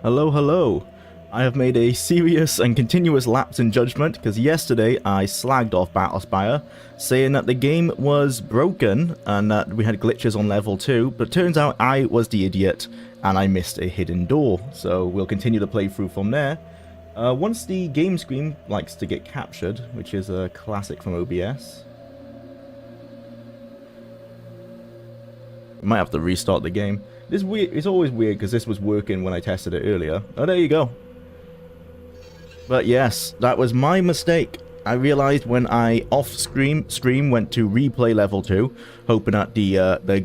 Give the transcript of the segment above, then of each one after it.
Hello, hello. I have made a serious and continuous lapse in judgment because yesterday I slagged off Battlespire, saying that the game was broken and that we had glitches on level 2, but turns out I was the idiot and I missed a hidden door. So we'll continue the playthrough from there. Once the game screen likes to get captured, which is a classic from OBS. We might have to restart the game. This weird. It's always weird because this was working when I tested it earlier. Oh, there you go. But yes, that was my mistake. I realized when I off-stream went to replay level 2, hoping that the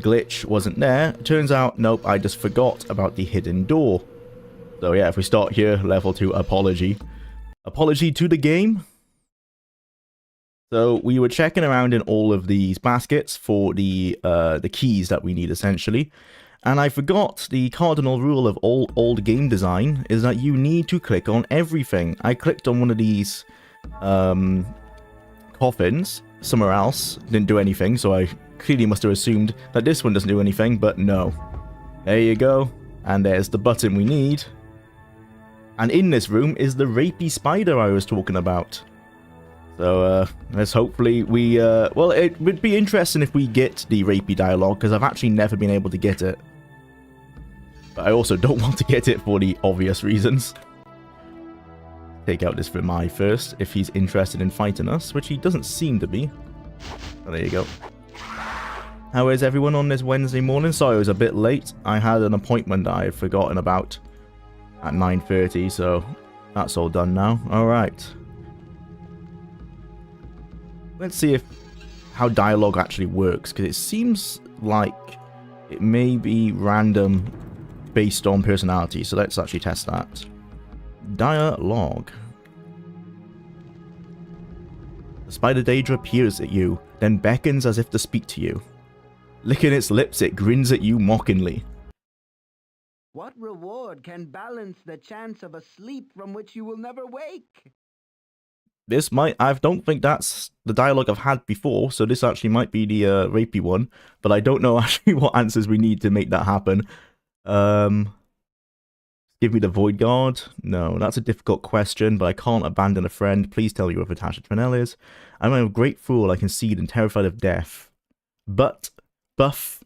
glitch wasn't there. Turns out, nope, I just forgot about the hidden door. So yeah, if we start here, level 2, apology. Apology to the game. So we were checking around in all of these baskets for the keys that we need, essentially. And I forgot the cardinal rule of all old game design is that you need to click on everything. I clicked on one of these coffins somewhere else, didn't do anything, so I clearly must have assumed that this one doesn't do anything, but no. There you go, and there's the button we need. And in this room is the rapey spider I was talking about. So, let's hopefully we, well, it would be interesting if we get the rapey dialogue, because I've actually never been able to get it. But I also don't want to get it for the obvious reasons. Take out this Vermai first, if he's interested in fighting us, which he doesn't seem to be. Oh, there you go. How is everyone on this Wednesday morning? Sorry, I was a bit late. I had an appointment that I had forgotten about at 9:30, so that's all done now. Alright. Let's see how dialogue actually works, because it seems like it may be random based on personality, so let's actually test that. Dialogue. The spider Daedra peers at you, then beckons as if to speak to you. Licking its lips, it grins at you mockingly. What reward can balance the chance of a sleep from which you will never wake? This might, I don't think that's the dialogue I've had before, so this actually might be the rapey one, but I don't know actually what answers we need to make that happen. Give me the Void Guard? No, that's a difficult question, but I can't abandon a friend. Please tell me where Natasha Trinell is. I'm a great fool, I concede, and terrified of death. But, buff.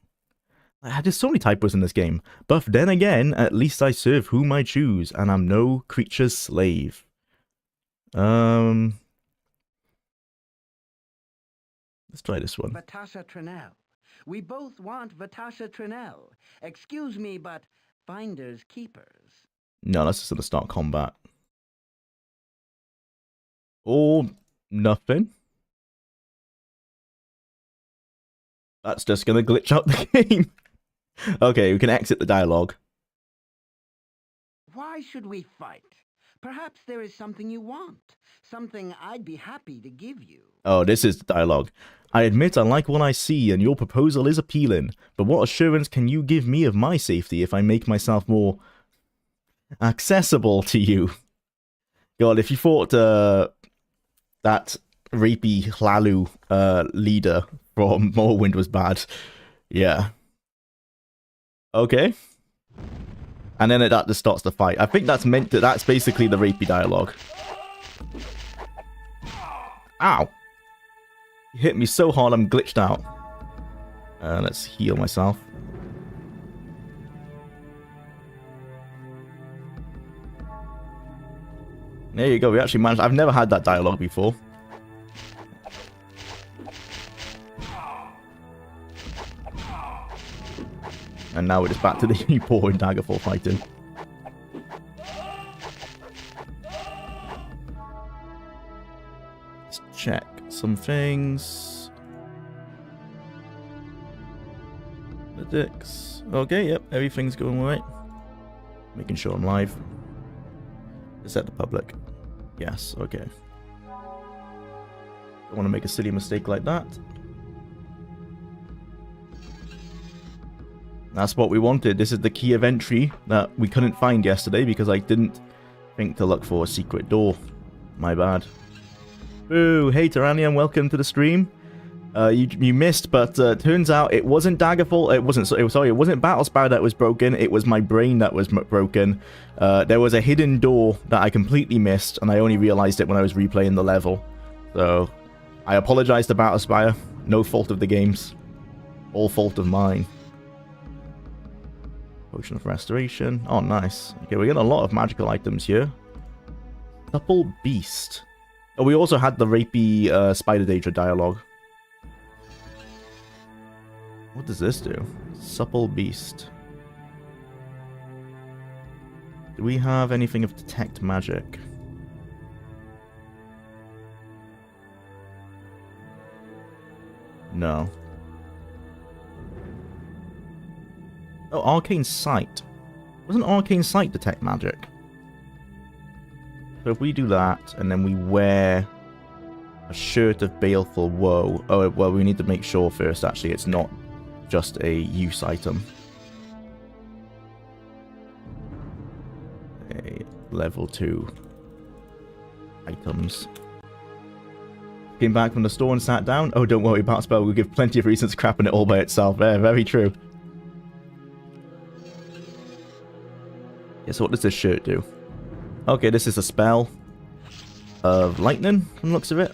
There's so many typos in this game. Buff, then again, at least I serve whom I choose, and I'm no creature's slave. Let's try this one. Natasha Trinell. We both want Natasha Trinell. Excuse me, but finders keepers. No, that's just gonna start combat. Or nothing. That's just gonna glitch out the game. Okay, we can exit the dialogue. Why should we fight? Perhaps there is something you want. Something I'd be happy to give you. Oh, this is the dialogue. I admit I like what I see, and your proposal is appealing. But what assurance can you give me of my safety if I make myself more accessible to you? God, if you thought that rapey Hlalu leader from Morrowind was bad, yeah. Okay. And then that just starts the fight. I think that's meant to, that's basically the rapey dialogue. Ow! You hit me so hard I'm glitched out. Let's heal myself. There you go, we actually managed. I've never had that dialogue before. And now we're just back to the Paw and Daggerfall fighting. Let's check some things. The dicks. Okay, yep, everything's going alright. Making sure I'm live. Is that the public? Yes, okay. Don't want to make a silly mistake like that. That's what we wanted. This is the key of entry that we couldn't find yesterday because I didn't think to look for a secret door. My bad. Boo! Hey Tyrannian, welcome to the stream. You missed, but turns out it wasn't Daggerfall. It wasn't Battlespire that was broken. It was my brain that was broken. There was a hidden door that I completely missed, and I only realized it when I was replaying the level. So, I apologize to Battlespire. No fault of the game's. All fault of mine. Potion of Restoration. Oh, nice. Okay, we're getting a lot of magical items here. Supple Beast. Oh, we also had the rapey Spider Daedra dialogue. What does this do? Supple Beast. Do we have anything of Detect Magic? No. Oh, Arcane Sight. Wasn't Arcane Sight Detect Magic? So if we do that, and then we wear a shirt of Baleful Woe. Oh, well, we need to make sure first, actually, it's not just a use item. A level 2 items. Came back from the store and sat down. Oh, don't worry, Battlespire will give plenty of reasons to crap on it all by itself. Yeah, very true. Yeah, so what does this shirt do? Okay, this is a spell of lightning, from the looks of it.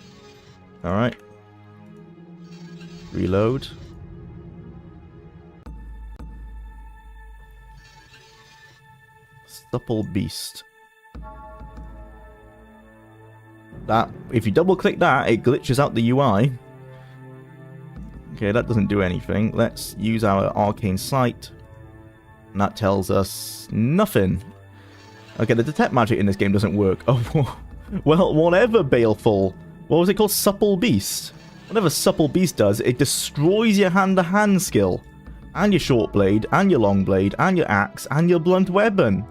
Alright. Reload. Supple Beast. That, if you double click that, it glitches out the UI. Okay, that doesn't do anything. Let's use our Arcane Sight. And that tells us nothing. Okay, the detect magic in this game doesn't work. Oh, well, whatever, Baleful. What was it called? Supple Beast. Whatever Supple Beast does, it destroys your hand-to-hand skill. And your short blade, and your long blade, and your axe, and your blunt weapon.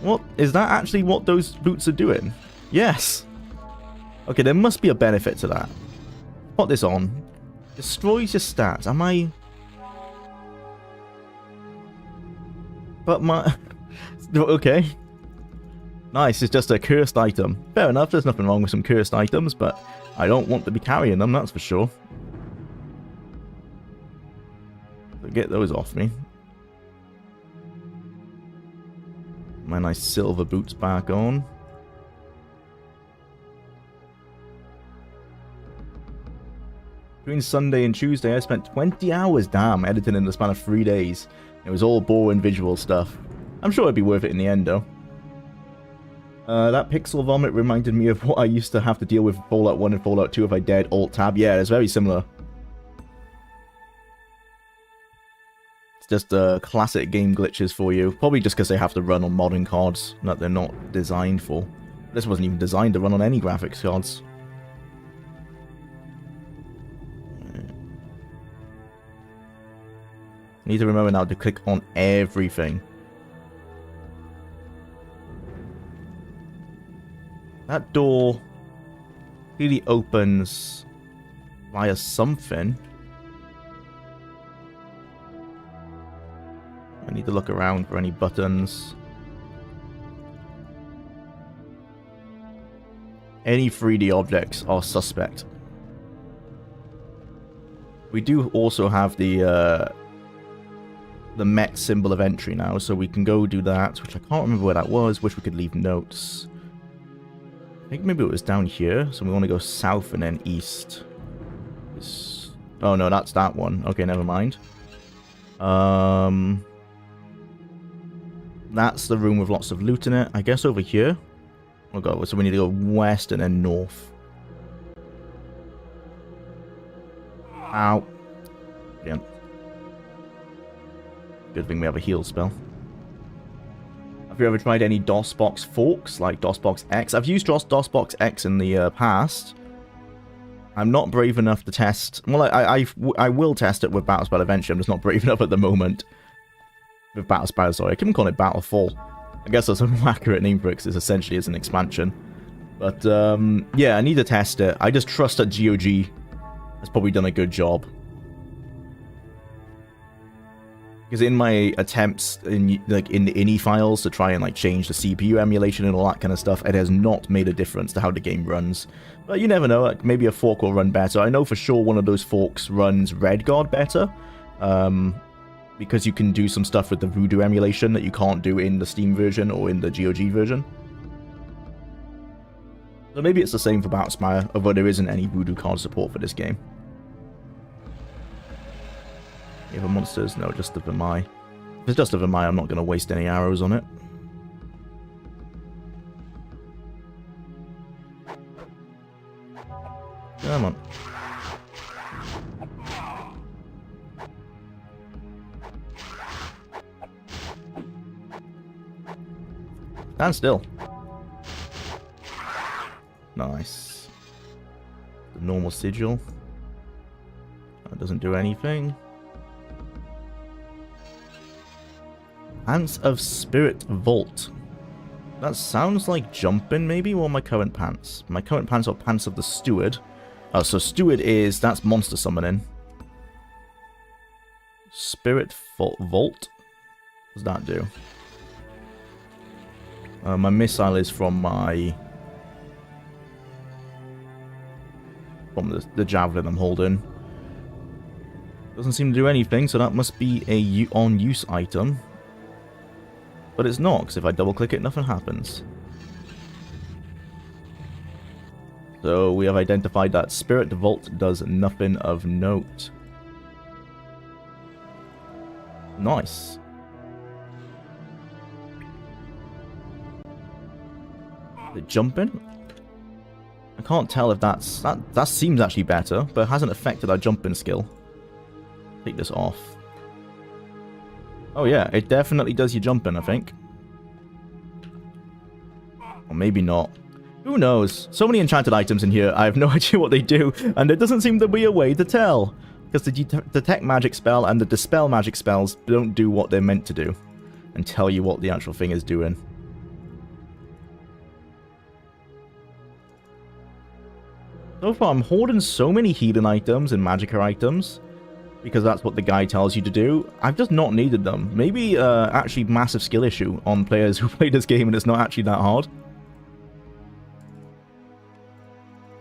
What? Is that actually what those boots are doing? Yes. Okay, there must be a benefit to that. Put this on. Destroys your stats. Am I... But my... Okay. Nice, it's just a cursed item. Fair enough, there's nothing wrong with some cursed items, but I don't want to be carrying them, that's for sure. So get those off me. My nice silver boots back on. Between Sunday and Tuesday, I spent 20 hours, damn, editing in the span of 3 days. It was all boring visual stuff. I'm sure it'd be worth it in the end, though. That pixel vomit reminded me of what I used to have to deal with in Fallout 1 and Fallout 2 if I dared Alt-Tab. Yeah, it's very similar. It's just classic game glitches for you. Probably just because they have to run on modern cards that they're not designed for. This wasn't even designed to run on any graphics cards. Need to remember now to click on everything. That door really opens via something. I need to look around for any buttons. Any 3D objects are suspect. We do also have the Met symbol of entry now, so we can go do that, which I can't remember where that was. Wish we could leave notes. I think maybe it was down here, so we want to go south and then east. Oh no, that's that one. Okay, never mind. That's the room with lots of loot in it. I guess over here. Oh god, so we need to go west and then north. Ow. Brilliant. Good thing we have a heal spell. Have you ever tried any DOSBox forks, like DOSBox X? I've used DOSBox X in the past. I'm not brave enough to test... Well, I will test it with Battlespire eventually. I'm just not brave enough at the moment. With Battlespire, sorry. I keep calling it Battlefall. I guess that's a more accurate name for it, because it essentially is an expansion. But, yeah, I need to test it. I just trust that GOG has probably done a good job. Because in my attempts in the INI files to try and like change the CPU emulation and all that kind of stuff, it has not made a difference to how the game runs. But you never know, like, maybe a fork will run better. I know for sure one of those forks runs Red Guard better, because you can do some stuff with the Voodoo emulation that you can't do in the Steam version or in the GOG version. So maybe it's the same for Battlespire, although there isn't any Voodoo card support for this game. Other monsters? No, just the Vermai. If it's just a Vermai, I'm not going to waste any arrows on it. Come on. Stand still. Nice. The normal sigil. That doesn't do anything. Pants of Spirit Vault. That sounds like jumping, maybe? Or my current pants. My current pants are Pants of the Steward. Oh, so Steward is... that's monster summoning. Spirit Vault? What does that do? My missile is from my... from the javelin I'm holding. Doesn't seem to do anything, so that must be a on-use item. But it's not, because if I double-click it, nothing happens. So we have identified that Spirit Vault does nothing of note. Nice. Is it jumping? I can't tell if that's... that seems actually better, but it hasn't affected our jumping skill. Take this off. Oh yeah, it definitely does your jumping, I think. Or maybe not. Who knows? So many enchanted items in here, I have no idea what they do, and there doesn't seem to be a way to tell. Because the detect magic spell and the dispel magic spells don't do what they're meant to do, and tell you what the actual thing is doing. So far, I'm hoarding so many healing items and magicka items, because that's what the guy tells you to do. I've just not needed them. Maybe actually massive skill issue on players who play this game and it's not actually that hard.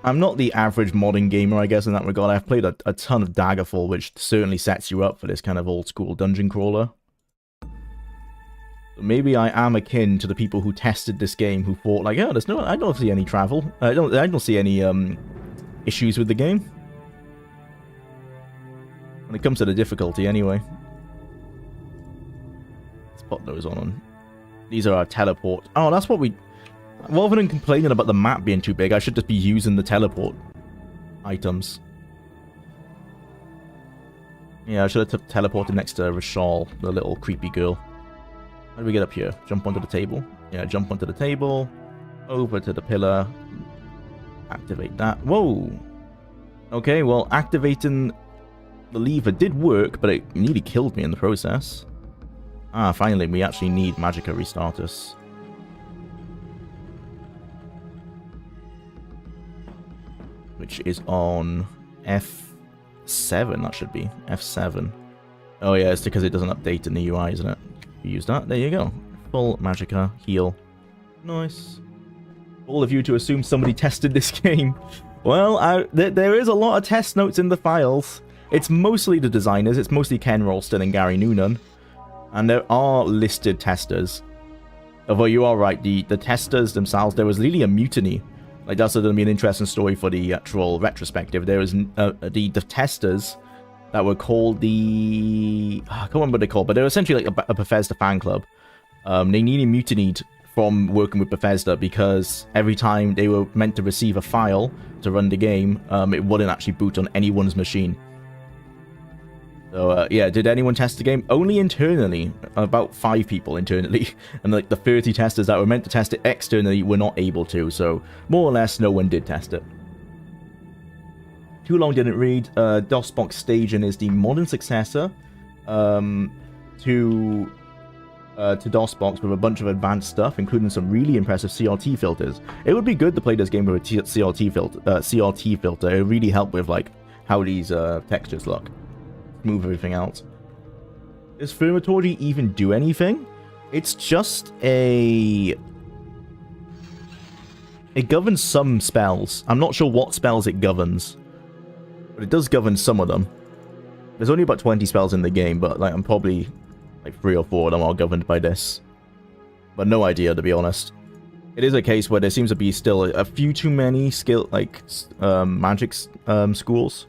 I'm not the average modding gamer, I guess, in that regard. I've played a ton of Daggerfall, which certainly sets you up for this kind of old-school dungeon crawler. So maybe I am akin to the people who tested this game, who thought, like, oh, I don't see any travel. I don't see any issues with the game. When it comes to the difficulty, anyway. Let's pop those on. These are our teleport. Oh, that's what we... rather than complaining about the map being too big, I should just be using the teleport items. Yeah, I should have teleported next to Rashal, the little creepy girl. How do we get up here? Jump onto the table? Yeah, jump onto the table. Over to the pillar. Activate that. Whoa! Okay, well, activating... the lever did work, but it nearly killed me in the process. Ah, finally, we actually need magicka restartus. Which is on F7, that should be. F7. Oh yeah, it's because it doesn't update in the UI, isn't it? You use that, there you go. Full magicka, heal. Nice. All of you to assume somebody tested this game. Well, there is a lot of test notes in the files. It's mostly the designers, it's mostly Ken Rolston and Gary Noonan. And there are listed testers. Although you are right, the testers themselves, there was really a mutiny. Like, that's going to be an interesting story for the actual retrospective. There was the testers that were called the... I can't remember what they're called, but they were essentially like a Bethesda fan club. They nearly mutinied from working with Bethesda because every time they were meant to receive a file to run the game, it wouldn't actually boot on anyone's machine. So, yeah, did anyone test the game? Only internally. About 5 people internally. And, like, the 30 testers that were meant to test it externally were not able to. So, more or less, no one did test it. Too long didn't read. DOSBox Staging is the modern successor to DOSBox with a bunch of advanced stuff, including some really impressive CRT filters. It would be good to play this game with a CRT filter. It would really help with, like, how these textures look. Move everything out. Does Thaumaturgy even do anything? It's just a... It governs some spells. I'm not sure what spells it governs, but it does govern some of them. There's only about 20 spells in the game, but like I'm probably like 3 or 4 of them are governed by this. But no idea, to be honest. It is a case where there seems to be still a few too many magic schools.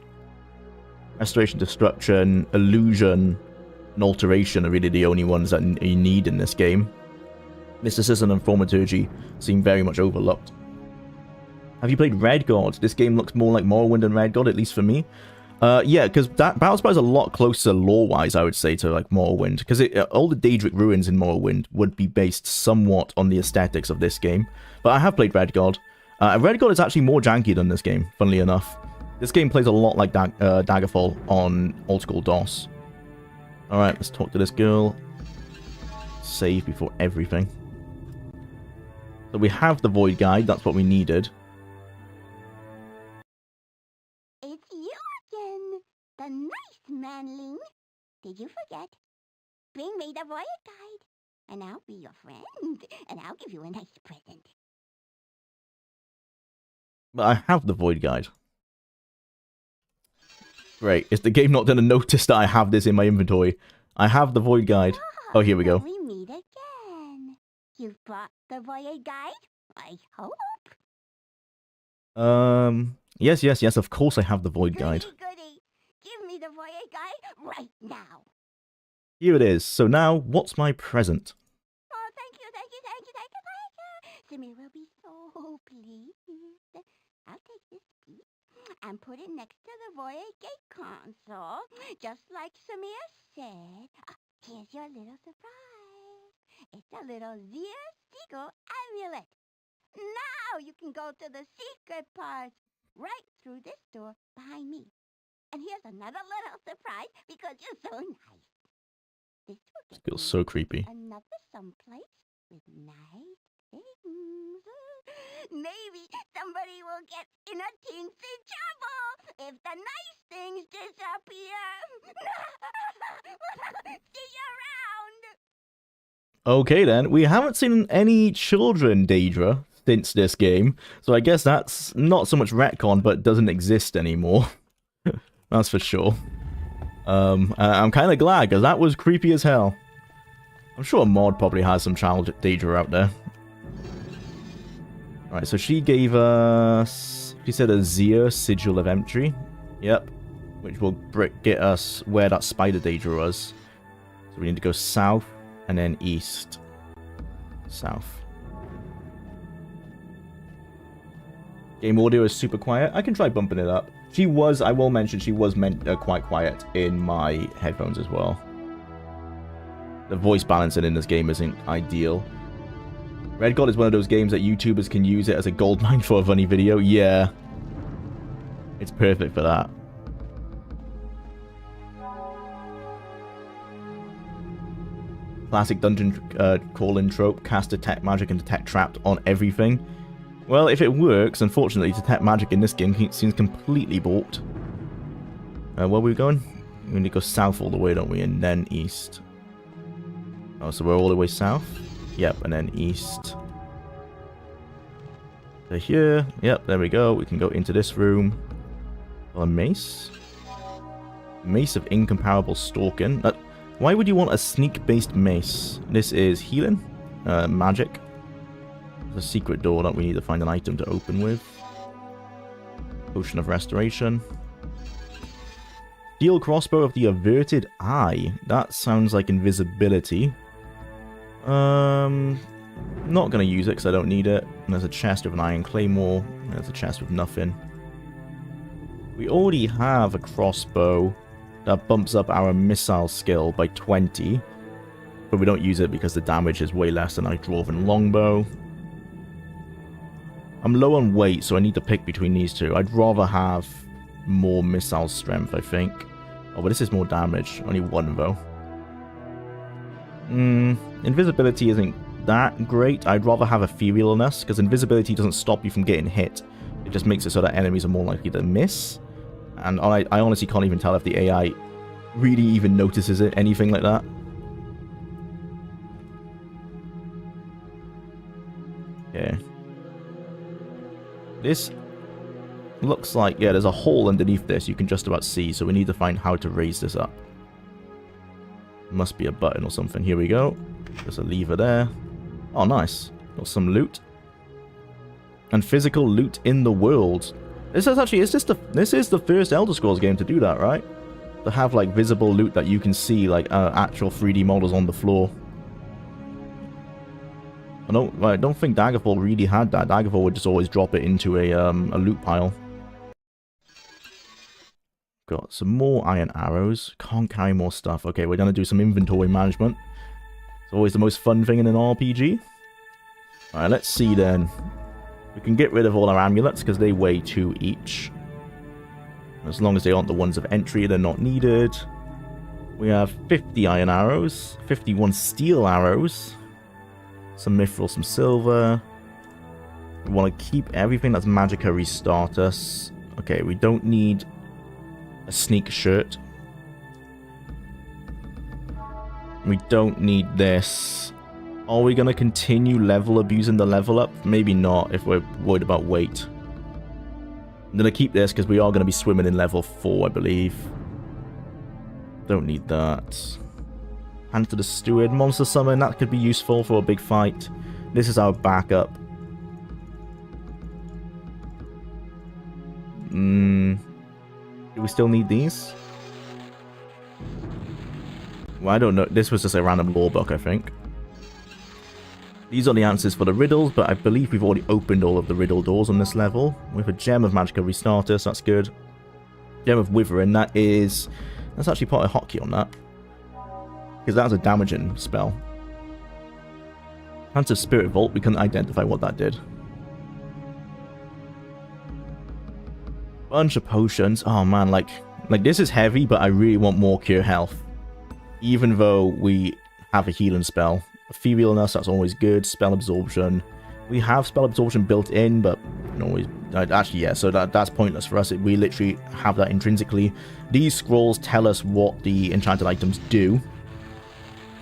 Restoration, Destruction, Illusion, and Alteration are really the only ones that you need in this game. Mysticism and Thaumaturgy seem very much overlooked. Have you played Red God? This game looks more like Morrowind than Red God, at least for me. Yeah, because Battlespire is a lot closer lore-wise, I would say, to like Morrowind. Because all the Daedric ruins in Morrowind would be based somewhat on the aesthetics of this game. But I have played Red God. Red God is actually more janky than this game, funnily enough. This game plays a lot like Daggerfall on old-school DOS. Alright, let's talk to this girl. Save before everything. So we have the Void Guide, that's what we needed. The nice manling. Did you forget? Bring me the voyage guide, and I'll be your friend, and I'll give you a nice present. But I have the Void Guide. Great. Is the game not going to notice that I have this in my inventory? I have the Void Guide. Oh, here we go. We meet again. You've brought the voyage guide, I hope. Yes, of course I have the Void Guide. Goody. Give me the voyage guide right now. Here it is. So now, what's my present? Oh, thank you. Simi will be so pleased. I'll take this piece and put it next to the voyage gate console, just like Samir said. Here's your little surprise. It's a little Zir Seagull amulet. Now you can go to the secret part right through this door behind me. And here's another little surprise because you're so nice. This will get Feels so creepy. another someplace with nice things. Maybe somebody will get in a teensy trouble if the nice things disappear. See you around. Okay then, we haven't seen any children, Daedra, since this game, so I guess that's not so much retcon, but doesn't exist anymore. That's for sure. I'm kind of glad, because that was creepy as hell. I'm sure a mod probably has some child Daedra out there. Alright, so she gave us... She said a Zir Sigil of Entry. Yep. Which will get us where that spider Daedra was. So we need to go south, and then east. South. Game audio is super quiet. I can try bumping it up. She was, I will mention, she was quite quiet in my headphones as well. The voice balancing in this game isn't ideal. Red God is one of those games that YouTubers can use it as a goldmine for a funny video. Yeah. It's perfect for that. Classic dungeon call-in trope. Cast Detect Magic and Detect Trapped on everything. Well, if it works, unfortunately, Detect Magic in this game seems completely balked. Where are we going? We need to go south all the way, don't we? And then east. Oh, so we're all the way south? Yep, and then east. So here. Yep, there we go. We can go into this room. A mace? Mace of Incomparable Stalking. Why would you want a sneak-based mace? This is healing. Magic. There's a secret door that we need to find an item to open with. Potion of Restoration. Steel Crossbow of the Averted Eye. That sounds like invisibility. Not going to use it because I don't need it. And there's a chest with an Iron Claymore. And there's a chest with nothing. We already have a crossbow that bumps up our missile skill by 20. But we don't use it because the damage is way less than our Dwarven Longbow. I'm low on weight, so I need to pick between these two. I'd rather have more missile strength, I think. Oh, but this is more damage. Only one, though. Invisibility isn't that great. I'd rather have etherealness, because invisibility doesn't stop you from getting hit. It just makes it so that enemies are more likely to miss. And I honestly can't even tell if the AI really even notices it, anything like that. This looks like, yeah, there's a hole underneath this you can just about see, so we need to find how to raise this up. Must be a button or something. Here we go. There's a lever there. Oh, nice. Got some loot. And physical loot in the world. This is actually, this is the first Elder Scrolls game to do that, right? To have, like, visible loot that you can see, like, actual 3D models on the floor. I don't think Daggerfall really had that. Daggerfall would just always drop it into a loot pile. Got some more iron arrows. Can't carry more stuff. Okay, we're gonna do some inventory management. It's always the most fun thing in an RPG. Alright, let's see then. We can get rid of all our amulets because they weigh 2 each. As long as they aren't the ones of entry, they're not needed. We have 50 iron arrows, 51 steel arrows, some mithril, some silver. We want to keep everything that's Magicka Restart Us. Okay, we don't need a sneak shirt. We don't need this. Are we going to continue level abusing the level up? Maybe not if we're worried about weight. I'm going to keep this because we are going to be swimming in level 4, I believe. Don't need that. Hand to the Steward. Monster Summon, that could be useful for a big fight. This is our backup. Do we still need these? Well, I don't know. This was just a random lore book, I think. These are the answers for the riddles, but I believe we've already opened all of the riddle doors on this level. We have a Gem of Magicka Restart Us, that's good. Gem of Withering, that's actually part of hotkey on that. Because that's a damaging spell. Hands of Spirit Vault, we couldn't identify what that did. Bunch of potions. Oh man, like this is heavy, but I really want more cure health. Even though we have a healing spell. Etherealness, that's always good. Spell Absorption. We have Spell Absorption built in, but always actually, yeah, so that's pointless for us. We literally have that intrinsically. These scrolls tell us what the enchanted items do.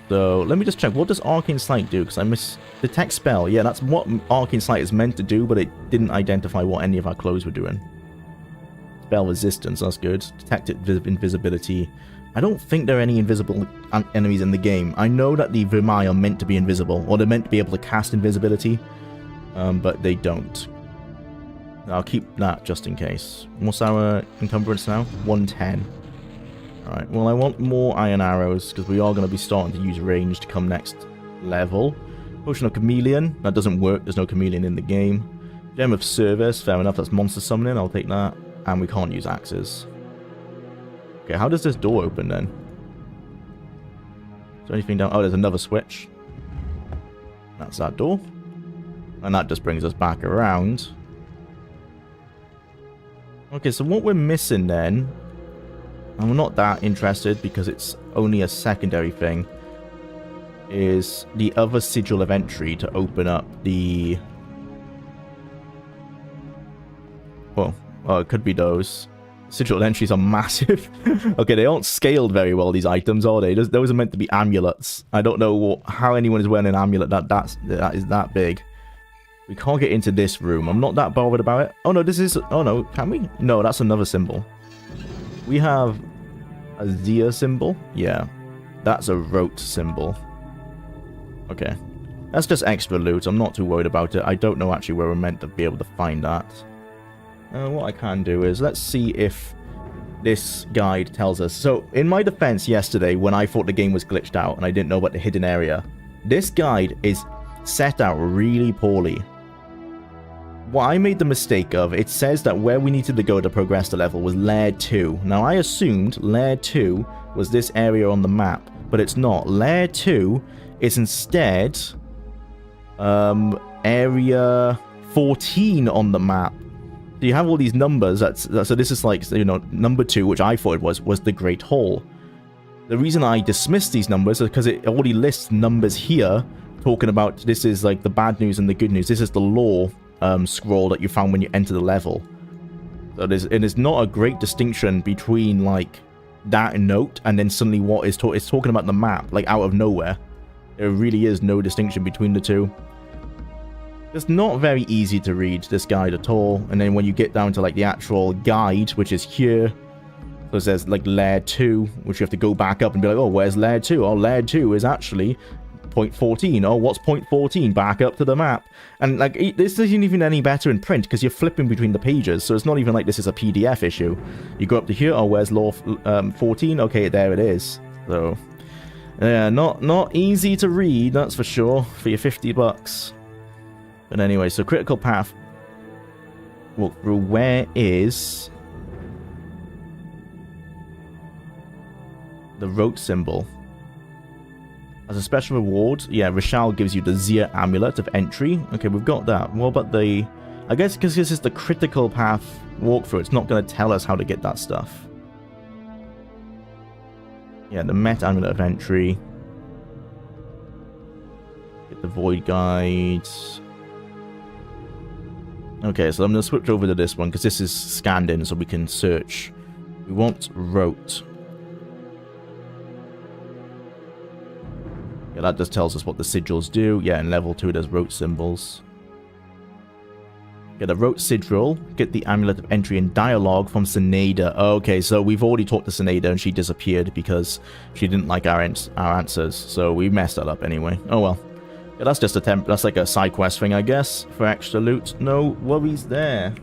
So let me just check. What does Arcane Sight do? Because I miss Detect Spell. Yeah, that's what Arcane Sight is meant to do, but it didn't identify what any of our clothes were doing. Spell Resistance, that's good. Detect Invisibility. I don't think there are any invisible enemies in the game. I know that the Vermai are meant to be invisible, or they're meant to be able to cast invisibility, but they don't. I'll keep that just in case. What's our encumbrance now? 110. Alright, well I want more iron arrows, because we are going to be starting to use range to come next level. Potion of Chameleon, that doesn't work, there's no chameleon in the game. Gem of Service, fair enough, that's monster summoning, I'll take that. And we can't use axes. Okay, how does this door open then? Is there anything down? Oh, there's another switch. That's that door. And that just brings us back around. Okay, so what we're missing then, and we're not that interested because it's only a secondary thing, is the other sigil of entry to open up the... Well, it could be those. Sigil entries are massive. Okay, they aren't scaled very well, these items, are they? Those are meant to be amulets. I don't know how anyone is wearing an amulet that is that big. We can't get into this room. I'm not that bothered about it. Oh no, this is... Oh no, can we? No, that's another symbol. We have a Zia symbol. Yeah, that's a Rote symbol. Okay. That's just extra loot. I'm not too worried about it. I don't know actually where we're meant to be able to find that. What I can do is, let's see if this guide tells us. So, in my defense yesterday, when I thought the game was glitched out and I didn't know about the hidden area, this guide is set out really poorly. What I made the mistake of, it says that where we needed to go to progress the level was Lair 2. Now, I assumed Lair 2 was this area on the map, but it's not. Lair 2 is instead area 14 on the map. So you have all these numbers. So this is like, you know, number 2, which I thought it was the Great Hall. The reason I dismissed these numbers is because it already lists numbers here, talking about this is like the bad news and the good news. This is the lore scroll that you found when you enter the level. So there's not a great distinction between like that note and then suddenly what is it's talking about the map, like out of nowhere. There really is no distinction between the two. It's not very easy to read, this guide at all. And then when you get down to like the actual guide, which is here, so it says like layer 2, which you have to go back up and be like, oh, where's layer 2? Oh, layer 2 is actually point 14. Oh, what's point 14? Back up to the map. And like, this isn't even any better in print because you're flipping between the pages. So it's not even like this is a PDF issue. You go up to here. Oh, where's law 14? Okay, there it is. So yeah, not easy to read, that's for sure, for your $50. But anyway, so critical path walkthrough. Where is the rote symbol? As a special reward, yeah, Rishal gives you the Zia amulet of entry. Okay, we've got that. What about the... I guess because this is the critical path walkthrough, it's not going to tell us how to get that stuff. Yeah, the Met amulet of entry. Get the Void Guide. Okay, so I'm going to switch over to this one because this is scanned in so we can search. We want rote. Yeah, that just tells us what the sigils do. Yeah, in level 2 there's rote symbols. Get a rote sigil. Get the amulet of entry and dialogue from Sinead. Okay, so we've already talked to Sinead and she disappeared because she didn't like our answers. So we messed that up anyway. Oh well. Yeah, that's just a that's like a side quest thing, I guess, for extra loot. No worries there.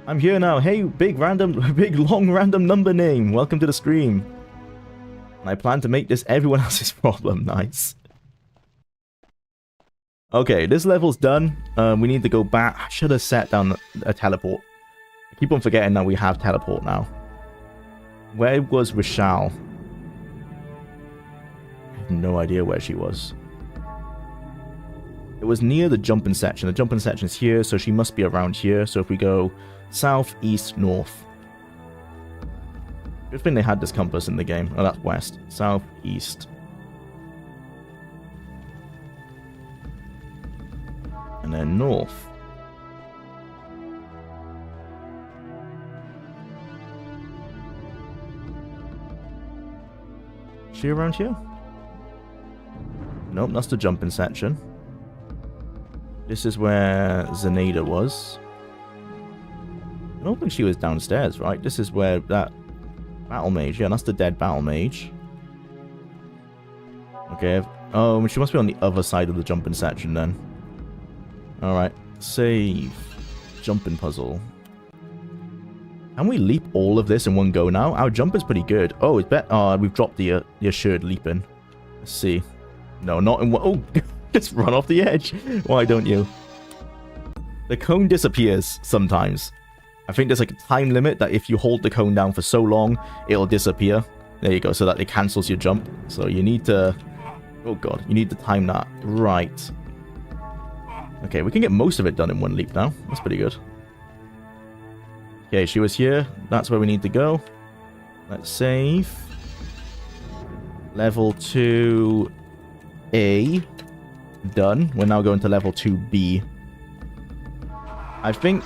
I'm here now. Hey, big long random number name. Welcome to the stream. And I plan to make this everyone else's problem. Nice. Okay, this level's done. We need to go back. I should have set down a teleport. I keep on forgetting that we have teleport now. Where was Rishal? No idea where she was. It was near the jumping section. The jumping section is here, so she must be around here. So if we go south, east, north. Good thing they had this compass in the game. Oh, that's west. South, east. And then north. Is she around here? Nope, that's the jumping section. This is where Zenaida was. I don't think she was downstairs, right? This is where that battle mage. Yeah, that's the dead battle mage. Okay. Oh, she must be on the other side of the jumping section then. Alright. Save. Jumping puzzle. Can we leap all of this in one go now? Our jump is pretty good. Oh, it's we've dropped the assured leaping. Let's see. No, not in one. Oh, just run off the edge. Why don't you? The cone disappears sometimes. I think there's like a time limit that if you hold the cone down for so long, it'll disappear. There you go, so that it cancels your jump. So you need to... Oh god, you need to time that. Right. Okay, we can get most of it done in one leap now. That's pretty good. Okay, she was here. That's where we need to go. Let's save. Level 2... A. Done. We're now going to level 2B. I think...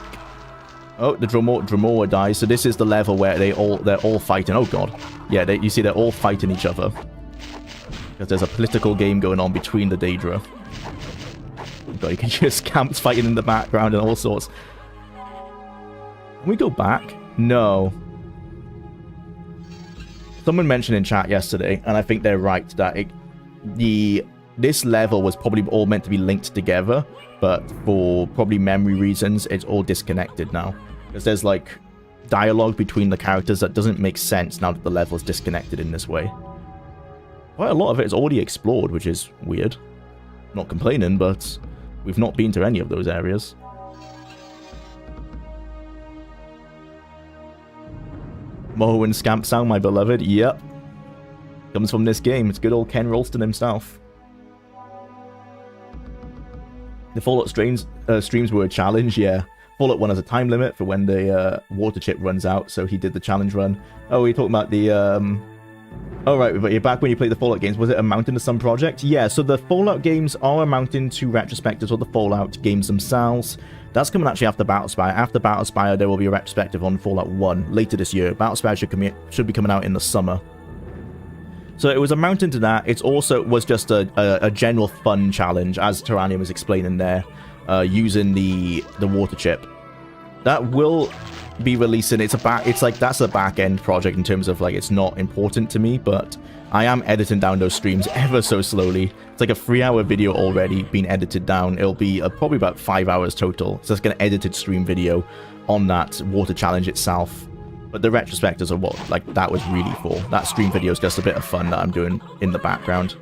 Oh, the Dromora dies. So this is the level where they're all fighting. Oh god. Yeah, you see they're all fighting each other. Because there's a political game going on between the Daedra. Oh god, you can just camps fighting in the background and all sorts. Can we go back? No. Someone mentioned in chat yesterday, and I think they're right, that this level was probably all meant to be linked together, but for probably memory reasons, it's all disconnected now. Because there's like dialogue between the characters that doesn't make sense now that the level is disconnected in this way. Quite a lot of it is already explored, which is weird. Not complaining, but we've not been to any of those areas. Moho and Scamp Sound, my beloved. Yep. Comes from this game. It's good old Ken Ralston himself. The Fallout streams were a challenge, yeah. Fallout 1 has a time limit for when the water chip runs out, so he did the challenge run. Oh, you're talking about the... Oh, right, but you're back when you played the Fallout games. Was it a Mountain to Sun project? Yeah, so the Fallout games are amounting to retrospectives of the Fallout games themselves. That's coming actually after Battlespire. After Battlespire, there will be a retrospective on Fallout 1 later this year. Battlespire should be coming out in the summer. So it was a mountain to that. It also was just a general fun challenge, as Tyrannium was explaining there, using the water chip. That will be releasing. That's a back end project in terms of like it's not important to me, but I am editing down those streams ever so slowly. It's like a 3-hour video already being edited down. It'll be probably about 5 hours total. So it's an edited stream video on that water challenge itself. But the retrospectives are what like that was really for. That stream video is just a bit of fun that I'm doing in the background.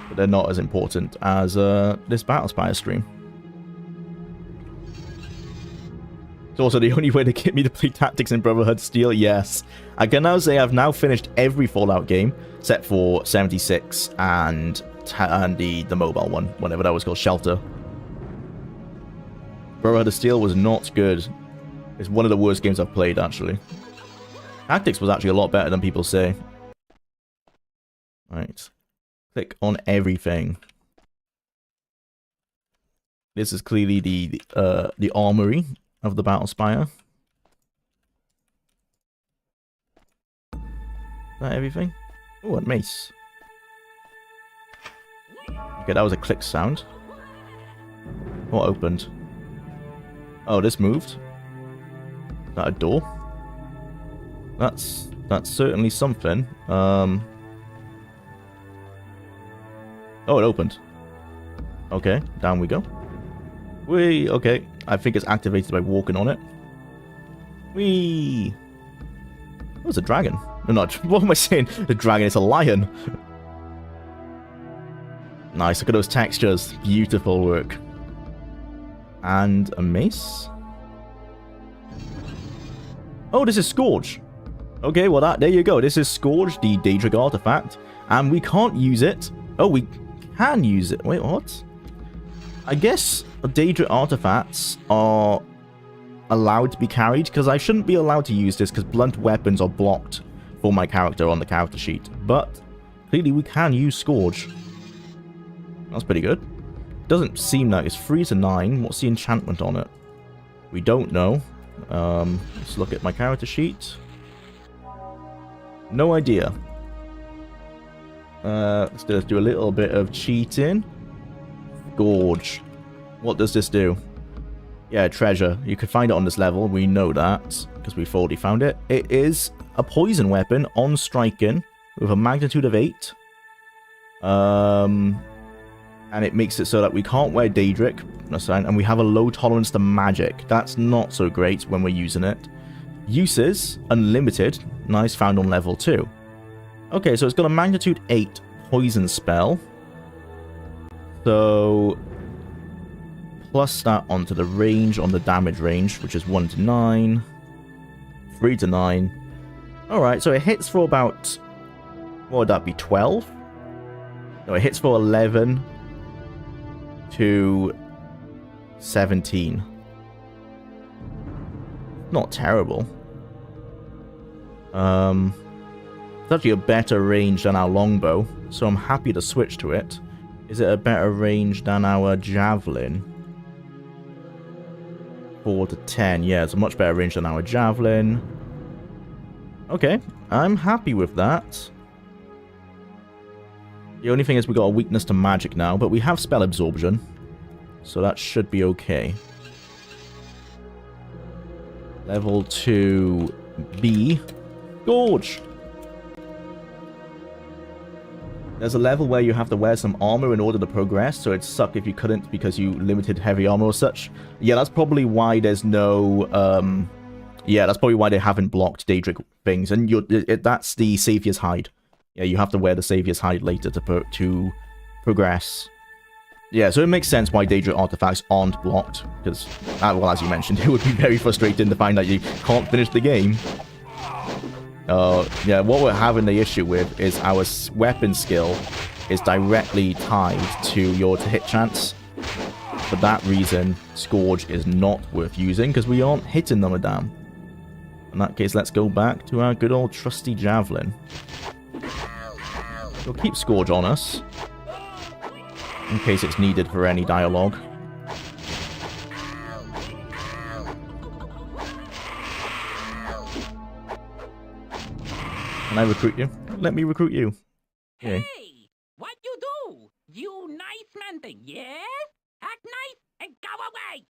But they're not as important as this Battlespire stream. It's also the only way to get me to play Tactics in Brotherhood Steel. Yes, I can now say I've now finished every Fallout game except for 76 and the mobile one, whatever that was called, Shelter. Brotherhood of Steel was not good. It's one of the worst games I've played, actually. Tactics was actually a lot better than people say. Right. Click on everything. This is clearly the armory of the Battlespire. Is that everything? Oh, a mace. Okay, that was a click sound. What opened? Oh, this moved. Is that a door? That's certainly something. Oh, it opened. Okay, down we go. Whee! Okay, I think it's activated by walking on it. Whee! Oh, it's a dragon. No, not. What am I saying? The dragon is a lion. Nice, look at those textures. Beautiful work. And a mace? Oh, this is Scourge. Okay, well, there you go. This is Scourge, the Daedric artifact. And we can't use it. Oh, we can use it. Wait, what? I guess Daedric artifacts are allowed to be carried, because I shouldn't be allowed to use this because blunt weapons are blocked for my character on the character sheet. But clearly we can use Scourge. That's pretty good. Doesn't seem like it's 3 to 9. What's the enchantment on it? We don't know. Let's look at my character sheet. No idea. Let's just do a little bit of cheating. Gorge. What does this do? Yeah, treasure. You could find it on this level. We know that because we've already found it. It is a poison weapon on striking with a magnitude of 8. And it makes it so that we can't wear Daedric, and we have a low tolerance to magic. That's not so great when we're using it. Uses, unlimited. Nice, found on level 2. Okay, so it's got a magnitude 8 poison spell. So, plus that onto the range, on the damage range, which is 1 to 9. 3 to 9. Alright, so it hits for about, what would that be, 12? No, it hits for 11 to 17. Not terrible. It's actually a better range than our longbow, so I'm happy to switch to it. Is it a better range than our javelin? 4 to 10. Yeah, it's a much better range than our javelin. Okay, I'm happy with that. The only thing is we got a weakness to magic now, but we have spell absorption, so that should be okay. Level 2 B. Gorge! There's a level where you have to wear some armor in order to progress, so it'd suck if you couldn't because you limited heavy armor or such. Yeah, that's probably why there's no... yeah, that's probably why they haven't blocked Daedric things, and that's the Savior's Hide. Yeah, you have to wear the Savior's Hide later to progress. Yeah, so it makes sense why Daedric artifacts aren't blocked, because, well, as you mentioned, it would be very frustrating to find that you can't finish the game. Yeah, what we're having the issue with is our weapon skill is directly tied to your hit chance. For that reason, Scourge is not worth using, because we aren't hitting them a damn. In that case, let's go back to our good old trusty javelin. We'll keep Scourge on us, in case it's needed for any dialogue. Can I recruit you? Let me recruit you. Okay. Hey, what you do? You nice man thing, yes? Act nice and go away.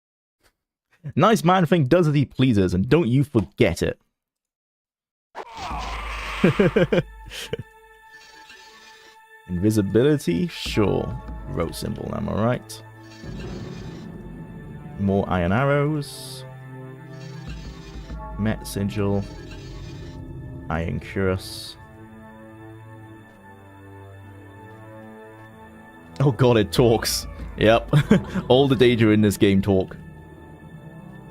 Nice man thing does as he pleases, and don't you forget it. Invisibility? Sure. Road symbol, am I right? More iron arrows. Met sigil. Iron cuirass. Oh god, it talks. Yep. All the Daedra in this game talk.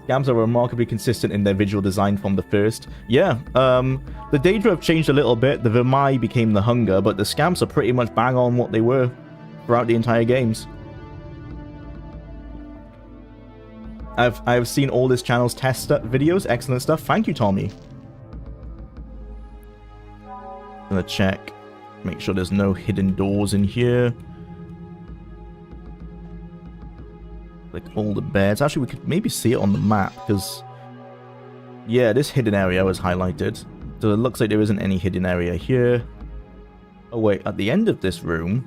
Scamps are remarkably consistent in their visual design from the first. Yeah, the Daedra have changed a little bit. The Vermai became the Hunger, but the Scamps are pretty much bang on what they were throughout the entire games. I've seen all this channel's test videos. Excellent stuff. Thank you, Tommy. Gonna check. Make sure there's no hidden doors in here. Like all the beds. Actually, we could maybe see it on the map, because... yeah, this hidden area was highlighted. So it looks like there isn't any hidden area here. Oh wait, at the end of this room...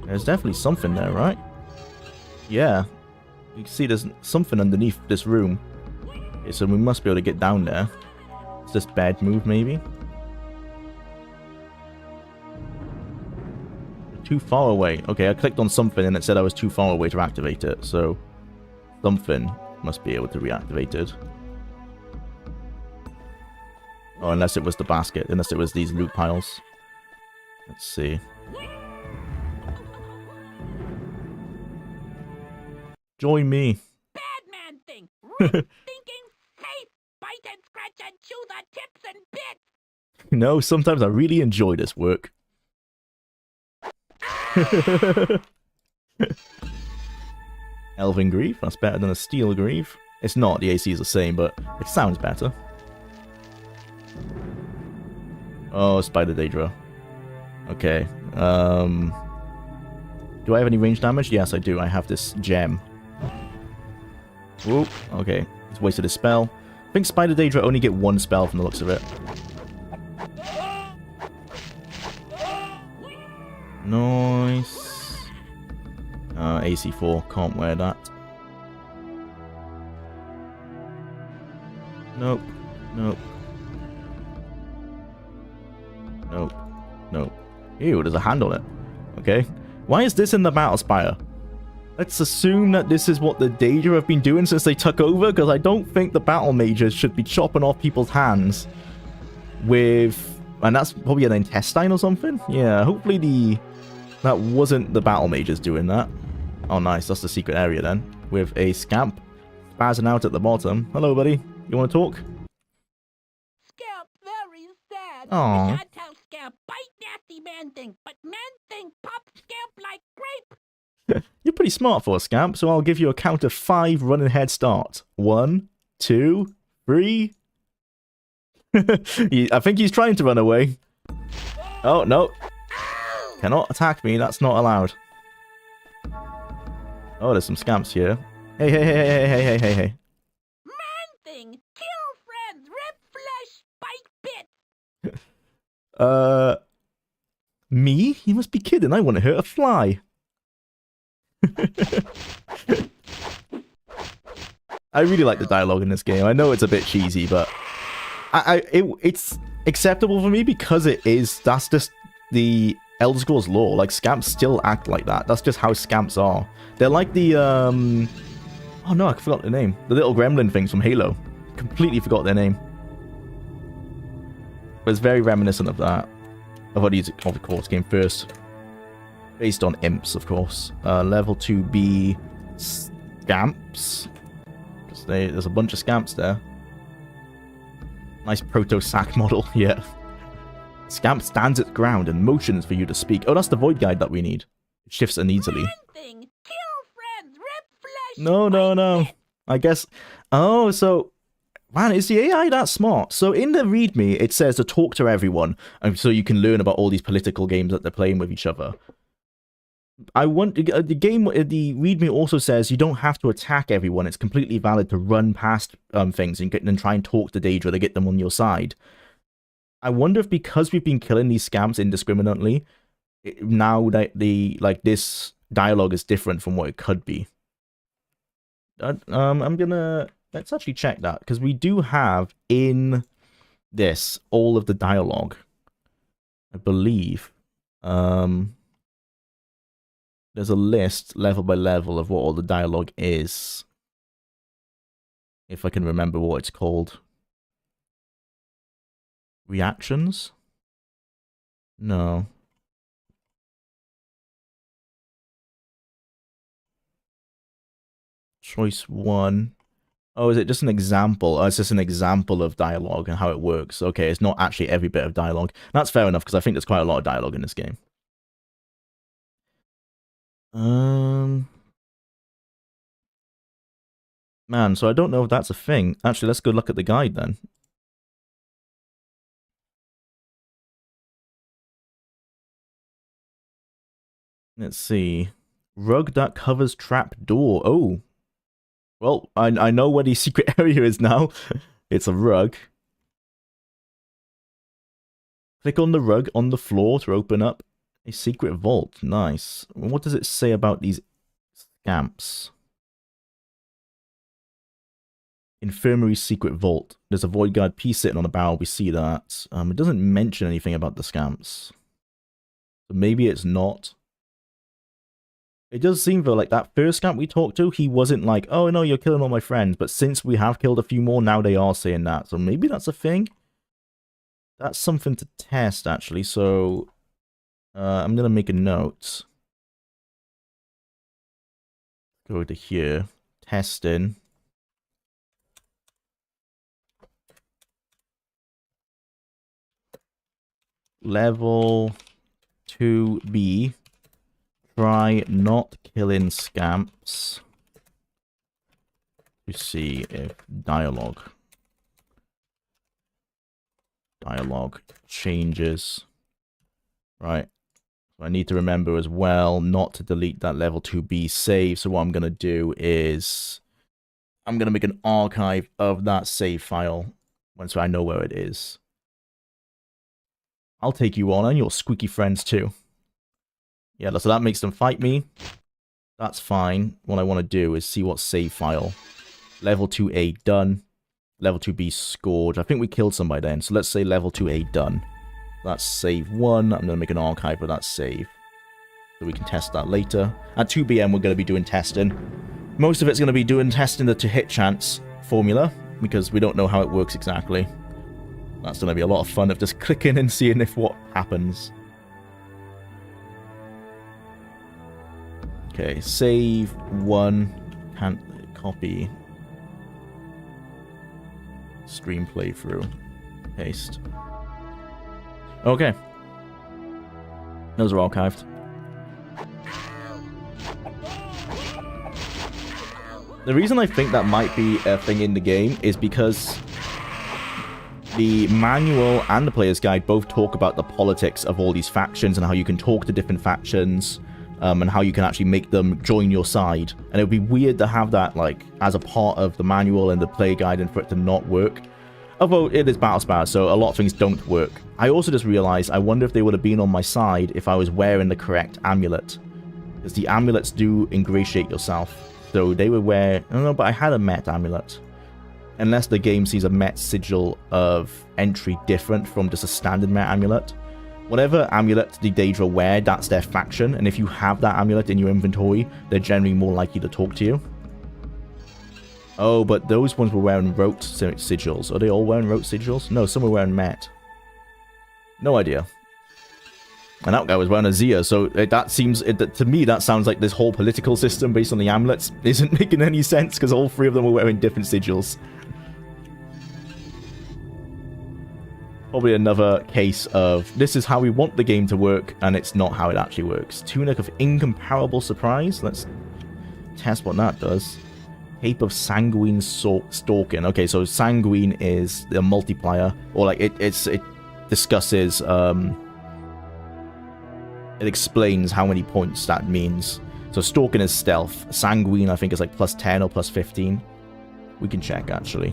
there's definitely something there, right? Yeah. You can see there's something underneath this room. Okay, so we must be able to get down there. Does this bed move, maybe? Too far away. Okay, I clicked on something and it said I was too far away to activate it, so something must be able to reactivate it. Oh, unless it was the basket, unless it was these loot piles. Let's see. Join me. Bad man thing. Rip stinking face. Bite and scratch and chew the tips and bits. No, sometimes I really enjoy this work. Elven Greave, that's better than a Steel Greave. It's not, the AC is the same, but it sounds better. Oh, Spider Daedra. Okay. Do I have any range damage? Yes, I do. I have this gem. Whoop. Okay. It's wasted a spell. I think Spider Daedra only get one spell from the looks of it. Nice. AC4. Can't wear that. Nope. Nope. Nope. Nope. Ew, there's a hand on it. Okay. Why is this in the Battlespire? Let's assume that this is what the Daedra have been doing since they took over, because I don't think the Battle Mages should be chopping off people's hands with... and that's probably an intestine or something? Yeah, hopefully that wasn't the Battle Mages doing that. Oh, nice. That's the secret area then. With a Scamp spazzing out at the bottom. Hello, buddy. You want to talk? Scamp very sad. Aw. I can't tell Scamp bite nasty man thing, but man thing pop Scamp like grape. You're pretty smart for a Scamp, so I'll give you a count of 5 running head start. 1, 2, 3. I think he's trying to run away. Oh, no. Cannot attack me, that's not allowed. Oh, there's some Scamps here. Hey, hey, hey, hey, hey, hey, hey, hey. Man thing, kill friends, rip flesh, bite bits. Me? You must be kidding, I want to hurt a fly. I really like the dialogue in this game. I know it's a bit cheesy, but it's acceptable for me because that's just the Elder Scrolls lore. Like, Scamps still act like that. That's just how Scamps are. They're like the oh no, I forgot their name. The little gremlin things from Halo. Completely forgot their name. But it's very reminiscent of that. Of what these, of course, came first. Based on imps, of course. Level 2B Scamps. There's a bunch of Scamps there. Nice proto-sack model, yeah. Scamp stands its ground and motions for you to speak. Oh, that's the Void Guide that we need. It shifts uneasily. Thing, kill friends, rip flesh, No, no, no. I guess... oh, so... man, is the AI that smart? So in the README, it says to talk to everyone, so you can learn about all these political games that they're playing with each other. The README also says you don't have to attack everyone. It's completely valid to run past things and try and talk to Daedra to get them on your side. I wonder if because we've been killing these scamps indiscriminately, now that this dialogue is different from what it could be. I'm gonna let's actually check that because we do have in this all of the dialogue, I believe. There's a list level by level of what all the dialogue is. If I can remember what it's called. Reactions? No. Choice 1. Oh, is it just an example? Oh, it's just an example of dialogue and how it works. Okay, it's not actually every bit of dialogue. That's fair enough, because I think there's quite a lot of dialogue in this game. Man, so I don't know if that's a thing. Actually, let's go look at the guide then. Let's see. Rug that covers trap door. Oh. Well, I know where the secret area is now. It's a rug. Click on the rug on the floor to open up a secret vault. Nice. What does it say about these scamps? Infirmary secret vault. There's a void guard piece sitting on a barrel. We see that. It doesn't mention anything about the scamps. So maybe it's not. It does seem though like that first scamp we talked to, he wasn't like, oh no, you're killing all my friends. But since we have killed a few more, now they are saying that. So maybe that's a thing. That's something to test actually. So I'm gonna make a note. Go to here. Testing. Level 2B. Try not killing scamps to see if dialogue changes. Right. So I need to remember as well not to delete that level 2B save. So what I'm going to do is I'm going to make an archive of that save file once I know where it is. I'll take you on and your squeaky friends too. Yeah, so that makes them fight me. That's fine. What I want to do is see what save file. Level 2A done. Level 2B scored. I think we killed somebody then. So let's say level 2A done. That's save 1. I'm going to make an archive of that save. So we can test that later. At 2BM, we're going to be doing testing. Most of it's going to be doing testing the to-hit chance formula, because we don't know how it works exactly. That's going to be a lot of fun of just clicking and seeing if what happens. Okay, save 1, can't copy, stream playthrough, paste. Okay, those are archived. The reason I think that might be a thing in the game is because the manual and the player's guide both talk about the politics of all these factions and how you can talk to different factions. And how you can actually make them join your side. And it would be weird to have that, like, as a part of the manual and the player guide and for it to not work. Although it is Battlespire, so a lot of things don't work. I also just realized, I wonder if they would have been on my side if I was wearing the correct amulet. Because the amulets do ingratiate yourself. So they would wear... I don't know, but I had a Met amulet. Unless the game sees a Met sigil of entry different from just a standard Met amulet. Whatever amulet the Daedra wear, that's their faction, and if you have that amulet in your inventory, they're generally more likely to talk to you. Oh, but those ones were wearing rote sigils. Are they all wearing rote sigils? No, some were wearing Met. No idea. And that guy was wearing a Zia, so that seems... to me, that sounds like this whole political system based on the amulets isn't making any sense, because all three of them were wearing different sigils. Probably another case of, this is how we want the game to work, and it's not how it actually works. Tunic of Incomparable Surprise. Let's test what that does. Cape of Sanguine Stalking. Okay, so Sanguine is the multiplier, or like, it discusses, it explains how many points that means. So Stalking is stealth. Sanguine, I think, is like plus 10 or plus 15. We can check, actually.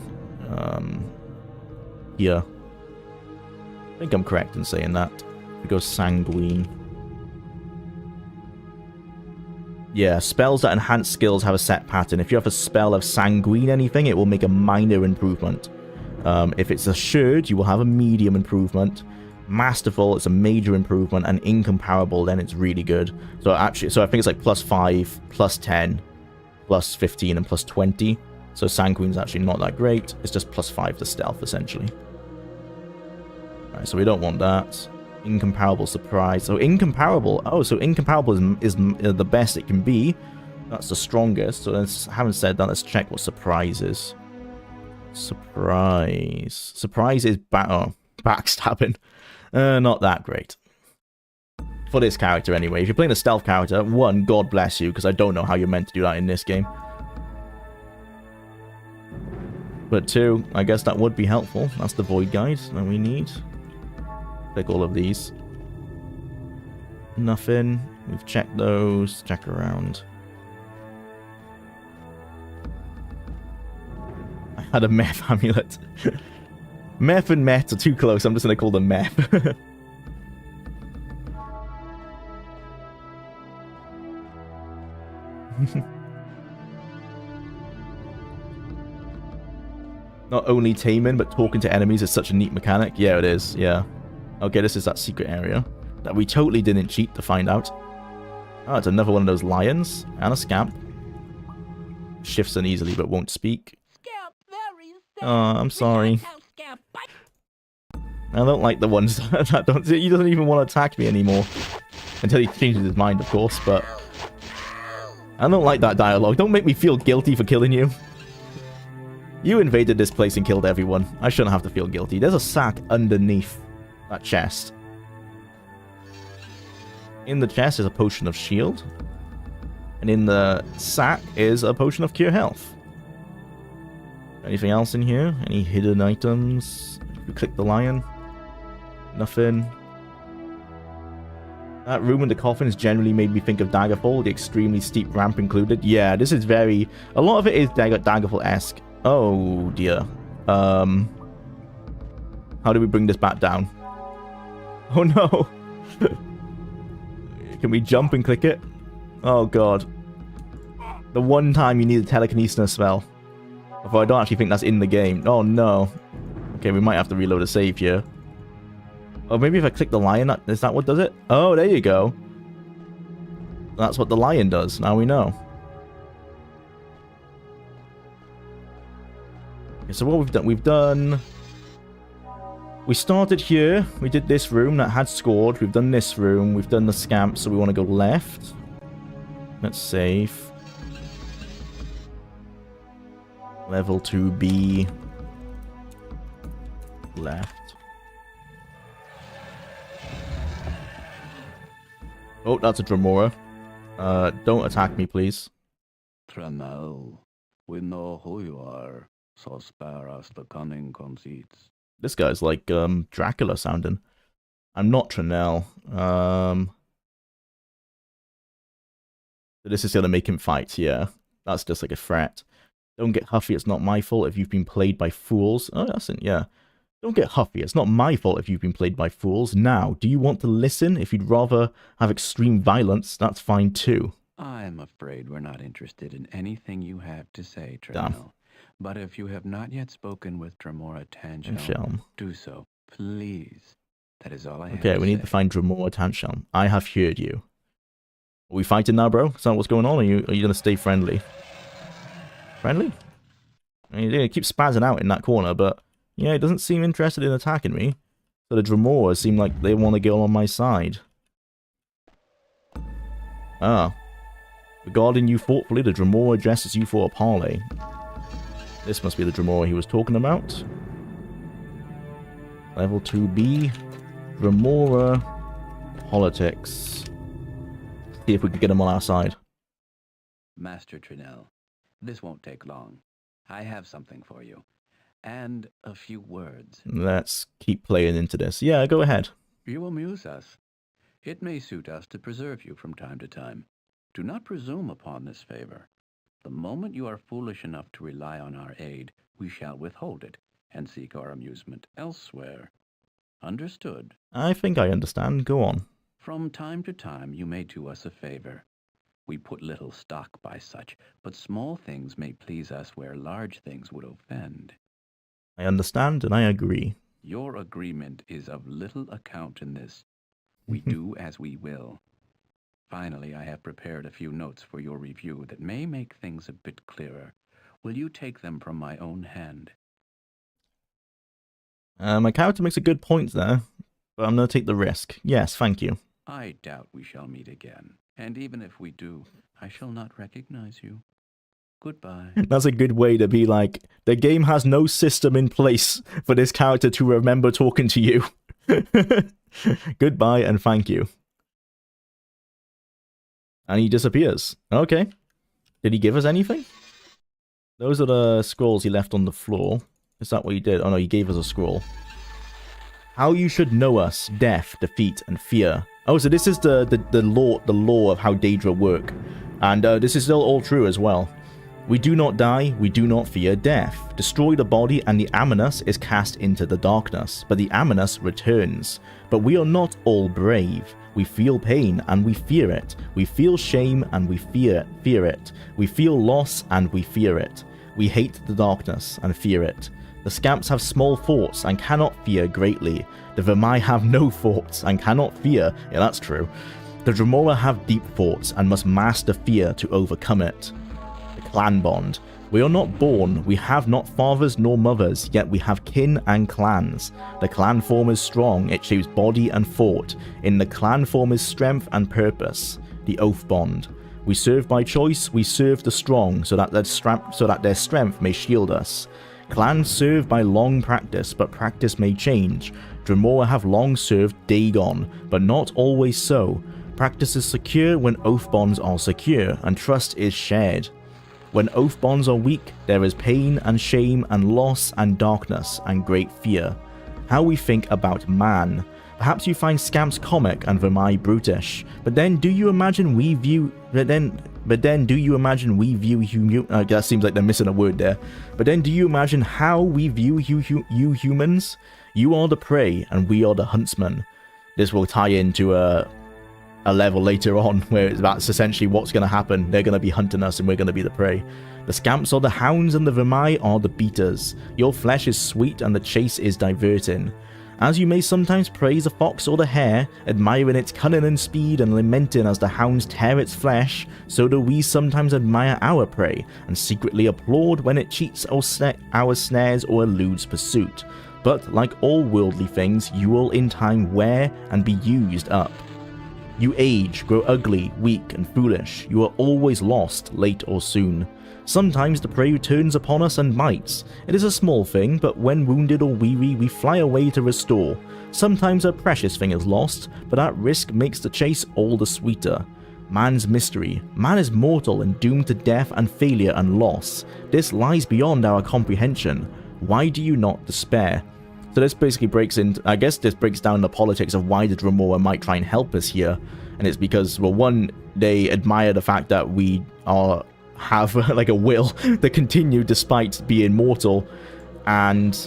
Here. I think I'm correct in saying that. We go sanguine. Yeah, spells that enhance skills have a set pattern. If you have a spell of sanguine anything, it will make a minor improvement. If it's assured, you will have a medium improvement. Masterful, it's a major improvement, and incomparable, then it's really good. So actually, I think it's like +5, +10, +15, and +20. So sanguine's actually not that great. It's just +5 to stealth, essentially. Alright, so we don't want that. Incomparable surprise. So incomparable. Oh, so incomparable is the best it can be. That's the strongest. So having said that, let's check what surprise is. Surprise. Surprise is backstabbing. Not that great. For this character, anyway. If you're playing a stealth character, one, God bless you, because I don't know how you're meant to do that in this game. But two, I guess that would be helpful. That's the void guide that we need. Click all of these. Nothing. We've checked those. Check around. I had a meth amulet. Meth and met are too close. I'm just going to call them meth. Not only taming, but talking to enemies is such a neat mechanic. Yeah, it is. Yeah. Okay, this is that secret area that we totally didn't cheat to find out. Oh, it's another one of those lions and a scamp. Shifts uneasily but won't speak. Oh, I'm sorry. I don't like the ones that don't... He doesn't even want to attack me anymore. Until he changes his mind, of course, but... I don't like that dialogue. Don't make me feel guilty for killing you. You invaded this place and killed everyone. I shouldn't have to feel guilty. There's a sack underneath that chest. In the chest is a potion of shield. And in the sack is a potion of cure health. Anything else in here? Any hidden items? If we click the lion. Nothing. That room in the coffin has generally made me think of Daggerfall, the extremely steep ramp included. Yeah, this is very... A lot of it is Daggerfall-esque. Oh, dear. How do we bring this back down? Oh, no. Can we jump and click it? Oh, God. The one time you need a telekinesis spell. Although I don't actually think that's in the game. Oh, no. Okay, we might have to reload a save here. Oh, maybe if I click the lion, is that what does it? Oh, there you go. That's what the lion does. Now we know. Okay, so what we've done... We started here. We did this room that had scored. We've done this room. We've done the scamp, so we want to go left. Let's save. Level 2B. Left. Oh, that's a Dremora. Don't attack me, please. Tranel, we know who you are, so spare us the cunning conceits. This guy's like Dracula sounding. I'm not Tranel. This is gonna make him fight, yeah. That's just like a threat. Don't get huffy, it's not my fault if you've been played by fools. Oh, that's it, yeah. Don't get huffy, it's not my fault if you've been played by fools. Now, do you want to listen? If you'd rather have extreme violence, that's fine too. I'm afraid we're not interested in anything you have to say, Damn. Tranel. But if you have not yet spoken with Dremora Tanshelm, do so, please. That is all I have to say. Okay, we need to find Dremora Tanshelm. I have heard you. Are we fighting now, bro? Is that what's going on? Or are you going to stay friendly? Friendly? I mean, he keeps spazzing out in that corner, but yeah, he doesn't seem interested in attacking me. So the Dremora seem like they want to get on my side. Ah. Regarding you thoughtfully, the Dremora addresses you for a parley. This must be the Dremora he was talking about. Level 2B. Dremora Politics. See if we can get him on our side. Master Tranel, this won't take long. I have something for you. And a few words. Let's keep playing into this. Yeah, go ahead. You amuse us. It may suit us to preserve you from time to time. Do not presume upon this favor. The moment you are foolish enough to rely on our aid, we shall withhold it and seek our amusement elsewhere. Understood. I think I understand. Go on. From time to time you may do us a favor. We put little stock by such, but small things may please us where large things would offend. I understand and I agree. Your agreement is of little account in this. We do as we will. Finally, I have prepared a few notes for your review that may make things a bit clearer. Will you take them from my own hand? My character makes a good point there, but I'm going to take the risk. Yes, thank you. I doubt we shall meet again, and even if we do, I shall not recognize you. Goodbye. That's a good way to be like, the game has no system in place for this character to remember talking to you. Goodbye and thank you. And he disappears. Okay. Did he give us anything? Those are the scrolls he left on the floor. Is that what he did? Oh no, he gave us a scroll. How you should know us, death, defeat, and fear. Oh, so this is the law of how Daedra work. And this is still all true as well. We do not die, we do not fear death. Destroy the body and the Amanus is cast into the darkness, but the Amanus returns. But we are not all brave. We feel pain and we fear it. We feel shame and we fear it. We feel loss and we fear it. We hate the darkness and fear it. The Scamps have small thoughts and cannot fear greatly. The Vermai have no thoughts and cannot fear. Yeah, that's true. The Dremora have deep thoughts and must master fear to overcome it. Clan bond. We are not born, we have not fathers nor mothers, yet we have kin and clans. The clan form is strong, it shapes body and thought. In the clan form is strength and purpose. The oath bond. We serve by choice, we serve the strong, so that their strength may shield us. Clans serve by long practice, but practice may change. Dremora have long served Dagon, but not always so. Practice is secure when oath bonds are secure, and trust is shared. When oath bonds are weak, there is pain and shame and loss and darkness and great fear. How we think about man. Perhaps you find Scamps comic and Vermai brutish, but then do you imagine we view that seems like they're missing a word there. But then do you imagine how we view you humans? You are the prey and we are the huntsman. This will tie into a level later on where that's essentially what's going to happen. They're going to be hunting us and we're going to be the prey. The Scamps are the hounds and the Vermai are the beaters. Your flesh is sweet and the chase is diverting. As you may sometimes praise a fox or the hare, admiring its cunning and speed and lamenting as the hounds tear its flesh, so do we sometimes admire our prey and secretly applaud when it cheats our snares or eludes pursuit. But like all worldly things, you will in time wear and be used up. You age, grow ugly, weak, and foolish. You are always lost, late or soon. Sometimes the prey turns upon us and bites. It is a small thing, but when wounded or weary, we fly away to restore. Sometimes a precious thing is lost, but that risk makes the chase all the sweeter. Man's mystery. Man is mortal and doomed to death and failure and loss. This lies beyond our comprehension. Why do you not despair? So this basically breaks into, I guess this breaks down the politics of why the Dremora might try and help us here. And it's because, well, one, they admire the fact that we have like a will to continue despite being mortal. And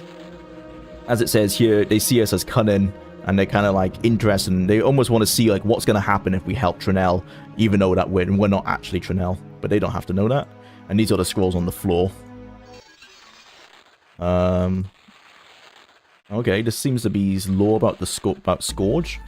as it says here, they see us as cunning and they're kind of like interested and they almost want to see like what's going to happen if we help Trinell, even though that we're not actually Trinell, but they don't have to know that. And these are the scrolls on the floor. Okay, this seems to be his lore about about Scourge.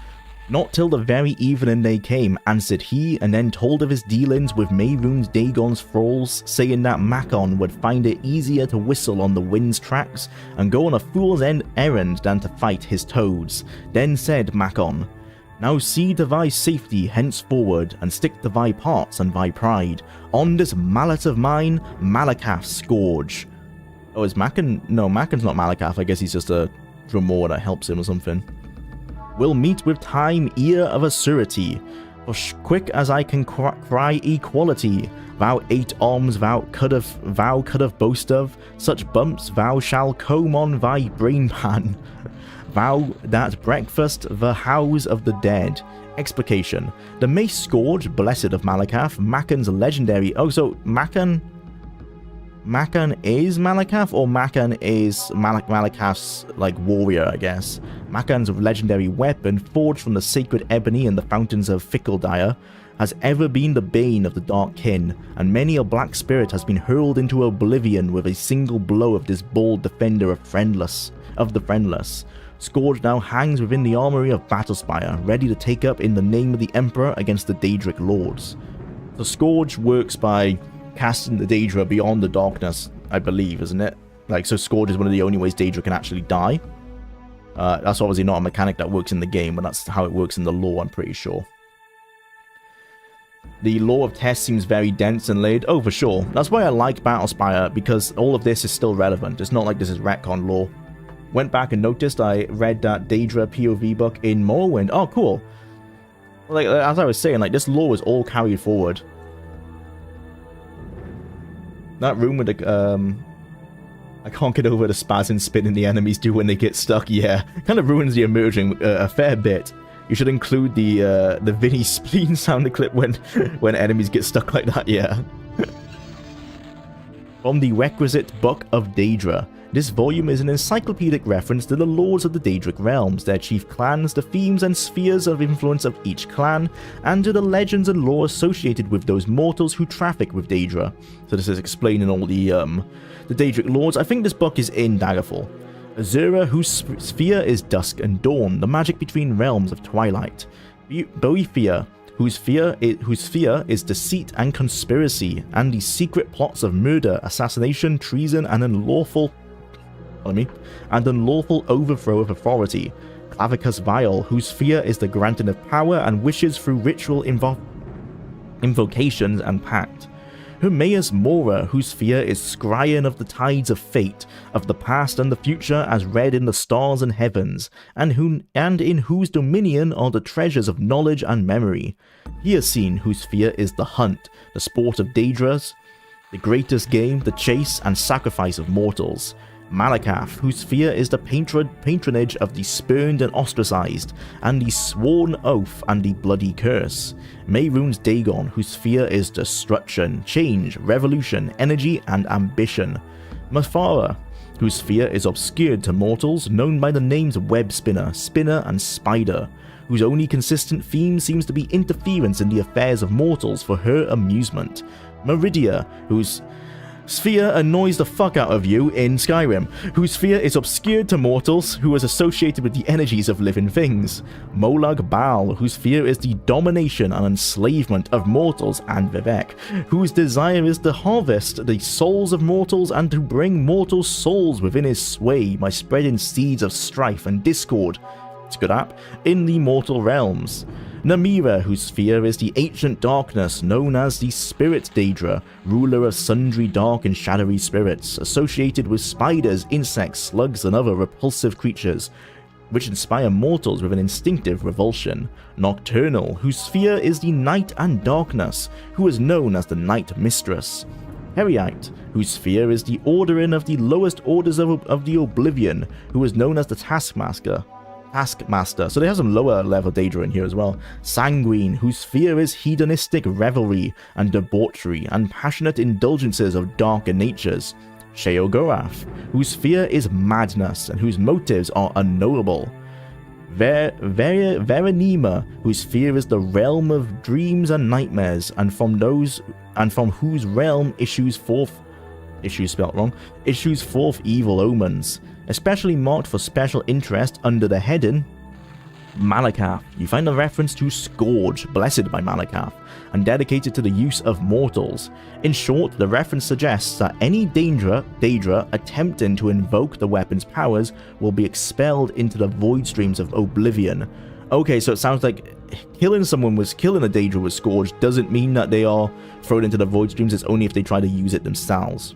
Not till the very evening they came, answered he, and then told of his dealings with Mehrunes Dagon's thralls, saying that Makon would find it easier to whistle on the wind's tracks and go on a fool's errand than to fight his toads. Then said Makon, Now see to thy safety henceforward, and stick to thy parts and thy pride. On this mallet of mine, Malakath's Scourge. Oh, is Makon? No, Makon's not Malakath. I guess he's just a Dremora that helps him or something. Will meet with time ear of a surety, for quick as I can cry equality. Thou 8 arms thou could have boast of, such bumps thou shall comb on thy brain pan. Thou that breakfast the house of the dead. Explication. The Mace Scourge, blessed of Malakath, Makon's legendary... Oh, so Makon... Makan is Malakath, or Makan is Malakath's, like, warrior, I guess. Makan's legendary weapon, forged from the sacred ebony and the fountains of Fickledire, has ever been the bane of the Dark Kin, and many a black spirit has been hurled into oblivion with a single blow of this bold defender of the friendless. Scourge now hangs within the armory of Battlespire, ready to take up in the name of the Emperor against the Daedric Lords. The Scourge works by casting the Daedra beyond the darkness, I believe, isn't it? Like, so Scourge is one of the only ways Daedra can actually die. That's obviously not a mechanic that works in the game, but that's how it works in the lore, I'm pretty sure. The lore of Tess seems very dense and laid. Oh, for sure. That's why I like Battlespire, because all of this is still relevant. It's not like this is retcon lore. Went back and noticed I read that Daedra POV book in Morrowind. Oh, cool. Like, as I was saying, like, this lore is all carried forward. That room with the, I can't get over the spaz and spinning the enemies do when they get stuck. Yeah, kind of ruins the immersion a fair bit. You should include the Vinny spleen sound clip when enemies get stuck like that. Yeah. From the requisite Book of Daedra. This volume is an encyclopedic reference to the lords of the Daedric realms, their chief clans, the themes and spheres of influence of each clan, and to the legends and lore associated with those mortals who traffic with Daedra. So this is explaining all the Daedric lords. I think this book is in Daggerfall. Azura, whose sphere is dusk and dawn, the magic between realms of twilight. Boethia, whose sphere is deceit and conspiracy, and the secret plots of murder, assassination, treason, and unlawful overthrow of authority. Clavicus Vial, whose sphere is the granting of power and wishes through ritual invocations and pact. Hermaeus Mora, whose sphere is scryan of the tides of fate, of the past and the future as read in the stars and heavens, and in whose dominion are the treasures of knowledge and memory. Hyacine, whose sphere is the hunt, the sport of Daedras, the greatest game, the chase and sacrifice of mortals. Malakath, whose sphere is the patronage of the spurned and ostracized, and the sworn oath and the bloody curse. Mehrunes Dagon, whose sphere is destruction, change, revolution, energy, and ambition. Mafara, whose sphere is obscured to mortals, known by the names Web Spinner, Spinner, and Spider, whose only consistent theme seems to be interference in the affairs of mortals for her amusement. Meridia, whose sphere annoys the fuck out of you in Skyrim, whose sphere is obscured to mortals, who is associated with the energies of living things. Molag Bal, whose sphere is the domination and enslavement of mortals and Vivek, whose desire is to harvest the souls of mortals and to bring mortal souls within his sway by spreading seeds of strife and discord, it's a good app, in the mortal realms. Namira, whose sphere is the ancient darkness known as the Spirit Daedra, ruler of sundry dark and shadowy spirits, associated with spiders, insects, slugs, and other repulsive creatures, which inspire mortals with an instinctive revulsion. Nocturnal, whose sphere is the night and darkness, who is known as the Night Mistress. Heriite, whose sphere is the ordering of the lowest orders of the Oblivion, who is known as the Taskmaster. So they have some lower level Daedra in here as well. Sanguine, whose sphere is hedonistic revelry and debauchery and passionate indulgences of darker natures. Sheogorath, whose sphere is madness and whose motives are unknowable. Verenima, whose sphere is the realm of dreams and nightmares, and from whose realm issues forth evil omens, especially marked for special interest under the heading Malakath. You find a reference to Scourge, blessed by Malakath, and dedicated to the use of mortals. In short, the reference suggests that any Daedra attempting to invoke the weapon's powers will be expelled into the void streams of oblivion. Okay, so it sounds like killing a Daedra with Scourge doesn't mean that they are thrown into the void streams, it's only if they try to use it themselves.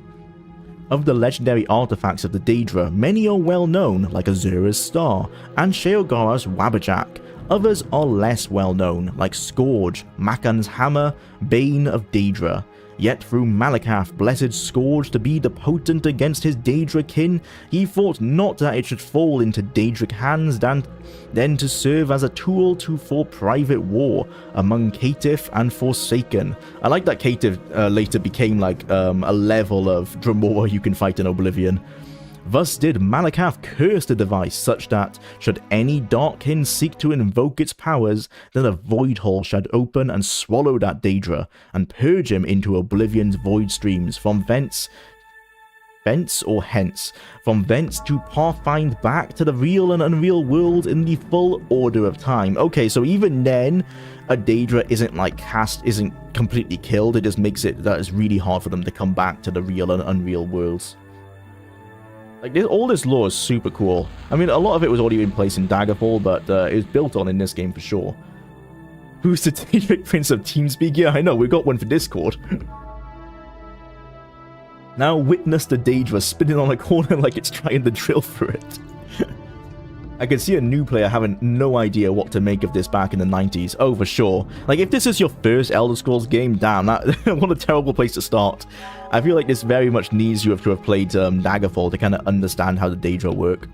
Of the legendary artifacts of the Daedra, many are well known, like Azura's Star and Sheogorath's Wabberjack. Others are less well known, like Scourge, Makan's Hammer, Bane of Daedra, Yet through Malakath, blessed scourge to be the potent against his Daedra kin, he thought not that it should fall into Daedric hands, and then to serve as a tool for private war among Caitiff and Forsaken. I like that Caitiff later became like a level of Dremora you can fight in Oblivion. Thus did Malakath curse the device, such that, should any Darkkin seek to invoke its powers, then a void hole should open and swallow that Daedra, and purge him into Oblivion's void streams, from thence to pathfind back to the real and unreal world in the full order of time. Okay, so even then, a Daedra isn't like isn't completely killed, it just makes it that it's really hard for them to come back to the real and unreal worlds. Like, all this lore is super cool. I mean, a lot of it was already in place in Daggerfall, but it was built on in this game for sure. Who's the Daedric Prince of TeamSpeak? Yeah, I know, we've got one for Discord. Now witness the Daedra spinning on a corner like it's trying to drill through it. I can see a new player having no idea what to make of this back in the 90s. Oh, for sure. Like, if this is your first Elder Scrolls game, damn, what a terrible place to start. I feel like this very much needs you to have played Daggerfall to kind of understand how the Daedra work.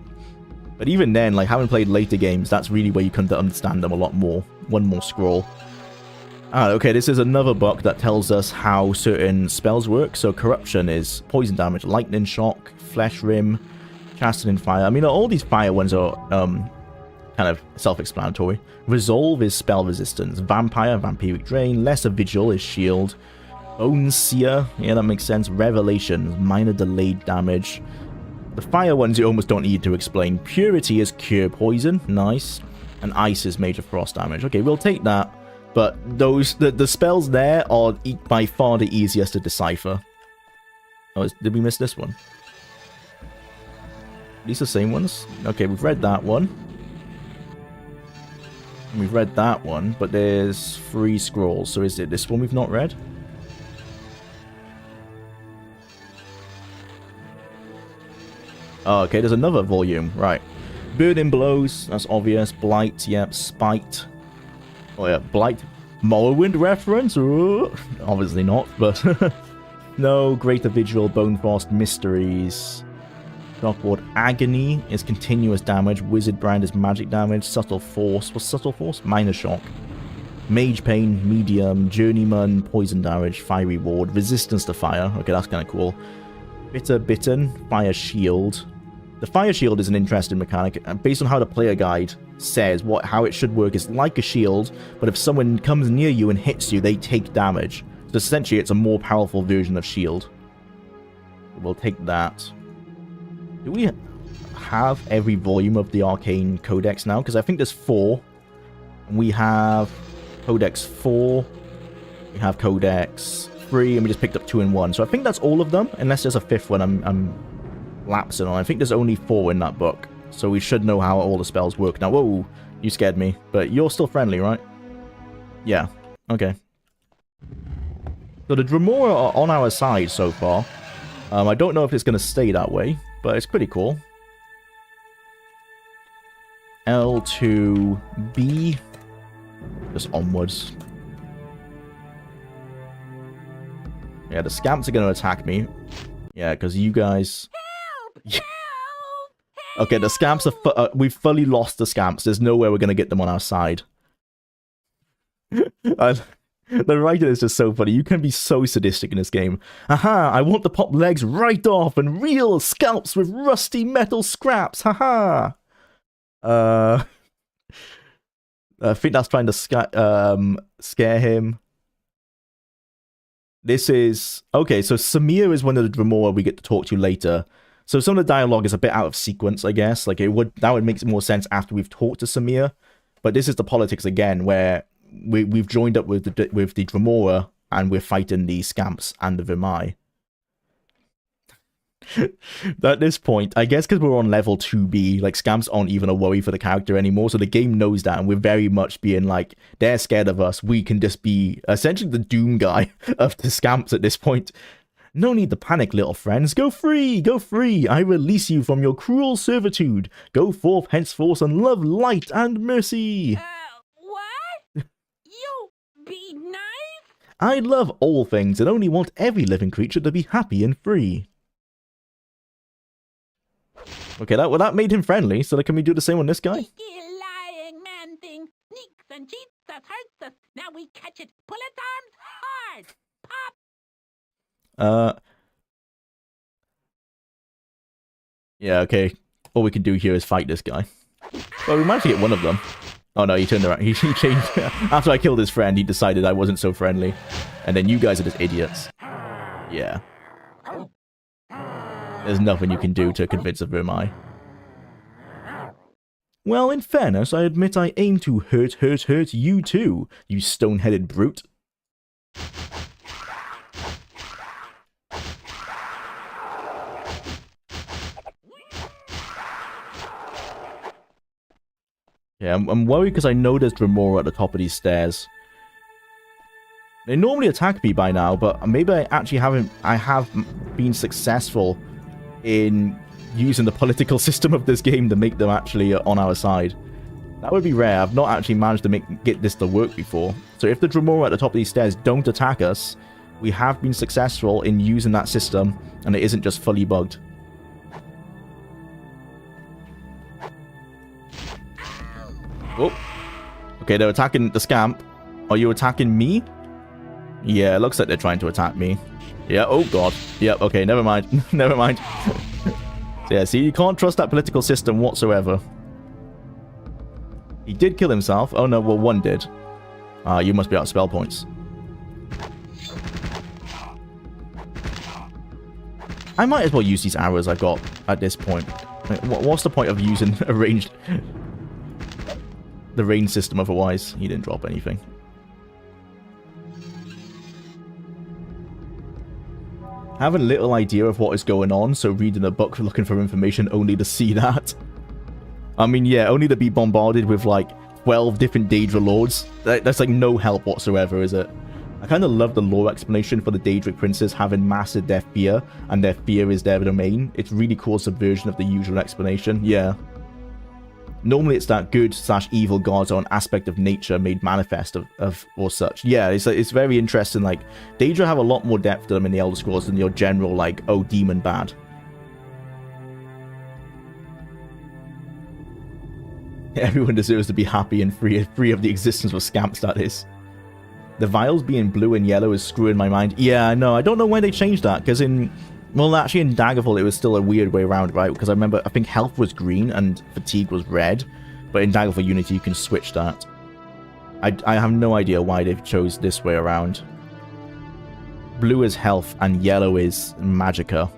But even then, like, having played later games, that's really where you come to understand them a lot more. One more scroll. Okay, this is another book that tells us how certain spells work. So Corruption is poison damage, Lightning Shock, Flesh Rim, Chastening Fire. I mean, all these fire ones are kind of self-explanatory. Resolve is spell resistance. Vampire, Vampiric Drain. Lesser Vigil is shield. Bone Seer, yeah, that makes sense. Revelation, minor delayed damage. The fire ones you almost don't need to explain. Purity is cure poison, nice. And Ice is major frost damage. Okay, we'll take that. But the spells there are by far the easiest to decipher. Oh, did we miss this one? These are the same ones? Okay, we've read that one. We've read that one, but there's 3 scrolls. So is it this one we've not read? Oh, okay, there's another volume. Right. Burning Blows, that's obvious. Blight, yep. Spite. Oh yeah, Blight. Morrowind reference? Ooh. Obviously not, but... No, Greater Vigil, Bone Frost, Mysteries... Darkward Agony is continuous damage. Wizard Brand is magic damage. Subtle Force. What's Subtle Force? Minor Shock. Mage Pain, Medium. Journeyman, Poison damage. Fiery Ward. Resistance to Fire. Okay, that's kind of cool. Bitter Bitten. Fire Shield. The Fire Shield is an interesting mechanic. Based on how the player guide says how it should work is like a shield, but if someone comes near you and hits you, they take damage. So essentially, it's a more powerful version of shield. We'll take that. Do we have every volume of the Arcane Codex now? Because I think there's 4. And we have Codex 4. We have Codex 3. And we just picked up 2 and 1. So I think that's all of them. Unless there's a 5th one I'm lapsing on. I think there's only 4 in that book. So we should know how all the spells work. Now, whoa, you scared me. But you're still friendly, right? Yeah. Okay. So the Dremora are on our side so far. I don't know if it's going to stay that way. But it's pretty cool. L to B. Just onwards. Yeah, the scamps are going to attack me. Yeah, because you guys... Help! Okay, the scamps are... we've fully lost the scamps. There's no way we're going to get them on our side. The writer is just so funny. You can be so sadistic in this game. Haha, I want to pop legs right off and reel scalps with rusty metal scraps. Haha. I think that's trying to scare him. This is... Okay, so Samir is one of the Dremora we get to talk to later. So some of the dialogue is a bit out of sequence, I guess. Like, that would make more sense after we've talked to Samir. But this is the politics again, where... We've joined up with the Dremora, and we're fighting the Scamps and the Vermai. At this point, I guess because we're on level 2B, like, Scamps aren't even a worry for the character anymore, so the game knows that, and we're very much being like, they're scared of us, we can just be essentially the Doom guy of the Scamps at this point. No need to panic, little friends. Go free! Go free! I release you from your cruel servitude. Go forth henceforth and love light and mercy. What? You be nice? I love all things and only want every living creature to be happy and free. Okay, that made him friendly, so can we do the same on this guy? Still lying man thing. Sneaks and cheats us, hurts us. Now we catch it. Pull its arms hard. Pop. Yeah, okay. All we can do here is fight this guy. Well, we managed to get one of them. Oh no, he turned around. He changed. After I killed his friend, he decided I wasn't so friendly. And then you guys are just idiots. Yeah. There's nothing you can do to convince a Vermai. Well, in fairness, I admit I aim to hurt you too, you stone-headed brute. Yeah, I'm worried because I know there's Dremora at the top of these stairs. They normally attack me by now, but maybe I have been successful in using the political system of this game to make them actually on our side. That would be rare. I've not actually managed to get this to work before. So if the Dremora at the top of these stairs don't attack us, we have been successful in using that system, and it isn't just fully bugged. Oh. Okay, they're attacking the scamp. Are you attacking me? Yeah, it looks like they're trying to attack me. Yeah, oh god. Yep, okay, never mind. Never mind. So yeah, see, you can't trust that political system whatsoever. He did kill himself. Oh no, well, one did. You must be out of spell points. I might as well use these arrows I got at this point. Like, what's the point of using a ranged... the range system otherwise? He didn't drop anything. I have a little idea of what is going on, so reading a book looking for information only to see that. I mean, yeah, only to be bombarded with like 12 different Daedra Lords. That's like no help whatsoever, is it? I kind of love the lore explanation for the Daedric princes having mastered their fear, and their fear is their domain. It's really cool subversion of the usual explanation, yeah. Normally it's that good/evil gods or an aspect of nature made manifest of or such. Yeah, it's very interesting. Like, Daedra have a lot more depth to them in the Elder Scrolls than your general, like, oh, demon bad. Everyone deserves to be happy and free of the existence of scamps, that is. The vials being blue and yellow is screwing my mind. Yeah, I know. I don't know why they changed that, because well, actually, in Daggerfall, it was still a weird way around, right? Because I think health was green and fatigue was red. But in Daggerfall Unity, you can switch that. I have no idea why they've chose this way around. Blue is health and yellow is magicka.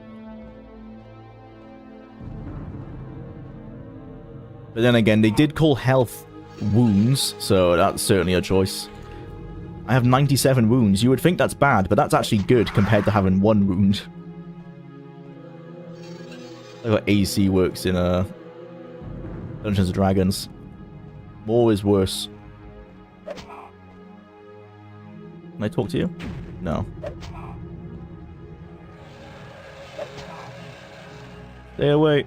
But then again, they did call health wounds, so that's certainly a choice. I have 97 wounds. You would think that's bad, but that's actually good compared to having 1 wound. Like how AC works in Dungeons & Dragons. More is worse. Can I talk to you? No. Stay away.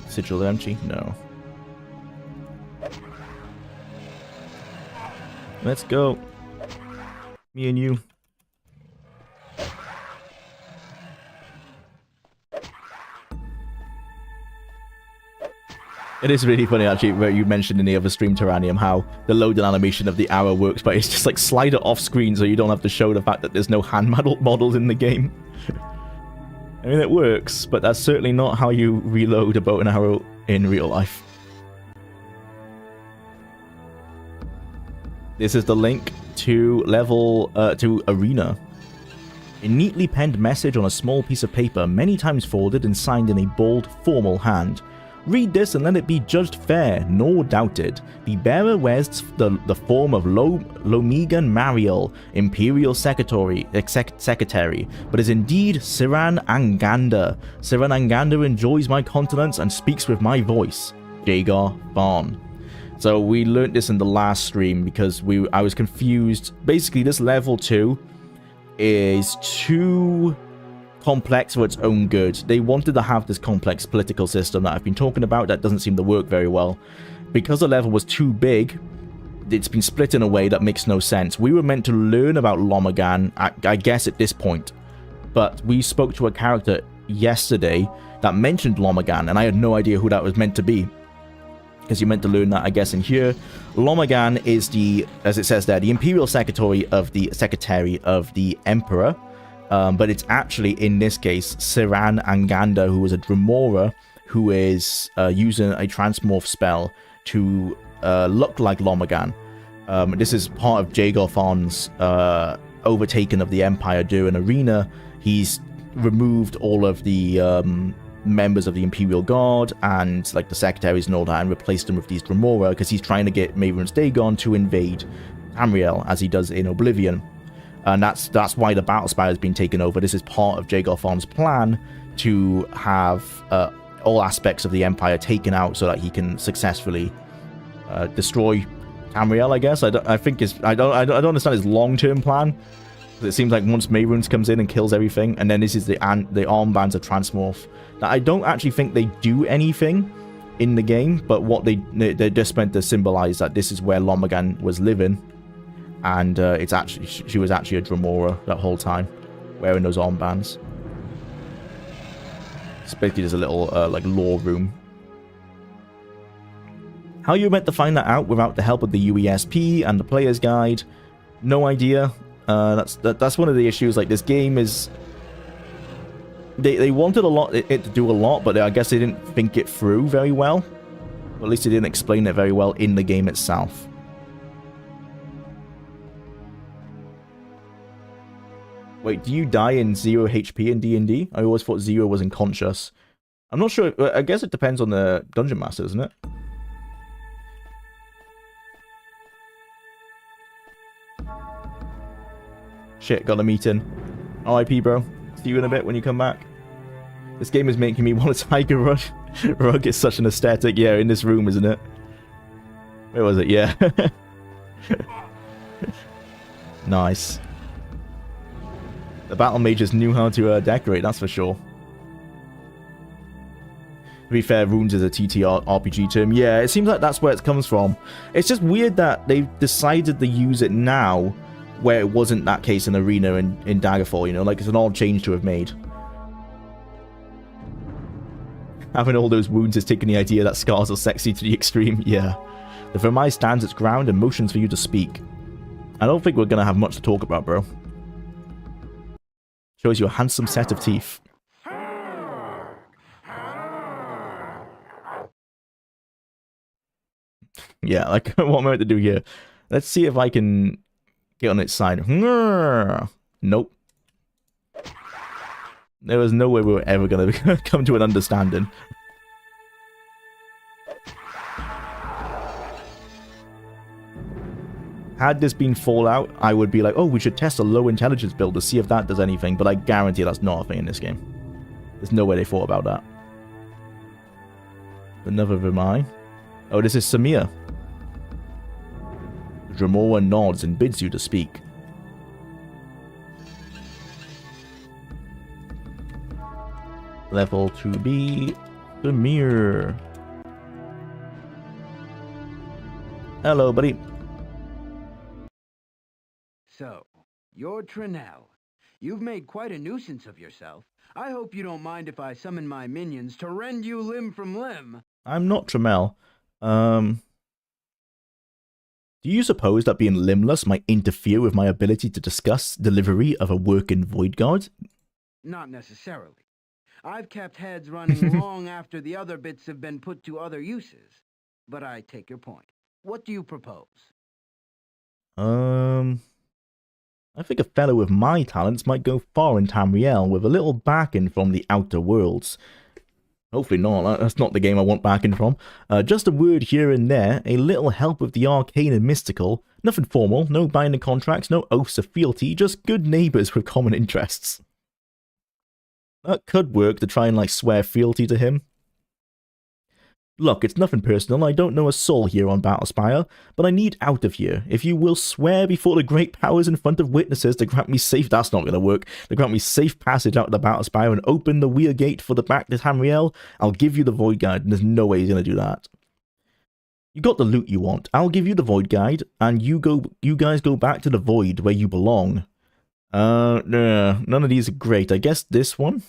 Sigil empty? No. Let's go. Me and you. It is really funny, actually, where you mentioned in the other stream, Tyrannium, how the loading animation of the arrow works, but it's just like slide it off screen so you don't have to show the fact that there's no hand models in the game. I mean, it works, but that's certainly not how you reload a bow and arrow in real life. This is the link to to Arena. A neatly penned message on a small piece of paper, many times folded and signed in a bold, formal hand. Read this and let it be judged fair, nor doubted. The bearer wears the form of Lomegan Mariel, Imperial Secretary, but is indeed Siran Angander. Siran Angander enjoys my countenance and speaks with my voice. Jagar Vaughn. So we learnt this in the last stream because I was confused. Basically, this level 2 is 2 complex for its own good. They wanted to have this complex political system that I've been talking about that doesn't seem to work very well. Because the level was too big, it's been split in a way that makes no sense. We were meant to learn about Lomagan, I guess, at this point. But we spoke to a character yesterday that mentioned Lomagan, and I had no idea who that was meant to be. Because you meant to learn that, I guess, in here. Lomagan is the, as it says there, the Imperial Secretary of the Emperor. But it's actually, in this case, Siran Anganda, who is a Dremora, who is using a transmorph spell to look like Lomagan. This is part of Jagorfon's overtaken of the Empire during Arena. He's removed all of the members of the Imperial Guard and like the secretaries and all that and replaced them with these Dremora because he's trying to get Maverun's Dagon to invade Tamriel as he does in Oblivion. And that's why the Battlespire has been taken over. This is part of Jagorfon's plan to have all aspects of the Empire taken out so that he can successfully destroy Tamriel, I guess. I don't understand his long-term plan. It seems like once Maverun's comes in and kills everything, and then this is the armbands of Transmorph. Now, I don't actually think they do anything in the game, but what they're just meant to symbolize that this is where Lomagan was living, and she was actually a Dremora that whole time, wearing those armbands. It's basically just a little like lore room. How you meant to find that out without the help of the UESP and the player's guide? No idea. That's one of the issues. Like, this game is... They wanted it to do a lot, but I guess they didn't think it through very well. Or at least they didn't explain it very well in the game itself. Wait, do you die in 0 HP in D&D? I always thought 0 was unconscious. I'm not sure. I guess it depends on the Dungeon Master, isn't it? Shit, got a meeting. RIP, bro. See you in a bit when you come back. This game is making me want a tiger rug. Rug is such an aesthetic. Yeah, in this room, isn't it? Where was it? Yeah. Nice. The battle mages knew how to decorate, that's for sure. To be fair, runes is a TTR RPG term. Yeah, it seems like that's where it comes from. It's just weird that they've decided to use it now, where it wasn't that case in Arena and in Daggerfall, you know? Like, it's an odd change to have made. Having all those wounds is taking the idea that scars are sexy to the extreme. Yeah. The Vermeil stands its ground and motions for you to speak. I don't think we're going to have much to talk about, bro. Shows you a handsome set of teeth. Yeah, like, what am I meant to do here? Let's see if I can get on its side. Nope. There was no way we were ever going to come to an understanding. Had this been Fallout, I would be like, oh, we should test a low intelligence build to see if that does anything, but I guarantee that's not a thing in this game. There's no way they thought about that. Another Vermeil. Oh, this is Samir. Dremora nods and bids you to speak. Level 2B, Samir. Hello, buddy. So, you're Trinell. You've made quite a nuisance of yourself. I hope you don't mind if I summon my minions to rend you limb from limb. I'm not Tramel. Do you suppose that being limbless might interfere with my ability to discuss delivery of a working Void Guard? Not necessarily. I've kept heads running long after the other bits have been put to other uses. But I take your point. What do you propose? I think a fellow with my talents might go far in Tamriel with a little backing from the Outer Worlds. Hopefully not, that's not the game I want backing from. Just a word here and there, a little help with the arcane and mystical. Nothing formal, no binding contracts, no oaths of fealty, just good neighbours with common interests. That could work to try and, like, swear fealty to him. Look, it's nothing personal. I don't know a soul here on Battlespire, but I need out of here. If you will swear before the great powers in front of witnesses to grant me safe... That's not going to work. To grant me safe passage out of the Battlespire and open the weir gate for the back to Tamriel, I'll give you the Void Guide, and there's no way he's going to do that. You got the loot you want. I'll give you the Void Guide, and you guys go back to the Void where you belong. None of these are great. I guess this one?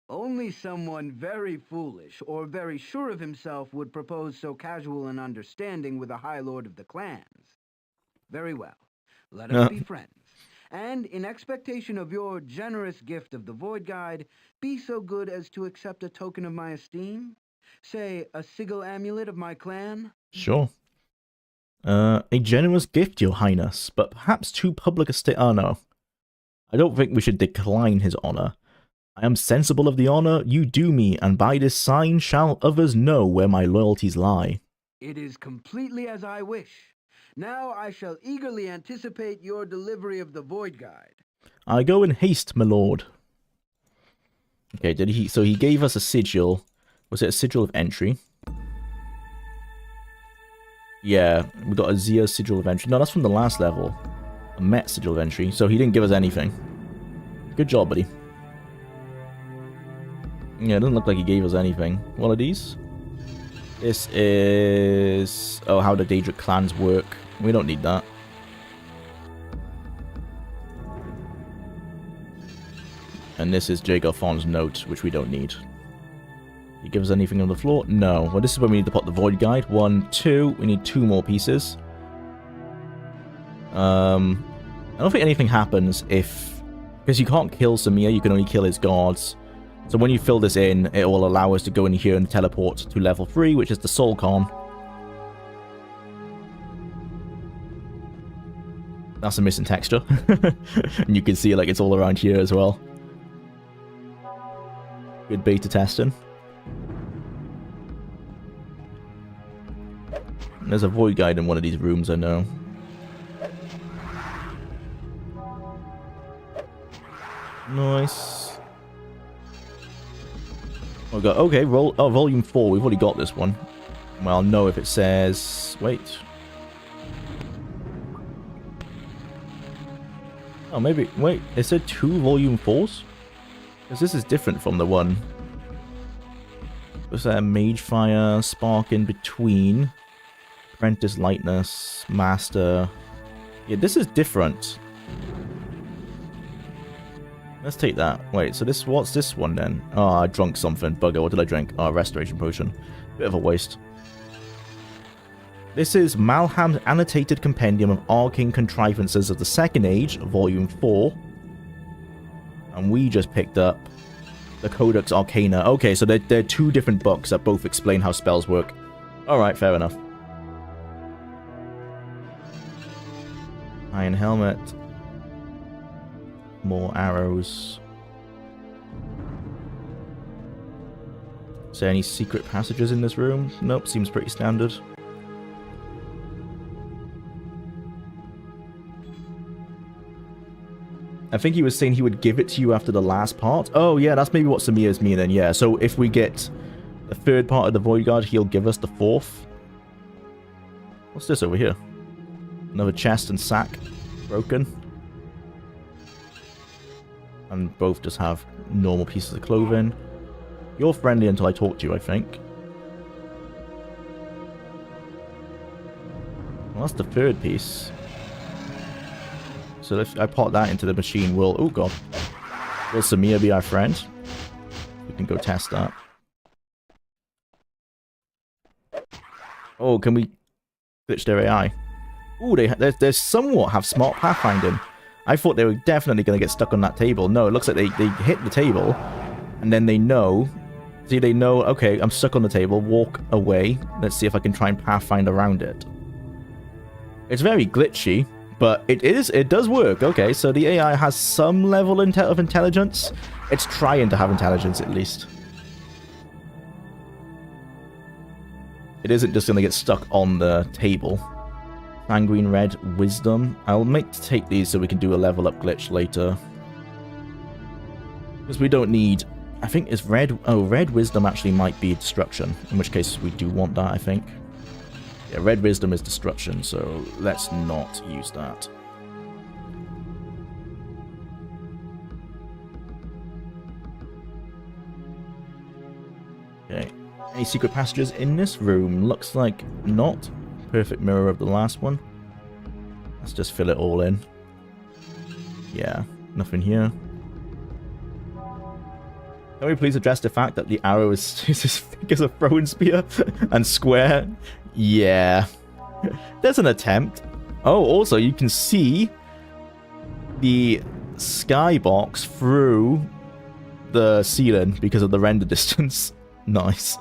Only someone very foolish or very sure of himself would propose so casual an understanding with a High Lord of the clans. Very well. Let us be friends. And in expectation of your generous gift of the Void Guide, be so good as to accept a token of my esteem? Say, a sigil amulet of my clan? Sure. A generous gift, your highness, but perhaps too public a state... Oh, no. I don't think we should decline his honor. I am sensible of the honor you do me, and by this sign shall others know where my loyalties lie. It is completely as I wish. Now I shall eagerly anticipate your delivery of the Void Guide. I go in haste, my lord. Okay, so he gave us a sigil. Was it a sigil of entry? Yeah, we got a Zia sigil of entry. No, that's from the last level. A Met sigil of entry. So he didn't give us anything. Good job, buddy. Yeah, it doesn't look like he gave us anything. What are these? This is... Oh, how the Daedric clans work. We don't need that. And this is Jagar Fawn's note, which we don't need. He gives us anything on the floor? No. Well, this is when we need to put the Void Guide. 1, 2. We need 2 more pieces. I don't think anything happens if... Because you can't kill Samir, you can only kill his guards. So when you fill this in, it will allow us to go in here and teleport to level 3, which is the Soul Con. That's a missing texture. And you can see like it's all around here as well. Good beta testing. There's a Void Guide in one of these rooms, I know. Nice. Oh, got okay. Volume 4. We've already got this one. Well, no, if it says wait. Oh, maybe wait. It said 2 volume 4s. Because this is different from the one. Was there Mage Fire, Spark in between, Apprentice Lightness, Master? Yeah, this is different. Let's take that. Wait, so this, what's this one then? Oh, I drunk something. Bugger, what did I drink? Oh, Restoration Potion. Bit of a waste. This is Malham's Annotated Compendium of Arcane Contrivances of the Second Age, Volume 4. And we just picked up the Codex Arcana. Okay, so they're 2 different books that both explain how spells work. Alright, fair enough. Iron Helmet. More arrows. Is there any secret passages in this room? Nope, seems pretty standard. I think he was saying he would give it to you after the last part. Oh yeah, that's maybe what Samir's meaning, yeah. So if we get the 3rd part of the Void Guard, he'll give us the 4th. What's this over here? Another chest and sack. Broken. And both just have normal pieces of clothing. You're friendly until I talk to you, I think. Well, that's the 3rd piece. So if I pop that into the machine, will... Oh, God. Will Samir be our friend? We can go test that. Oh, can we glitch their AI? Oh, they somewhat have smart pathfinding. I thought they were definitely going to get stuck on that table. No, it looks like they hit the table, and then they know... See, they know, okay, I'm stuck on the table, walk away. Let's see if I can try and pathfind around it. It's very glitchy, but it does work. Okay, so the AI has some level of intelligence. It's trying to have intelligence, at least. It isn't just going to get stuck on the table. Sanguine Red, Wisdom. I'll take these so we can do a level up glitch later. Because we don't need I think it's red. Oh, red wisdom actually might be destruction. In which case we do want that, I think. Yeah, red wisdom is destruction, so let's not use that. Okay. Any secret passages in this room? Looks like not. Perfect mirror of the last one. Let's just fill it all in. Yeah, nothing here. Can we please address the fact that the arrow is as thick as a throwing spear and square? Yeah. There's an attempt. Oh, also you can see the skybox through the ceiling because of the render distance. Nice.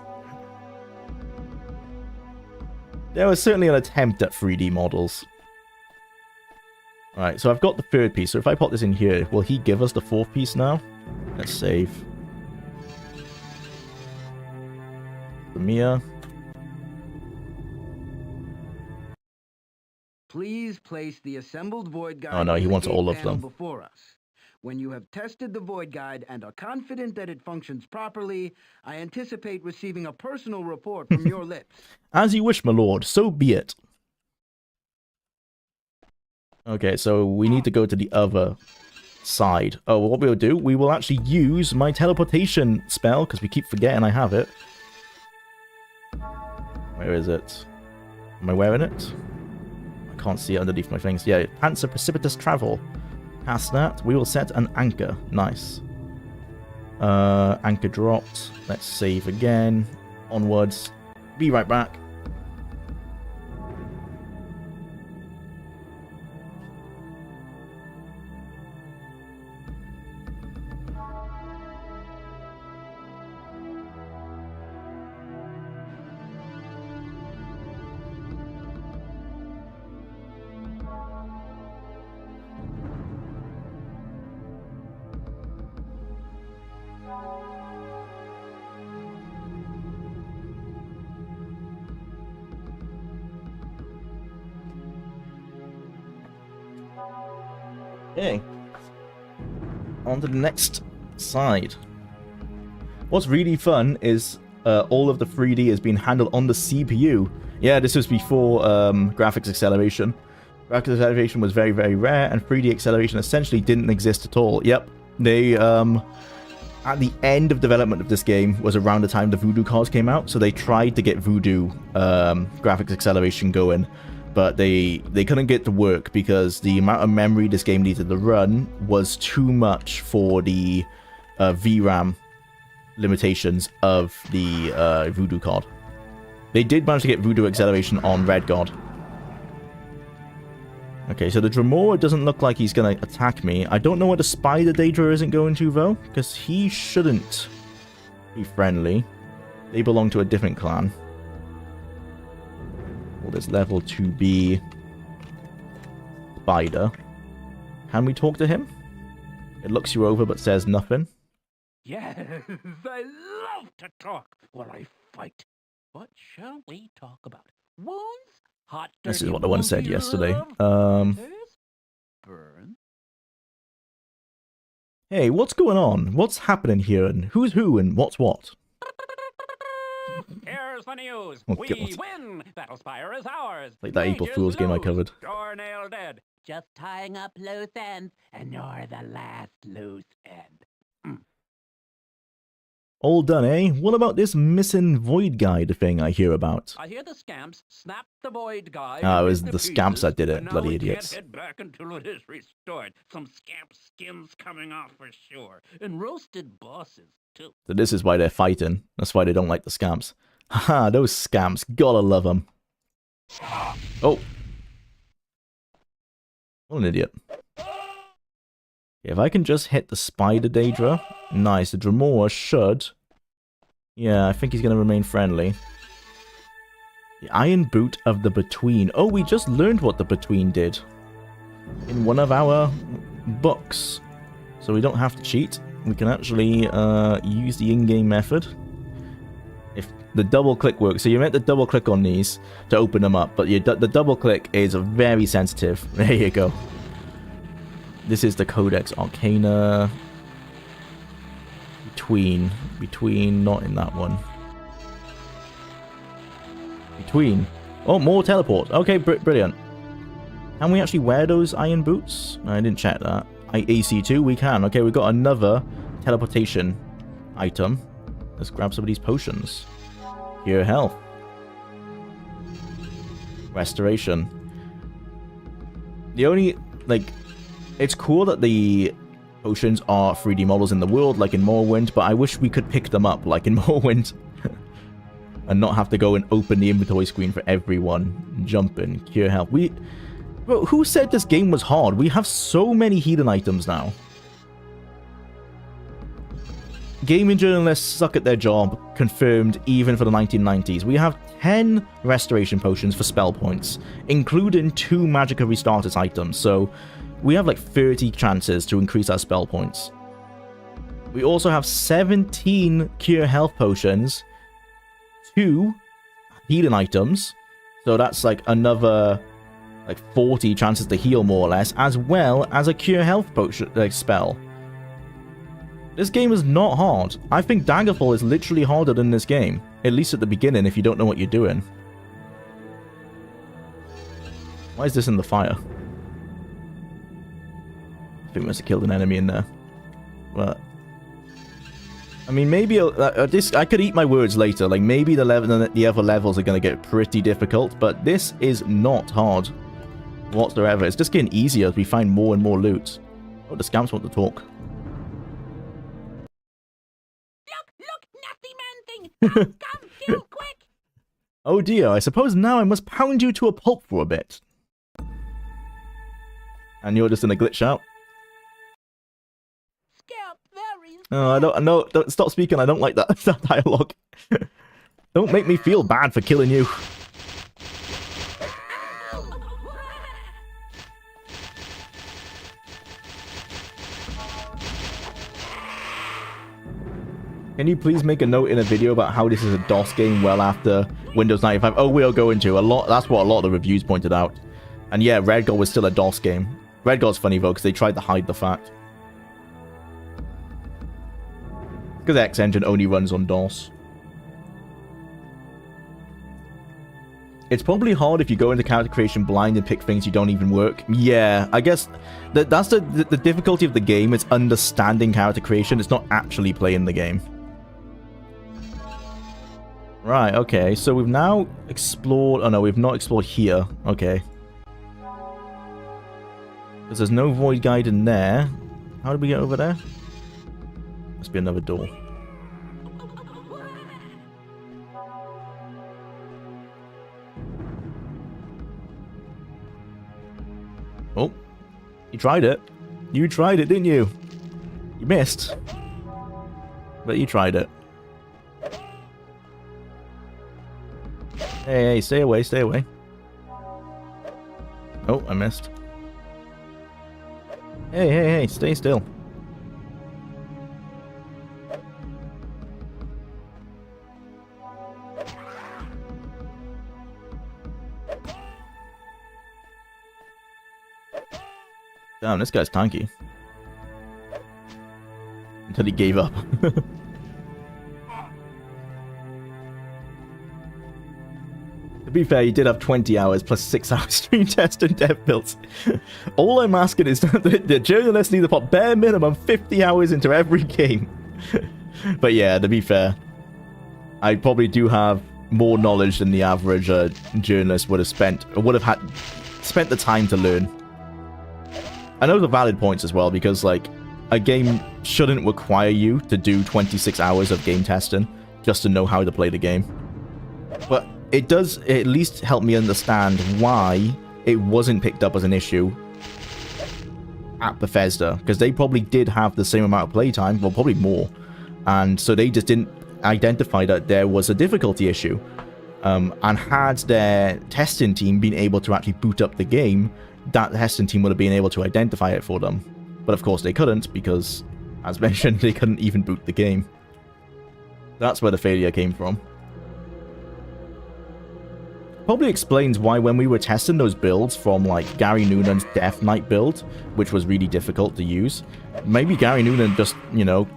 There was certainly an attempt at 3D models. Alright, so I've got the third piece. So if I pop this in here, will he give us the fourth piece now? Let's save. Mia. Please place the assembled void guide Oh no, he in the wants gate all of panel them. before us. When you have tested the void guide and are confident that it functions properly, I anticipate receiving a personal report from your lips. As you wish, my lord. So be it. Okay, so we need to go to the other side. Oh, well, what we'll do, we will actually use my teleportation spell, because we keep forgetting I have it. Where is it? Am I wearing it? I can't see it underneath my things. Yeah, Panzer Precipitous Travel. Past that, we will set an anchor. Nice. Anchor dropped. Let's save again. Onwards. Be right back. Okay. On to the next side. What's really fun is all of the 3D has been handled on the CPU. Yeah, this was before graphics acceleration. Graphics acceleration was very, very rare, and 3D acceleration essentially didn't exist at all. Yep, they at the end of development of this game was around the time the Voodoo cards came out, so they tried to get Voodoo graphics acceleration going. But they couldn't get to work because the amount of memory this game needed to run was too much for the VRAM limitations of the Voodoo card. They did manage to get Voodoo acceleration on Red God. Okay, so the Dremora doesn't look like he's going to attack me. I don't know what the Spider Daedra isn't going to, though, because he shouldn't be friendly. They belong to a different clan. Well, there's level 2B Spider. Can we talk to him? It looks you over but says nothing. Yes, I love to talk while I fight. What shall we talk about? Wounds? Hot, This dirty is what the one wounds said you yesterday. love? Burn? Hey, what's going on? What's happening here? And who's who and what's what? Here's the news. Oh, We God. win. Battlespire is ours. Like that April Mages Fool's game I lose. covered. Doornail dead. Just tying up loose ends, and you're the last loose end. All done, eh? What about this missing void guide thing I hear about? I hear the scamps snapped the void guy. Ah, it was into the scamps pieces, that did it, and now bloody we idiots. Can't head back until it is restored. Some scamp skins coming off for sure, and roasted bosses too. So this is why they're fighting. That's why they don't like the scamps. Haha, those scamps. Gotta love them. Oh. What an idiot. If I can just hit the Spider Daedra. Nice, the Dremora should. Yeah, I think he's going to remain friendly. The Iron Boot of the Between. Oh, we just learned what the Between did in one of our books. So we don't have to cheat. We can actually use the in-game method. If the double click works. So you're meant to double click on these to open them up. But the double click is very sensitive. There you go. This is the Codex Arcana. Between, not in that one. Between. Oh, more teleport. Okay, brilliant. Can we actually wear those iron boots? No, I didn't check that. AC2, we can. Okay, we've got another teleportation item. Let's grab some of these potions. Cure health. Restoration. The only, like, it's cool that the potions are 3D models in the world, like in Morrowind, but I wish we could pick them up, like in Morrowind, and not have to go and open the inventory screen for everyone. Jump in, cure health. Bro, who said this game was hard? We have so many healing items now. Gaming journalists suck at their job, confirmed even for the 1990s. We have 10 restoration potions for spell points, including 2 Magicka restarters items, so we have like 30 chances to increase our spell points. We also have 17 cure health potions, 2 healing items, so that's like another like 40 chances to heal more or less, as well as a cure health potion spell. This game is not hard. I think Daggerfall is literally harder than this game, at least at the beginning if you don't know what you're doing. Why is this in the fire? I think we must have killed an enemy in there. But I mean, maybe I could eat my words later. Like maybe the other levels are going to get pretty difficult, but this is not hard whatsoever. It's just getting easier as we find more and more loot. Oh, the scamps want to talk. Look, nasty man thing! Come, kill quick! Oh dear, I suppose now I must pound you to a pulp for a bit. And you're just gonna glitch out? Oh, don't stop speaking. I don't like that, that dialogue. Don't make me feel bad for killing you. Can you please make a note in a video about how this is a DOS game well after Windows 95? Oh, we'll go into a lot. That's what a lot of the reviews pointed out. And yeah, Redguard was still a DOS game. Redguard's funny though, because they tried to hide the fact. Because X Engine only runs on DOS. It's probably hard if you go into character creation blind and pick things you don't even work. Yeah, I guess that's the difficulty of the game. It's understanding character creation. It's not actually playing the game. Right, okay. So we've now explored... Oh no, we've not explored here. Okay. Because there's no void guide in there. How did we get over there? Must be another door. Oh. You tried it. You tried it, didn't you? You missed. But you tried it. Hey, stay away, stay away. Oh, I missed. Hey, stay still. Damn, this guy's tanky. Until he gave up. To be fair, you did have 20 hours plus 6 hours stream test and dev builds. All I'm asking is that the journalists need to put bare minimum 50 hours into every game. But yeah, to be fair, I probably do have more knowledge than the average journalist would have spent, or would have spent the time to learn. I know the valid points as well, because like a game shouldn't require you to do 26 hours of game testing just to know how to play the game. But it does at least help me understand why it wasn't picked up as an issue at Bethesda, because they probably did have the same amount of playtime, well, probably more, and so they just didn't identify that there was a difficulty issue. And had their testing team been able to actually boot up the game, that testing team would have been able to identify it for them. But of course they couldn't, because, as mentioned, they couldn't even boot the game. That's where the failure came from. Probably explains why when we were testing those builds from like Gary Noonan's Death Knight build, which was really difficult to use, maybe Gary Noonan just, you know,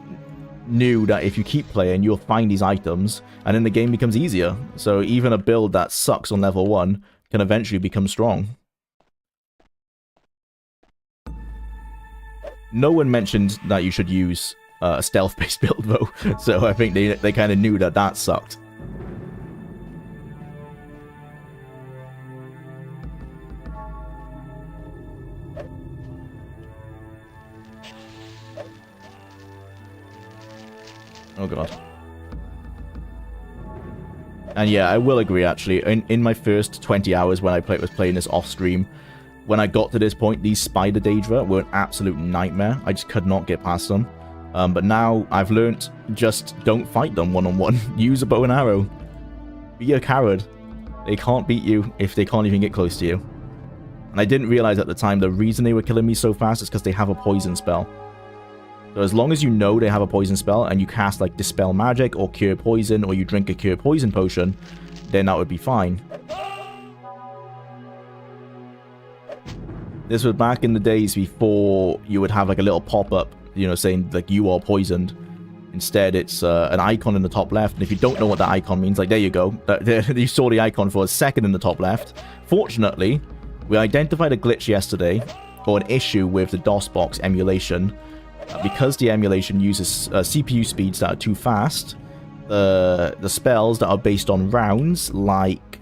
knew that if you keep playing, you'll find these items, and then the game becomes easier. So even a build that sucks on level 1 can eventually become strong. No one mentioned that you should use a stealth-based build, though, so I think they kind of knew that that sucked. Oh god. And yeah, I will agree, actually. In my first 20 hours when I was playing this off-stream, when I got to this point, these spider Daedra were an absolute nightmare. I just could not get past them. But now I've learnt, just don't fight them one-on-one. Use a bow and arrow. Be a coward. They can't beat you if they can't even get close to you. And I didn't realize at the time the reason they were killing me so fast is because they have a poison spell. So as long as you know they have a poison spell and you cast like Dispel Magic or Cure Poison or you drink a Cure Poison potion, then that would be fine. This was back in the days before you would have like a little pop-up, you know, saying like you are poisoned. Instead, it's an icon in the top left, and if you don't know what that icon means, like there you go. You saw the icon for a second in the top left. Fortunately, we identified a glitch yesterday, or an issue with the DOSBox emulation. Because the emulation uses CPU speeds that are too fast, the spells that are based on rounds, like,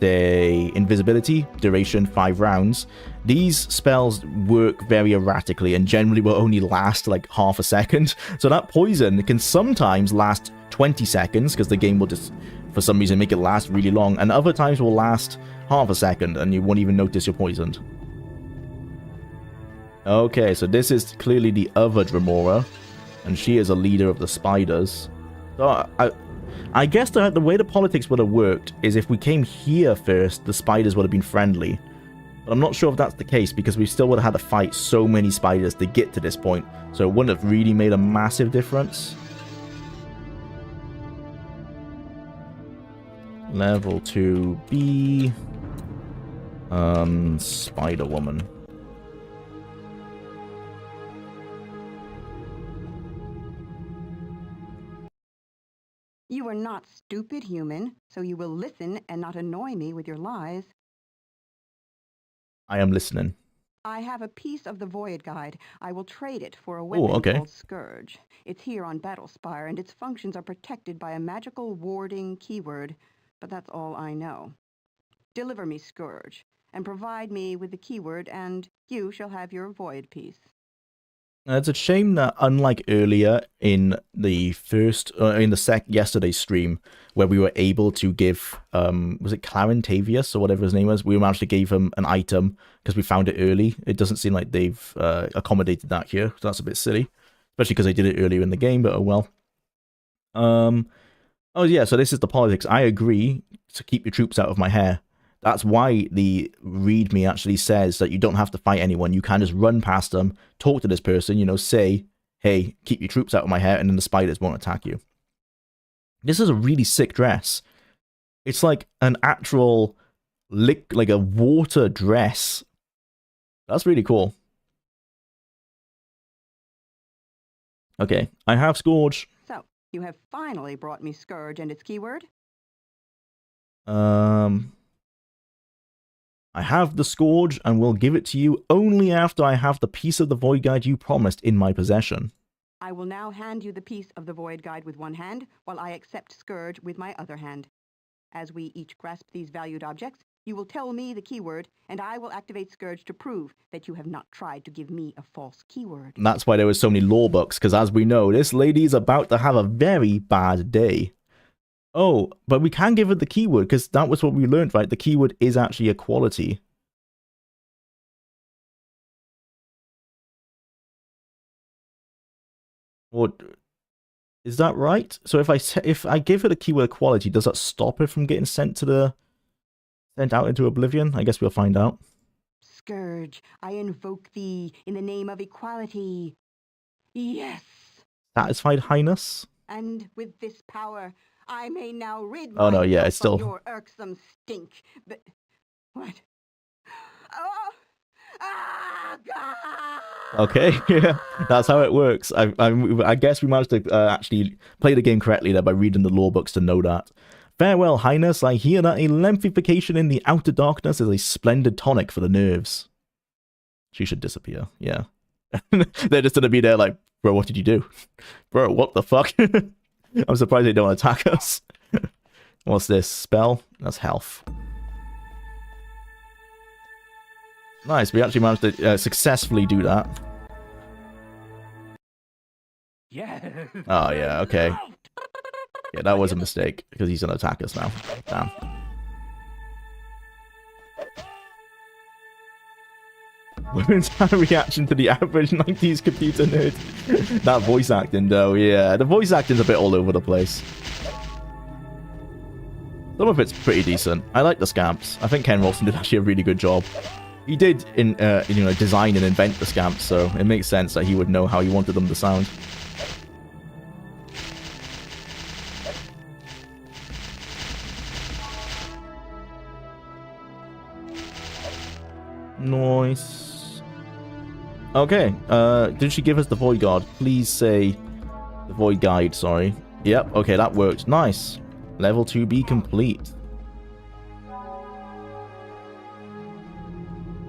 say, invisibility, duration 5 rounds, these spells work very erratically and generally will only last like half a second. So that poison can sometimes last 20 seconds, because the game will just, for some reason, make it last really long, and other times will last half a second and you won't even notice you're poisoned. Okay, so this is clearly the other Dremora, and she is a leader of the spiders. So I guess the way the politics would have worked is if we came here first, the spiders would have been friendly. But I'm not sure if that's the case, because we still would have had to fight so many spiders to get to this point, so it wouldn't have really made a massive difference. Level 2B. Spider-Woman. You are not stupid, human, so you will listen and not annoy me with your lies. I am listening. I have a piece of the Void Guide. I will trade it for a weapon called Scourge. It's here on Battlespire, and its functions are protected by a magical warding keyword, but that's all I know. Deliver me Scourge, and provide me with the keyword, and you shall have your Void piece. It's a shame that, unlike earlier in the yesterday's stream, where we were able to give, was it Clarintavius or whatever his name was? We actually gave him an item because we found it early. It doesn't seem like they've accommodated that here, so that's a bit silly, especially because they did it earlier in the game. But oh well. Oh yeah, so this is the politics. I agree to keep your troops out of my hair. That's why the README actually says that you don't have to fight anyone. You can just run past them, talk to this person, you know, say, hey, keep your troops out of my hair, and then the spiders won't attack you. This is a really sick dress. It's like an actual, like a water dress. That's really cool. Okay, I have Scourge. So, you have finally brought me Scourge and its keyword? I have the Scourge, and will give it to you only after I have the piece of the Void Guide you promised in my possession. I will now hand you the piece of the Void Guide with one hand, while I accept Scourge with my other hand. As we each grasp these valued objects, you will tell me the keyword, and I will activate Scourge to prove that you have not tried to give me a false keyword. That's why there were so many lore books, because as we know, this lady is about to have a very bad day. Oh, but we can give her the keyword, because that was what we learned, right? The keyword is actually equality. Or is that right? So if I give her the keyword equality, does that stop her from getting sent out into oblivion? I guess we'll find out. Scourge, I invoke thee in the name of equality. Yes. Satisfied, Highness? And with this power, I may now rid oh no, yeah, it's still of your irksome stink. But what? Oh, God! Okay, yeah, that's how it works. I guess we managed to actually play the game correctly there by reading the lore books to know that. Farewell, Highness. I hear that a lengthy vacation in the outer darkness is a splendid tonic for the nerves. She should disappear, yeah. They're just gonna be there like, bro, what did you do? Bro, what the fuck? I'm surprised they don't attack us. What's this? Spell? That's health. Nice, we actually managed to successfully do that. Yes. Oh, yeah, okay. Yeah, that was a mistake, because he's gonna attack us now. Damn. Women's reaction to the average 90s computer nerd. That voice acting, though, yeah. The voice acting's a bit all over the place. Some of it's pretty decent. I like the scamps. I think Ken Rolston did actually a really good job. He did, design and invent the scamps, so it makes sense that he would know how he wanted them to sound. Nice. Okay, did she give us the Void Guard? Please say the Void Guide, sorry. Yep, okay, that worked. Nice. Level 2B complete.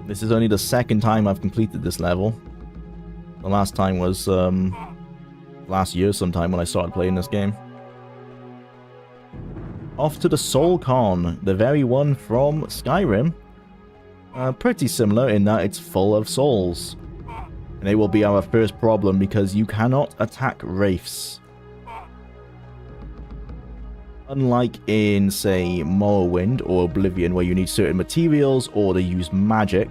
This is only the second time I've completed this level. The last time was, last year sometime when I started playing this game. Off to the Soul Con, the very one from Skyrim. Pretty similar in that it's full of souls. And it will be our first problem because you cannot attack wraiths. Unlike in, say, Morrowind or Oblivion, where you need certain materials or they use magic.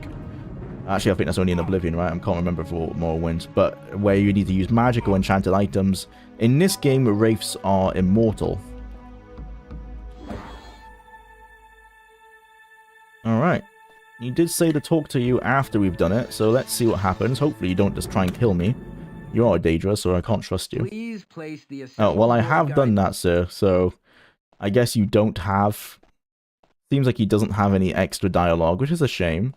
Actually, I think that's only in Oblivion, right? I can't remember for Morrowind. But where you need to use magic or enchanted items. In this game, wraiths are immortal. Alright. You did say to talk to you after we've done it, so let's see what happens. Hopefully you don't just try and kill me. You are a Daedra, so I can't trust you. Please place the Oh, well, I have done that, sir, so I guess you don't have... Seems like he doesn't have any extra dialogue, which is a shame.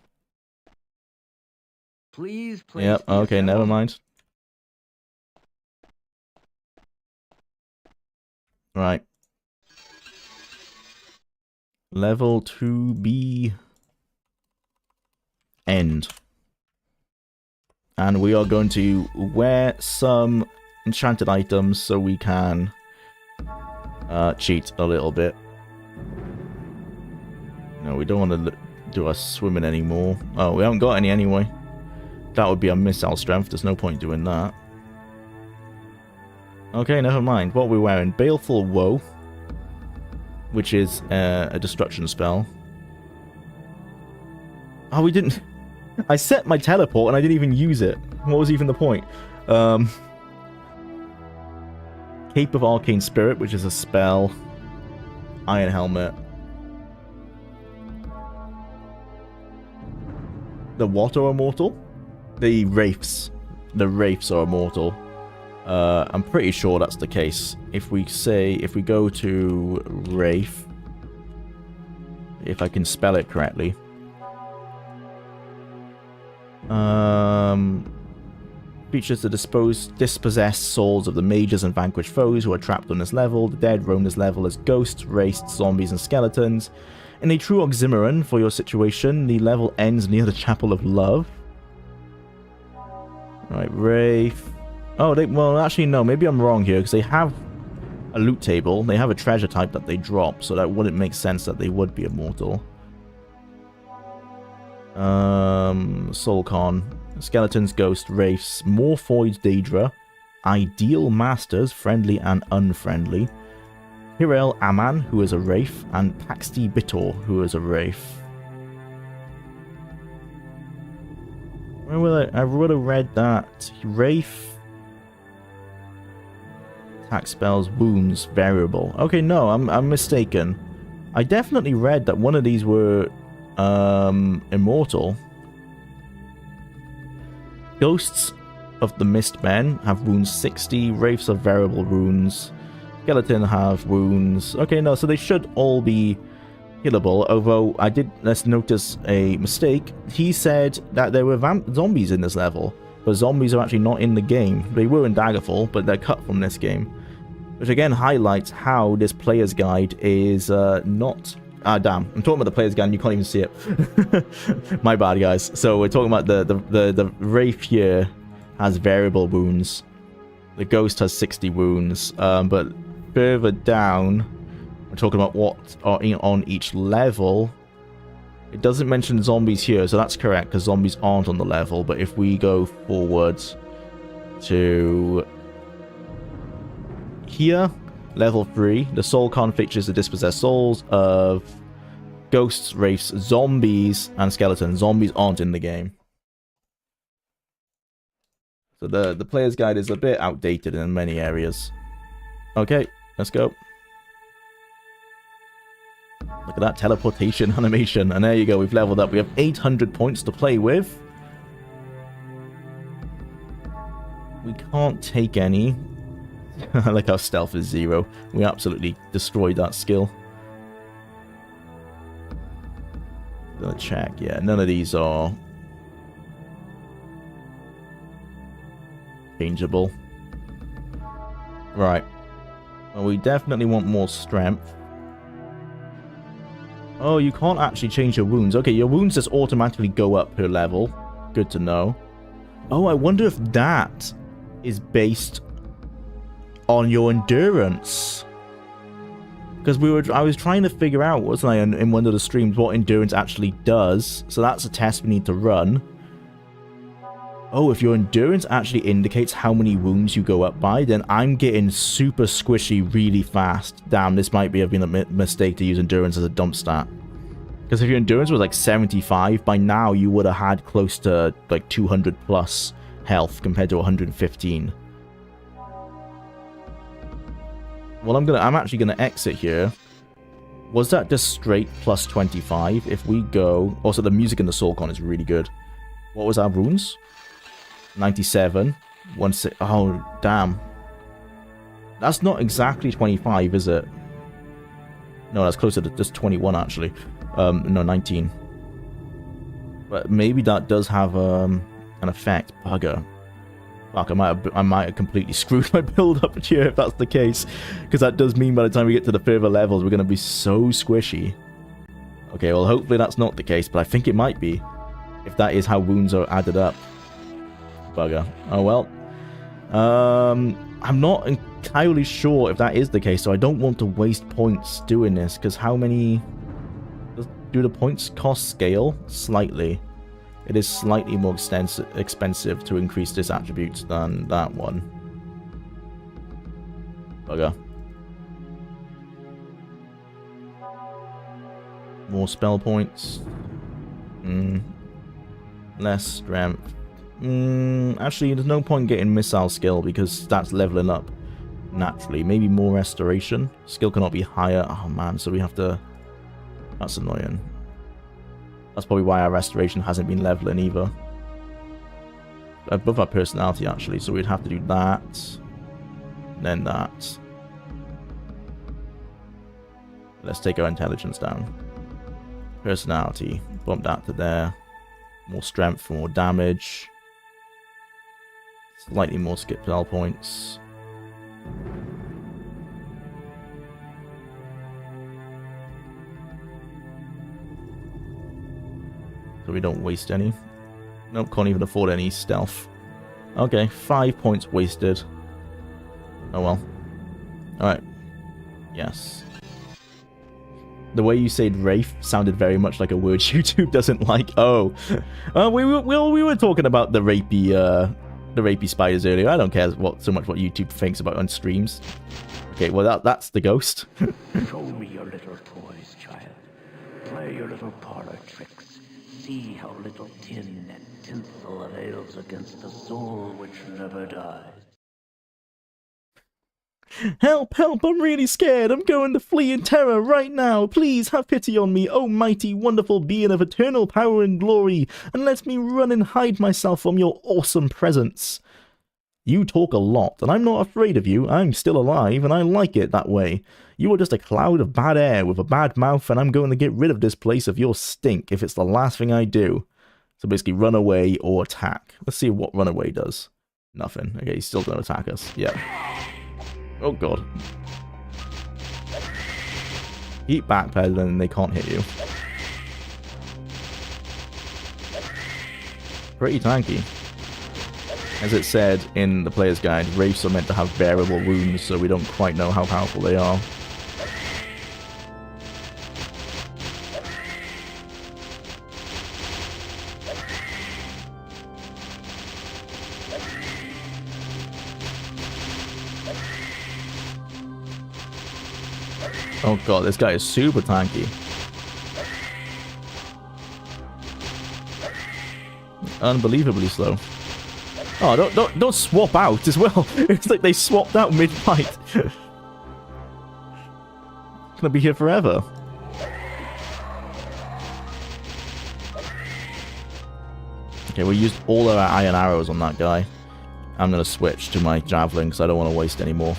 Please place Yep, okay, never mind. Right. Level 2B... End. And we are going to wear some enchanted items so we can cheat a little bit. No, we don't want to do our swimming anymore. Oh, we haven't got any anyway. That would be a missile strength. There's no point doing that. Okay, never mind. What are we wearing? Baleful Woe, which is a destruction spell. Oh, we didn't... I set my teleport and I didn't even use it. What was even the point? Cape of Arcane Spirit, which is a spell. Iron Helmet. The what are immortal? The Wraiths. The Wraiths are immortal. I'm pretty sure that's the case. If we go to Wraith, if I can spell it correctly. Features the dispossessed souls of the mages and vanquished foes who are trapped on this level. The dead roam this level as ghosts, wraiths, zombies, and skeletons. In a true oxymoron for your situation, the level ends near the Chapel of Love. Right, Wraith. Oh, well, actually, no, maybe I'm wrong here, because they have a loot table. They have a treasure type that they drop, so that wouldn't make sense that they would be immortal. Soulcon. Skeletons, Ghost, Wraiths, Morphoid Daedra, Ideal Masters, Friendly and Unfriendly, Hirel Aman, who is a Wraith, and Paxti Bitor, who is a Wraith. Where would I would have read that. Wraith. Attack spells, wounds, variable. Okay, no, I'm mistaken. I definitely read that one of these were immortal. Ghosts of the Mistmen have wounds 60, Wraiths have variable wounds, Skeleton have wounds. Okay, no, so they should all be killable, although I did notice a mistake. He said that there were zombies in this level. but zombies are actually not in the game. They were in Daggerfall, but they're cut from this game. Which again highlights how this player's guide is not... Ah, damn. I'm talking about the player's guide and you can't even see it. My bad, guys. So we're talking about the Wraith here has variable wounds. The Ghost has 60 wounds. But further down, we're talking about what are on each level. It doesn't mention zombies here, so that's correct, because zombies aren't on the level. But if we go forwards to here, level 3, the soul con features the dispossessed souls of ghosts, wraiths, zombies, and skeletons. Zombies aren't in the game. So the player's guide is a bit outdated in many areas. Okay, let's go. Look at that teleportation animation. And there you go, we've leveled up. We have 800 points to play with. We can't take any. I like how stealth is 0. We absolutely destroyed that skill. Gonna check. Yeah, none of these are changeable. Right. Well, we definitely want more strength. Oh, you can't actually change your wounds. Okay, your wounds just automatically go up per level. Good to know. Oh, I wonder if that is based on your endurance. Because I was trying to figure out, wasn't I, in one of the streams, what endurance actually does. So that's a test we need to run. Oh, if your endurance actually indicates how many wounds you go up by, then I'm getting super squishy really fast. Damn, this might have been a mistake to use endurance as a dump stat. Because if your endurance was like 75, by now you would have had close to like 200 plus health compared to 115. Well, I'm actually gonna exit here. Was that just straight plus 25? If we go... Also, the music in the soul con is really good. What was our runes? 97. 16. Oh, damn. That's not exactly 25, is it? No, that's closer to just 21, actually. No, 19. But maybe that does have an effect. Bugger. Fuck, I might have completely screwed my build up here if that's the case. Because that does mean by the time we get to the further levels, we're going to be so squishy. Okay, well, hopefully that's not the case, but I think it might be. If that is how wounds are added up. Bugger. Oh, well. I'm not entirely sure if that is the case, so I don't want to waste points doing this, because how many... Do the points cost scale? Slightly. It is slightly more expensive to increase this attribute than that one. Bugger. More spell points. Less strength. Actually, there's no point getting missile skill because that's leveling up naturally. Maybe more restoration. Skill cannot be higher. Oh man, so we have to... That's annoying. That's probably why our restoration hasn't been leveling either. Above our personality, actually, so we'd have to do that. Then that. Let's take our intelligence down. Personality. Bump that to there. More strength for more damage. Slightly more skip spell points. So we don't waste any. Nope, can't even afford any stealth. Okay, 5 points wasted. Oh well. Alright. Yes. The way you said Wraith sounded very much like a word YouTube doesn't like. Oh. We were talking about the rapey spiders earlier. I don't care so much what YouTube thinks about on streams. Okay, well that's the ghost. Show me your little toys, child. Play your little parlor tricks. See how little tin and tinsel avails against the soul which never dies. Help, help, I'm really scared. I'm going to flee in terror right now. Please have pity on me, oh mighty, wonderful being of eternal power and glory, and let me run and hide myself from your awesome presence. You talk a lot, and I'm not afraid of you. I'm still alive, and I like it that way. You are just a cloud of bad air with a bad mouth, and I'm going to get rid of this place of your stink if it's the last thing I do. So basically run away or attack. Let's see what run away does. Nothing. Okay, he's still going to attack us. Yeah. Oh god. Keep backpedaling and they can't hit you. Pretty tanky. As it said in the player's guide, wraiths are meant to have bearable wounds, so we don't quite know how powerful they are. Oh god, this guy is super tanky. Unbelievably slow. Oh, don't swap out as well. It's like they swapped out mid-fight. Gonna be here forever. Okay, we used all of our iron arrows on that guy. I'm gonna switch to my javelin because I don't want to waste any more.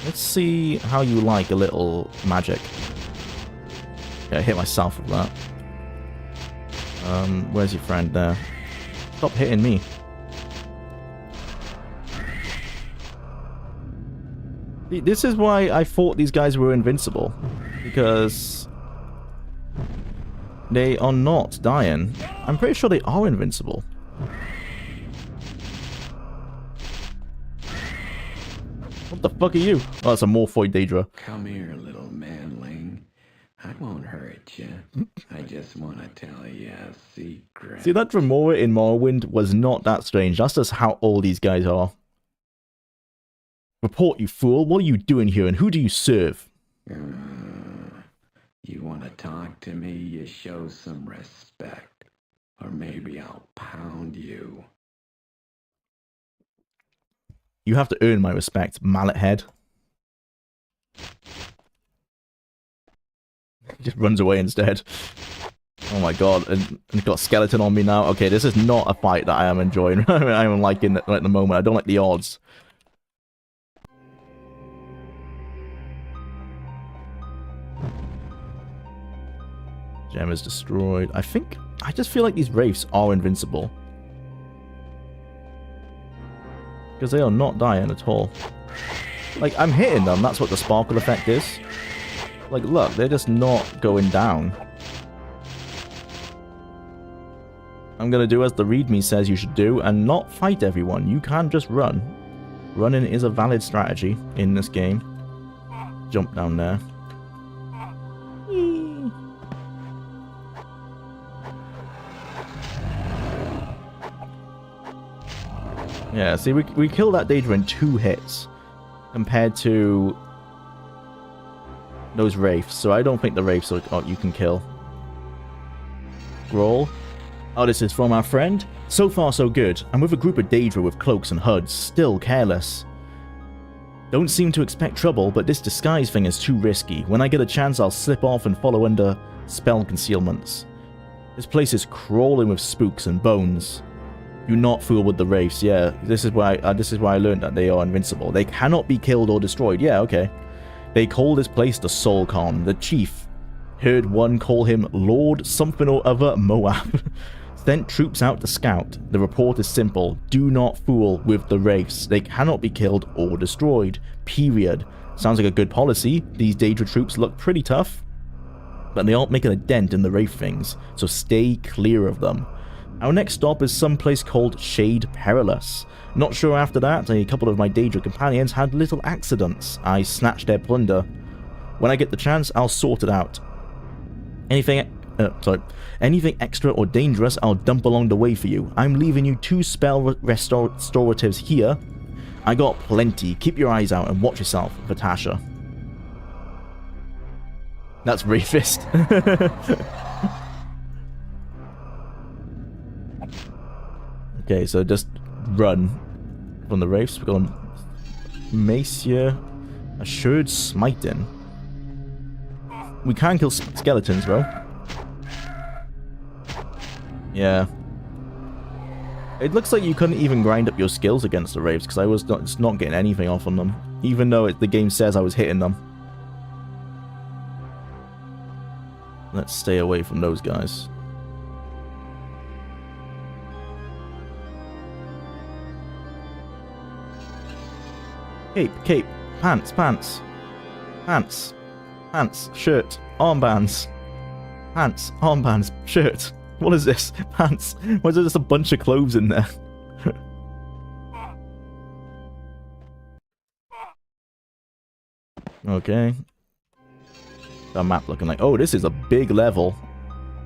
Let's see how you like a little magic. Yeah, I hit myself with that. Where's your friend there? Stop hitting me. This is why I thought these guys were invincible. Because they are not dying. I'm pretty sure they are invincible. What the fuck are you? Oh, it's a Morphoid Daedra. Come here, little manling. I won't hurt you. I just want to tell you a secret. See, that Dremora in Morrowind was not that strange. That's just how old these guys are. Report, you fool. What are you doing here, and who do you serve? You want to talk to me? You show some respect. Or maybe I'll pound you. You have to earn my respect, mallet head. He just runs away instead. Oh my god, and got a skeleton on me now. Okay, this is not a fight that I am enjoying. I am liking it right at the moment. I don't like the odds. Gem is destroyed. I just feel like these wraiths are invincible. Because they are not dying at all. Like, I'm hitting them, that's what the sparkle effect is. Like, look, they're just not going down. I'm gonna do as the readme says you should do, and not fight everyone. You can just run. Running is a valid strategy in this game. Jump down there. Yeah, see, we killed that Daedra in 2 hits. Compared to those wraiths, so I don't think the wraiths are, you can kill. Grawl. Oh, this is from our friend. So far, so good. I'm with a group of Daedra with cloaks and hoods, still careless. Don't seem to expect trouble, but this disguise thing is too risky. When I get a chance, I'll slip off and follow under spell concealments. This place is crawling with spooks and bones. Do not fool with the wraiths. Yeah, this is why I learned that they are invincible. They cannot be killed or destroyed. Yeah, okay. They call this place the Soulcon. The chief heard one call him Lord something or other Moab. Sent troops out to scout. The report is simple. Do not fool with the wraiths. They cannot be killed or destroyed. Period. Sounds like a good policy. These Daedra troops look pretty tough, but they aren't making a dent in the wraith things, so stay clear of them. Our next stop is someplace called Shade Perilous. Not sure after that, a couple of my Daedra companions had little accidents. I snatched their plunder. When I get the chance, I'll sort it out. Anything extra or dangerous, I'll dump along the way for you. I'm leaving you 2 spell restoratives here. I got plenty. Keep your eyes out and watch yourself, Vatasha. That's Wraithfist. Okay, so just run from the wraiths. We've got a mace here. Assured smiting. We can kill skeletons, bro. Yeah. It looks like you couldn't even grind up your skills against the wraiths, because I was not getting anything off on them. Even though the game says I was hitting them. Let's stay away from those guys. Cape, cape, pants, pants, pants, pants, shirt, armbands, pants, armbands, shirt. What is this? Pants. Why is there just a bunch of clothes in there? Okay. The map looking like... Oh, this is a big level.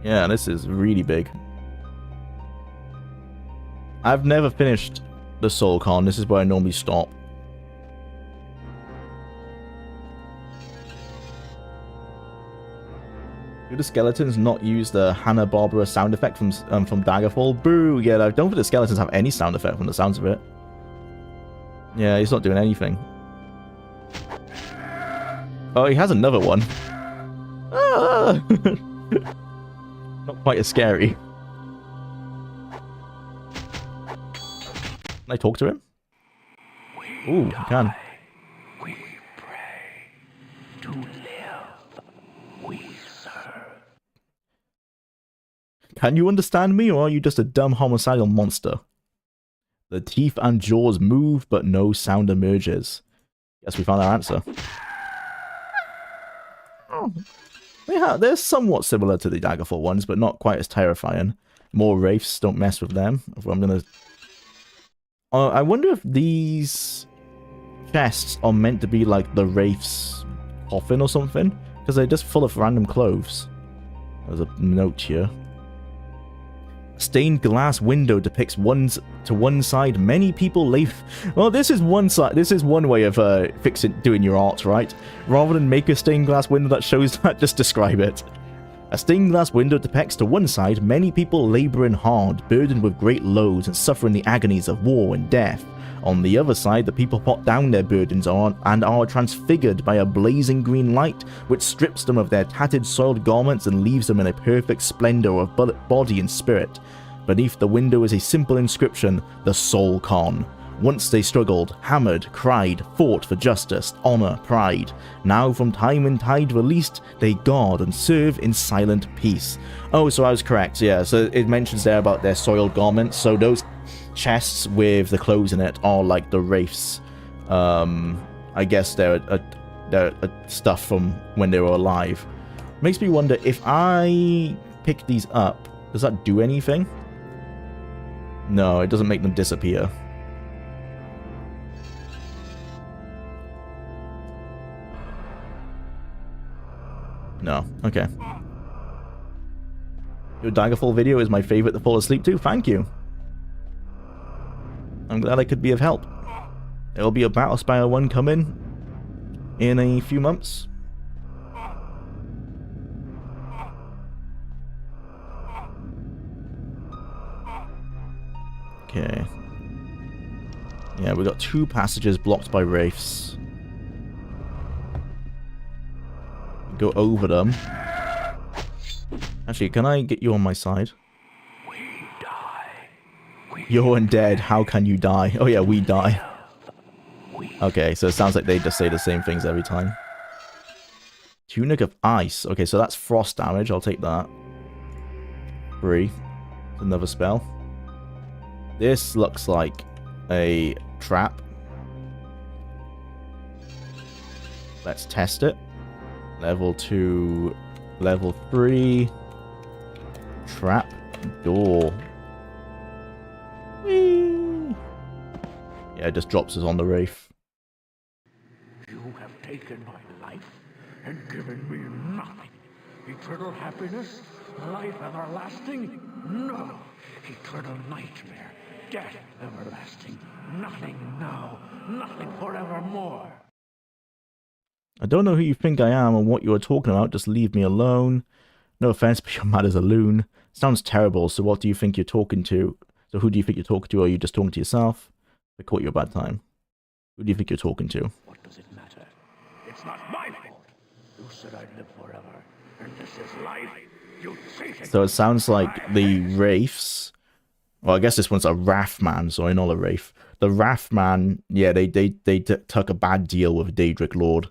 Yeah, this is really big. I've never finished the Soul Con. This is where I normally stop. Do the skeletons not use the Hanna-Barbera sound effect from Daggerfall? Boo! Yeah, I don't think the skeletons have any sound effect from the sounds of it. Yeah, he's not doing anything. Oh, he has another one. Ah! Not quite as scary. Can I talk to him? Ooh, I can. We pray. To live, we serve. Can you understand me, or are you just a dumb homicidal monster? The teeth and jaws move, but no sound emerges. Guess we found our answer. Oh. Yeah, they're somewhat similar to the Daggerfall ones, but not quite as terrifying. More wraiths, don't mess with them. I'm gonna... I wonder if these chests are meant to be like the wraith's coffin or something, because they're just full of random clothes. There's a note here. Stained glass window depicts to one side many people lay... Well, this is one side. This is one way of doing your art, right? Rather than make a stained glass window that shows that, just describe it. A stained glass window depicts to one side many people laboring hard, burdened with great loads and suffering the agonies of war and death. On the other side, the people pot down their burdens and are transfigured by a blazing green light, which strips them of their tattered, soiled garments and leaves them in a perfect splendor of body and spirit. Beneath the window is a simple inscription, the Soul Con. Once they struggled, hammered, cried, fought for justice, honor, pride. Now from time and tide released, they guard and serve in silent peace. Oh, so I was correct, yeah. So it mentions there about their soiled garments. So those chests with the clothes in it are like the wraiths. I guess they're stuff from when they were alive. Makes me wonder, if I pick these up, does that do anything? No, it doesn't make them disappear. No, okay. Your Daggerfall video is my favorite to fall asleep to. Thank you. I'm glad I could be of help. There will be a Battlespire 1 coming in a few months. Okay. Yeah, we got 2 passages blocked by wraiths. Go over them. Actually, can I get you on my side? We die. You're undead. How can you die? Oh yeah, we die. Okay, so it sounds like they just say the same things every time. Tunic of Ice. Okay, so that's frost damage. I'll take that. 3. Another spell. This looks like a trap. Let's test it. Level 2, level 3. Trap door. Whee! Yeah, it just drops us on the wraith. You have taken my life and given me nothing. Eternal happiness? Life everlasting? No. Eternal nightmare. Death everlasting. Nothing now. Nothing forevermore. I don't know who you think I am and what you are talking about. Just leave me alone. No offense, but you're mad as a loon. Sounds terrible, so what do you think you're talking to? So who do you think you're talking to? Or are you just talking to yourself? I caught you a bad time. Who do you think you're talking to? What does it matter? It's not my fault. You said I'd live forever, and this is life. You cheated. So it sounds like the wraiths. Well, I guess this one's a Wrathman, sorry, not a wraith. The Wrathman, yeah, they took a bad deal with Daedric Lord.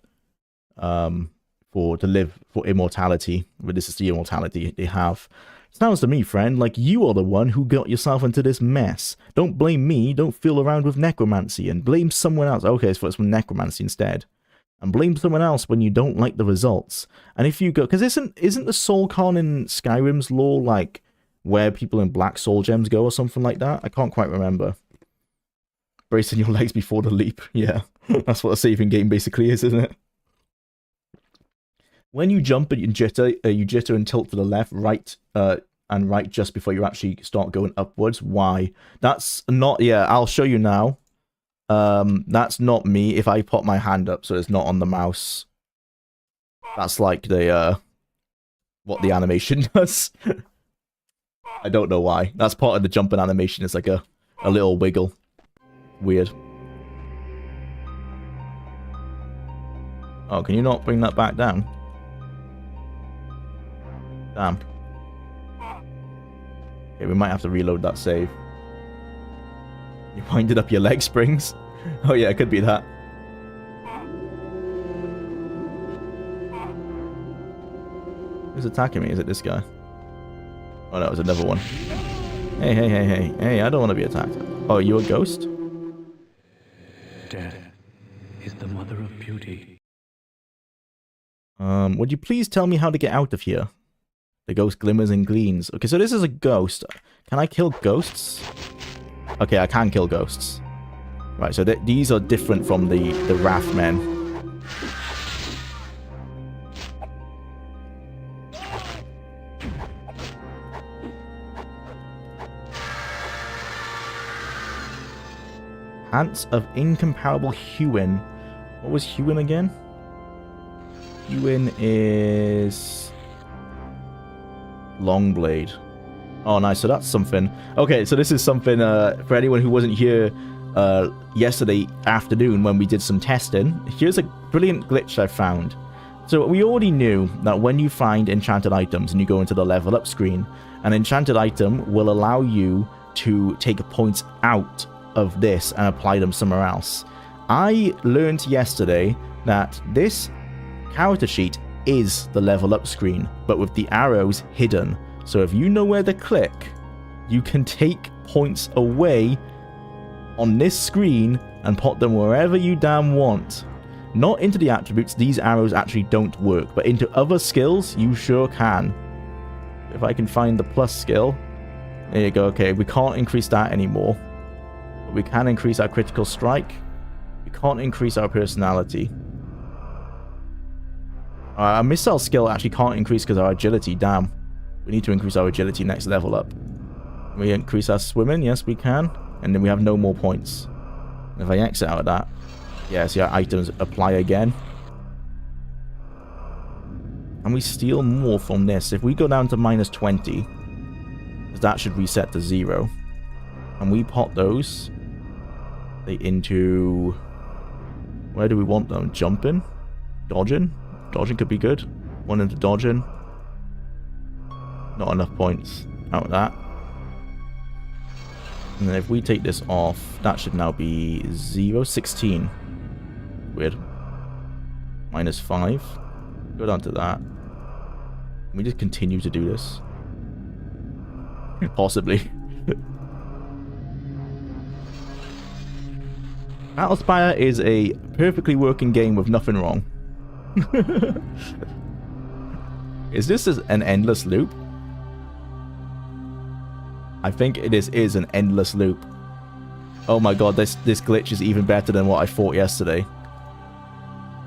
to live for immortality. But this is the immortality they have. Sounds to me, friend, like you are the one who got yourself into this mess. Don't blame me, don't fool around with necromancy, and blame someone else. Okay, so it's from necromancy instead. And blame someone else when you don't like the results. And if you go... Because isn't the soul con in Skyrim's lore, like, where people in black soul gems go or something like that? I can't quite remember. Bracing your legs before the leap. Yeah, that's what a saving game basically is, isn't it? When you jump and you jitter and tilt to the left, right, and right just before you actually start going upwards. Why? That's not... Yeah, I'll show you now. That's not me. If I pop my hand up so it's not on the mouse, that's like the, what the animation does. I don't know why. That's part of the jumping animation. It's like a little wiggle. Weird. Oh, can you not bring that back down? Damn. Okay, we might have to reload that save. You winded up your leg springs? Oh yeah, it could be that. Who's attacking me? Is it this guy? Oh no, it was another one. Hey, hey, hey, hey. Hey, I don't want to be attacked. Oh, are you a ghost? Death is the mother of beauty. Would you please tell me how to get out of here? The ghost glimmers and gleams. Okay, so this is a ghost. Can I kill ghosts? Okay, I can kill ghosts. Right, so these are different from the Wrath Men. Ants of incomparable Hewin. What was Hewin again? Hewin is... Longblade. Oh, nice. So that's something. Okay, so this is something for anyone who wasn't here yesterday afternoon when we did some testing. Here's a brilliant glitch I found. So we already knew that when you find enchanted items and you go into the level up screen, an enchanted item will allow you to take points out of this and apply them somewhere else. I learned yesterday that this character sheet is the level up screen, but with the arrows hidden. So if you know where to click, you can take points away on this screen and put them wherever you damn want. Not into the attributes, these arrows actually don't work, but into other skills, you sure can. If I can find the plus skill. There you go. Okay, we can't increase that anymore. But we can increase our critical strike. We can't increase our personality. Our missile skill actually can't increase because our agility. Damn. We need to increase our agility next level up. Can we increase our swimming? Yes, we can. And then we have no more points. If I exit out of that. Yeah, see our items apply again. And we steal more from this. If we go down to -20, that should reset to 0. And we pot those. They into... Where do we want them? Jumping? Dodging? Dodging could be good. One into dodging. Not enough points out of that. And then if we take this off, that should now be 0. 16. Weird. -5. Go down to that. Can we just continue to do this? Possibly. Battlespire is a perfectly working game with nothing wrong. Is this an endless loop? I think it is an endless loop. Oh my god, this glitch is even better than what I thought yesterday.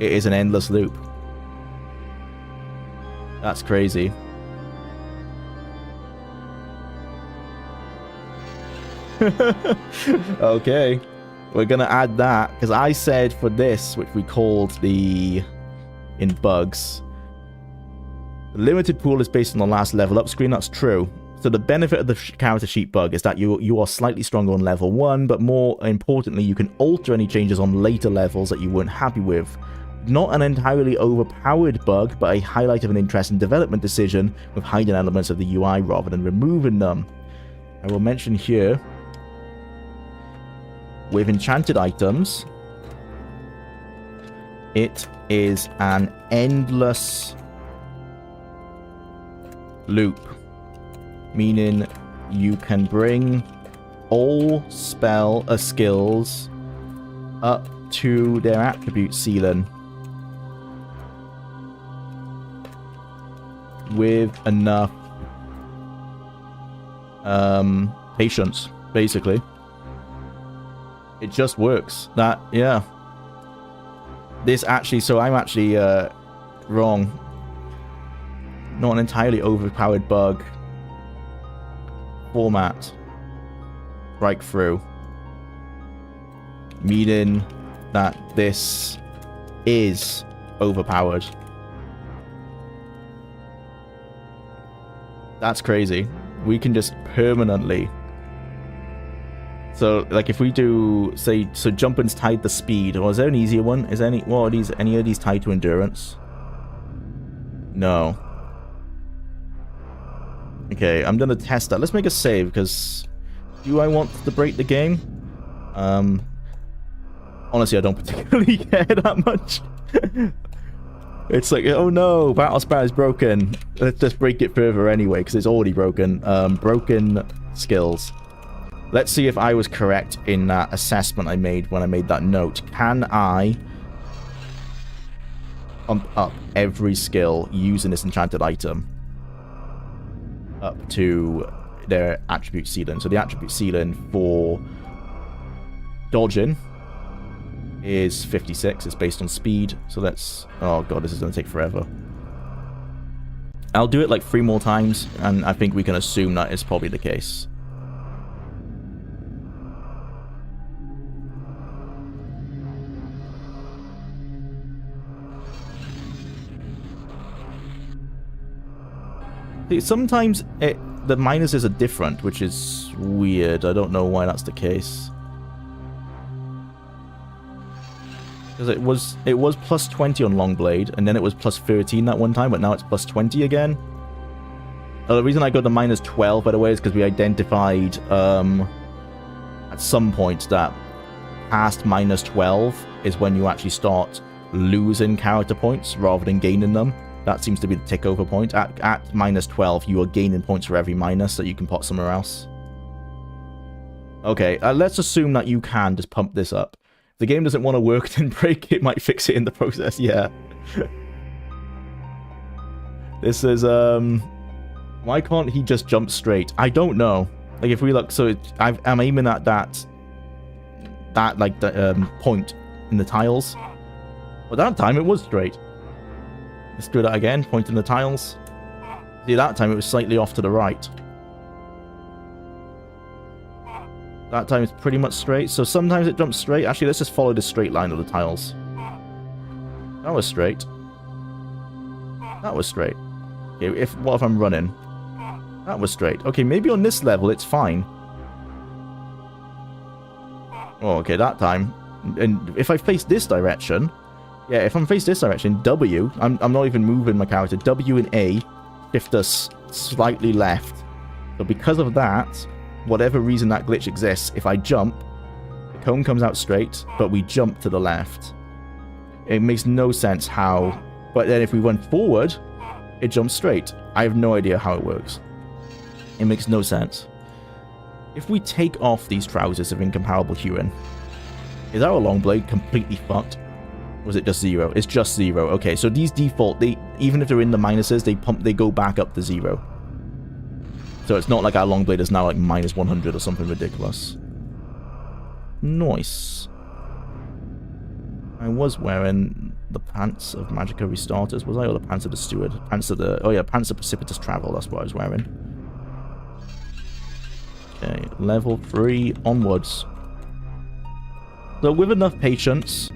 It is an endless loop. That's crazy. Okay. We're gonna add that, because I said for this, which we called in bugs, the limited pool is based on the last level up screen. That's true. So the benefit of the character sheet bug is that you are slightly stronger on level 1, but more importantly, you can alter any changes on later levels that you weren't happy with. Not an entirely overpowered bug, but a highlight of an interesting development decision with hiding elements of the UI rather than removing them. I will mention here, with enchanted items, it is an endless loop, meaning you can bring all skills up to their attribute ceiling with enough patience, basically. It just works. That, yeah. This actually, so I'm actually wrong. Not an entirely overpowered bug. Format. Breakthrough. Meaning that this is overpowered. That's crazy. We can just permanently. So, like, if we do, say, so jumping's tied to speed, or is there an easier one? Is any, what are these, any of these tied to endurance? No. Okay, I'm gonna test that. Let's make a save, because do I want to break the game? Honestly, I don't particularly care that much. It's like, oh no, Battlespire is broken. Let's just break it further anyway, because it's already broken. Broken skills. Let's see if I was correct in that assessment I made when I made that note. Can I pump up every skill using this enchanted item up to their attribute ceiling? So the attribute ceiling for dodging is 56. It's based on speed. So let's... Oh god, this is going to take forever. I'll do it like 3 more times, and I think we can assume that is probably the case. See, sometimes the minuses are different, which is weird. I don't know why that's the case. Because it was plus 20 on Longblade, and then it was plus 13 that one time, but now it's plus 20 again. The reason I got the minus 12, by the way, is because we identified at some point that past minus 12 is when you actually start losing character points rather than gaining them. That seems to be the tick over point. At minus 12, you are gaining points for every minus that you can pot somewhere else. Okay, let's assume that you can just pump this up. If the game doesn't want to work, then break it. Might fix it in the process, yeah. This is, why can't he just jump straight? I don't know. Like, if we look, so I'm aiming at that like, the point in the tiles. But that time, it was straight. Let's do that again, point in the tiles. See, that time it was slightly off to the right. That time it's pretty much straight, so sometimes it jumps straight. Actually, let's just follow the straight line of the tiles. That was straight. That was straight. Okay, what if I'm running? That was straight. Okay, maybe on this level it's fine. Oh, okay, that time. And if I face this direction... Yeah, if I'm facing this direction, W, I'm not even moving my character. W and A shift us slightly left. So because of that, whatever reason that glitch exists, if I jump, the cone comes out straight, but we jump to the left. It makes no sense how... But then if we run forward, it jumps straight. I have no idea how it works. It makes no sense. If we take off these trousers of incomparable hewing, is our Longblade completely fucked? Was it just 0? It's just 0. Okay, so these default, even if they're in the minuses, they go back up to 0. So it's not like our Longblade is now like minus 100 or something ridiculous. Nice. I was wearing the pants of Magicka Restarters, was I? Or the pants of the Steward? Pants of the... Oh yeah, pants of Precipitous Travel, that's what I was wearing. Okay, level 3 onwards. So with enough patience...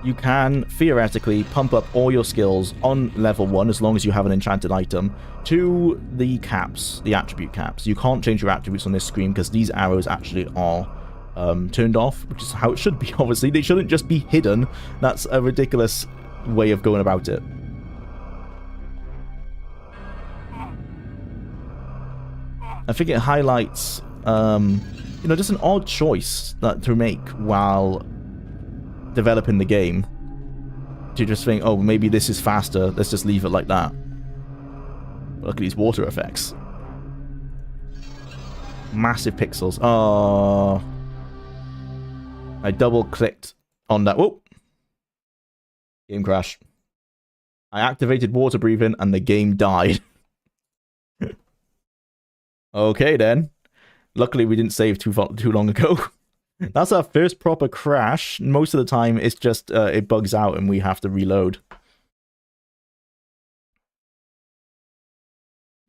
You can, theoretically, pump up all your skills on level 1, as long as you have an enchanted item, to the caps, the attribute caps. You can't change your attributes on this screen, because these arrows actually are turned off, which is how it should be, obviously. They shouldn't just be hidden. That's a ridiculous way of going about it. I think it highlights, you know, just an odd choice to make while... developing the game, to just think, oh, maybe this is faster, let's just leave it like that. Look at these water effects. Massive pixels. Oh. I double clicked on that. Whoa. Game crash. I activated water breathing and the game died. Okay then. Luckily we didn't save too long ago. That's our first proper crash. Most of the time it's just it bugs out and we have to reload.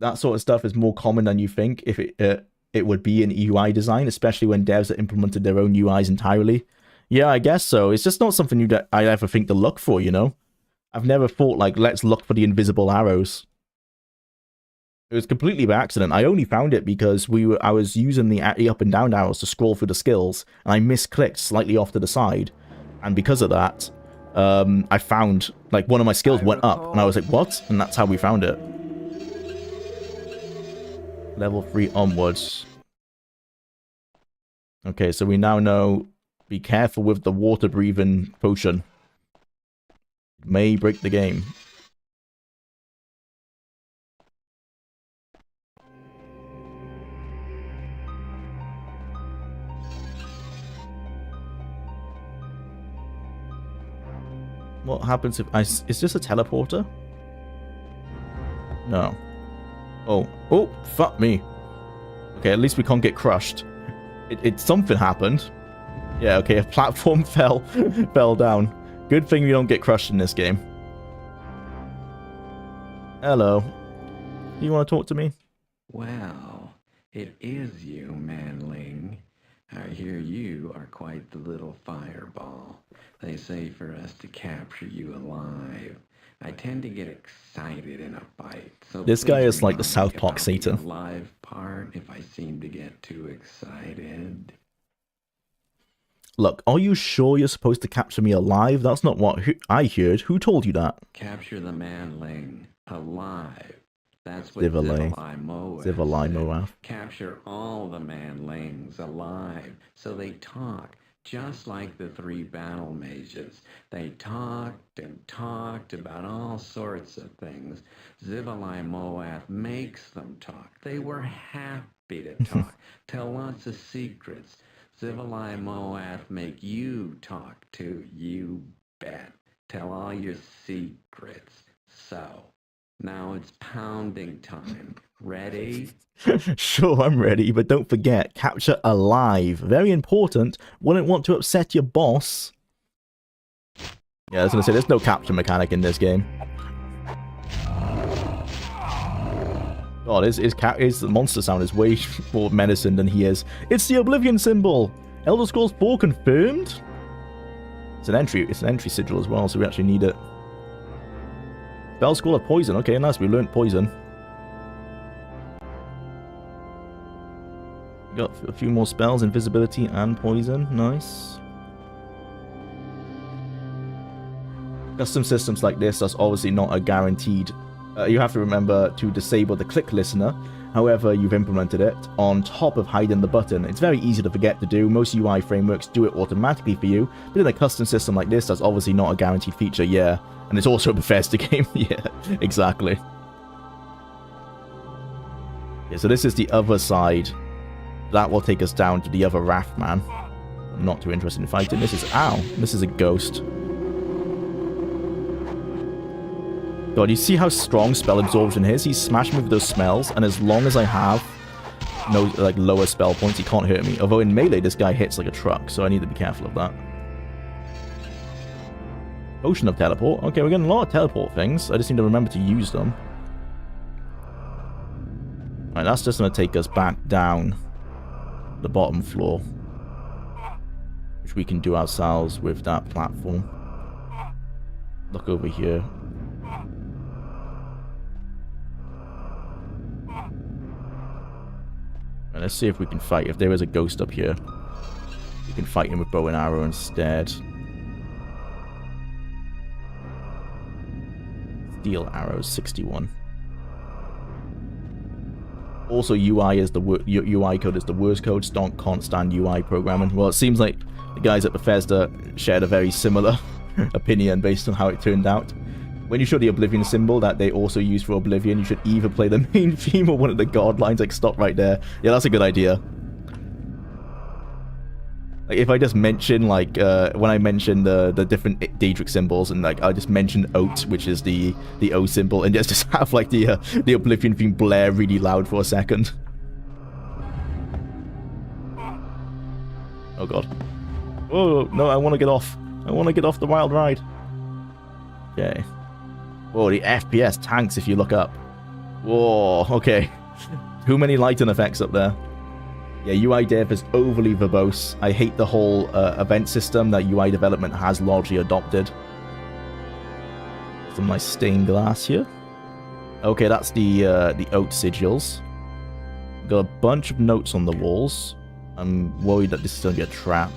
That sort of stuff is more common than you think if it would be in UI design, especially when devs have implemented their own UIs entirely. Yeah, I guess so. It's just not something I ever think to look for, you know? I've never thought, like, let's look for the invisible arrows. It was completely by accident. I only found it because I was using the up and down arrows to scroll through the skills, and I misclicked slightly off to the side. And because of that, I found, like, one of my skills went up, and I was like, what? And that's how we found it. Level 3 onwards. Okay, so we now know, be careful with the water breathing potion. It may break the game. What happens if is this a teleporter? No. Oh, fuck me. Okay, at least we can't get crushed. Something happened. Yeah, okay, a platform fell down. Good thing we don't get crushed in this game. Hello. Do you want to talk to me? Well, it is you, manling. I hear you are quite the little fireball. They say for us to capture you alive. I tend to get excited in a fight. So this guy is like the South Park Satan. The live part if I seem to get too excited. Look, are you sure you're supposed to capture me alive? That's not what I heard. Who told you that? Capture the manling alive. That's what Jwlar Moab. Capture all the manlings alive, so they talk, just like the 3 battle mages. They talked and talked about all sorts of things. Jwlar Moab makes them talk. They were happy to talk, tell lots of secrets. Jwlar Moab make you talk too, you bet. Tell all your secrets. So, now it's pounding time. Ready? Sure, I'm ready, but don't forget, capture alive. Very important. Wouldn't want to upset your boss. Yeah, I was going to say, there's no capture mechanic in this game. God, his monster sound is way more menacing than he is. It's the Oblivion symbol! Elder Scrolls 4 confirmed? It's an entry sigil as well, so we actually need it. Spell School of Poison. Okay, nice. We learned poison. Got a few more spells, invisibility and poison. Nice. Custom systems like this, that's obviously not a guaranteed. You have to remember to disable the click listener, however you've implemented it, on top of hiding the button. It's very easy to forget to do. Most UI frameworks do it automatically for you, but in a custom system like this, that's obviously not a guaranteed feature, yeah. And it's also a Bethesda game, yeah, exactly. Yeah, so this is the other side. That will take us down to the other raft, man. I'm not too interested in fighting. This is, ow, this is a ghost. God, you see how strong spell absorption is? He's smashing me with those smells, and as long as I have no like lower spell points, he can't hurt me. Although in melee, this guy hits like a truck, so I need to be careful of that. Potion of teleport. Okay, we're getting a lot of teleport things. I just need to remember to use them. Alright, that's just going to take us back down the bottom floor, which we can do ourselves with that platform. Look over here. And let's see if we can fight. If there is a ghost up here, we can fight him with bow and arrow instead. Steel arrows, 61. Also, UI is the UI code is the worst code. Stonk can't stand UI programming. Well, it seems like the guys at Bethesda shared a very similar opinion based on how it turned out. When you show the Oblivion symbol that they also use for Oblivion, you should either play the main theme or one of the god lines, like stop right there. Yeah, that's a good idea. Like if I just mention like when I mention the different Daedric symbols and like I just mention Oat, which is the O symbol, and just have like the Oblivion theme blare really loud for a second. Oh god. Oh no, I want to get off. I want to get off the wild ride. Okay. Whoa, the FPS tanks if you look up. Whoa, okay. Too many lighting effects up there. Yeah, UI dev is overly verbose. I hate the whole event system that UI development has largely adopted. Some nice stained glass here. Okay, that's the oat sigils. Got a bunch of notes on the walls. I'm worried that this is going to be a trap.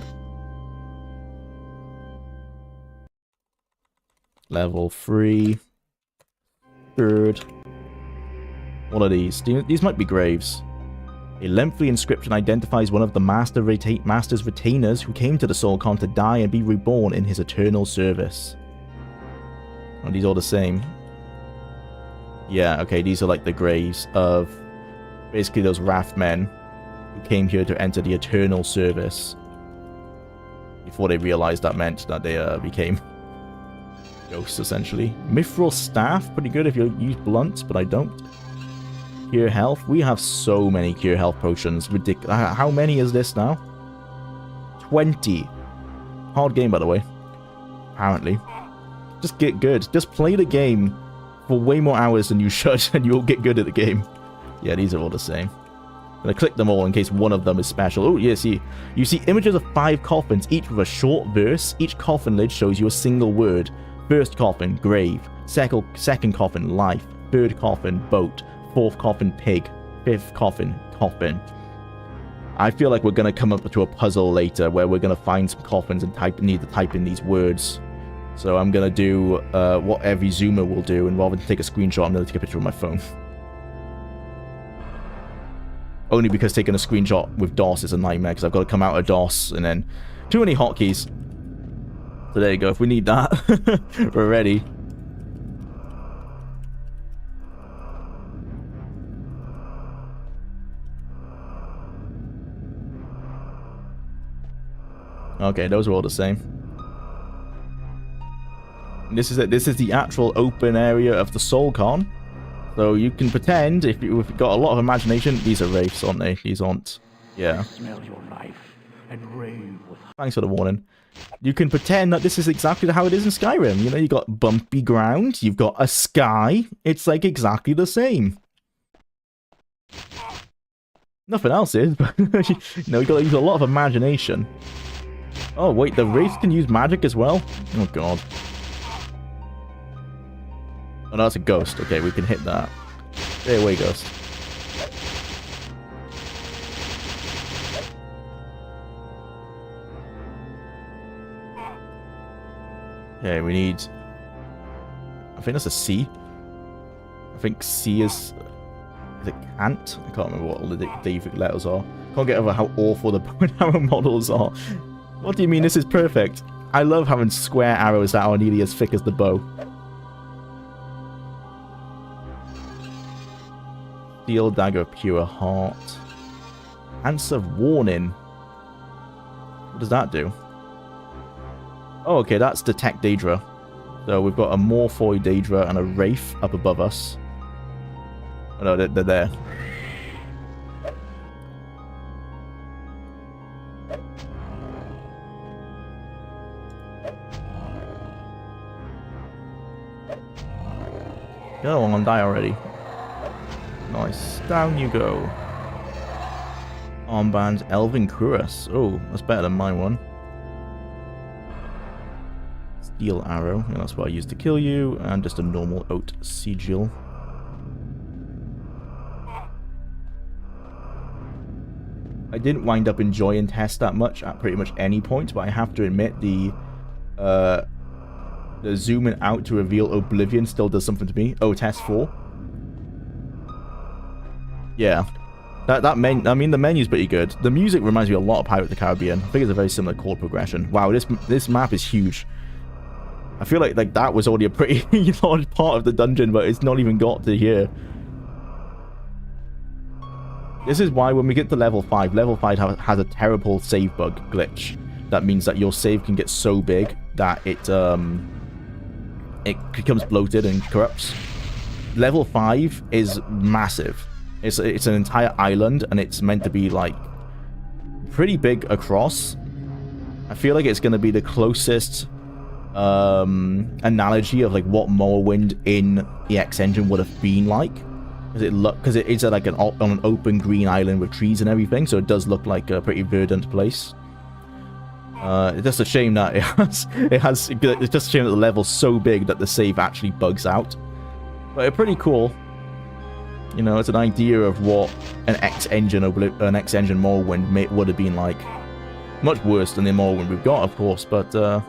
Level 3. Third. What are these? These might be graves. A lengthy inscription identifies one of the master's retainers who came to the Soulcon to die and be reborn in his eternal service. Are these all the same? Yeah, okay, these are like the graves of basically those Wrath men who came here to enter the eternal service before they realized that meant that they became ghosts, essentially. Mithril staff, pretty good if you use blunt, but I don't. Cure health. We have so many cure health potions. Ridiculous. How many is this now? 20. Hard game, by the way. Apparently. Just get good. Just play the game for way more hours than you should, and you'll get good at the game. Yeah, these are all the same. I'm gonna click them all in case one of them is special. Oh, yeah, see. You see images of 5 coffins, each with a short verse. Each coffin lid shows you a single word. First coffin, grave. Second coffin, life. Third coffin, boat. Fourth coffin, pig. Fifth coffin, coffin. I feel like we're going to come up to a puzzle later where we're going to find some coffins and need to type in these words. So I'm going to do what every zoomer will do, and rather than take a screenshot, I'm going to take a picture of my phone. Only because taking a screenshot with DOS is a nightmare, because I've got to come out of DOS, and then too many hotkeys. So there you go, if we need that, we're ready. Okay, those are all the same. This is it. This is the actual open area of the Soulcon. So you can pretend, if you've got a lot of imagination, these are wraiths, aren't they? These aren't. Yeah. Smell your life and rave with. Thanks for the warning. You can pretend that this is exactly how it is in Skyrim. You know, you got bumpy ground, you've got a sky. It's like exactly the same. Nothing else is, but you know, you got to use a lot of imagination. Oh wait, the wraiths can use magic as well? Oh god. Oh no, that's a ghost. Okay, we can hit that. Stay away, ghost. Okay, we need... I think that's a C. I think C is... Is it Cant? I can't remember what all the Daedric letters are. Can't get over how awful the bow and arrow models are. What do you mean this is perfect? I love having square arrows that are nearly as thick as the bow. Steel dagger of pure heart. Answer warning. What does that do? Oh, okay, that's detect Daedra. So we've got a Morphoid Daedra and a Wraith up above us. Oh no, they're there. Go on, die already. Nice. Down you go. Armband, Elven Cuirass. Oh, that's better than my one. Steel arrow. Yeah, that's what I used to kill you. And just a normal oat sigil. I didn't wind up enjoying Test that much at pretty much any point, but I have to admit the zooming out to reveal Oblivion still does something to me. Oh, Test 4. Yeah. I mean, the menu's pretty good. The music reminds me a lot of Pirates of the Caribbean. I think it's a very similar chord progression. Wow, this map is huge. I feel like that was already a pretty large part of the dungeon, but it's not even got to here. This is why when we get to level 5 has a terrible save bug glitch. That means that your save can get so big that it becomes bloated and corrupts. Level 5 is massive. It's an entire island, and it's meant to be like pretty big across. I feel like it's going to be the closest analogy of like what Morrowind in the X engine would have been like. Because it's like on an open green island with trees and everything, so it does look like a pretty verdant place. It's just a shame that it's just a shame that the level's so big that the save actually bugs out. But it's pretty cool. You know, it's an idea of what an X engine Morrowind would have been like. Much worse than the Morrowind we've got, of course, but a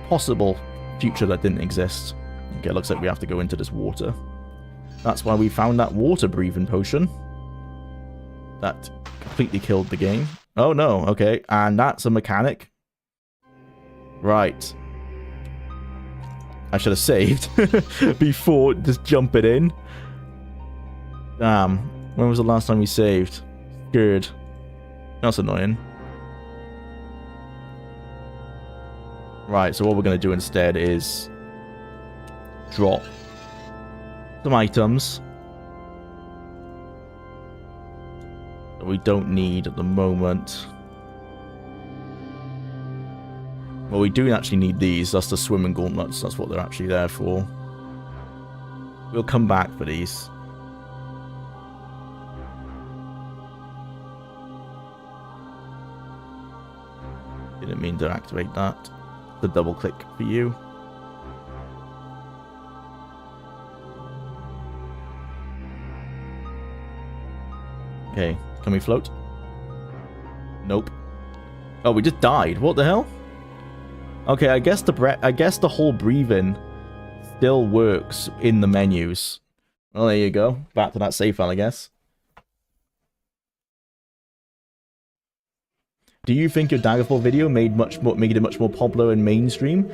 possible future that didn't exist. Okay, looks like we have to go into this water. That's why we found that water breathing potion. That completely killed the game. Oh no, okay. And that's a mechanic. Right. I should have saved before just jumping in. Damn. When was the last time we saved? Good. That's annoying. Right, so what we're going to do instead is drop some items that we don't need at the moment. Well, we do actually need these. That's the swimming gauntlets. That's what they're actually there for. We'll come back for these. Didn't mean to activate that. The double click for you. Okay, can we float? Nope. Oh, we just died. What the hell? Okay, I guess the whole breathing still works in the menus. Well, there you go. Back to that save file, I guess. Do you think your Daggerfall video made it much more popular and mainstream?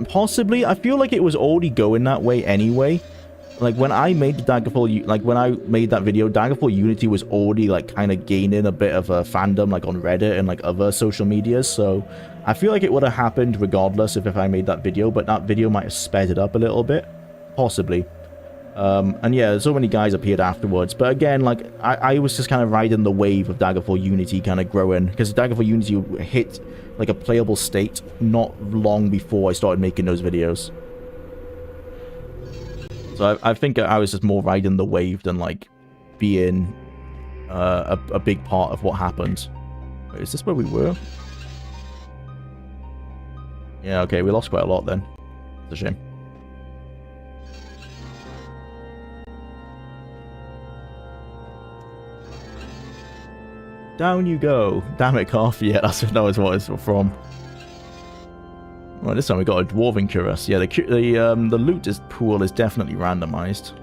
Possibly. I feel like it was already going that way anyway. Like when I made the Daggerfall, when I made that video, Daggerfall Unity was already like kind of gaining a bit of a fandom like on Reddit and like other social medias. So I feel like it would have happened regardless if I made that video, but that video might have sped it up a little bit, possibly. And yeah, so many guys appeared afterwards. But again, like I was just kind of riding the wave of Daggerfall Unity kind of growing, because Daggerfall Unity hit like a playable state not long before I started making those videos. So I think I was just more riding the wave than like being a big part of what happened. Wait, is this where we were? Yeah, okay, we lost quite a lot then. It's a shame. Down you go. Damn it, Carf. Yeah, that was what it's from. Well, this time we got a Dwarven Cuirass. Yeah, the loot pool is definitely randomized.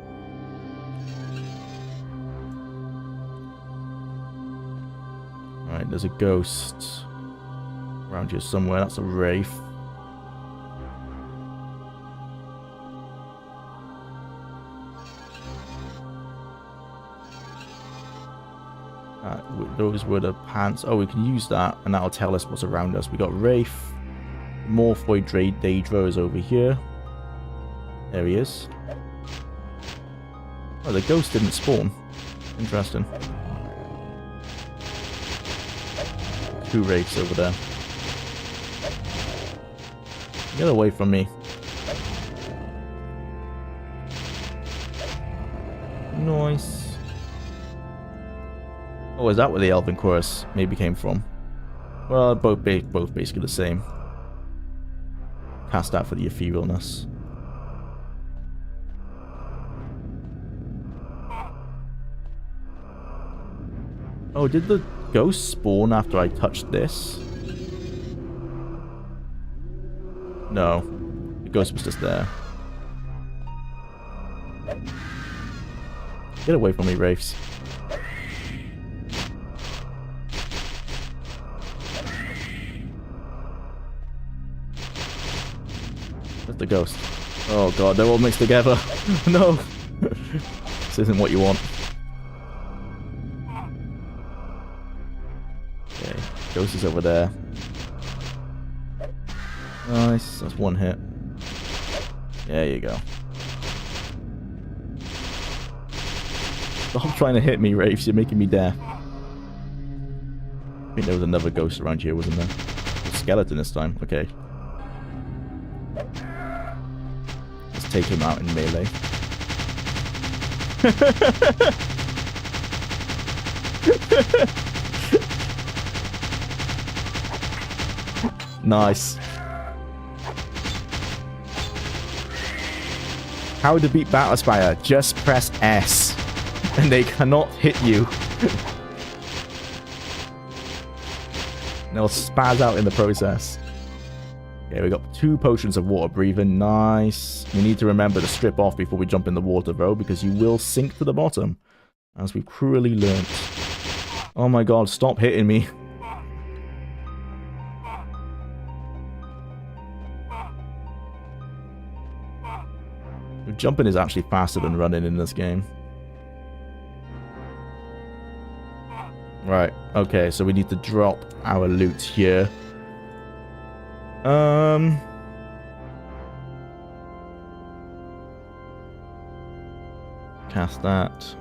Alright, there's a ghost around here somewhere. That's a wraith. Those were the pants. Oh, we can use that, and that'll tell us what's around us. We got wraith. Morphoid Daedra is over here. There he is. Oh, the ghost didn't spawn. Interesting. Two wraiths over there. Get away from me. Nice. Oh, is that where the Elven Chorus maybe came from? Well, both basically the same. Cast out for the etherealness. Oh, did the ghost spawn after I touched this? No. The ghost was just there. Get away from me, wraiths. the ghost. Oh god, they're all mixed together. No! This isn't what you want. Okay, ghost is over there. Nice, that's one hit. There you go. Stop trying to hit me, Wraiths, you're making me deaf. I think there was another ghost around here, wasn't there? A skeleton this time, okay. Let's take him out in melee. Nice. How to beat Battlespire? Just press S. And they cannot hit you. They'll spaz out in the process. Okay, we got 2 potions of water breathing. Nice. We need to remember to strip off before we jump in the water, though, because you will sink to the bottom. As we've cruelly learnt. Oh my god, stop hitting me. Jumping is actually faster than running in this game. Right, okay, so we need to drop our loot here. Cast that.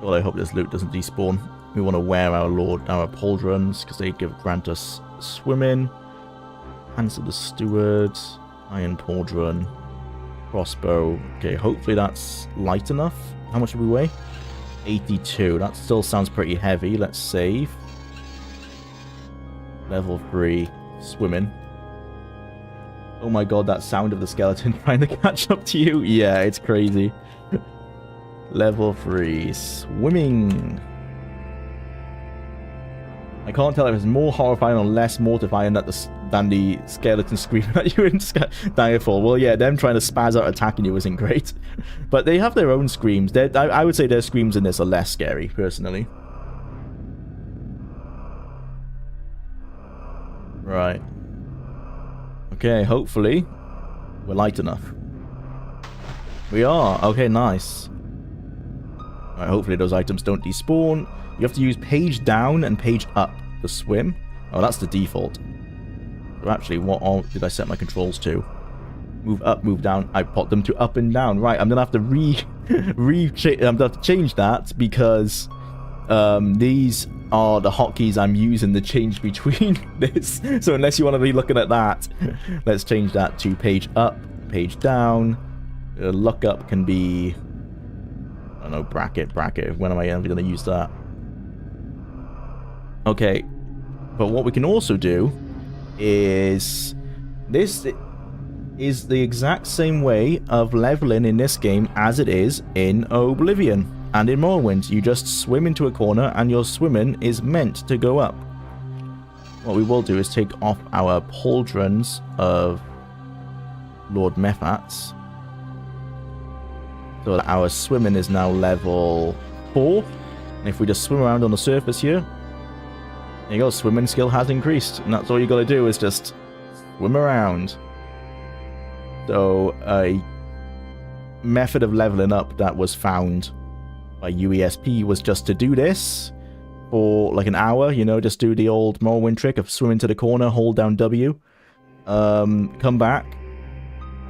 Well, I hope this loot doesn't despawn. We want to wear our pauldrons, because they grant us swimming. Hands of the Steward, iron pauldron, crossbow. Okay, hopefully that's light enough. How much do we weigh? 82. That still sounds pretty heavy. Let's save. Level 3, swimming. Oh my god, that sound of the skeleton trying to catch up to you. Yeah, it's crazy. Level 3, swimming. I can't tell if it's more horrifying or less mortifying than the skeleton screaming at you in Daggerfall. Well, yeah, them trying to spaz out attacking you isn't great. But they have their own screams. I would say their screams in this are less scary, personally. Right. Okay, hopefully we're light enough. We are. Okay, nice. Right, hopefully those items don't despawn. You have to use page down and page up to swim. Oh, that's the default. So actually, what all did I set my controls to? Move up, move down. I put them to up and down. Right, I'm gonna have to I'm gonna have to change that because these are the hotkeys I'm using to change between this. So unless you want to be looking at that, let's change that to page up, page down. Look up can be, I don't know, bracket. When am I ever going to use that? Okay, but what we can also do is, this is the exact same way of leveling in this game as it is in Oblivion and in Morrowind. You just swim into a corner and your swimming is meant to go up. What we will do is take off our pauldrons of Lord Mephat's, so that our swimming is now level 4. And if we just swim around on the surface here, there you go, swimming skill has increased. And that's all you got to do is just swim around. So a method of leveling up that was found by UESP was just to do this for like an hour, you know, just do the old Morrowind trick of swim into the corner, hold down W, come back,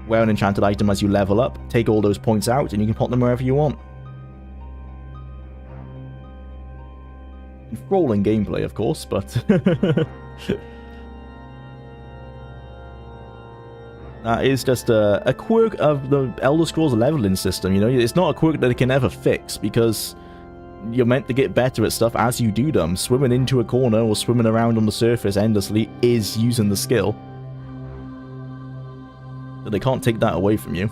wear an enchanted item as you level up, take all those points out, and you can put them wherever you want. Enthralling gameplay, of course, but that is just a quirk of the Elder Scrolls leveling system, you know? It's not a quirk that it can ever fix, because you're meant to get better at stuff as you do them. Swimming into a corner or swimming around on the surface endlessly is using the skill. So they can't take that away from you.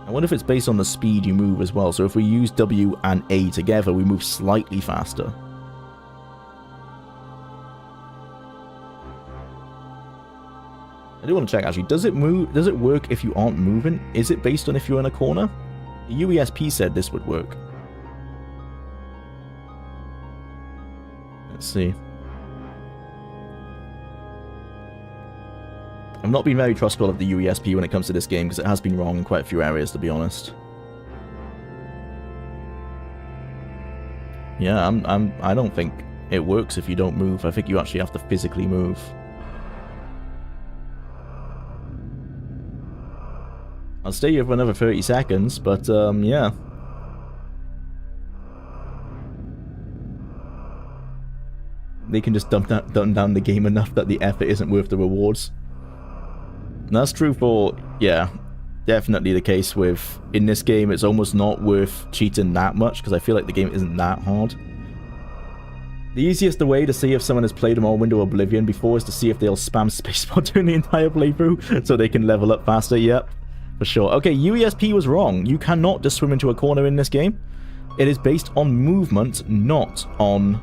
I wonder if it's based on the speed you move as well. So if we use W and A together, we move slightly faster. I do want to check actually. Does it move? Does it work if you aren't moving? Is it based on if you're in a corner? The UESP said this would work. Let's see. I've not been very trustful of the UESP when it comes to this game because it has been wrong in quite a few areas, to be honest. Yeah, I don't think it works if you don't move. I think you actually have to physically move. I'll stay here for another 30 seconds, but yeah. They can just dumb down the game enough that the effort isn't worth the rewards. And that's true for, yeah, definitely the case with, in this game, it's almost not worth cheating that much, because I feel like the game isn't that hard. The easiest way to see if someone has played Morrowind Oblivion before is to see if they'll spam spacebar during the entire playthrough, so they can level up faster, yep, for sure. Okay, UESP was wrong. You cannot just swim into a corner in this game. It is based on movement, not on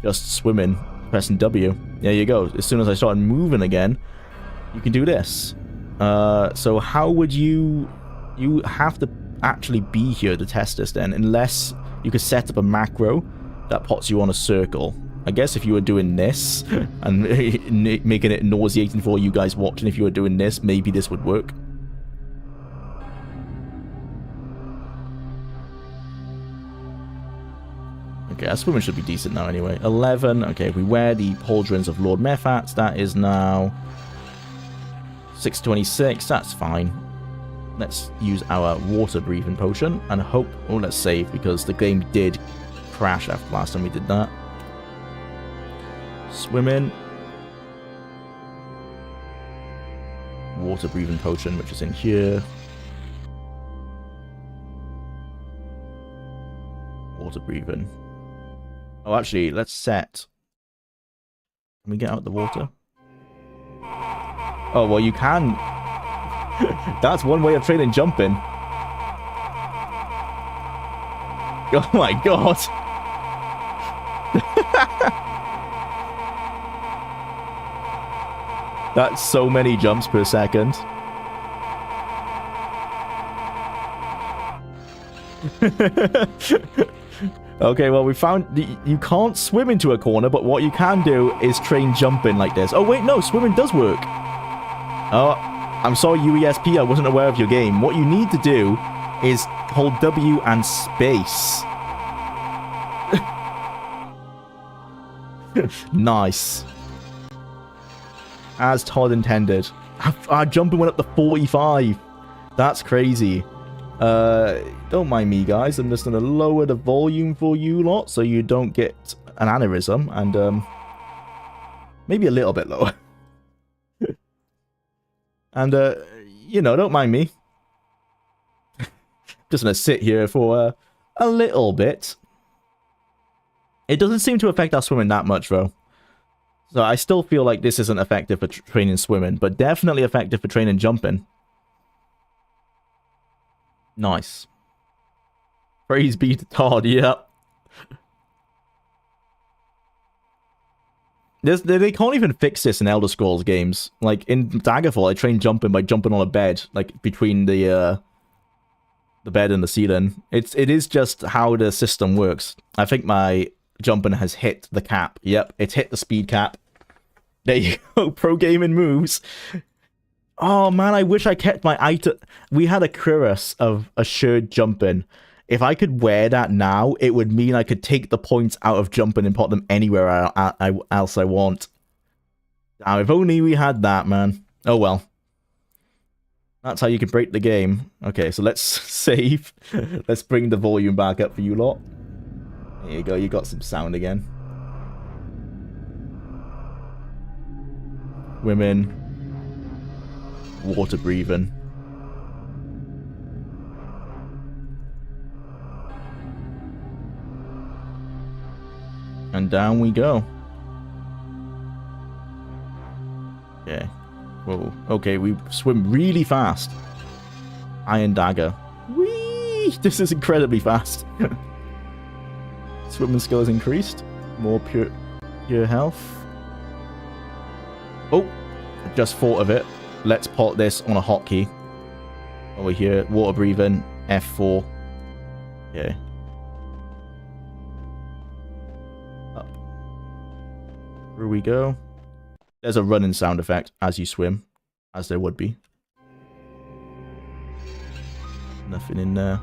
just swimming, pressing W. There you go. As soon as I started moving again, you can do this. So how would you have to actually be here to test this then, unless you could set up a macro that puts you on a circle. I guess if you were doing this and making it nauseating for you guys watching, if you were doing this, maybe this would work. Okay, our swimming should be decent now anyway. 11. Okay, if we wear the pauldrons of Lord Mephat, that is now 626, that's fine. Let's use our water breathing potion and hope... Oh, let's save because the game did crash after last time we did that. Swimming. Water breathing potion, which is in here. Water breathing. Oh, actually, let's set... Can we get out the water? Oh, well, you can. That's one way of training jumping. Oh my god. That's so many jumps per second. Okay, well, we found you can't swim into a corner, but what you can do is train jumping like this. Oh, wait, no, swimming does work. Oh, I'm sorry, UESP, I wasn't aware of your game. What you need to do is hold W and space. Nice. As Todd intended. Our jumping went up to 45. That's crazy. Don't mind me, guys. I'm just going to lower the volume for you lot so you don't get an aneurysm. And maybe a little bit lower. And, you know, don't mind me. Just gonna sit here for a little bit. It doesn't seem to affect our swimming that much, though. So I still feel like this isn't effective for training swimming, but definitely effective for training jumping. Nice. Praise be to Todd, yep. They can't even fix this in Elder Scrolls games. Like, in Daggerfall, I trained jumping by jumping on a bed, like, between the bed and the ceiling. It is just how the system works. I think my jumping has hit the cap. Yep, it's hit the speed cap. There you go, pro gaming moves. Oh, man, I wish I kept my item. We had a cuirass of assured jumping. If I could wear that now, it would mean I could take the points out of jumping and put them anywhere else I want. Now, if only we had that, man. Oh, well. That's how you can break the game. Okay, so let's save. Let's bring the volume back up for you lot. There you go, you got some sound again. Women. Water breathing. And down we go. Okay. Whoa. Okay, we swim really fast. Iron dagger. Whee! This is incredibly fast. Swimming skill has increased. More pure health. Oh! I just thought of it. let's put this on a hotkey. Over here, water breathing, F4. Okay. Up. Here we go. There's a running sound effect as you swim, as there would be. Nothing in there.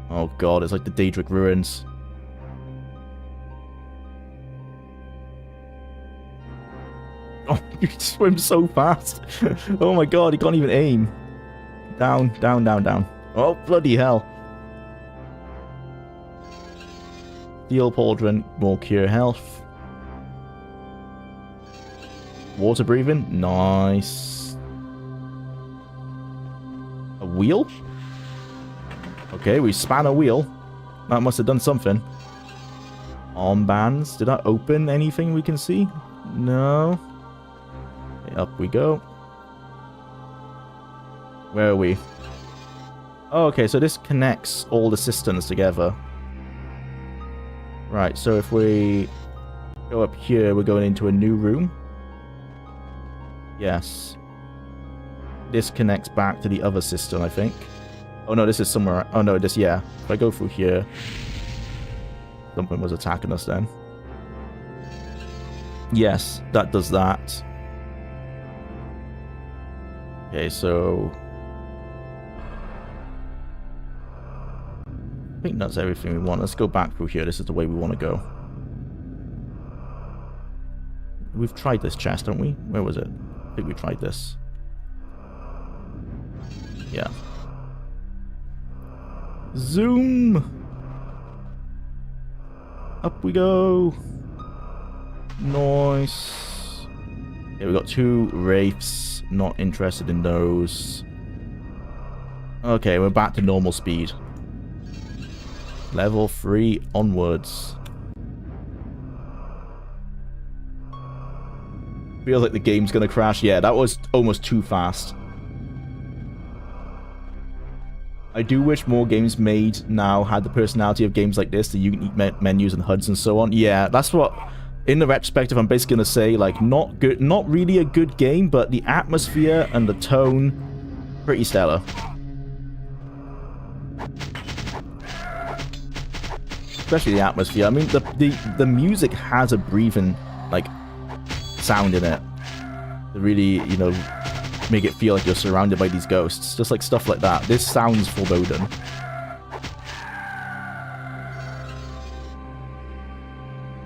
Oh god, it's like the Daedric Ruins. Oh, you swim so fast. Oh my god, he can't even aim. Down, down, down, down. Oh, bloody hell. Steel Pauldron, more cure health. Water breathing, nice. A wheel? Okay, we span a wheel. That must have done something. Armbands, did that open anything we can see? No. Okay, up we go. Where are we? Oh, okay, so this connects all the cisterns together. Right, so if we go up here, we're going into a new room. Yes. This connects back to the other cistern, I think. Oh no, this is somewhere... Oh no, this, yeah. If I go through here... Something was attacking us then. Yes, that does that. Okay, so... I think that's everything we want. Let's go back through here. This is the way we want to go. We've tried this chest, haven't we? Where was it? I think we tried this. Yeah. Zoom! Up we go! Nice. Okay, we got 2 wraiths. Not interested in those. Okay, we're back to normal speed. Level 3 onwards. Feels like the game's gonna crash. Yeah, that was almost too fast. I do wish more games made now had the personality of games like this, the unique menus and HUDs and so on. Yeah, that's what, in the retrospective, I'm basically gonna say, like, not good, not really a good game, but the atmosphere and the tone, pretty stellar. Especially the atmosphere. I mean, the music has a breathing, like, sound in it to really, you know, make it feel like you're surrounded by these ghosts. Just like stuff like that. This sounds foreboding.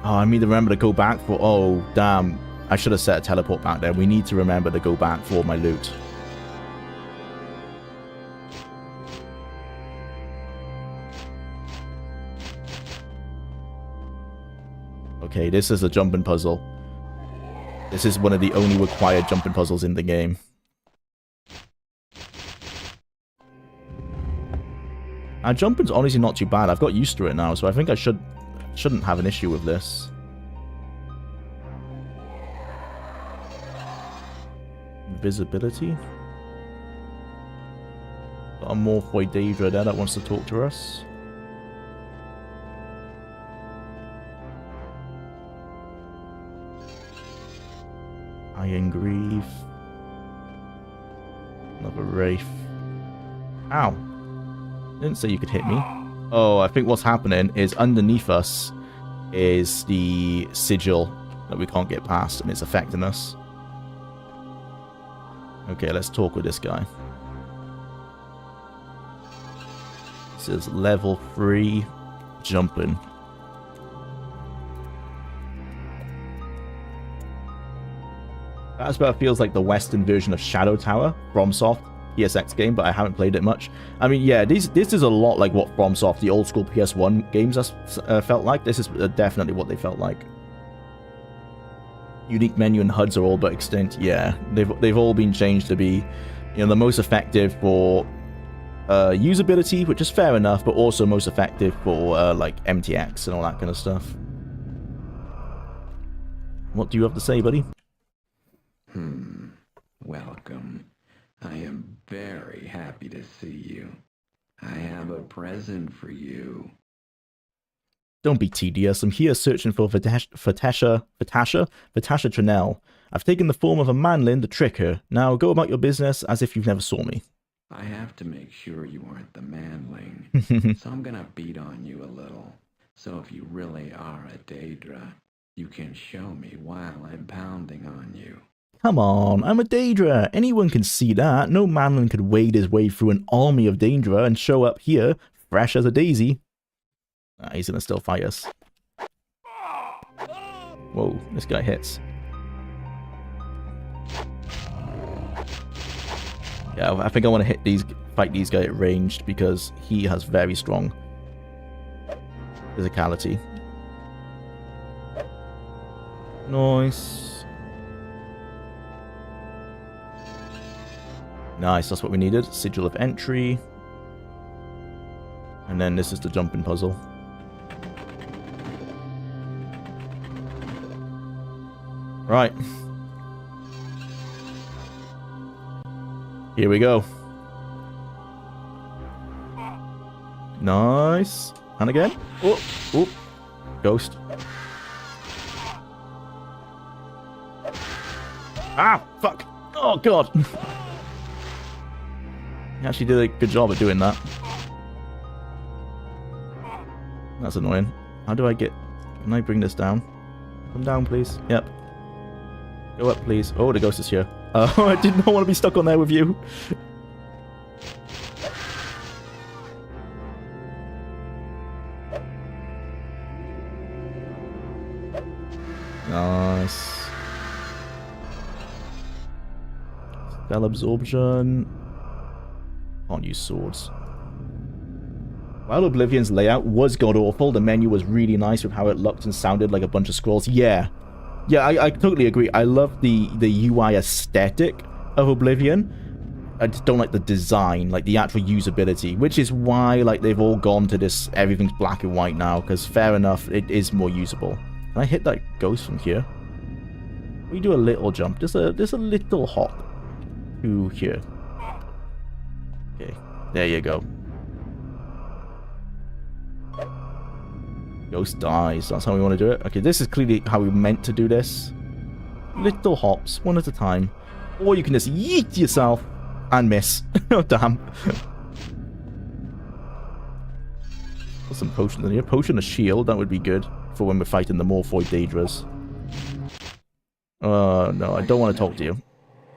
Oh, I need to remember to go back for... Oh, damn. I should have set a teleport back there. We need to remember to go back for my loot. Okay, this is a jumping puzzle. This is one of the only required jumping puzzles in the game. Jumping's honestly not too bad. I've got used to it now, so I think I shouldn't have an issue with this. Invisibility. Got a Morphoi Daedra there that wants to talk to us. Iron Grieve. Another Wraith. Ow. Didn't say you could hit me. Oh, I think what's happening is underneath us is the sigil that we can't get past, and it's affecting us. Okay, let's talk with this guy. This is level 3 jumping. Battlespire feels like the Western version of Shadow Tower, FromSoft, PSX game, but I haven't played it much. I mean, yeah, this is a lot like what FromSoft, the old school PS1 games, felt like. This is definitely what they felt like. Unique menu and HUDs are all but extinct. Yeah, they've all been changed to be, you know, the most effective for usability, which is fair enough, but also most effective for like MTX and all that kind of stuff. What do you have to say, buddy? Welcome. I am very happy to see you. I have a present for you. Don't be tedious. I'm here searching for Tasha Trinell. I've taken the form of a manlin to trick her. Now go about your business as if you've never saw me. I have to make sure you aren't the manling, so I'm gonna beat on you a little. So if you really are a Daedra, you can show me while I'm pounding on you. Come on, I'm a Daedra. Anyone can see that. No manlin could wade his way through an army of Daedra and show up here, fresh as a daisy. He's gonna still fight us. Whoa, this guy hits. Yeah, I think I want to fight these guys at ranged because he has very strong physicality. Nice. Nice, that's what we needed. Sigil of entry. And then this is the jumping puzzle. Right. Here we go. Nice. And again. Oh, oh. Ghost. Ah, fuck. Oh, God. He actually did a good job at doing that. That's annoying. How do I get... Can I bring this down? Come down, please. Yep. Go up, please. Oh, the ghost is here. Oh, I did not want to be stuck on there with you. Nice. Spell absorption. Can't use swords. While Oblivion's layout was god-awful, the menu was really nice with how it looked and sounded like a bunch of scrolls. Yeah. Yeah, I totally agree. I love the UI aesthetic of Oblivion. I just don't like the design, like the actual usability, which is why like they've all gone to this, everything's black and white now, because fair enough, it is more usable. Can I hit that ghost from here? We do a little jump, just a little hop to here. Okay, there you go. Ghost dies. That's how we want to do it. Okay, this is clearly how we meant to do this. Little hops, one at a time. Or you can just yeet yourself and miss. Oh, damn. Put some potions in here. Potion of shield, that would be good for when we're fighting the Morphoid Daedras. No, I don't want to talk to you.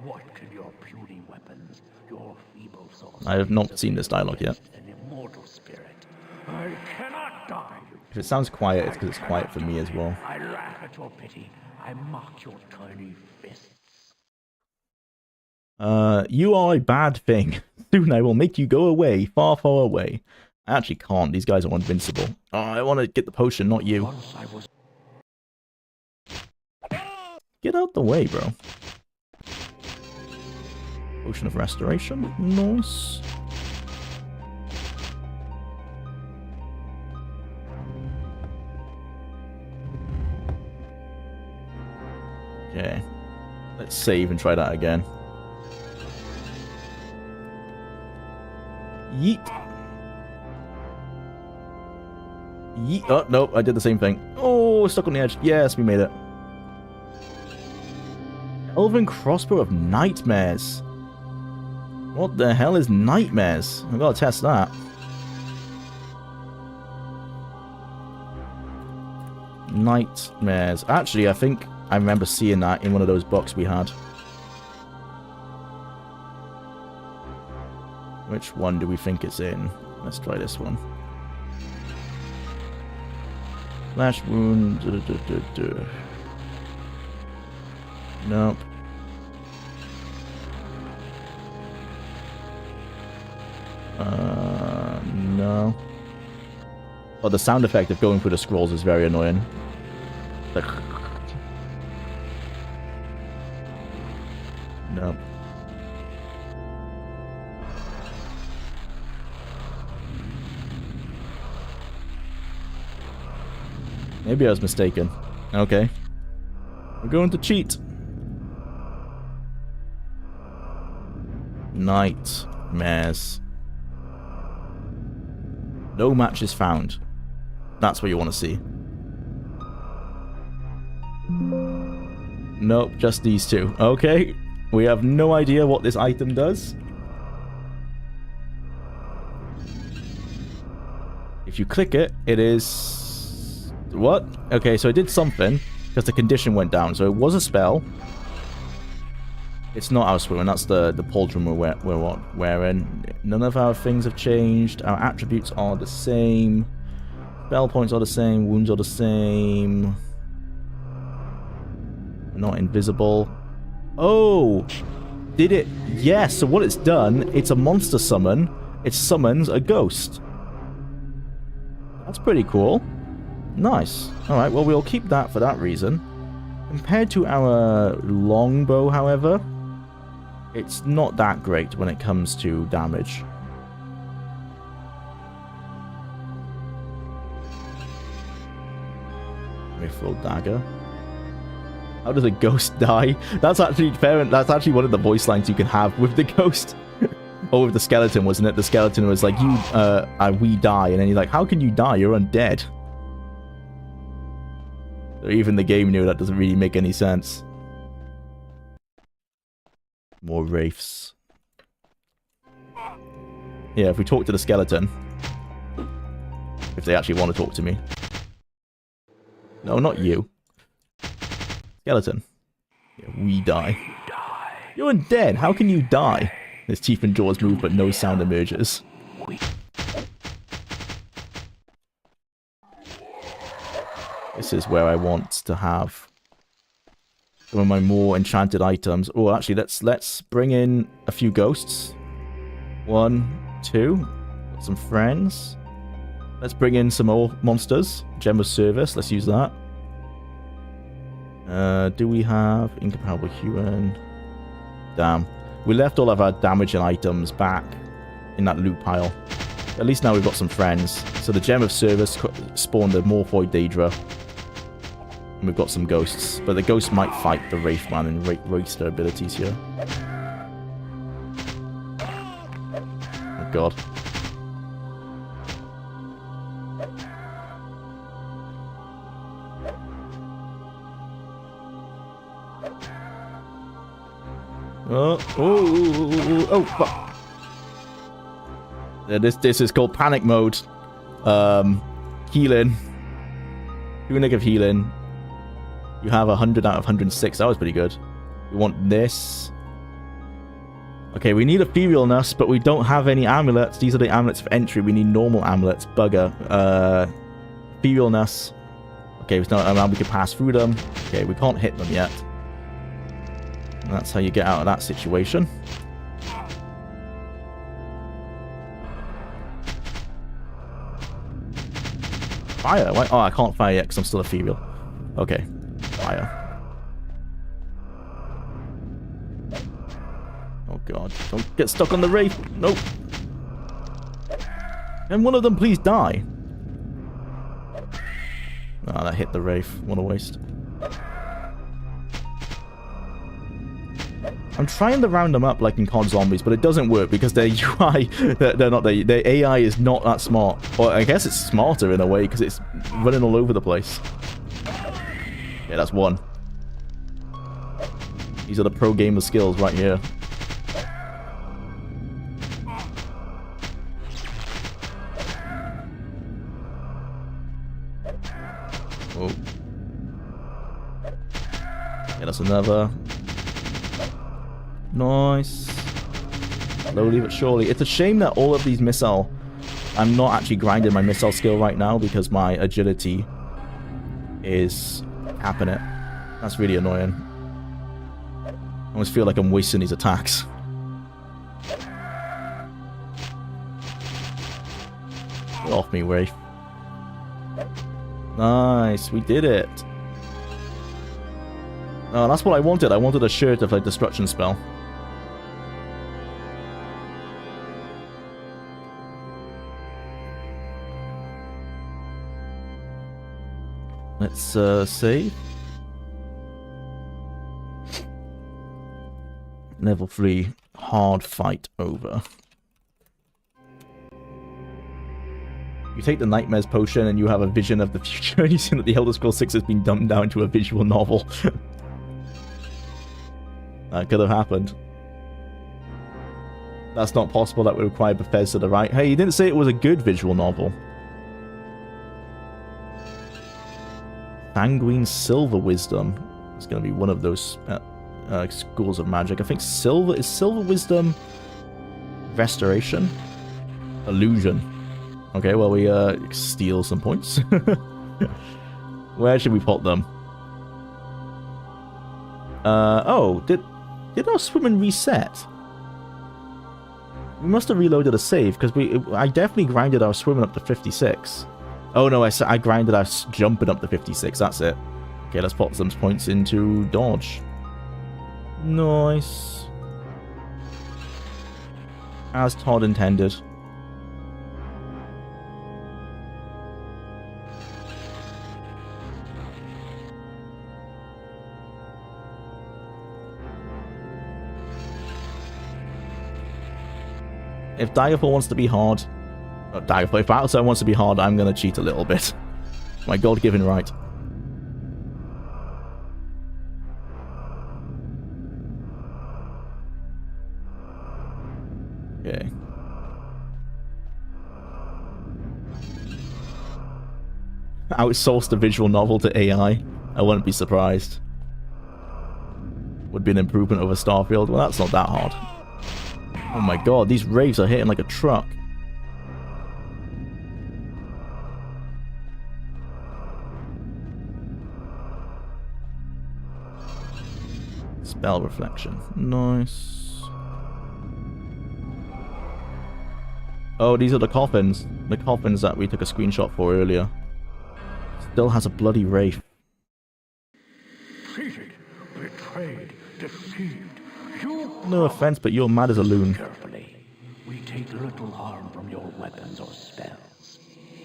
What could your puny weapons, your feeble source, I have not seen this dialogue yet. an immortal spirit? I cannot die. If it sounds quiet, it's because it's quiet for me as well. I laugh at your pity. I mock your tiny fists. You are a bad thing. Soon I will make you go away, far, far away. I actually can't. These guys are invincible. Oh, I want to get the potion, not you. Once I was Get out the way, bro. Potion of restoration. Nice. Okay. Let's save and try that again. Yeet. Yeet. Oh, no, I did the same thing. Oh, stuck on the edge. Yes, we made it. Elven Crossbow of Nightmares. What the hell is Nightmares? I've got to test that. Nightmares. Actually, I think I remember seeing that in one of those books we had. Which one do we think it's in? Let's try this one. Flash wound. Nope. No. Oh, the sound effect of going through the scrolls is very annoying. Like... Nope. Maybe I was mistaken. Okay. We're going to cheat. Nightmares. No matches found. That's what you want to see. Nope, just these two. Okay. We have no idea what this item does. If you click it, it is... What? Okay, so it did something, because the condition went down. So it was a spell. It's not our swimming, that's the pauldron we're wearing. None of our things have changed. Our attributes are the same. Spell points are the same. Wounds are the same. Not invisible. Oh! Did it? Yes, so what it's done, it's a monster summon. It summons a ghost. That's pretty cool. Nice. Alright, well, we'll keep that for that reason. Compared to our longbow, however, it's not that great when it comes to damage. Mithril dagger. How does a ghost die? That's actually fair. That's actually one of the voice lines you can have with the ghost. Or with the skeleton, wasn't it? The skeleton was like, we die. And then you're like, how can you die? You're undead. So even the game knew that doesn't really make any sense. More wraiths. Yeah, if we talk to the skeleton. If they actually want to talk to me. No, not you. Skeleton. Yeah, we die. You're undead. How can you die? His teeth and jaws move, but no sound emerges. This is where I want to have some of my more enchanted items. Oh, actually, let's bring in a few ghosts. 1, 2. Got some friends. Let's bring in some more monsters. Gem of Service. Let's use that. Do we have incomparable human? Damn. We left all of our damaging items back in that loot pile. At least now we've got some friends. So the Gem of Service spawned the Morphoid Daedra. And we've got some ghosts. But the ghosts might fight the Wraithman and waste their abilities here. Oh god. Oh, fuck. Yeah, this is called panic mode. Healing. Runic of healing. You have 100 out of 106. That was pretty good. We want this. Okay, we need etherealness, but we don't have any amulets. These are the amulets for entry. We need normal amulets. Bugger. Etherealness. Okay, so now we can pass through them. Okay, we can't hit them yet. That's how you get out of that situation. Fire? Why? Oh, I can't fire yet because I'm still ethereal. Okay. Fire. Oh god. Don't get stuck on the wraith. Nope. Can one of them please die? Oh, that hit the wraith. What a waste. I'm trying to round them up like in COD Zombies, but it doesn't work because their UI, they're not their AI is not that smart. Or I guess it's smarter in a way because it's running all over the place. Yeah, that's one. These are the pro gamer skills right here. Oh. Yeah, that's another. Nice. Slowly but surely. It's a shame that all of these missile... I'm not actually grinding my missile skill right now because my agility is capping it. That's really annoying. I almost feel like I'm wasting these attacks. Get off me, Wraith. Nice, we did it. Oh, that's what I wanted. I wanted a shirt of like destruction spell. Let's save. Level 3, hard fight over. You take the Nightmares potion and you have a vision of the future, and you see that the Elder Scrolls 6 has been dumbed down to a visual novel. That could have happened. That's not possible. That would require Bethesda to write. Hey, you didn't say it was a good visual novel. Sanguine Silver Wisdom. It's going to be one of those schools of magic. I think Silver... Is Silver Wisdom... Restoration? Illusion. Okay, well, we steal some points. Where should we put them? Oh, did our swimming reset? We must have reloaded a save, because I definitely grinded our swimming up to 56. Oh no, I grinded our jumping up to 56, that's it. Okay, let's put some points into dodge. Nice. As Todd intended. If Daggerfall wants to be hard... Not Daggerfall, if Battlespire wants to be hard, I'm going to cheat a little bit. My God-given right. Okay. Outsourced the visual novel to AI. I wouldn't be surprised. Would be an improvement over Starfield. Well, that's not that hard. Oh my god, these raves are hitting like a truck. Spell reflection. Nice. Oh, these are the coffins. The coffins that we took a screenshot for earlier. Still has a bloody wraith. Cheated, betrayed, deceived. You... No offense, but you're mad as a loon. Carefully. We take little harm from your weapons or spells.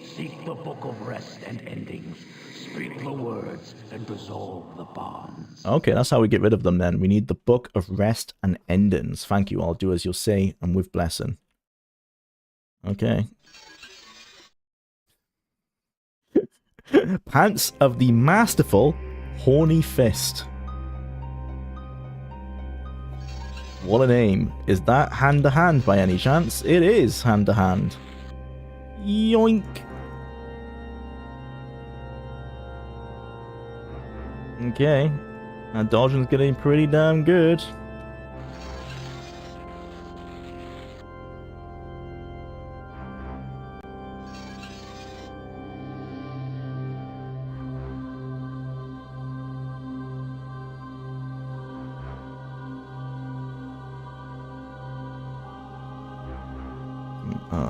Seek the Book of Rest and Endings. Speak the words and resolve the bonds. Okay, that's how we get rid of them then. We need the Book of Rest and Endings. Thank you, I'll do as you'll say, and with blessing. Okay. Pants of the Masterful Horny Fist. What a name. Is that hand-to-hand by any chance? It is hand-to-hand. Yoink. Okay. Our dodging's getting pretty damn good.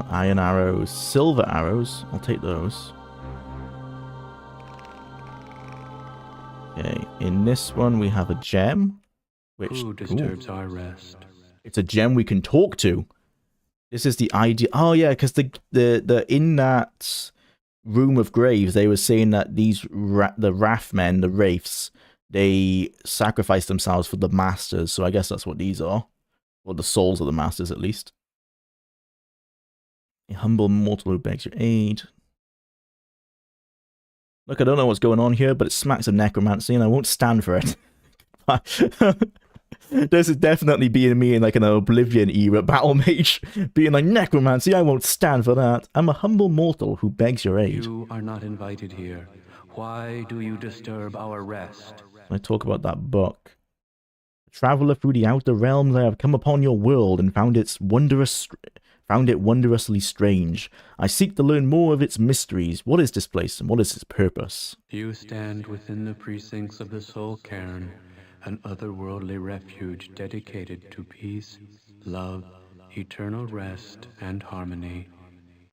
Iron arrows, silver arrows. I'll take those. Okay, in this one we have a gem. Which, who disturbs our rest? It's a gem we can talk to. This is the idea. Oh yeah, because the in that room of graves, they were saying that these the Wrathmen, the wraiths, they sacrifice themselves for the masters. So I guess that's what these are, or the souls of the masters at least. A humble mortal who begs your aid. Look, I don't know what's going on here, but it smacks of necromancy, and I won't stand for it. This is definitely being me in like an Oblivion era battle mage, being like necromancy. I won't stand for that. I'm a humble mortal who begs your aid. You are not invited here. Why do you disturb our rest? I talk about that book. Traveler through the outer realms, I have come upon your world and found it wondrously strange. I seek to learn more of its mysteries. What is this place and what is its purpose? You stand within the precincts of the Soul Cairn, an otherworldly refuge dedicated to peace, love, eternal rest, and harmony.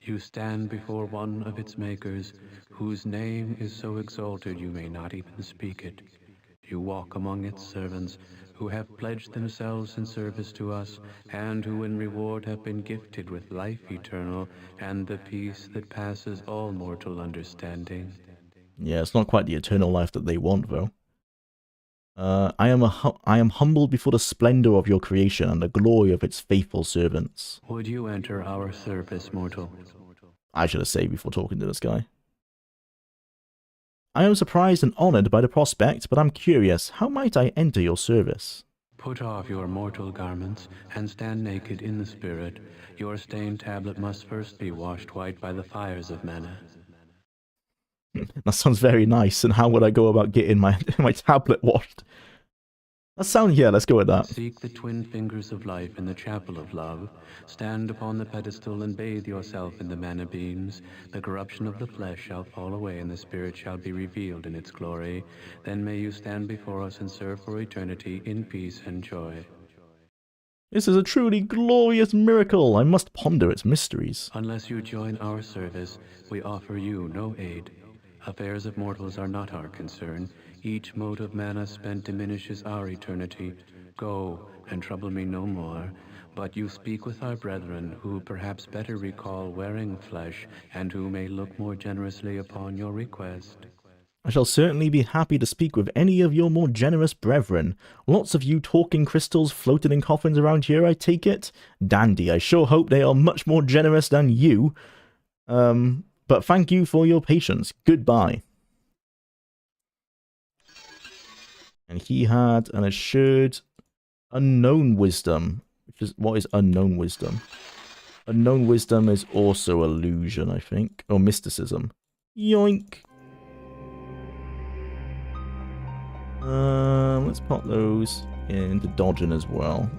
You stand before one of its makers, whose name is so exalted you may not even speak it. You walk among its servants, who have pledged themselves in service to us, and who in reward have been gifted with life eternal, and the peace that passes all mortal understanding. Yeah, it's not quite the eternal life that they want, though. I am humbled before the splendor of your creation and the glory of its faithful servants. Would you enter our service, mortal? I should have saved before talking to this guy. I am surprised and honored by the prospect, but I'm curious, how might I enter your service? Put off your mortal garments and stand naked in the spirit. Your stained tablet must first be washed white by the fires of mana. That sounds very nice, and how would I go about getting my tablet washed? That sounds, yeah, let's go with that. Seek the twin fingers of life in the chapel of love. Stand upon the pedestal and bathe yourself in the mana beams. The corruption of the flesh shall fall away, and the spirit shall be revealed in its glory. Then may you stand before us and serve for eternity in peace and joy. This is a truly glorious miracle. I must ponder its mysteries. Unless you join our service, we offer you no aid. Affairs of mortals are not our concern. Each mote of mana spent diminishes our eternity. Go, and trouble me no more. But you speak with our brethren, who perhaps better recall wearing flesh, and who may look more generously upon your request. I shall certainly be happy to speak with any of your more generous brethren. Lots of you talking crystals floating in coffins around here, I take it? Dandy, I sure hope they are much more generous than you. But thank you for your patience. Goodbye. And he had an assured unknown wisdom. Which is, what is unknown wisdom? Unknown wisdom is also illusion, I think. Or mysticism. Yoink. Let's pop those into dodging as well.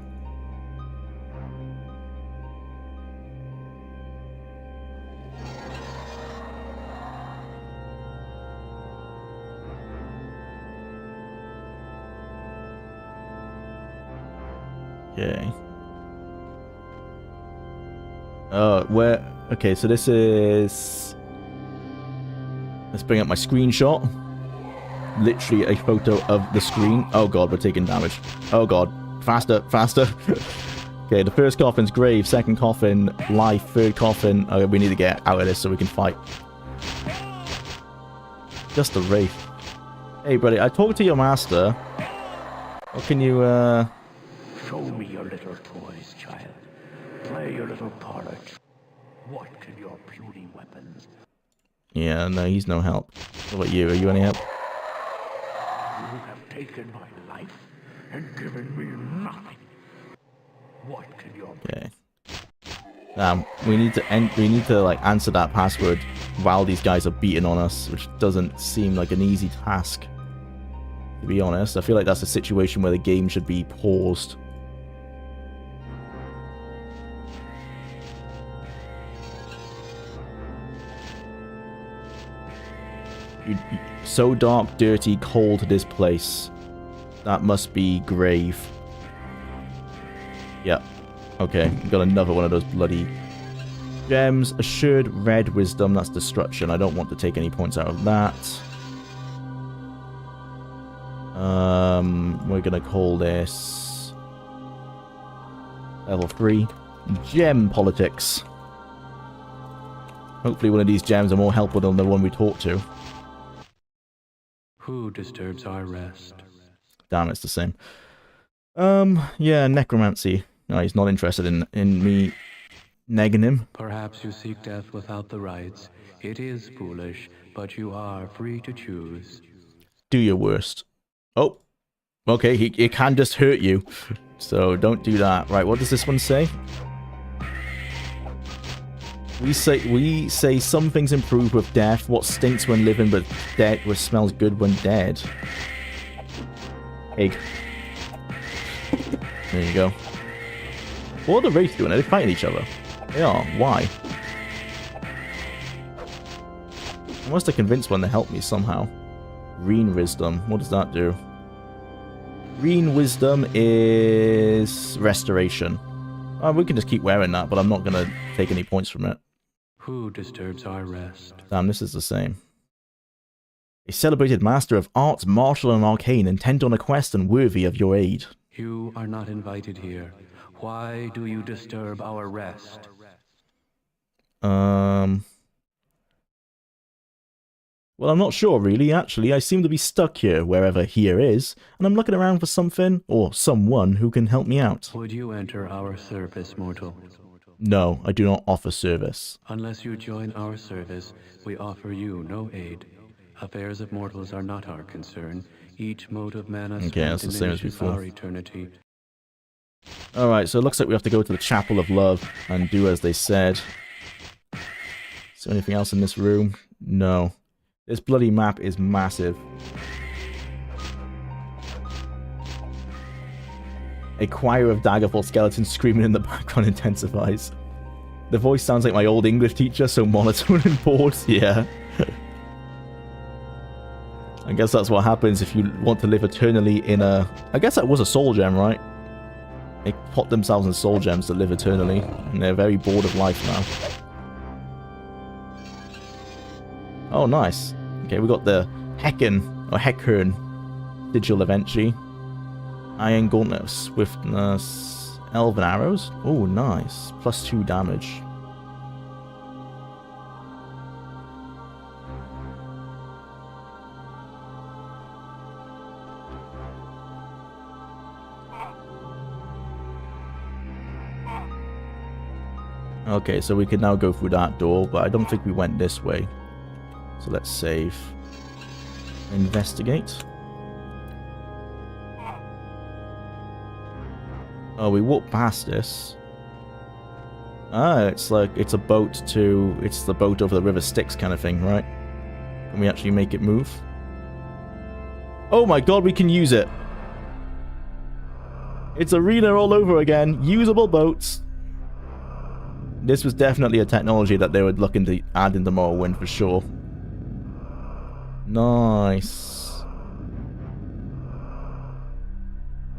Okay. Okay, so this is... Let's bring up my screenshot. Literally a photo of the screen. Oh god, we're taking damage. Oh god. Faster, faster. Okay, the first coffin's grave, second coffin, life, third coffin. Okay, we need to get out of this so we can fight. Just a wraith. Hey buddy, I talked to your master. What can you, Show me your little toys, child. Play your little part. What can your puny weapons? Yeah, no, he's no help. What about you? Are you any help? You have taken my life and given me nothing. What can your... Okay. We need to like answer that password while these guys are beating on us, which doesn't seem like an easy task. To be honest, I feel like that's a situation where the game should be paused. So dark, dirty, cold, this place. That must be grave. Yep. Okay, got another one of those bloody gems. Assured red wisdom, that's destruction. I don't want to take any points out of that. We're gonna call this level 3. Gem politics. Hopefully one of these gems are more helpful than the one we talked to. Who disturbs our rest? Damn, it's the same. Yeah, necromancy. No, he's not interested in me negging him. Perhaps you seek death without the rites. It is foolish, but you are free to choose. Do your worst. Oh, okay, it can just hurt you. So don't do that. Right, what does this one say? We say some things improve with death. What stinks when living, but what smells good when dead. Egg. There you go. What are the Wraiths doing? Are they fighting each other? They are. Why? I must have convinced one to help me somehow. Green Wisdom. What does that do? Green Wisdom is restoration. We can just keep wearing that, but I'm not going to take any points from it. Who disturbs our rest? Damn, this is the same. A celebrated master of arts, martial and arcane, intent on a quest and worthy of your aid. You are not invited here. Why do you disturb our rest? Well, I'm not sure, really. Actually, I seem to be stuck here, wherever here is, and I'm looking around for something, or someone, who can help me out. Would you enter our service, mortal? No, I do not offer service. Unless you join our service, we offer you no aid. Affairs of mortals are not our concern. Each mode of mana Okay, spent that's the same as diminishes before. our eternity. Alright, so it looks like we have to go to the Chapel of Love and do as they said. Is there anything else in this room? No. This bloody map is massive. A choir of Daggerfall skeletons screaming in the background intensifies. The voice sounds like my old English teacher, so monotone and bored. Yeah. I guess that's what happens if you want to live eternally in a... I guess that was a soul gem, right? They pot themselves in soul gems to live eternally, and they're very bored of life now. Oh, nice. Okay, we got the Heckern sigil of entry. Iron Gauntlet of Swiftness. Elven Arrows. Oh, nice. +2 damage. Okay, so we can now go through that door, but I don't think we went this way. So let's save. Investigate. Oh, we walked past this. Ah, it's like, it's a boat to... It's the boat over the River Styx kind of thing, right? Can we actually make it move? Oh my god, we can use it! It's arena all over again. Usable boats. This was definitely a technology that they would look into add into Morrowind for sure. Nice.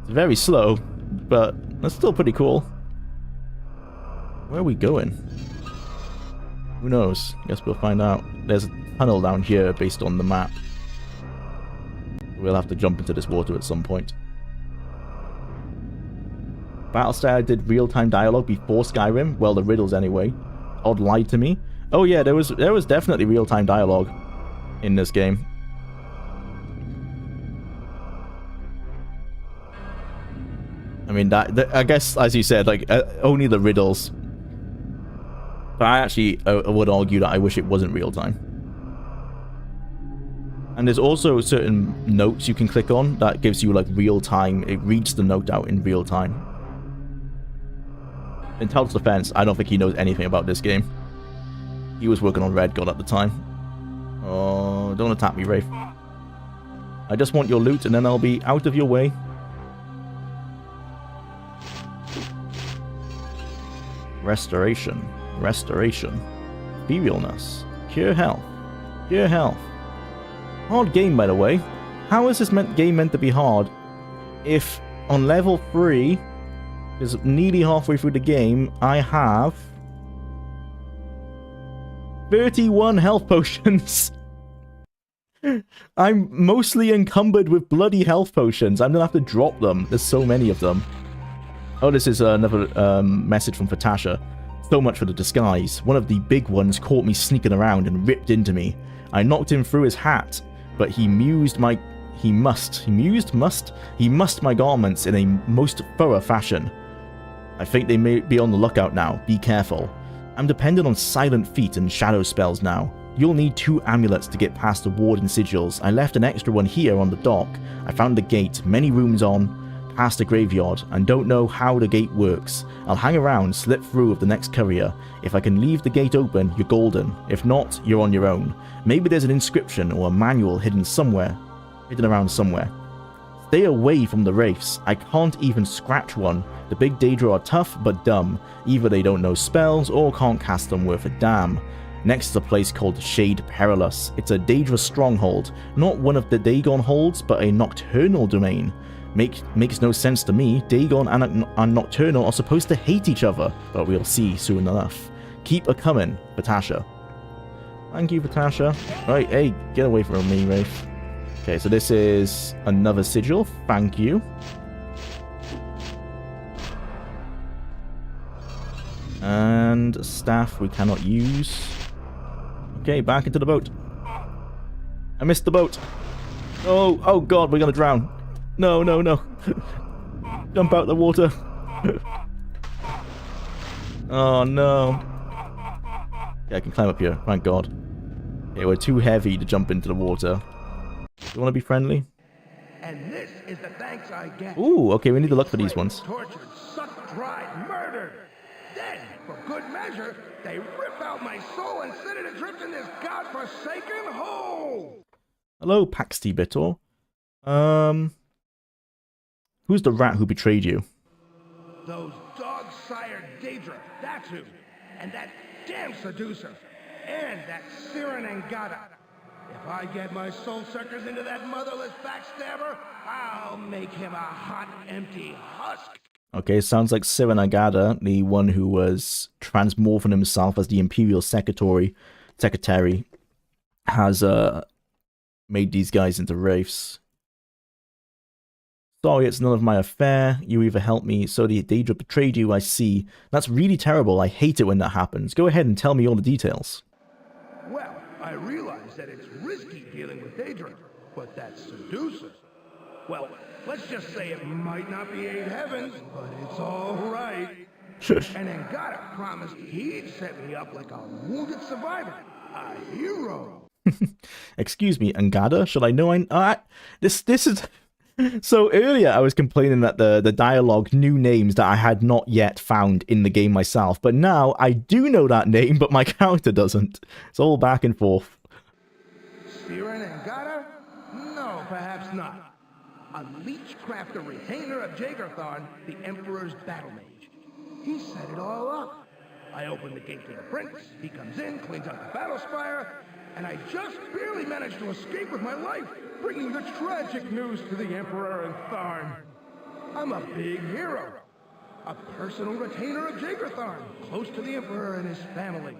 It's very slow, but that's still pretty cool. Where are we going? Who knows? Guess we'll find out. There's a tunnel down here based on the map. We'll have to jump into this water at some point. Battlespire did real-time dialogue before Skyrim. Well, the riddles anyway. Odd lied to me. Oh yeah, there was definitely real-time dialogue in this game. I mean, I guess, as you said, like, only the riddles. But I actually would argue that I wish it wasn't real-time. And there's also certain notes you can click on that gives you, like, real-time. It reads the note out in real time. In Tel's defense, I don't think he knows anything about this game. He was working on Red God at the time. Oh, don't attack me, Wraith. I just want your loot and then I'll be out of your way. Restoration. Restoration. Etherealness. Cure health. Cure health. Hard game, by the way. How is this game meant to be hard if on level 3... because nearly halfway through the game, I have 31 health potions. I'm mostly encumbered with bloody health potions. I'm gonna have to drop them. There's so many of them. Oh, this is another message from Fatasha. So much for the disguise. One of the big ones caught me sneaking around and ripped into me. I knocked him through his hat, but he mused my garments in a most thorough fashion. I think they may be on the lookout now. Be careful. I'm dependent on silent feet and shadow spells now. You'll need 2 amulets to get past the warden sigils. I left an extra one here on the dock. I found the gate, many rooms on, past the graveyard, and don't know how the gate works. I'll hang around, slip through with the next courier. If I can leave the gate open, you're golden. If not, you're on your own. Maybe there's an inscription or a manual hidden around somewhere. Stay away from the wraiths. I can't even scratch one. The big Daedra are tough but dumb. Either they don't know spells or can't cast them worth a damn. Next is a place called Shade Perilous. It's a Daedra stronghold, not one of the Dagon holds, but a nocturnal domain. Makes no sense to me. Dagon and Nocturnal are supposed to hate each other, but we'll see soon enough. Keep a-comin', Fatasha. Thank you, Fatasha. Right, hey, get away from me, Wraith. Okay, so this is another sigil. Thank you. And staff we cannot use. Okay, back into the boat. I missed the boat. Oh god, we're gonna drown. No, no, no. Jump out the water. Oh no. Yeah, I can climb up here. Thank God. Okay, we're too heavy to jump into the water. Do you want to be friendly? And this is the thanks I get. Ooh, okay, we need to look for these ones. Tortured, sucked dry, murdered. Then, for good measure, they rip out my soul and set it adrift in this godforsaken hole. Hello, Paxty Bitor. Who's the rat who betrayed you? Those dog-sired Daedra, that's who. And that damn seducer. And that Siren Angada. If I get my soul suckers into that motherless backstabber, I'll make him a hot, empty husk. Okay, sounds like Siren Angada, the one who was transmorphing himself as the Imperial Secretary, has made these guys into wraiths. Sorry, it's none of my affair. You either help me, so the Daedra betrayed you, I see. That's really terrible. I hate it when that happens. Go ahead and tell me all the details. Well, I realize that it's risky dealing with Daedra, but that seducer... Well, let's just say it might not be 8 heavens, but it's all right. And Angada promised he'd set me up like a wounded survivor, a hero. Excuse me, Angada? Should I know this is... So earlier I was complaining that the dialogue knew names that I had not yet found in the game myself, but now I do know that name, but my character doesn't. It's all back and forth. Siren Angada? No, perhaps not. A leechcrafter retainer of Jagerthorn, the Emperor's battle mage. He set it all up. I open the gate to the prince, he comes in, cleans up the Battlespire, and I just barely managed to escape with my life, bringing the tragic news to the Emperor and Tharn. I'm a big hero. A personal retainer of Jagerthorn, close to the Emperor and his family.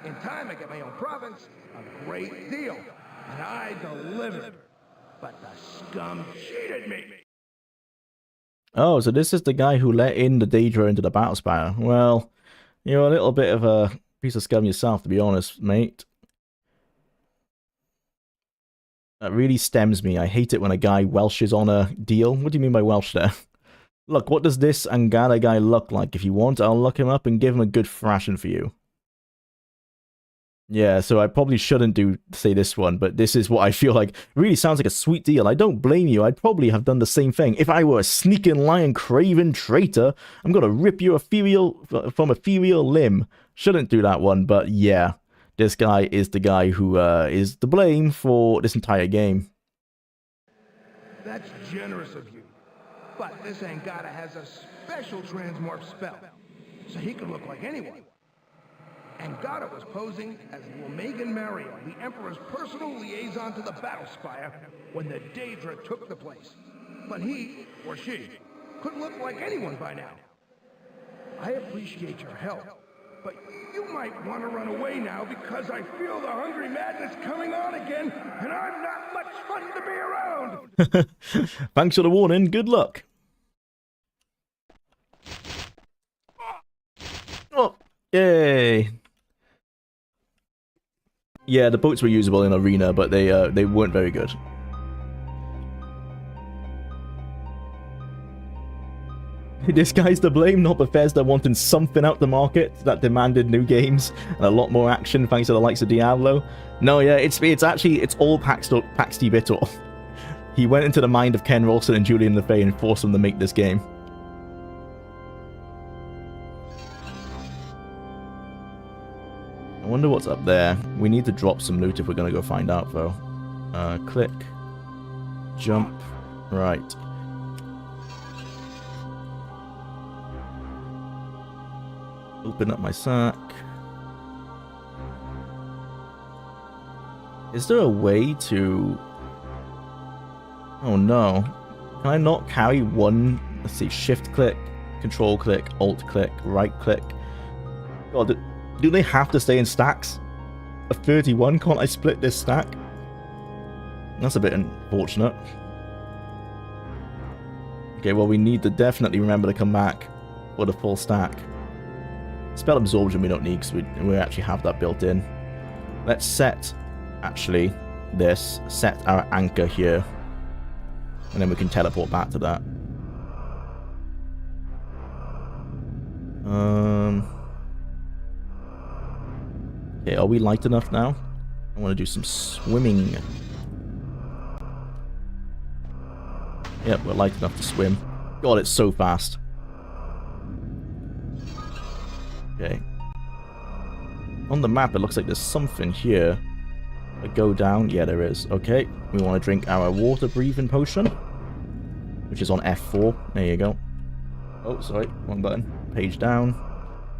In time, I get my own province, a great deal, and I delivered. But the scum cheated me. Oh, so this is the guy who let in the Daedra into the Battlespire. Well, you're a little bit of a piece of scum yourself, to be honest, mate. That really stems me. I hate it when a guy Welshes on a deal. What do you mean by Welsh there? Look, what does this Angada guy look like? If you want, I'll look him up and give him a good thrashing for you. Yeah, so I probably shouldn't say this one, but this is what I feel like. Really sounds like a sweet deal. I don't blame you. I'd probably have done the same thing. If I were a sneaking, lying, craven traitor, I'm gonna rip you from ethereal limb. Shouldn't do that one, but yeah. This guy is the guy who is to blame for this entire game. That's generous of you. But this Angada has a special transmorph spell, so he can look like anyone. Angada was posing as Womegan Mario, the Emperor's personal liaison to the Battlespire, when the Daedra took the place. But he, or she, could look like anyone by now. I appreciate your help, but you might want to run away now because I feel the hungry madness coming on again, and I'm not much fun to be around. Thanks for the warning. Good luck. Oh, yay. Yeah, the boats were usable in Arena, but they weren't very good. This guy's to blame, not Bethesda wanting something out the market that demanded new games and a lot more action thanks to the likes of Diablo. No, yeah, it's all Paxty Bitor. He went into the mind of Ken Rolston and Julian LeFay and forced them to make this game. I wonder what's up there. We need to drop some loot if we're going to go find out, though. Click. Jump. Right. Open up my sack. Is there a way to... Oh no. Can I not carry one... Let's see, shift click, control click, alt click, right click. God, do they have to stay in stacks? A 31? Can't I split this stack? That's a bit unfortunate. Okay, well we need to definitely remember to come back for the full stack. Spell absorption we don't need because we actually have that built in. Let's set, actually, set our anchor here. And then we can teleport back to that. Okay, are we light enough now? I want to do some swimming. Yep, we're light enough to swim. God, it's so fast. Okay. On the map, it looks like there's something here. I go down. Yeah, there is. Okay. We want to drink our water breathing potion, which is on F4. There you go. Oh, sorry. Wrong button. Page down.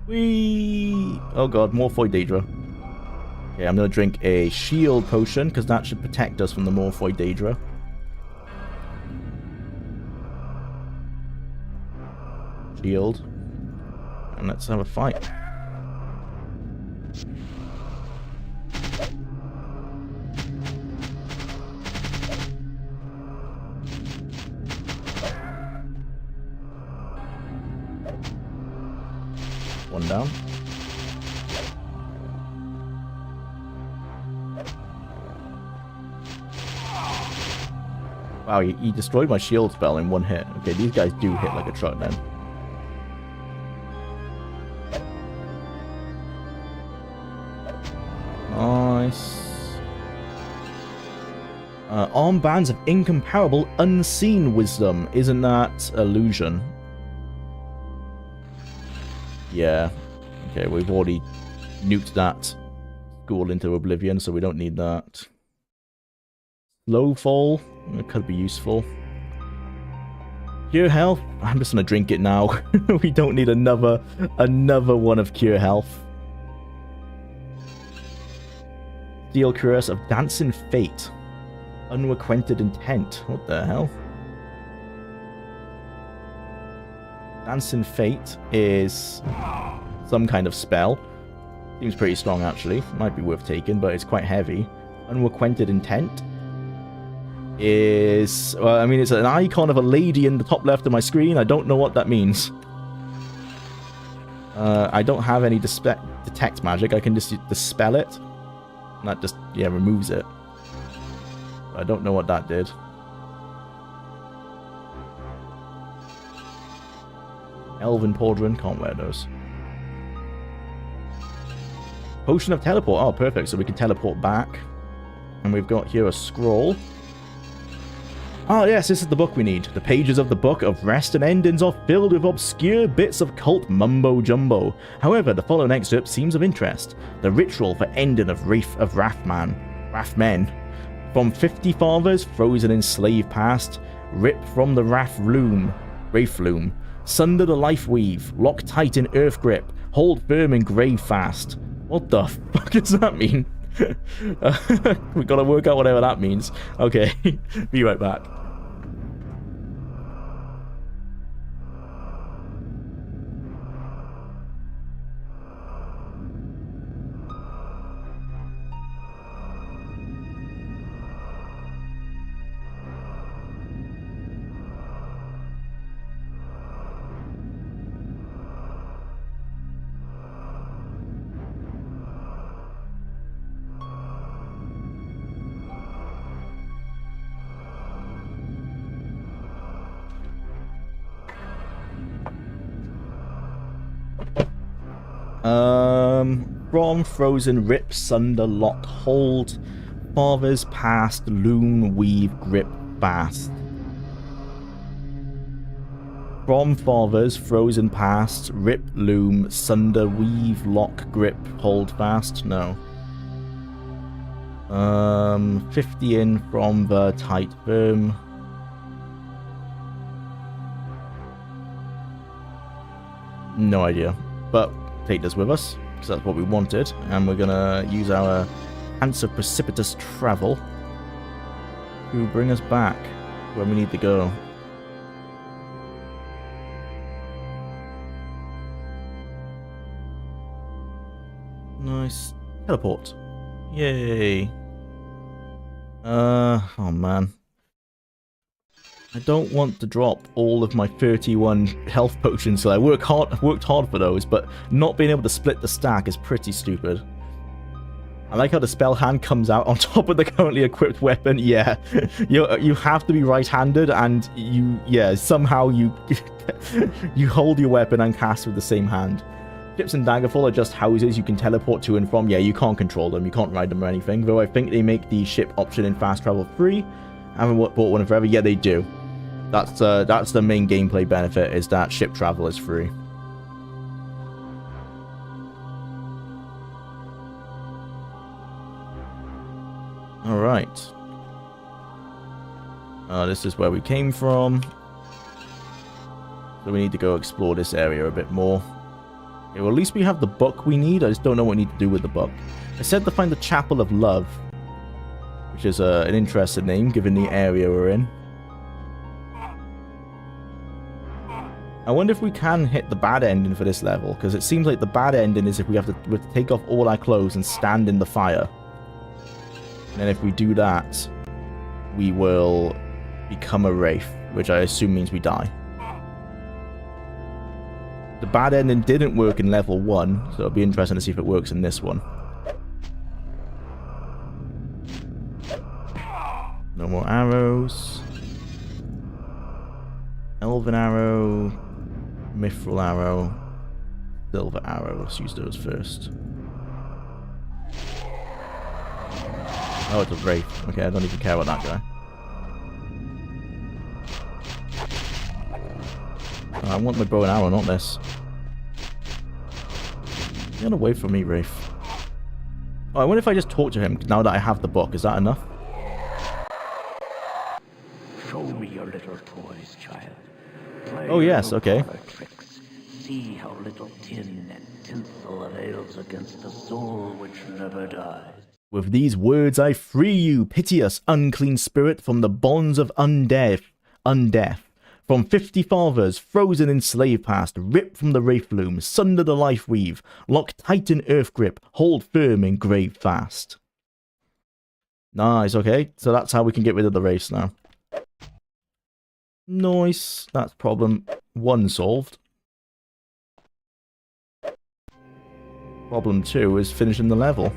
Whee! Oh god, more Daedra. Okay, I'm going to drink a shield potion, because that should protect us from the Morphoid Daedra. Shield. And let's have a fight. One down. Wow, he destroyed my shield spell in one hit. Okay, these guys do hit like a truck then. Nice. Armbands of incomparable unseen wisdom. Isn't that illusion? Yeah. Okay, we've already nuked that school into oblivion, so we don't need that. Slow fall. It could be useful. Cure health. I'm just gonna drink it now. We don't need another one of cure health. Steel Curse of Dancing Fate. Unrequited Intent. What the hell? Dancing Fate is some kind of spell. Seems pretty strong, actually. Might be worth taking, but it's quite heavy. Unrequited Intent is... well, I mean, it's an icon of a lady in the top left of my screen. I don't know what that means. I don't have any detect magic. I can just dispel it. And that just, yeah, removes it. I don't know what that did. Elven Pauldron, can't wear those. Potion of Teleport. Oh, perfect. So we can teleport back. And we've got here a scroll. Oh, yes, this is the book we need. The pages of the Book of Rest and Endings are filled with obscure bits of cult mumbo-jumbo. However, the following excerpt seems of interest. The ritual for ending of Wrathmen. From 50 fathers, frozen in slave past, rip from the Wraithloom. Sunder the life weave, lock tight in earth grip, hold firm in grave fast. What the fuck does that mean? We gotta work out whatever that means. Okay, be right back. From frozen rip, sunder, lock, hold, fathers past, loom, weave, grip, fast. From fathers, frozen past, rip, loom, sunder, weave, lock, grip, hold, fast. No. 50 in from the tight firm. No idea, but take this with us, because that's what we wanted, and we're gonna use our Ants of Precipitous Travel to bring us back where we need to go. Nice. Teleport. Yay. Oh man. I don't want to drop all of my 31 health potions, so I worked hard for those, but not being able to split the stack is pretty stupid. I like how the spell hand comes out on top of the currently equipped weapon. Yeah, you have to be right-handed, and somehow you you hold your weapon and cast with the same hand. Ships in Daggerfall are just houses you can teleport to and from. Yeah, you can't control them. You can't ride them or anything. Though I think they make the ship option in fast travel free. I haven't bought one in forever. Yeah, they do. That's the main gameplay benefit, is that ship travel is free. Alright. This is where we came from. So we need to go explore this area a bit more. Okay, well, at least we have the book we need. I just don't know what we need to do with the book. I said to find the Chapel of Love, which is an interesting name given the area we're in. I wonder if we can hit the bad ending for this level, because it seems like the bad ending is if we have to take off all our clothes and stand in the fire. And then if we do that, we will become a wraith, which I assume means we die. The bad ending didn't work in level 1, so it'll be interesting to see if it works in this one. No more arrows. Elven arrow. Mithril arrow. Silver arrow. Let's use those first. Oh, it's a wraith. Okay, I don't even care about that guy. I want my bow and arrow, not this. Get away from me, wraith. Oh, I wonder if I just talk to him now that I have the book. Is that enough? Show me your little toys, child. Play oh, yes, okay. Tricks. See how little tin and tinsel avails against the soul which never dies. With these words I free you, piteous, unclean spirit, from the bonds of undeath. From 50 fathers, frozen in slave past, rip from the wraith loom, sunder the life weave, lock tight in earth grip, hold firm in grave fast. Nice, okay, so that's how we can get rid of the wraiths now. Nice, that's problem 1 solved. Problem 2 is finishing the level.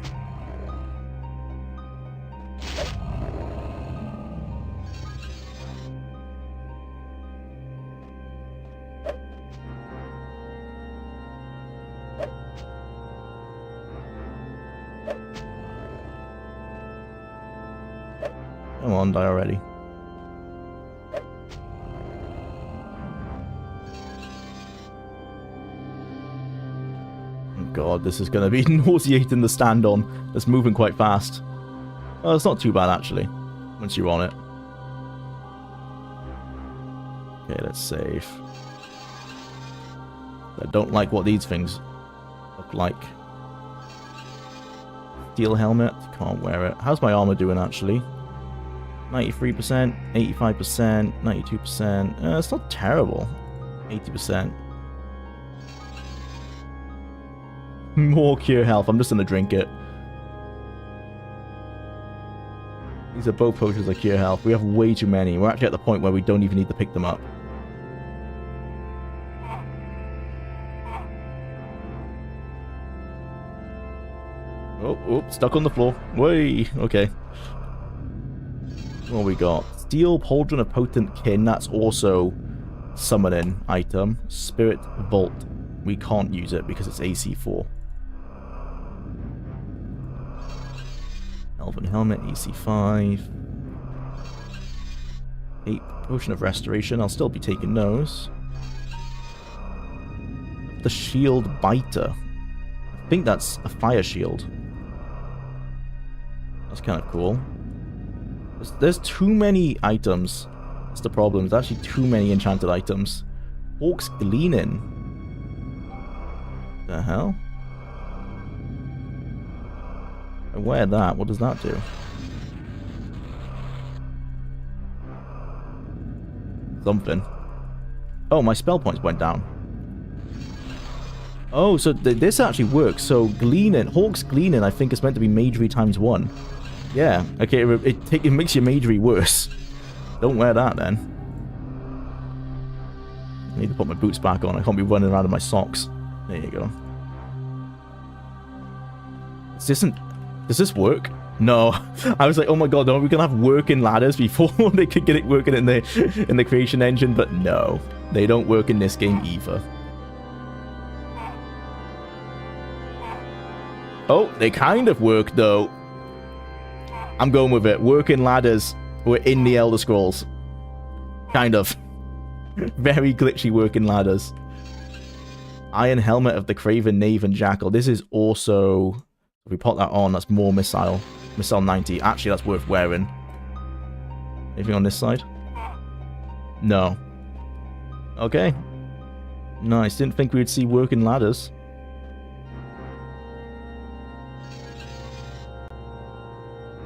Come on, die already. Oh god, this is going to be nauseating to stand on. It's moving quite fast. Oh, it's not too bad, actually, once you're on it. Okay, let's save. I don't like what these things look like. Steel helmet, can't wear it. How's my armor doing, actually? 93%, 85%, 92%. It's not terrible. 80%. More cure health. I'm just gonna drink it. These are both potions of cure health. We have way too many. We're actually at the point where we don't even need to pick them up. Oh, stuck on the floor. Way. Okay. What we got? Steel Pauldron of Potent Kin. That's also summoning item. Spirit Vault. We can't use it because it's AC 4. Elven Helmet, AC 5. 8. Potion of Restoration. I'll still be taking those. The Shield Biter. I think that's a fire shield. That's kind of cool. There's too many items. That's the problem. There's actually too many enchanted items. Hawk's Gleaning. The hell? I wear that. What does that do? Something. Oh, my spell points went down. Oh, so this actually works. So Gleaning, Hawk's Gleaning, I think is meant to be magery times 1. Yeah, okay, it makes your magery worse. Don't wear that then. I need to put my boots back on. I can't be running around in my socks. There you go. Does this work? No. I was like, oh my god, no, we're gonna have working ladders before they could get it working in the creation engine, but no. They don't work in this game either. Oh, they kind of work, though. I'm going with it. Working ladders were in the Elder Scrolls. Kind of. Very glitchy working ladders. Iron Helmet of the Craven, Knave, and Jackal. This is also... If we pop that on, that's more missile. Missile 90. Actually, that's worth wearing. Anything on this side? No. Okay. Nice. Didn't think we would see working ladders.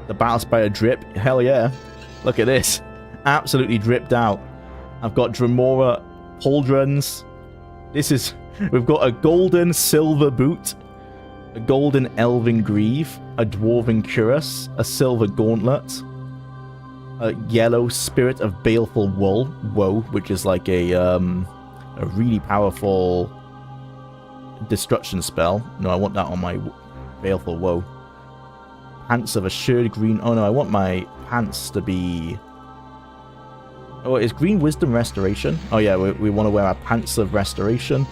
The Battlespire drip. Hell yeah. Look at this. Absolutely dripped out. I've got Dremora pauldrons. This is... We've got a golden silver boot, a golden elven greave, a dwarven cuirass, a silver gauntlet, a yellow spirit of baleful woe, which is like a really powerful destruction spell. No, I want that on my baleful woe. Pants of assured green. Oh no, I want my pants to be... Oh, is green wisdom restoration? Oh yeah, we want to wear our pants of restoration.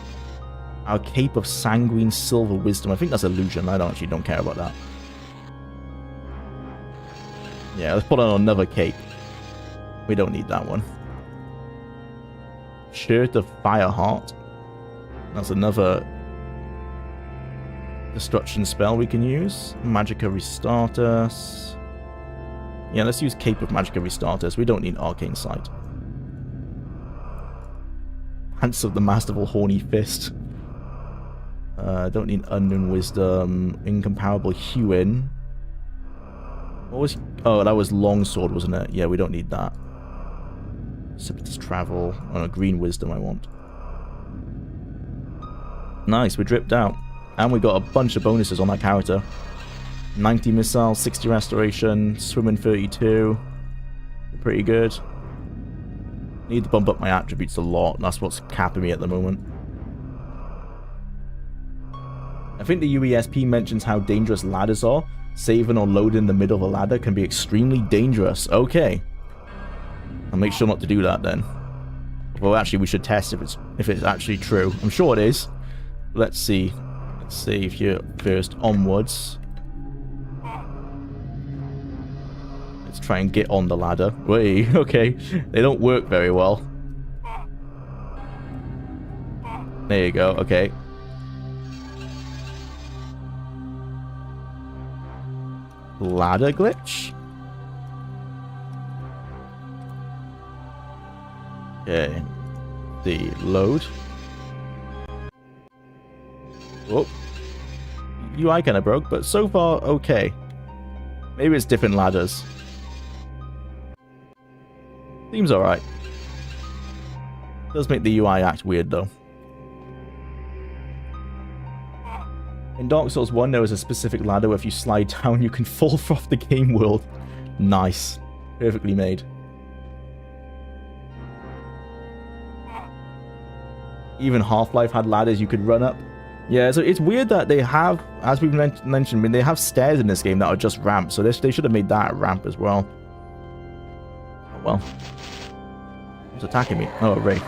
Our cape of sanguine silver wisdom. I think that's illusion. I don't care about that. Yeah, let's put on another cape. We don't need that one. Shirt of Fireheart. That's another destruction spell we can use. Magicka Restartus. Yeah, let's use Cape of Magicka Restartus. We don't need Arcane Sight. Pants of the Masterful Horny Fist. Don't need Unknown Wisdom. Incomparable Hewin. What was... Oh, that was Longsword, wasn't it? Yeah, we don't need that. Precipitous Travel. Oh, no, Green Wisdom I want. Nice, we dripped out. And we got a bunch of bonuses on that character. 90 Missile, 60 Restoration, Swimming 32. Pretty good. Need to bump up my attributes a lot. That's what's capping me at the moment. I think the UESP mentions how dangerous ladders are. Saving or loading in the middle of a ladder can be extremely dangerous. Okay. I'll make sure not to do that then. Well, actually, we should test if it's actually true. I'm sure it is. Let's see. Let's save here first. Onwards. Let's try and get on the ladder. Wait, okay. They don't work very well. There you go. Okay. Ladder glitch? Okay. The load. Oh. UI kind of broke, but so far, okay. Maybe it's different ladders. Seems alright. Does make the UI act weird, though. In Dark Souls 1, there was a specific ladder where if you slide down, you can fall off the game world. Nice. Perfectly made. Even Half-Life had ladders you could run up. Yeah, so it's weird that they have, as we've mentioned, I mean, they have stairs in this game that are just ramps, so they should have made that a ramp as well. Oh well. Who's attacking me? Oh, Ray.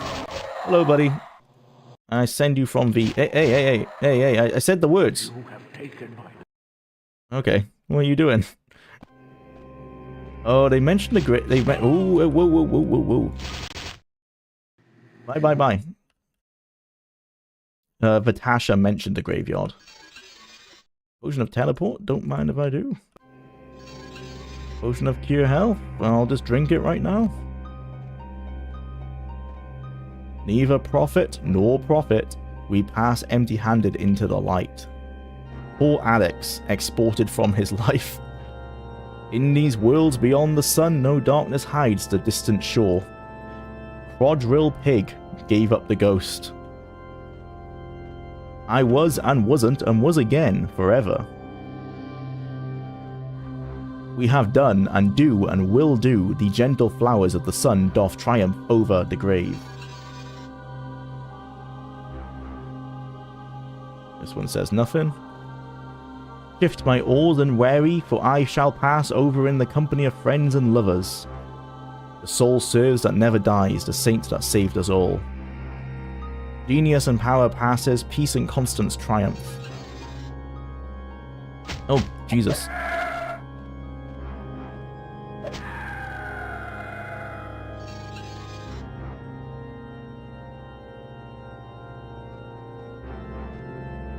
Hello, buddy. I send you from the... Hey, I said the words. Okay, what are you doing? Oh, they mentioned the grid. They went... Ooh, whoa. Bye. Vitasha mentioned the graveyard. Potion of Teleport? Don't mind if I do. Potion of Cure Health? Well, I'll just drink it right now. Neither profit nor profit. We pass empty-handed into the light. Poor Alex, exported from his life. In these worlds beyond the sun, no darkness hides the distant shore. Quadrille Pig gave up the ghost. I was and wasn't and was again forever. We have done and do and will do. The gentle flowers of the sun doth triumph over the grave. This one says nothing. Shift my oars and wary, for I shall pass over in the company of friends and lovers. The soul serves that never dies, the saint that saved us all. Genius and power passes, peace and constance triumph. Oh, Jesus.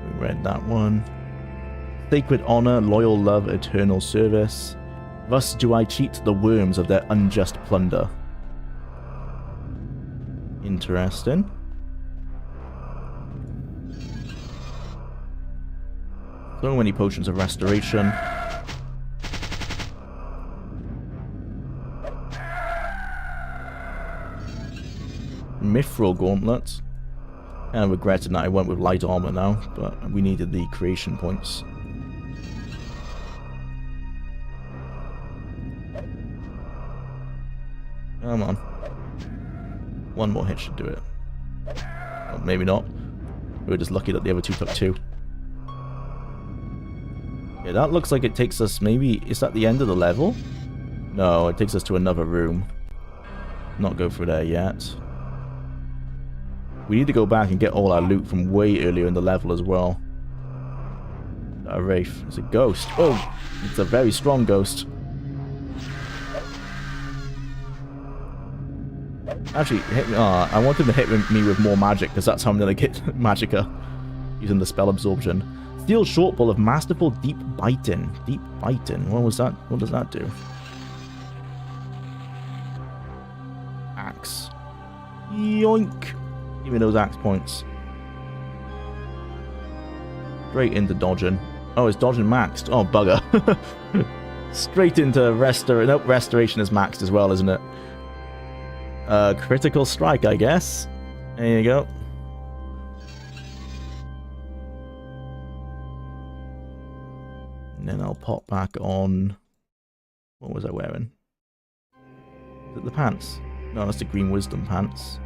We read that one. Sacred honor, loyal love, eternal service. Thus do I cheat the worms of their unjust plunder. Interesting. So many potions of restoration. Mithril gauntlets. Kind of regretting that I went with light armor now, but we needed the creation points. Come on. One more hit should do it. Well, maybe not. We were just lucky that the other two took 2. Yeah, that looks like it takes us maybe... Is that the end of the level? No, it takes us to another room. Not go through there yet. We need to go back and get all our loot from way earlier in the level as well. A wraith. It's a ghost. Oh! It's a very strong ghost. Actually, hit me. I want him to hit me with more magic, because that's how I'm going to get Magicka. Using the spell absorption. Steel shortbow of masterful deep biting. Deep biting. What was that? What does that do? Axe. Yoink. Give me those axe points. Straight into dodging. Oh, it's dodging maxed. Oh, bugger. Straight into restoration. Nope, restoration is maxed as well, isn't it? Critical strike, I guess. There you go. And then I'll pop back on... What was I wearing? Is it the pants? No, that's the green wisdom pants.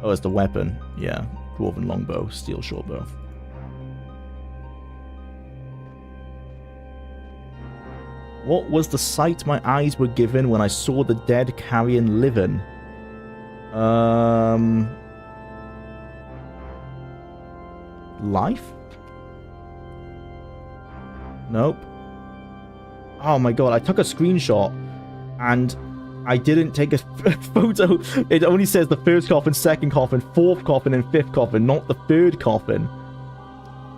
Oh, it's the weapon. Yeah. Dwarven longbow, steel shortbow. What was the sight my eyes were given when I saw the dead carrion living? Life? Nope. Oh my god, I took a screenshot and I didn't take a photo. It only says the first coffin, second coffin, fourth coffin, and fifth coffin, not the third coffin.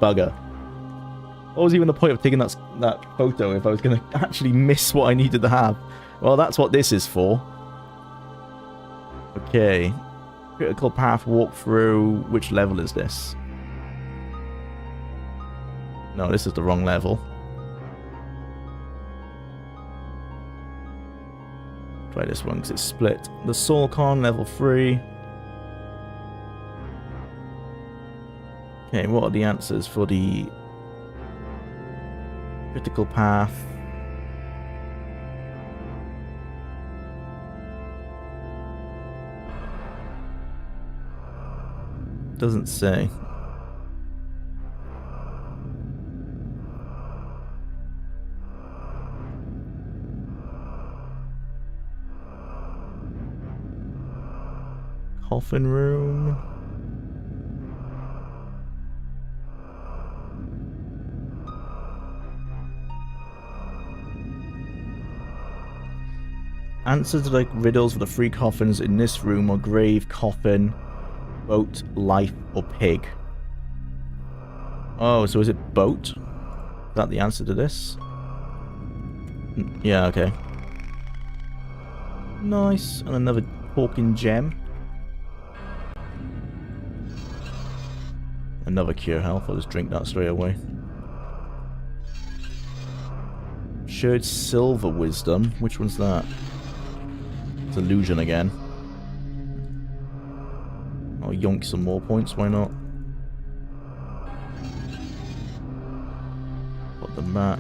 Bugger. What was even the point of taking that photo if I was going to actually miss what I needed to have? Well, that's what this is for. Okay. Critical path walkthrough. Which level is this? No, this is the wrong level. Try this one because it's split. The Soulcon, level 3. Okay, what are the answers for the critical path? Doesn't say. Coffin room. Answers to the riddles for the 3 coffins in this room are grave, coffin, boat, life, or pig. Oh, so is it boat? Is that the answer to this? Yeah, okay. Nice. And another talking gem. Another cure health. I'll just drink that straight away. Shared silver wisdom. Which one's that? It's illusion again. I'll yonk some more points. Why not? Put them back.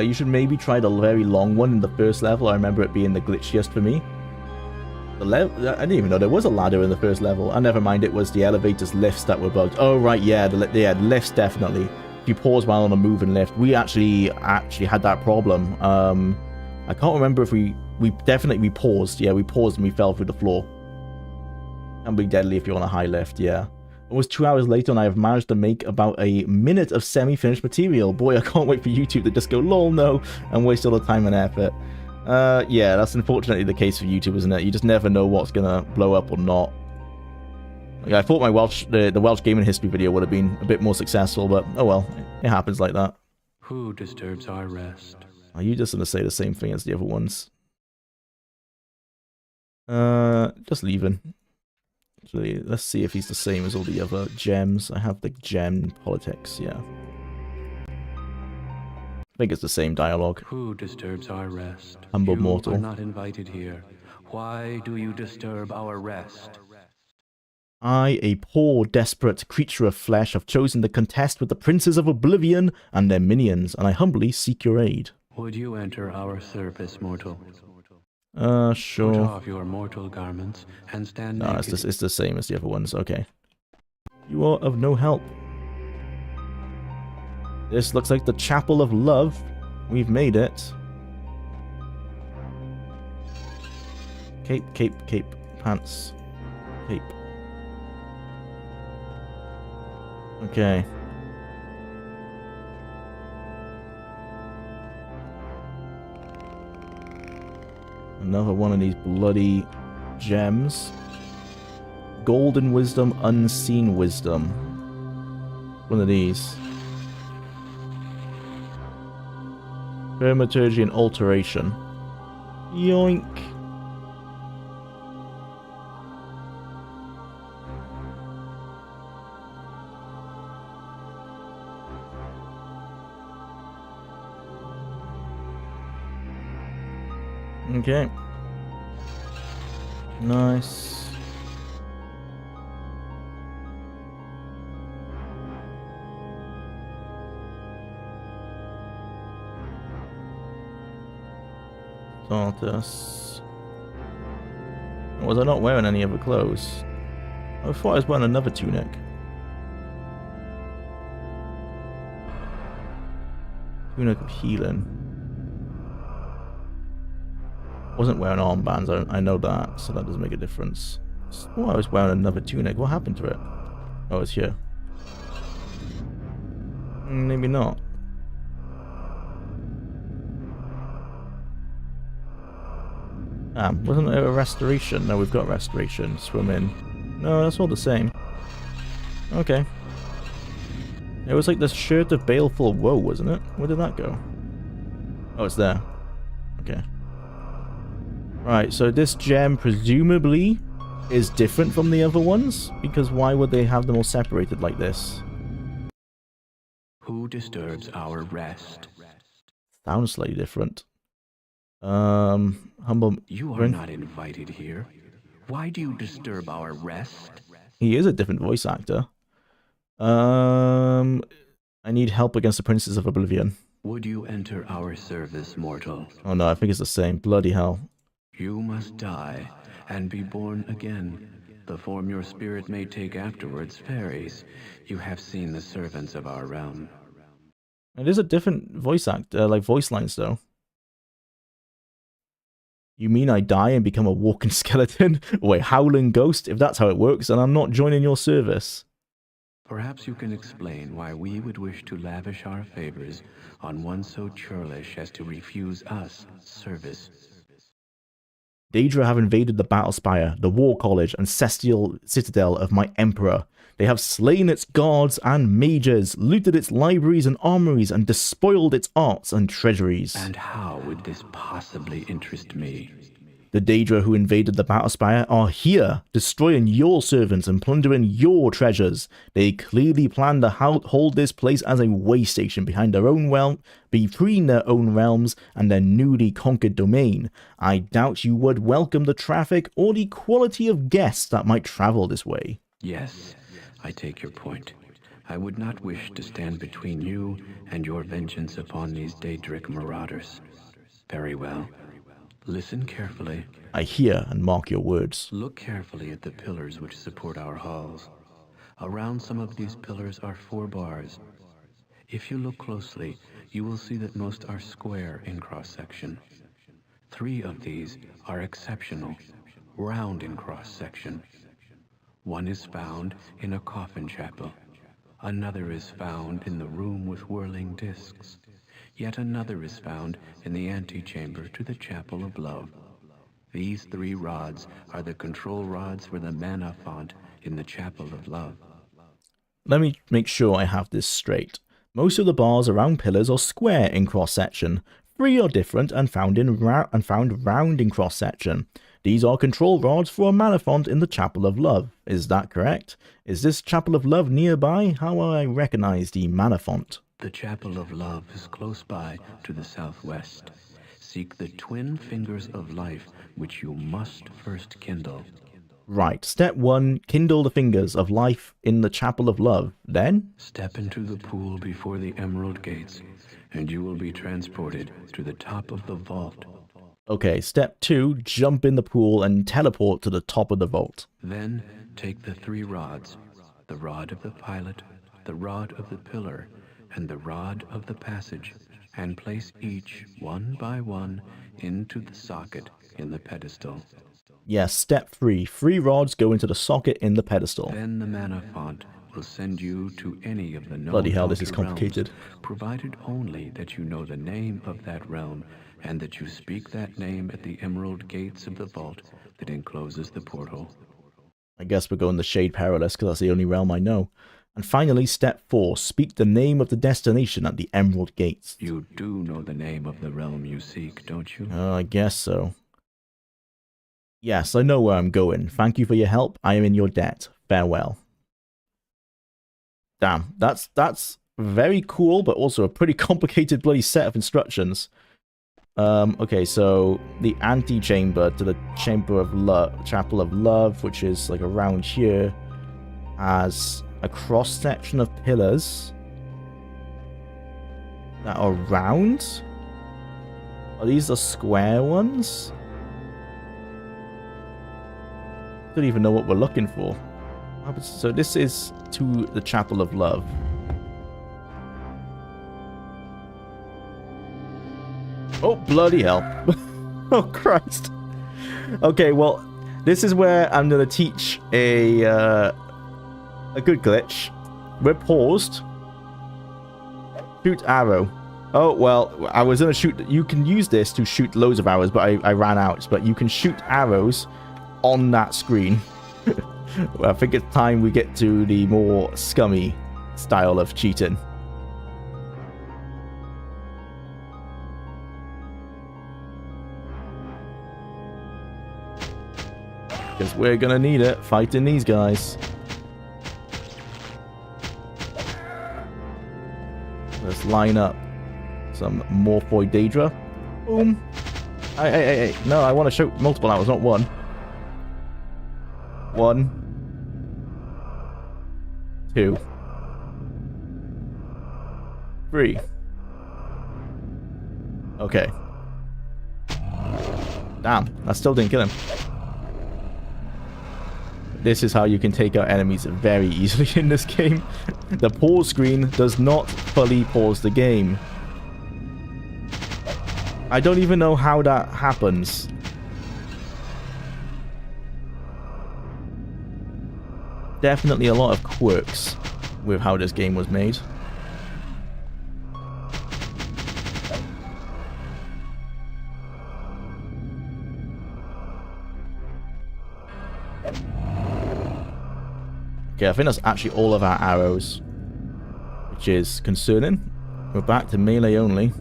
You should maybe try the very long one in the first level. I remember it being the glitchiest for me. The level, I didn't even know there was a ladder in the first level. And never mind, it was the elevators, lifts that were bugged. Oh right, yeah, the lifts definitely. If you pause while on a moving lift, we actually had that problem. I can't remember if we We paused. Yeah, we paused and we fell through the floor. Can be deadly if you're on a high lift, yeah. Almost 2 hours later and I have managed to make about a minute of semi-finished material. Boy, I can't wait for YouTube to just go, lol, no, and waste all the time and effort. Yeah, that's unfortunately the case for YouTube, isn't it? You just never know what's gonna blow up or not. Like, I thought my the Welsh gaming history video would have been a bit more successful, but oh well, it happens like that. Who disturbs our rest? Are you just gonna say the same thing as the other ones? Just leaving. Actually, let's see if he's the same as all the other gems. I have the gem politics, yeah. I think it's the same dialogue. Who disturbs our rest? Humble mortal. You are not invited here. Why do you disturb our rest? I, a poor, desperate creature of flesh, have chosen to contest with the princes of oblivion and their minions, and I humbly seek your aid. Would you enter our service, mortal? Sure. Put off your mortal garments and stand No, naked. it's the same as the other ones. Okay. You are of no help. This looks like the Chapel of Love. We've made it. Cape, cape, cape. Pants. Cape. Okay. Another one of these bloody gems. Golden Wisdom, Unseen Wisdom. One of these. Thaumaturgy and Alteration. Yoink. Okay. Nice. Tortoise. Was I not wearing any other clothes? I thought I was wearing another tunic. Tunic of healing. Wasn't wearing armbands, I know that, so that doesn't make a difference. Oh, I was wearing another tunic. What happened to it? Oh, it's here. Maybe not. Wasn't there a restoration? No, we've got restoration. Swim in. No, that's all the same. Okay. It was like the shirt of baleful woe, wasn't it? Where did that go? Oh, it's there. Okay. Right, so this gem presumably is different from the other ones, because why would they have them all separated like this? Who disturbs our rest? Sounds slightly different. Humble... You are not invited here. Why do you disturb our rest? He is a different voice actor. I need help against the Princes of Oblivion. Would you enter our service, mortal? Oh no, I think it's the same. Bloody hell. You must die and be born again. The form your spirit may take afterwards varies. You have seen the servants of our realm. It is a different voice actor, like voice lines though. You mean I die and become a walking skeleton? Or a howling ghost? If that's how it works, then I'm not joining your service. Perhaps you can explain why we would wish to lavish our favors on one so churlish as to refuse us service. Daedra have invaded the Battlespire, the War College, and Celestial Citadel of my Emperor. They have slain its guards and mages, looted its libraries and armories, and despoiled its arts and treasuries. And how would this possibly interest me? The Daedra who invaded the Battlespire are here, destroying your servants and plundering your treasures. They clearly plan to hold this place as a way station behind their own realm, between their own realms and their newly conquered domain. I doubt you would welcome the traffic or the quality of guests that might travel this way. Yes, I take your point. I would not wish to stand between you and your vengeance upon these Daedric marauders. Very well. Listen carefully. I hear and mark your words. Look carefully at the pillars which support our halls. Around some of these pillars are 4 bars. If you look closely, you will see that most are square in cross-section. 3 of these are exceptional, round in cross-section. One is found in a coffin chapel. Another is found in the room with whirling discs. Yet another is found in the antechamber to the Chapel of Love. These 3 rods are the control rods for the mana font in the Chapel of Love. Let me make sure I have this straight. Most of the bars around pillars are square in cross-section. 3 are different and found round in cross-section. These are control rods for a mana font in the Chapel of Love. Is that correct? Is this Chapel of Love nearby? How will I recognize the mana font? The Chapel of Love is close by to the southwest. Seek the twin fingers of life, which you must first kindle. Right. Step 1, kindle the fingers of life in the Chapel of Love. Then? Step into the pool before the Emerald Gates, and you will be transported to the top of the vault. Okay, step 2, jump in the pool and teleport to the top of the vault. Then take the 3 rods, the rod of the pilot, the rod of the pillar, and the rod of the passage, and place each, one by one, into the socket in the pedestal. Yes, step 3, 3 rods go into the socket in the pedestal. Then the mana font will send you to any of the known Bloody hell, this is realms, complicated. provided only that you know the name of that realm, and that you speak that name at the Emerald Gates of the vault that encloses the portal. I guess we're going the Shade Perilous, because that's the only realm I know. And finally, step 4, speak the name of the destination at the Emerald Gates. You do know the name of the realm you seek, don't you? I guess so. Yes, I know where I'm going. Thank you for your help. I am in your debt. Farewell. Damn, that's very cool, but also a pretty complicated bloody set of instructions. Okay, so the antechamber to the Chapel of Love, which is like around here, has a cross section of pillars that are round. Are these the square ones? Don't even know what we're looking for. So this is to the Chapel of Love. Oh, bloody hell. Oh, Christ. Okay, well, this is where I'm going to teach a good glitch. We're paused. Shoot arrow. Oh, well, I was going to shoot... You can use this to shoot loads of arrows, but I ran out. But you can shoot arrows on that screen. Well, I think it's time we get to the more scummy style of cheating. Because we're gonna need it fighting these guys. Let's line up some Morphoid Daedra. Boom. Hey. No, I want to shoot multiple arrows, not one. 1, 2, 3. Okay. Damn, that still didn't kill him. This is how you can take out enemies very easily in this game. The pause screen does not fully pause the game. I don't even know how that happens. Definitely a lot of quirks with how this game was made. Okay, I think that's actually all of our arrows, which is concerning. We're back to melee only.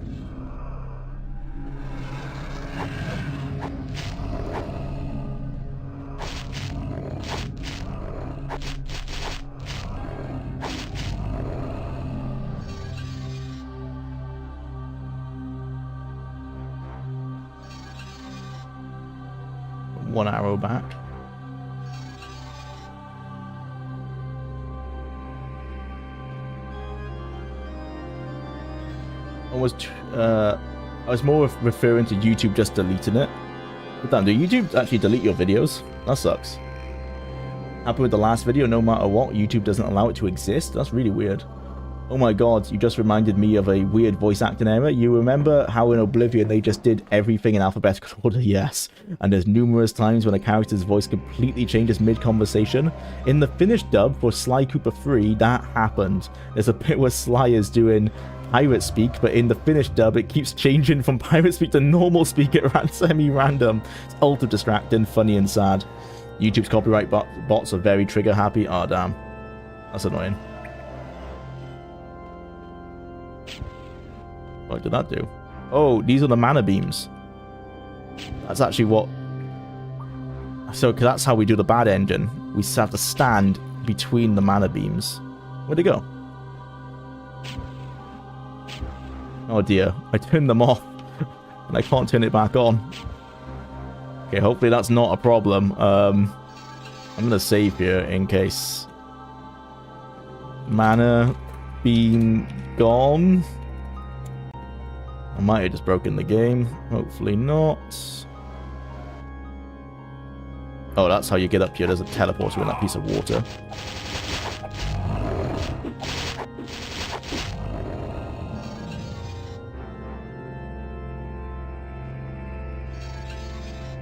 One arrow back. I was more referring to YouTube just deleting it. But damn, do YouTube actually delete your videos? That sucks. Happened with the last video, no matter what, YouTube doesn't allow it to exist? That's really weird. Oh my god, you just reminded me of a weird voice acting error. You remember how in Oblivion they just did everything in alphabetical order? Yes. And there's numerous times when a character's voice completely changes mid-conversation. In the finished dub for Sly Cooper 3, that happened. There's a bit where Sly is doing pirate speak, but in the finished dub it keeps changing from pirate speak to normal speak at semi-random. It's ultra distracting, funny and sad. YouTube's copyright bots are very trigger happy. Oh damn. That's annoying. What did that do? Oh, these are the mana beams. That's actually what... So, cause that's how we do the bad engine. We have to stand between the mana beams. Where'd it go? Oh dear, I turned them off. And I can't turn it back on. Okay, hopefully that's not a problem. I'm gonna save here in case. Mana beam gone. I might have just broken the game. Hopefully not. Oh, that's how you get up here. There's a teleporter in that piece of water.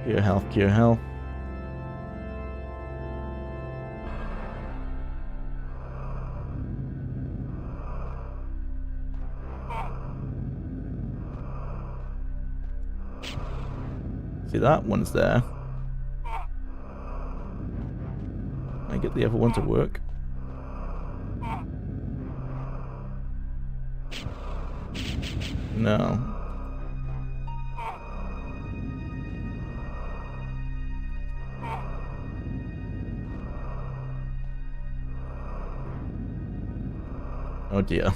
Cure health, cure health. See, that one's there. I get the other one to work. No. Oh dear.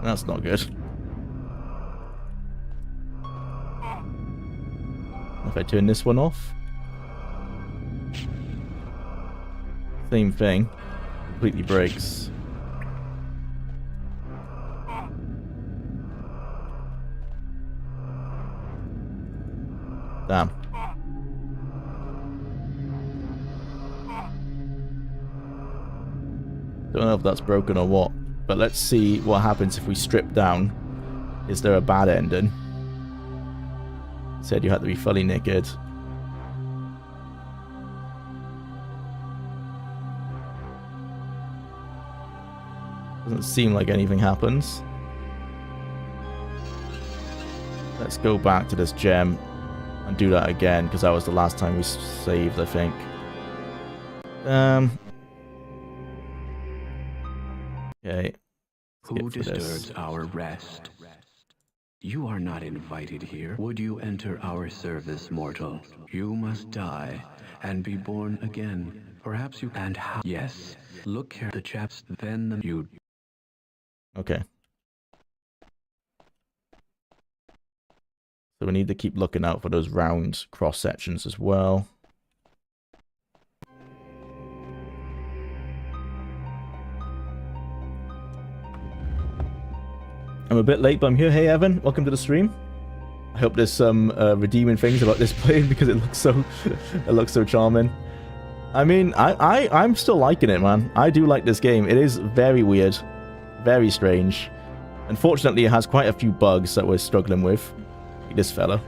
That's not good. If I turn this one off. Same thing. Completely breaks. Damn. Don't know if that's broken or what. But let's see what happens if we strip down. Is there a bad ending? Said you had to be fully naked. Doesn't seem like anything happens. Let's go back to this gem and do that again, because that was the last time we saved, I think. Okay. Who disturbs our rest? You are not invited here. Would you enter our service, mortal? You must die and be born again. Perhaps you and how? Yes. Look here, the chaps. Then the you. Okay. So we need to keep looking out for those round cross sections as well. I'm a bit late, but I'm here. Hey, Evan, welcome to the stream. I hope there's some redeeming things about this plane because it looks so charming. I mean, I'm still liking it, man. I do like this game. It is very weird, very strange. Unfortunately, it has quite a few bugs that we're struggling with. Like this fella.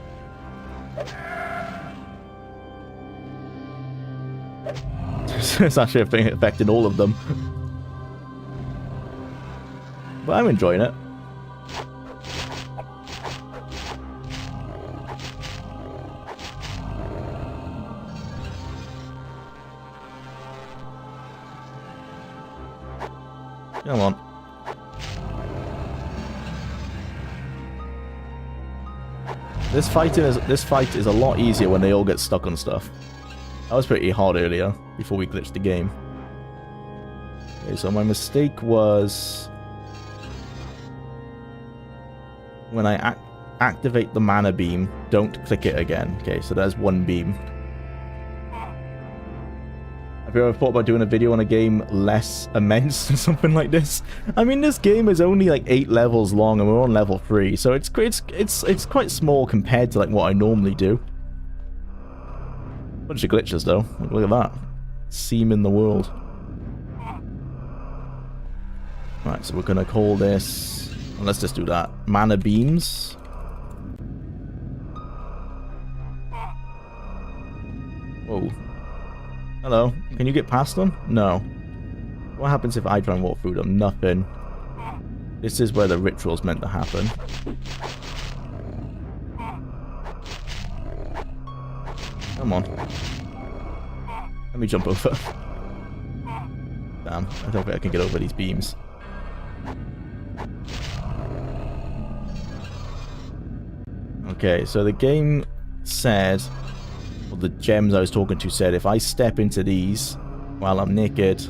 It's actually affecting all of them. But I'm enjoying it. Come on. This fight is a lot easier when they all get stuck on stuff. That was pretty hard earlier, before we glitched the game. Okay, so my mistake was... when I activate the mana beam, don't click it again. Okay, so there's one beam. Have you ever thought about doing a video on a game less immense than something like this? I mean, this game is only like 8 levels long and we're on level 3, so it's quite small compared to like what I normally do. Bunch of glitches though. Look at that. Seam in the world. Right, so we're gonna call this... Well, let's just do that. Mana beams. Whoa. Hello. Can you get past them? No. What happens if I try and walk through them? Nothing. This is where the ritual's meant to happen. Come on. Let me jump over. Damn, I don't think I can get over these beams. Okay, so the game said, well, the gems I was talking to said, if I step into these while I'm naked,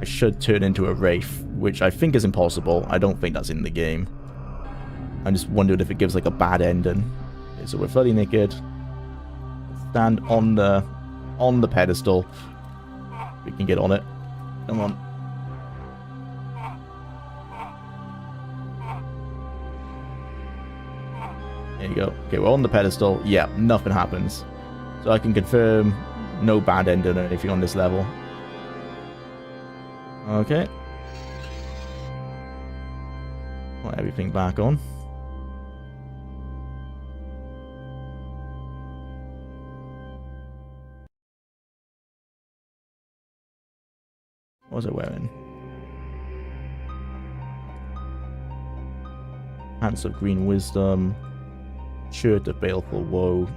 I should turn into a wraith, which I think is impossible. I don't think that's in the game. I'm just wondering if it gives like a bad ending. Okay, so we're fully naked. Stand on the pedestal. We can get on it. Come on. There you go. Okay, we're on the pedestal. Yeah, nothing happens. So I can confirm no bad ending or anything on this level. Okay. Put everything back on. What was I wearing? Pants of Green Wisdom. Shirt of Baleful Woe.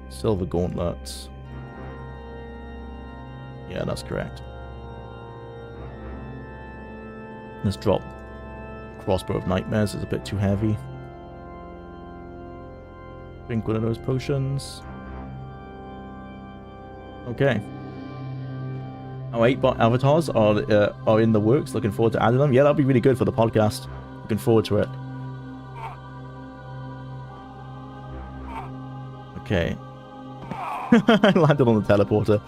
Silver Gauntlets. Yeah, that's correct. Let's drop Crossbow of Nightmares. It's a bit too heavy. Drink one of those potions. Okay. Oh, 8 avatars are in the works. Looking forward to adding them. Yeah, that'll be really good for the podcast. Looking forward to it. Okay. I landed on the teleporter.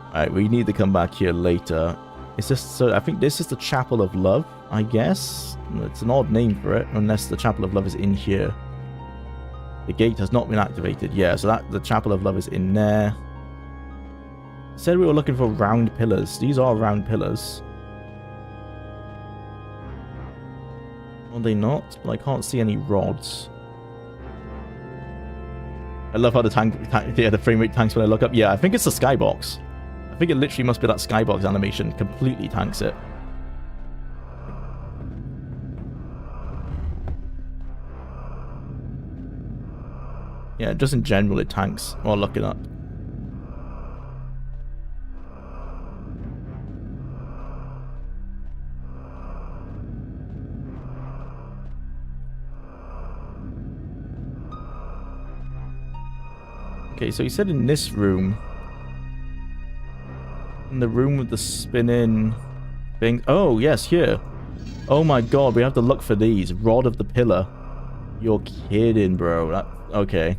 Alright, we need to come back here later. It's just so I think this is the Chapel of Love, I guess. It's an odd name for it, unless the Chapel of Love is in here. The gate has not been activated. Yeah, so that the Chapel of Love is in there. Said we were looking for round pillars. These are round pillars. Are they not? But I can't see any rods. I love how the the frame rate tanks when I look up. Yeah, I think it's the skybox. I think it literally must be that skybox animation completely tanks it. Yeah, just in general it tanks while looking up. Okay, so he said in this room. In the room with the spinning thing. Oh, yes, here. Oh my god, we have to look for these. Rod of the Pillar. You're kidding, bro. Okay.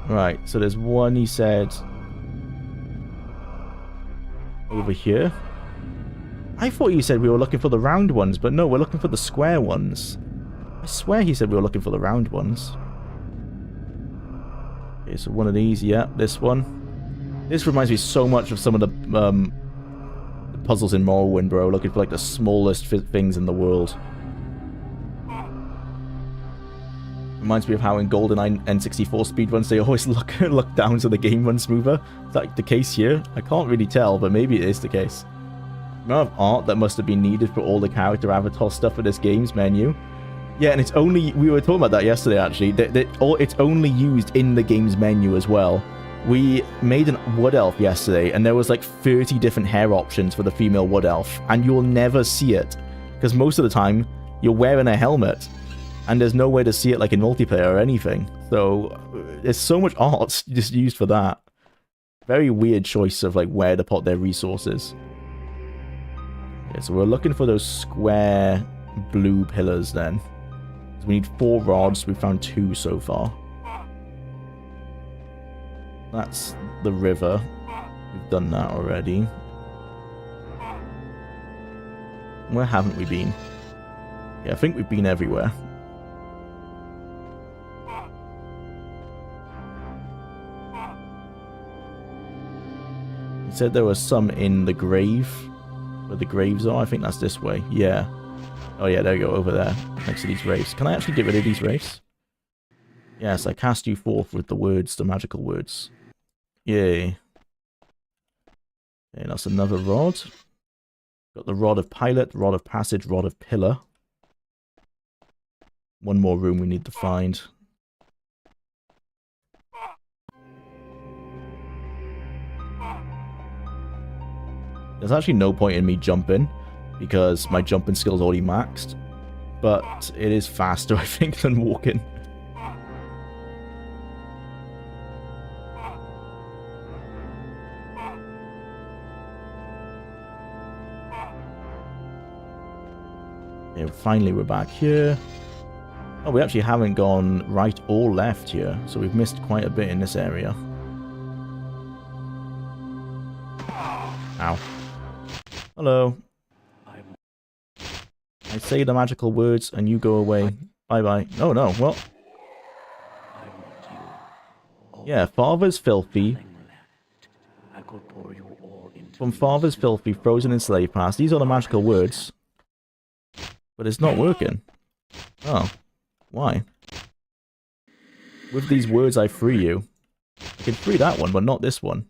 Right, so there's one he said. Over here. I thought you said we were looking for the round ones, but no, we're looking for the square ones. I swear he said we were looking for the round ones. Okay, so one of these, yeah, this one. This reminds me so much of some of the puzzles in Morrowind, bro. Looking for like the smallest things in the world. Reminds me of how in GoldenEye N64 speedruns they always look down so the game runs smoother. Is that the case here? I can't really tell, but maybe it is the case. The amount of art that must have been needed for all the character avatar stuff for this game's menu. Yeah, and it's only... We were talking about that yesterday, actually. It's only used in the game's menu as well. We made a wood elf yesterday, and there was like 30 different hair options for the female wood elf, and you'll never see it. Because most of the time, you're wearing a helmet, and there's no way to see it like in multiplayer or anything. So, there's so much art just used for that. Very weird choice of like where to put their resources. Okay, so we're looking for those square blue pillars then. So we need 4 rods. We've found 2 so far. That's the river. We've done that already. Where haven't we been? Yeah, I think we've been everywhere. It said there was some in the grave. Where the graves are. I think that's this way. Yeah. Oh yeah, there we go. Over there. Next to these wraiths. Can I actually get rid of these wraiths? Yes, I cast you forth with the words, the magical words. Yay. Okay, that's another rod. Got the rod of pilot, rod of passage, rod of pillar. One more room we need to find. There's actually no point in me jumping, because my jumping skill is already maxed. But it is faster, I think, than walking. Okay, finally we're back here. Oh, we actually haven't gone right or left here, so we've missed quite a bit in this area. Ow. Hello. I say the magical words and you go away. Bye-bye. Oh, no. What? Yeah, father's filthy. From father's filthy, frozen in slave past. These are the magical words. But it's not working. Oh. Why? With these words I free you. I can free that one, but not this one.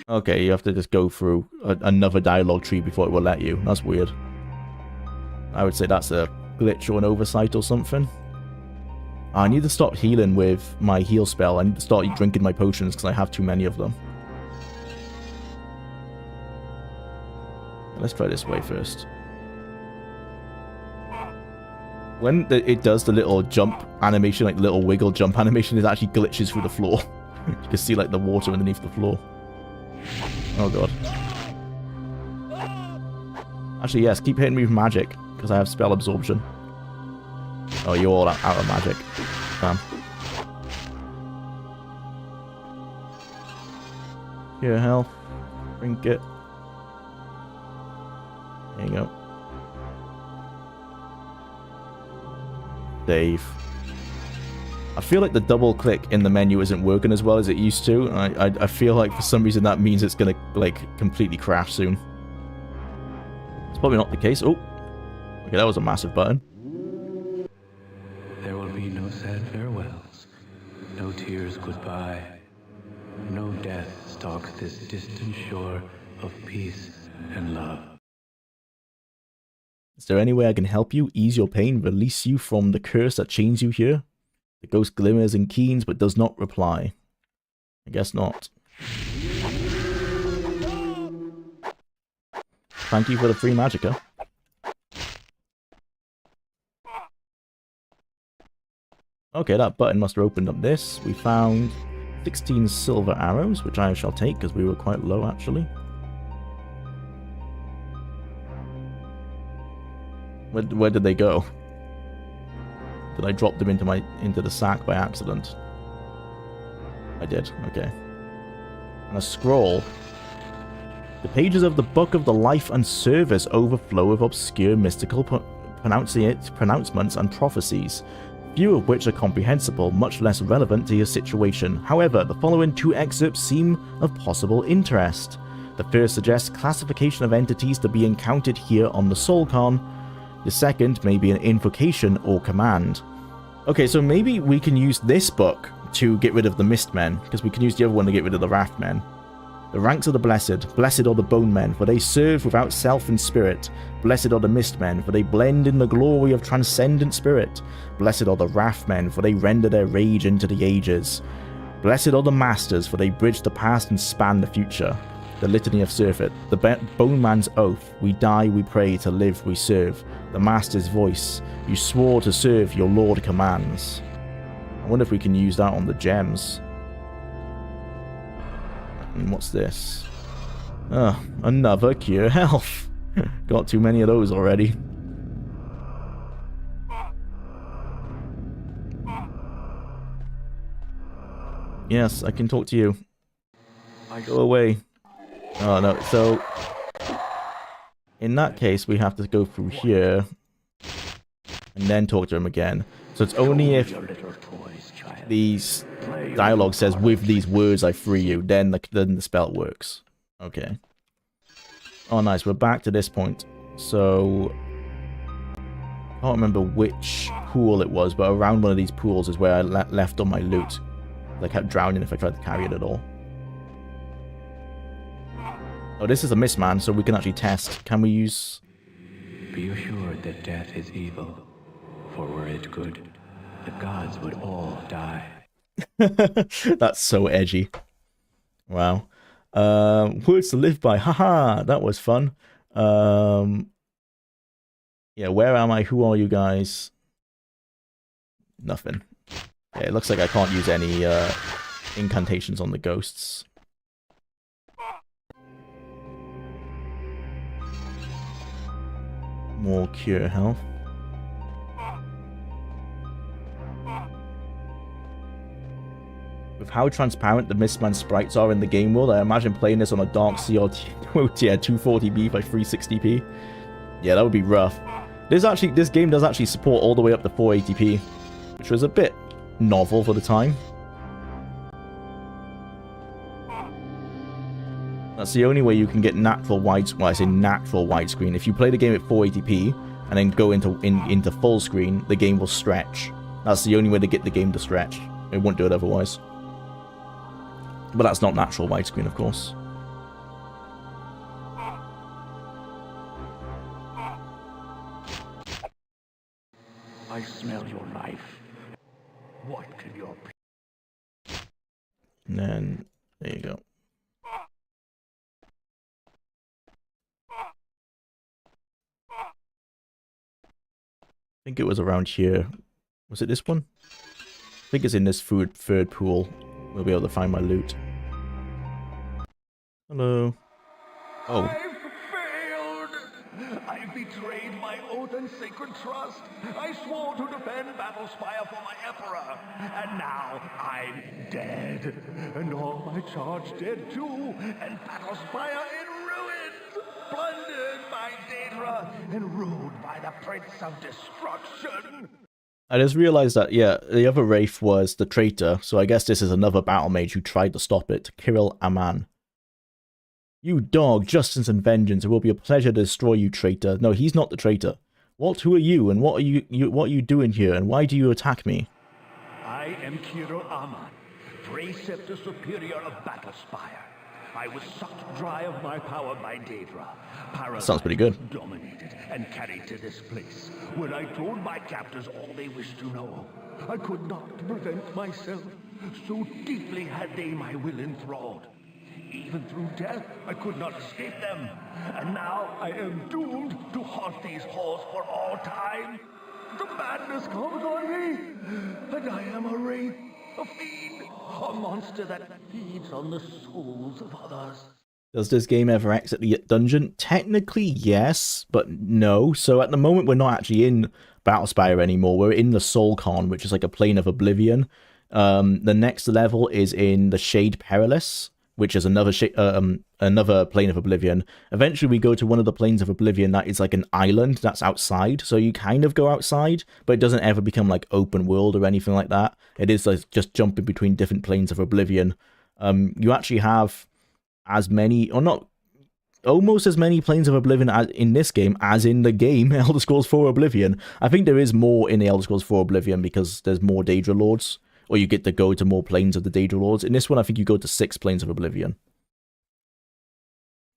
Okay, you have to just go through another dialogue tree before it will let you. That's weird. I would say that's a glitch or an oversight or something. I need to stop healing with my heal spell. I need to start drinking my potions because I have too many of them. Let's try this way first. When it does the little jump animation, like the little wiggle jump animation, it actually glitches through the floor. You can see like the water underneath the floor. Oh god. Actually, yes, keep hitting me with magic, because I have spell absorption. Oh, you're all out of magic. Damn. Here, health. Drink it. There you go. Save. I feel like the double click in the menu isn't working as well as it used to. I feel like for some reason that means it's gonna like completely crash soon. It's probably not the case. Oh, okay, that was a massive button. There will be no sad farewells, no tears goodbye, no death stalks this distant shore of peace and love. Is there any way I can help you, ease your pain, release you from the curse that chains you here? The ghost glimmers and keens, but does not reply. I guess not. Thank you for the free magicka. Okay, that button must have opened up this. We found 16 silver arrows, which I shall take because we were quite low actually. Where did they go? Did I drop them into the sack by accident? I did, okay. And a scroll. The pages of the Book of the Life and Service overflow with obscure mystical pronouncements and prophecies, few of which are comprehensible, much less relevant to your situation. However, the following two excerpts seem of possible interest. The first suggests classification of entities to be encountered here on the Solcon. The second may be an invocation or command. Okay, so maybe we can use this book to get rid of the Mistmen, because we can use the other one to get rid of the Wrathmen. The ranks of the blessed, blessed are the bone men, for they serve without self and spirit. Blessed are the Mistmen, for they blend in the glory of transcendent spirit. Blessed are the Wrathmen, for they render their rage into the ages. Blessed are the masters, for they bridge the past and span the future. The litany of Surfeit, the bone man's oath, we die, we pray, to live, we serve. The master's voice, you swore to serve, your lord commands. I wonder if we can use that on the gems. And what's this? Another cure health. Got too many of those already. Yes, I can talk to you. Go away. Oh no, so in that case we have to go through here. and then talk to him again. So it's only if these dialogue says, with these words I free you, then the spell works. Okay. Oh, nice. We're back to this point. So I can't remember which pool it was, but around one of these pools is where I left all my loot. I kept drowning if I tried to carry it at all. Oh, this is a Mistman, so we can actually test. Can we use... Be assured that death is evil, for were it good, the gods would all die. That's so edgy. Wow. Words to live by. Haha, that was fun. Yeah, where am I? Who are you guys? Nothing. Yeah, it looks like I can't use any incantations on the ghosts. More cure health. With how transparent the Mistman sprites are in the game world, I imagine playing this on a Dark Sea or yeah, 240p by 360p. Yeah, that would be rough. This game does actually support all the way up to 480p, which was a bit novel for the time. That's the only way you can get natural widescreen. Well, I say natural widescreen. If you play the game at 480p and then go into full screen, the game will stretch. That's the only way to get the game to stretch. It won't do it otherwise. But that's not natural widescreen, of course. I smell your knife. What can your... And then, there you go. I think it was around here. Was it this one? I think it's in this third pool. We'll be able to find my loot. Hello. Oh. I've failed! I've betrayed my oath and sacred trust. I swore to defend Battlespire for my Emperor. And now I'm dead. And all my charge dead too. And Battlespire in ruins. Plundered by Daedra and ruled by the Prince of Destruction. I just realized that, yeah, the other Wraith was the traitor, so I guess this is another battle mage who tried to stop it, Kirill Aman. You dog, justice and vengeance, it will be a pleasure to destroy you, traitor. No, he's not the traitor. What, who are you, and what are you doing here, and why do you attack me? I am Kirill Aman, Preceptor Superior of Battlespire. I was sucked dry of my power by Daedra. Sounds pretty good. Dominated and carried to this place, where I told my captors all they wished to know. I could not prevent myself. So deeply had they my will enthralled. Even through death, I could not escape them. And now I am doomed to haunt these halls for all time. The madness comes on me, and I am a wraith, a fiend, a monster that feeds on the souls of others. Does this game ever exit the dungeon? Technically, yes, but no. So at the moment, we're not actually in Battlespire anymore. We're in the Soul Con, which is like a plane of oblivion. The next level is in the Shade Perilous, which is another plane of oblivion. Eventually, we go to one of the planes of oblivion that is like an island that's outside. So you kind of go outside, but it doesn't ever become like open world or anything like that. It is like just jumping between different planes of oblivion. You actually have as many, or not, almost as many planes of oblivion as in this game as in the game Elder Scrolls 4 Oblivion. I think there is more in the Elder Scrolls 4 Oblivion because there's more Daedra Lords, or you get to go to more planes of the Daedra Lords. In this one, I think you go to 6 planes of Oblivion,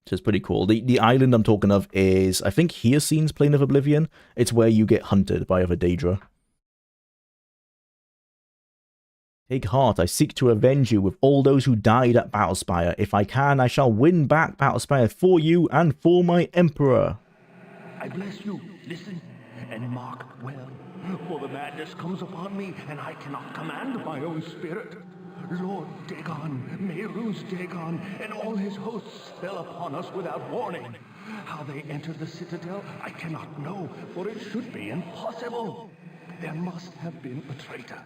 which is pretty cool. The island I'm talking of is, I think, Hyacine's Plane of Oblivion. It's where you get hunted by other Daedra. Take heart, I seek to avenge you with all those who died at Battlespire. If I can, I shall win back Battlespire for you and for my Emperor. I bless you, listen, and mark well, for the madness comes upon me, and I cannot command my own spirit. Lord Dagon, Mehrunes Dagon, and all his hosts fell upon us without warning. How they entered the citadel, I cannot know, for it should be impossible. There must have been a traitor.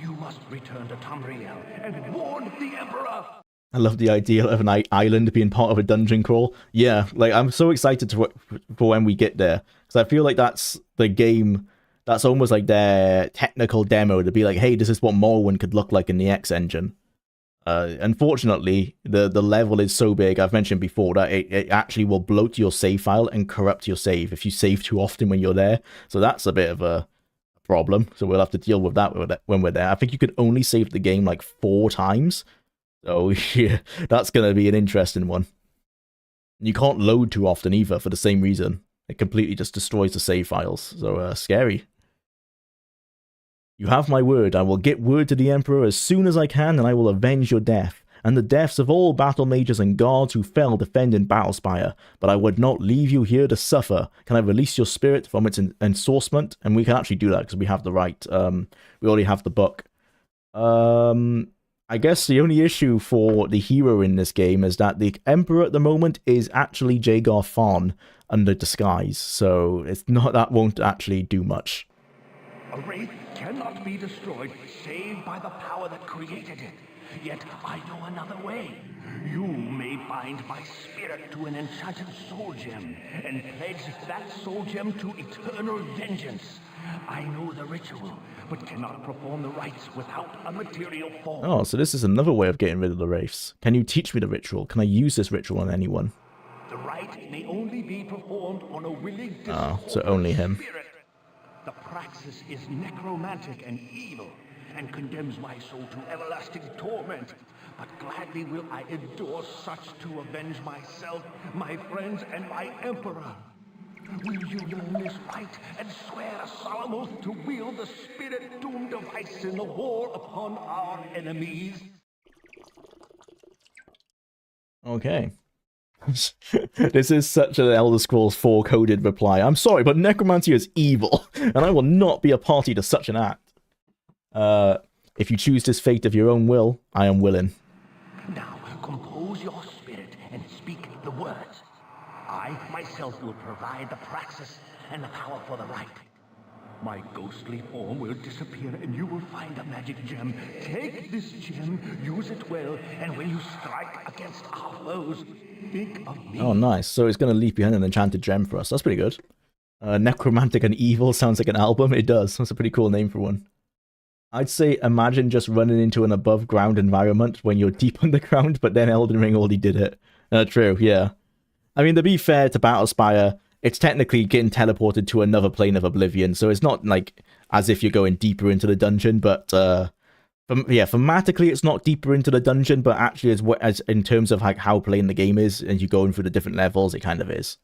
You must return to Tamriel and warn the Emperor. I love the idea of an island being part of a dungeon crawl. Yeah, like I'm so excited for when we get there, because I feel like that's the game That's almost like their technical demo to be like, hey, this is what Morrowind could look like in the X engine. Unfortunately, the level is so big, I've mentioned before, that it actually will bloat your save file and corrupt your save if you save too often when you're there. So that's a bit of a problem. So we'll have to deal with that when we're there. I think you could only save the game like 4 times. So yeah, that's going to be an interesting one. You can't load too often either for the same reason. It completely just destroys the save files. So scary. You have my word. I will get word to the Emperor as soon as I can, and I will avenge your death, and the deaths of all battle mages and guards who fell defending Battlespire. But I would not leave you here to suffer. Can I release your spirit from its ensorcement? And we can actually do that because we have the right. We already have the book. I guess the only issue for the hero in this game is that the Emperor at the moment is actually Jwlar Thorn under disguise, so it's not, that won't actually do much. A wraith cannot be destroyed save by the power that created it. Yet I know another way. You may bind my spirit to an enchanted soul gem and pledge that soul gem to eternal vengeance. I know the ritual, but cannot perform the rites without a material form. Oh, so this is another way of getting rid of the wraiths. Can you teach me the ritual? Can I use this ritual on anyone? The rite may only be performed on a willing so only him. Spirit. The praxis is necromantic and evil, and condemns my soul to everlasting torment. But gladly will I endure such to avenge myself, my friends, and my emperor. Will you learn this rite and swear a solemn oath to wield the spirit-doomed device in the war upon our enemies? Okay. This is such an Elder Scrolls 4 coded reply. I'm sorry, but necromancy is evil, and I will not be a party to such an act. If you choose this fate of your own will, I am willing. Now compose your spirit and speak the words. I myself will provide the praxis and the power for the rite. My ghostly form will disappear and you will find a magic gem. Take this gem, use it well, and when you strike against our foes, think of me. Oh, nice. So it's going to leave behind an enchanted gem for us. That's pretty good. Necromantic and Evil sounds like an album. It does. That's a pretty cool name for one. I'd say imagine just running into an above-ground environment when you're deep underground, but then Elden Ring already did it. True, yeah. I mean, to be fair to Battlespire, it's technically getting teleported to another plane of Oblivion, so it's not like as if you're going deeper into the dungeon, but thematically it's not deeper into the dungeon, but actually as in terms of like how playing the game is, and you going through the different levels, it kind of is.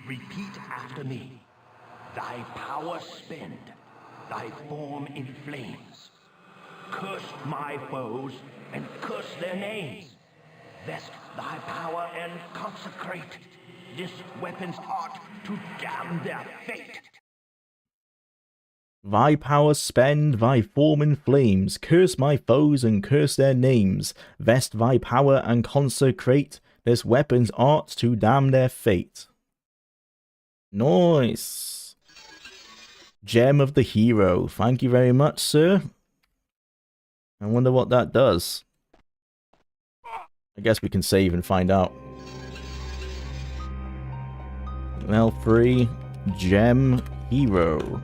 Repeat after me. Thy power spend, thy form in flames. Curse my foes and curse their names. Vest thy power and consecrate this weapon's art to damn their fate. Thy power spend, thy form in flames, curse my foes and curse their names, vest thy power and consecrate this weapon's art to damn their fate. Nice. Gem of the Hero. Thank you very much, sir. I wonder what that does. I guess we can save and find out. L3 Gem Hero.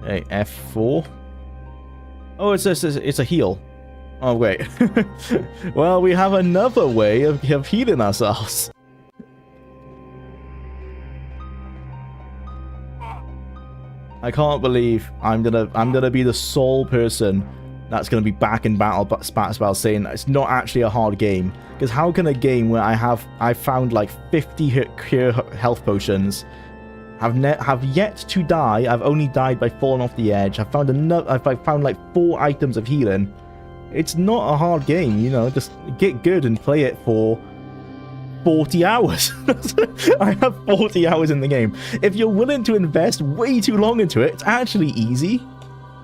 Hey, F4. Oh, it's a heal. Oh, wait. Well, we have another way of healing ourselves. I can't believe I'm gonna be the sole person that's gonna be back in Battlespire saying that it's not actually a hard game. Because how can a game where I found like 50 cure health potions, have yet to die, I've only died by falling off the edge, I've found like 4 items of healing. It's not a hard game, you know, just get good and play it for 40 hours. I have 40 hours in the game. If you're willing to invest way too long into it, it's actually easy.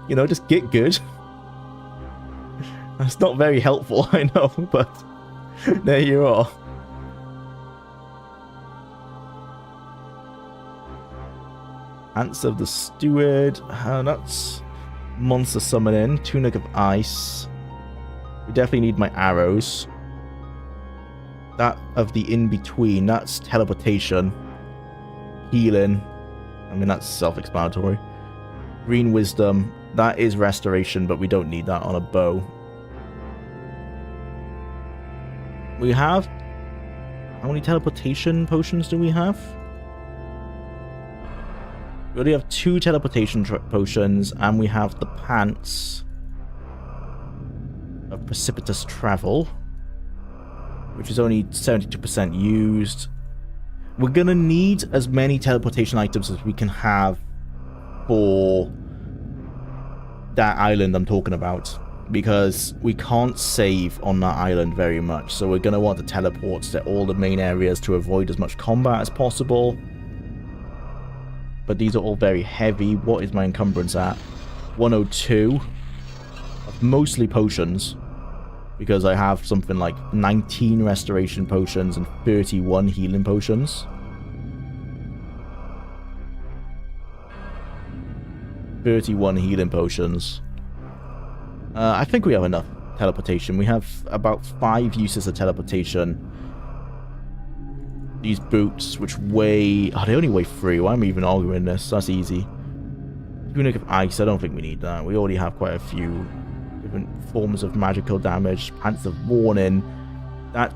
You know, just get good. That's not very helpful, I know, but there you are. Answer of the Steward. That's monster summoning. Tunic of Ice. We definitely need my arrows. That of the in-between. That's teleportation. Healing. I mean, that's self-explanatory. Green Wisdom, that is restoration, but we don't need that on a bow. We have... How many teleportation potions do we have? We already have 2 teleportation potions, and we have the pants of precipitous travel, which is only 72% used. We're gonna need as many teleportation items as we can have for that island I'm talking about, because we can't save on that island very much, so we're gonna want to teleport to all the main areas to avoid as much combat as possible. But these are all very heavy. What is my encumbrance at? 102. Mostly potions, because I have something like 19 restoration potions and 31 healing potions. 31 healing potions. I think we have enough teleportation. We have about 5 uses of teleportation. These boots, which weigh... Oh, they only weigh 3. Why am I even arguing this? That's easy. Tunic of Ice, I don't think we need that. We already have quite a few different forms of magical damage. Pants of Warning. That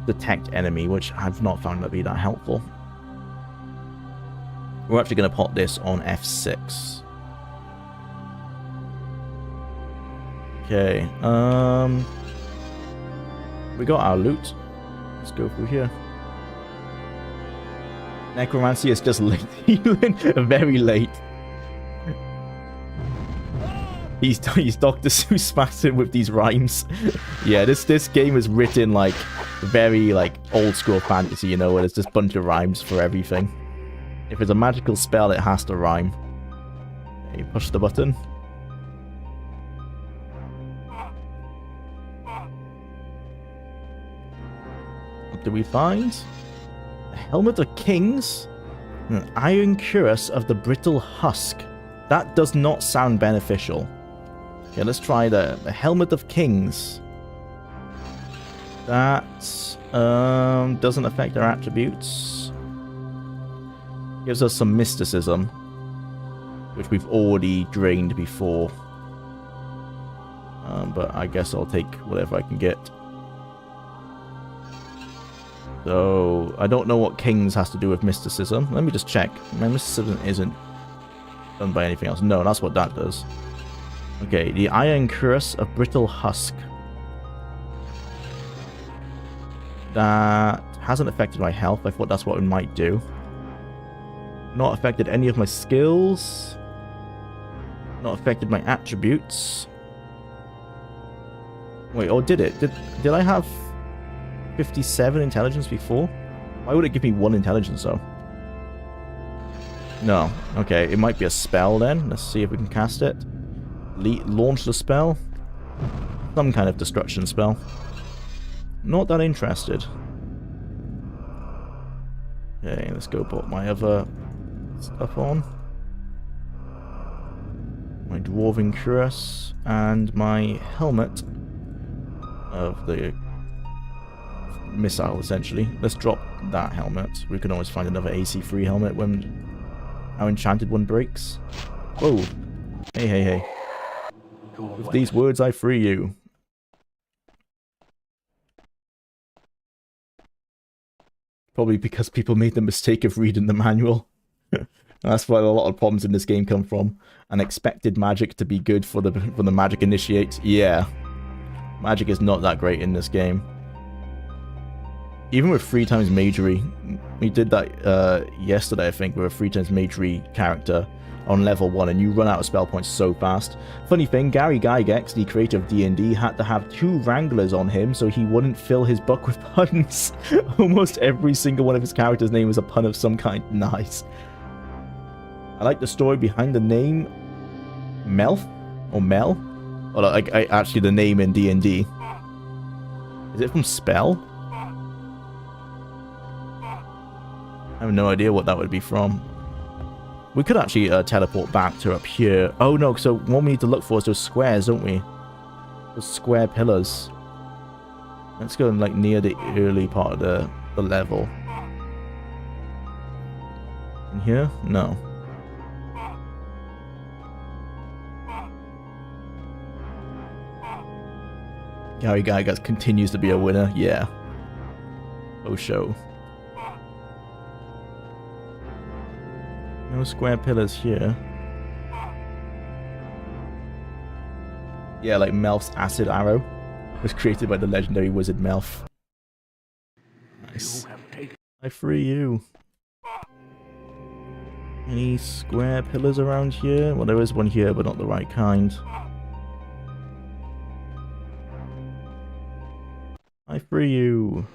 detect enemy, which I've not found to be that helpful. We're actually going to pop this on F6. Okay, we got our loot. Let's go through here. Necromancy is just late healing, very late. He's Dr. Seuss smashing with these rhymes. Yeah, this game is written like very like old school fantasy, you know, where there's just a bunch of rhymes for everything. If it's a magical spell, it has to rhyme. Okay, you push the button. What do we find? A helmet of kings, and an iron cuirass of the brittle husk. That does not sound beneficial. Okay, let's try the helmet of kings. That doesn't affect our attributes. Gives us some mysticism, which we've already drained before. But I guess I'll take whatever I can get. So, I don't know what kings has to do with mysticism. Let me just check. My mysticism isn't done by anything else. No, that's what that does. Okay, the iron cuirass of brittle husk. That hasn't affected my health. I thought that's what it might do. Not affected any of my skills. Not affected my attributes. Wait, or did it? Did I have 57 intelligence before? Why would it give me 1 intelligence though? No. Okay, it might be a spell then. Let's see if we can cast it. Launch the spell. Some kind of destruction spell. Not that interested. Okay, let's go put my other stuff on. My dwarven cuirass and my helmet of the missile, essentially. Let's drop that helmet. We can always find another AC3 helmet when our enchanted one breaks. Whoa. Hey, hey, hey. With these words, I free you. Probably because people made the mistake of reading the manual. That's where a lot of problems in this game come from. And expected magic to be good for the magic initiate. Yeah. Magic is not that great in this game. Even with 3 times magery, we did that yesterday, I think, with a 3 times magery character on level 1, and you run out of spell points so fast. Funny thing, Gary Gygax, the creator of D&D, had to have 2 wranglers on him so he wouldn't fill his book with puns. Almost every single one of his characters' name was a pun of some kind. Nice. I like the story behind the name Melf, or Mel. Or like, actually the name in D&D. Is it from Spell? I have no idea what that would be from. We could actually teleport back to up here. Oh no, so what we need to look for is those squares, don't we? Those square pillars. Let's go like near the early part of the level. In here? No. Gary Gygax continues to be a winner. Yeah. Oh, show. No square pillars here. Yeah, like Melf's acid arrow was created by the legendary wizard Melf. Nice. I free you. Any square pillars around here? Well, there is one here, but not the right kind. I free you.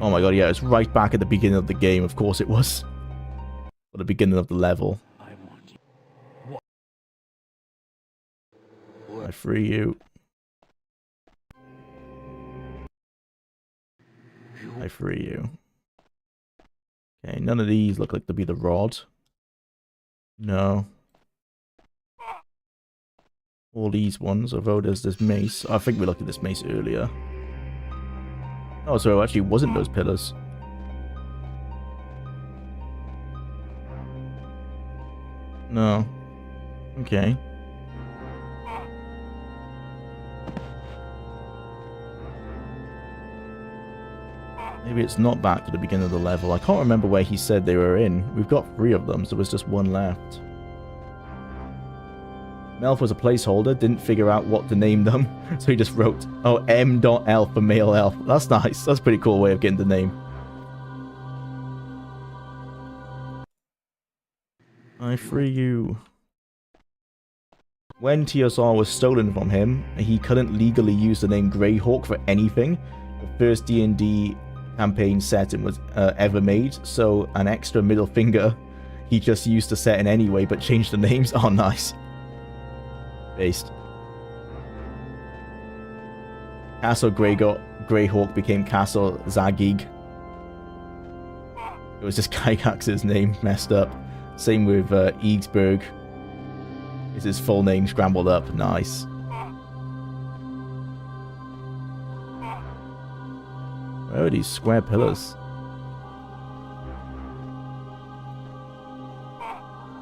Oh my god, yeah, it's right back at the beginning of the game. Of course it was. At the beginning of the level. I free you. I free you. Okay, none of these look like to be the rod. No. All these ones, although there's this mace. I think we looked at this mace earlier. Oh, so it actually wasn't those pillars. No. Okay. Maybe it's not back to the beginning of the level. I can't remember where he said they were in. We've got 3 of them, so there's just 1 left. Melf was a placeholder, didn't figure out what to name them, so he just wrote, oh, M.elf for male elf. That's nice. That's a pretty cool way of getting the name. I free you. When TSR was stolen from him, he couldn't legally use the name Greyhawk for anything. The first D&D campaign setting was ever made, so an extra middle finger he just used the setting anyway, but changed the names. Oh, nice. Based. Castle Greyhawk became Castle Zagig. It was just Gygax's name messed up. Same with Eagsburg. It's his full name scrambled up. Nice. Where are these square pillars?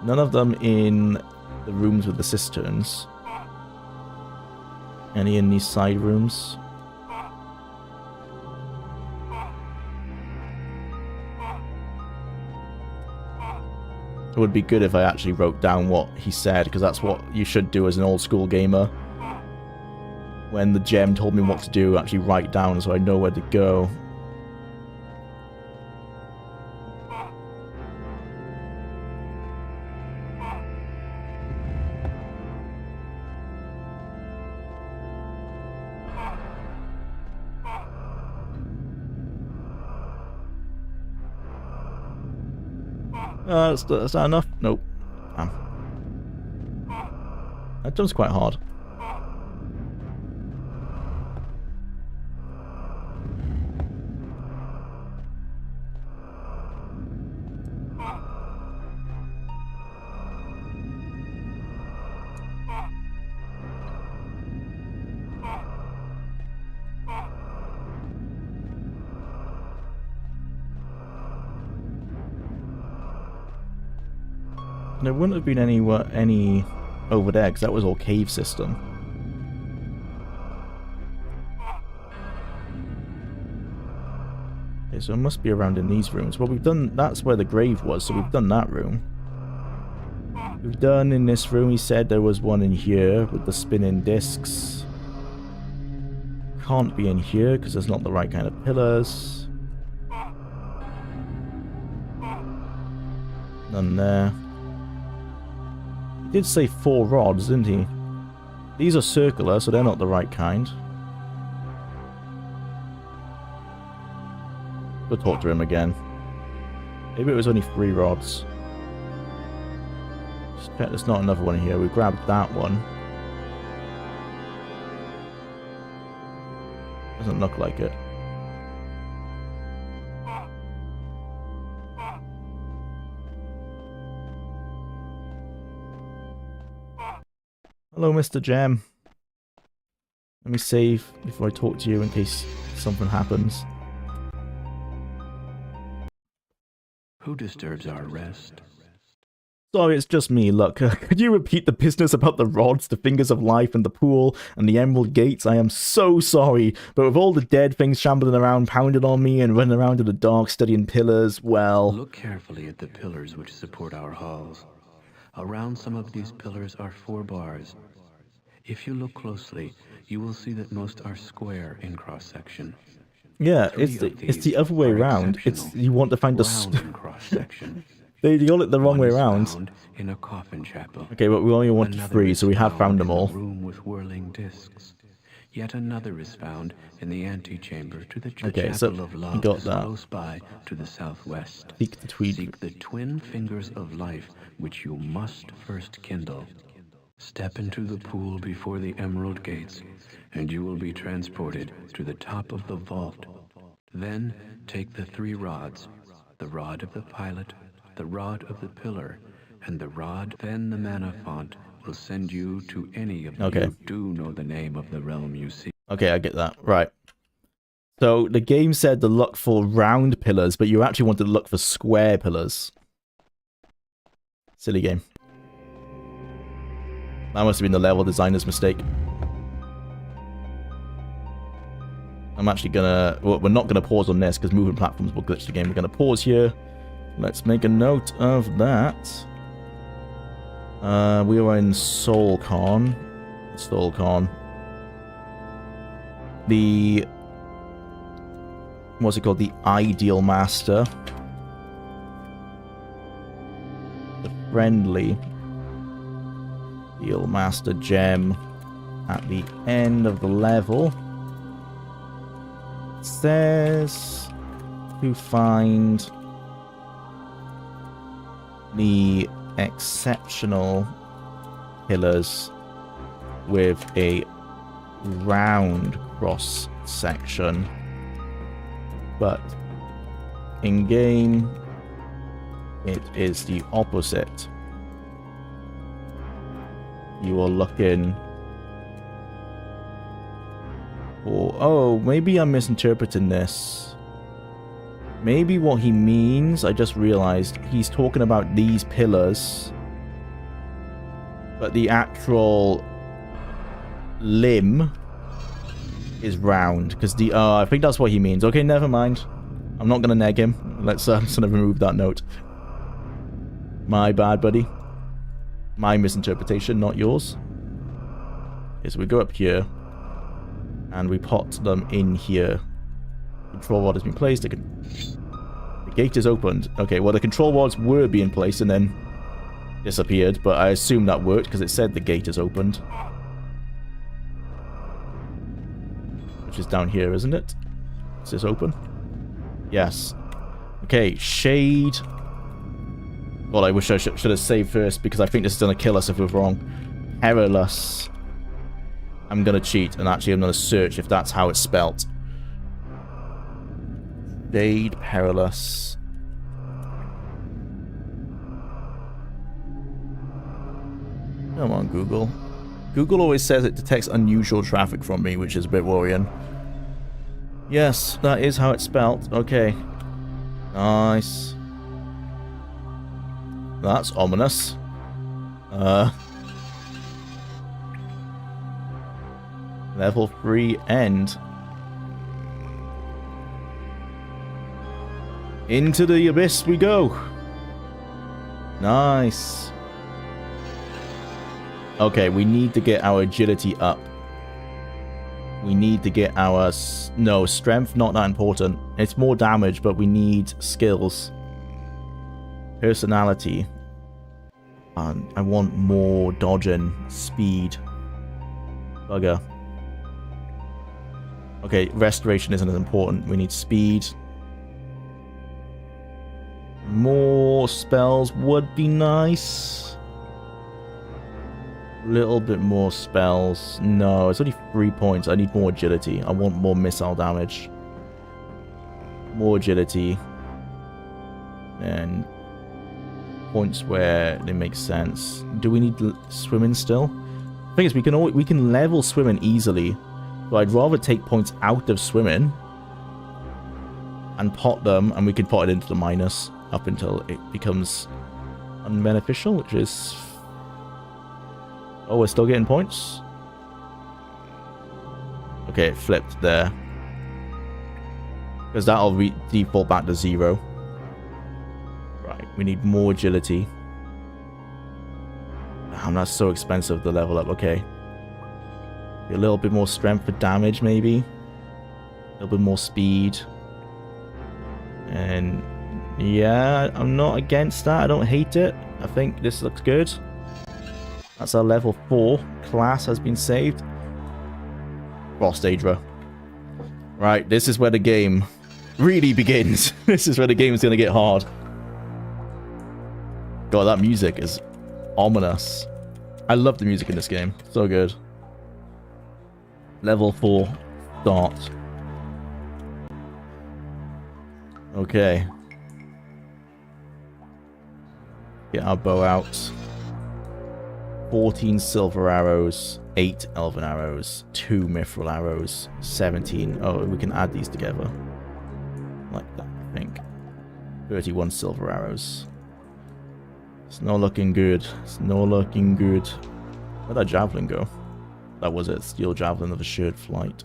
None of them in the rooms with the cisterns. Any in these side rooms? It would be good if I actually wrote down what he said, because that's what you should do as an old school gamer. When the gem told me what to do, actually write down so I know where to go. Is that enough? Nope. Damn. That jump's quite hard. There wouldn't have been any over there, because that was all cave system. Okay, so it must be around in these rooms. Well, we've done... That's where the grave was, so we've done that room. We've done in this room, he said there was one in here with the spinning discs. Can't be in here, because there's not the right kind of pillars. None there. He did say 4 rods, didn't he? These are circular, so they're not the right kind. Go talk to him again. Maybe it was only 3 rods. Just check there's not another one here. We grabbed that one. Doesn't look like it. Hello, Mr. Gem. Let me save before I talk to you in case something happens. Who disturbs our rest? Sorry, it's just me. Look, could you repeat the business about the rods, the fingers of life, and the pool, and the emerald gates? I am so sorry, but with all the dead things shambling around, pounding on me, and running around in the dark studying pillars, well... Look carefully at the pillars which support our halls. Around some of these pillars are 4 bars. If you look closely, you will see that most are square in cross-section. Yeah, it's the other way around. It's you want to find round cross-section. They got it the wrong way around. In a coffin chapel. Okay, but we only wanted 3, so we have found them all. Room with whirling discs. Yet another is found in the antechamber to the okay, chapel so of love got that. Close by to the southwest. Seek the twin fingers of life, which you must first kindle. Step into the pool before the emerald gates, and you will be transported to the top of the vault. Then take the 3 rods, the rod of the pilot, the rod of the pillar, and the rod. Then the mana font will send you to any of you who do know the name of the realm you see. Okay, I get that. Right. So the game said to look for round pillars, but you actually wanted to look for square pillars. Silly game. That must have been the level designer's mistake. I'm actually gonna... Well, we're not gonna pause on this because moving platforms will glitch the game. We're gonna pause here. Let's make a note of that. We were in Soulcon. The... What's it called? The Ideal Master. The Friendly Ideal Master gem at the end of the level. It says to find the exceptional pillars with a round cross section, but in game it is the opposite. You are looking for... Oh, maybe I'm misinterpreting this. Maybe what he means, I just realized, he's talking about these pillars, but the actual limb is round, because the... I think that's what he means. Okay, never mind. I'm not going to neg him. Let's sort of remove that note. My bad, buddy. My misinterpretation, not yours. Okay, so we go up here, and we pot them in here. Control rod has been placed. The gate is opened. Okay, well, the control rods were being placed and then disappeared, but I assume that worked because it said the gate is opened. Which is down here, isn't it? Is this open? Yes. Okay, shade. Well, I wish I should have saved first because I think this is going to kill us if we're wrong. Perilous. I'm going to cheat and actually I'm going to search if that's how it's spelt. Shade Perilous. Come on, Google. Google always says it detects unusual traffic from me, which is a bit worrying. Yes, that is how it's spelt. Okay. Nice. That's ominous. Level 3 end. Into the abyss we go. Nice. Okay, we need to get our agility up. We need to get our... No, strength, not that important. It's more damage, but we need skills. Personality. I want more dodging. Speed. Bugger. Okay, restoration isn't as important. We need speed. More spells would be nice. A little bit more spells. No, it's only 3 points. I need more agility. I want more missile damage. More agility. And points where they make sense. Do we need swimming still? The thing is, we can level swimming easily. But I'd rather take points out of swimming and pot them, and we could pot it into the minus up until it becomes unbeneficial, which is... Oh, we're still getting points? Okay, it flipped there. Because that'll default back to 0. Right, we need more agility. Damn, that's so expensive to level up. Okay. A little bit more strength for damage, maybe. A little bit more speed. And yeah, I'm not against that. I don't hate it. I think this looks good. That's our level 4 class has been saved. Frost Daedra. Right, this is where the game really begins. This is where the game is going to get hard. God, that music is ominous. I love the music in this game. So good. Level 4. Start. Okay. Get our bow out. 14 silver arrows, 8 elven arrows, 2 mithril arrows, 17. Oh, we can add these together. Like that, I think. 31 silver arrows. It's not looking good. It's not looking good. Where'd that javelin go? That was it. Steel javelin of assured flight.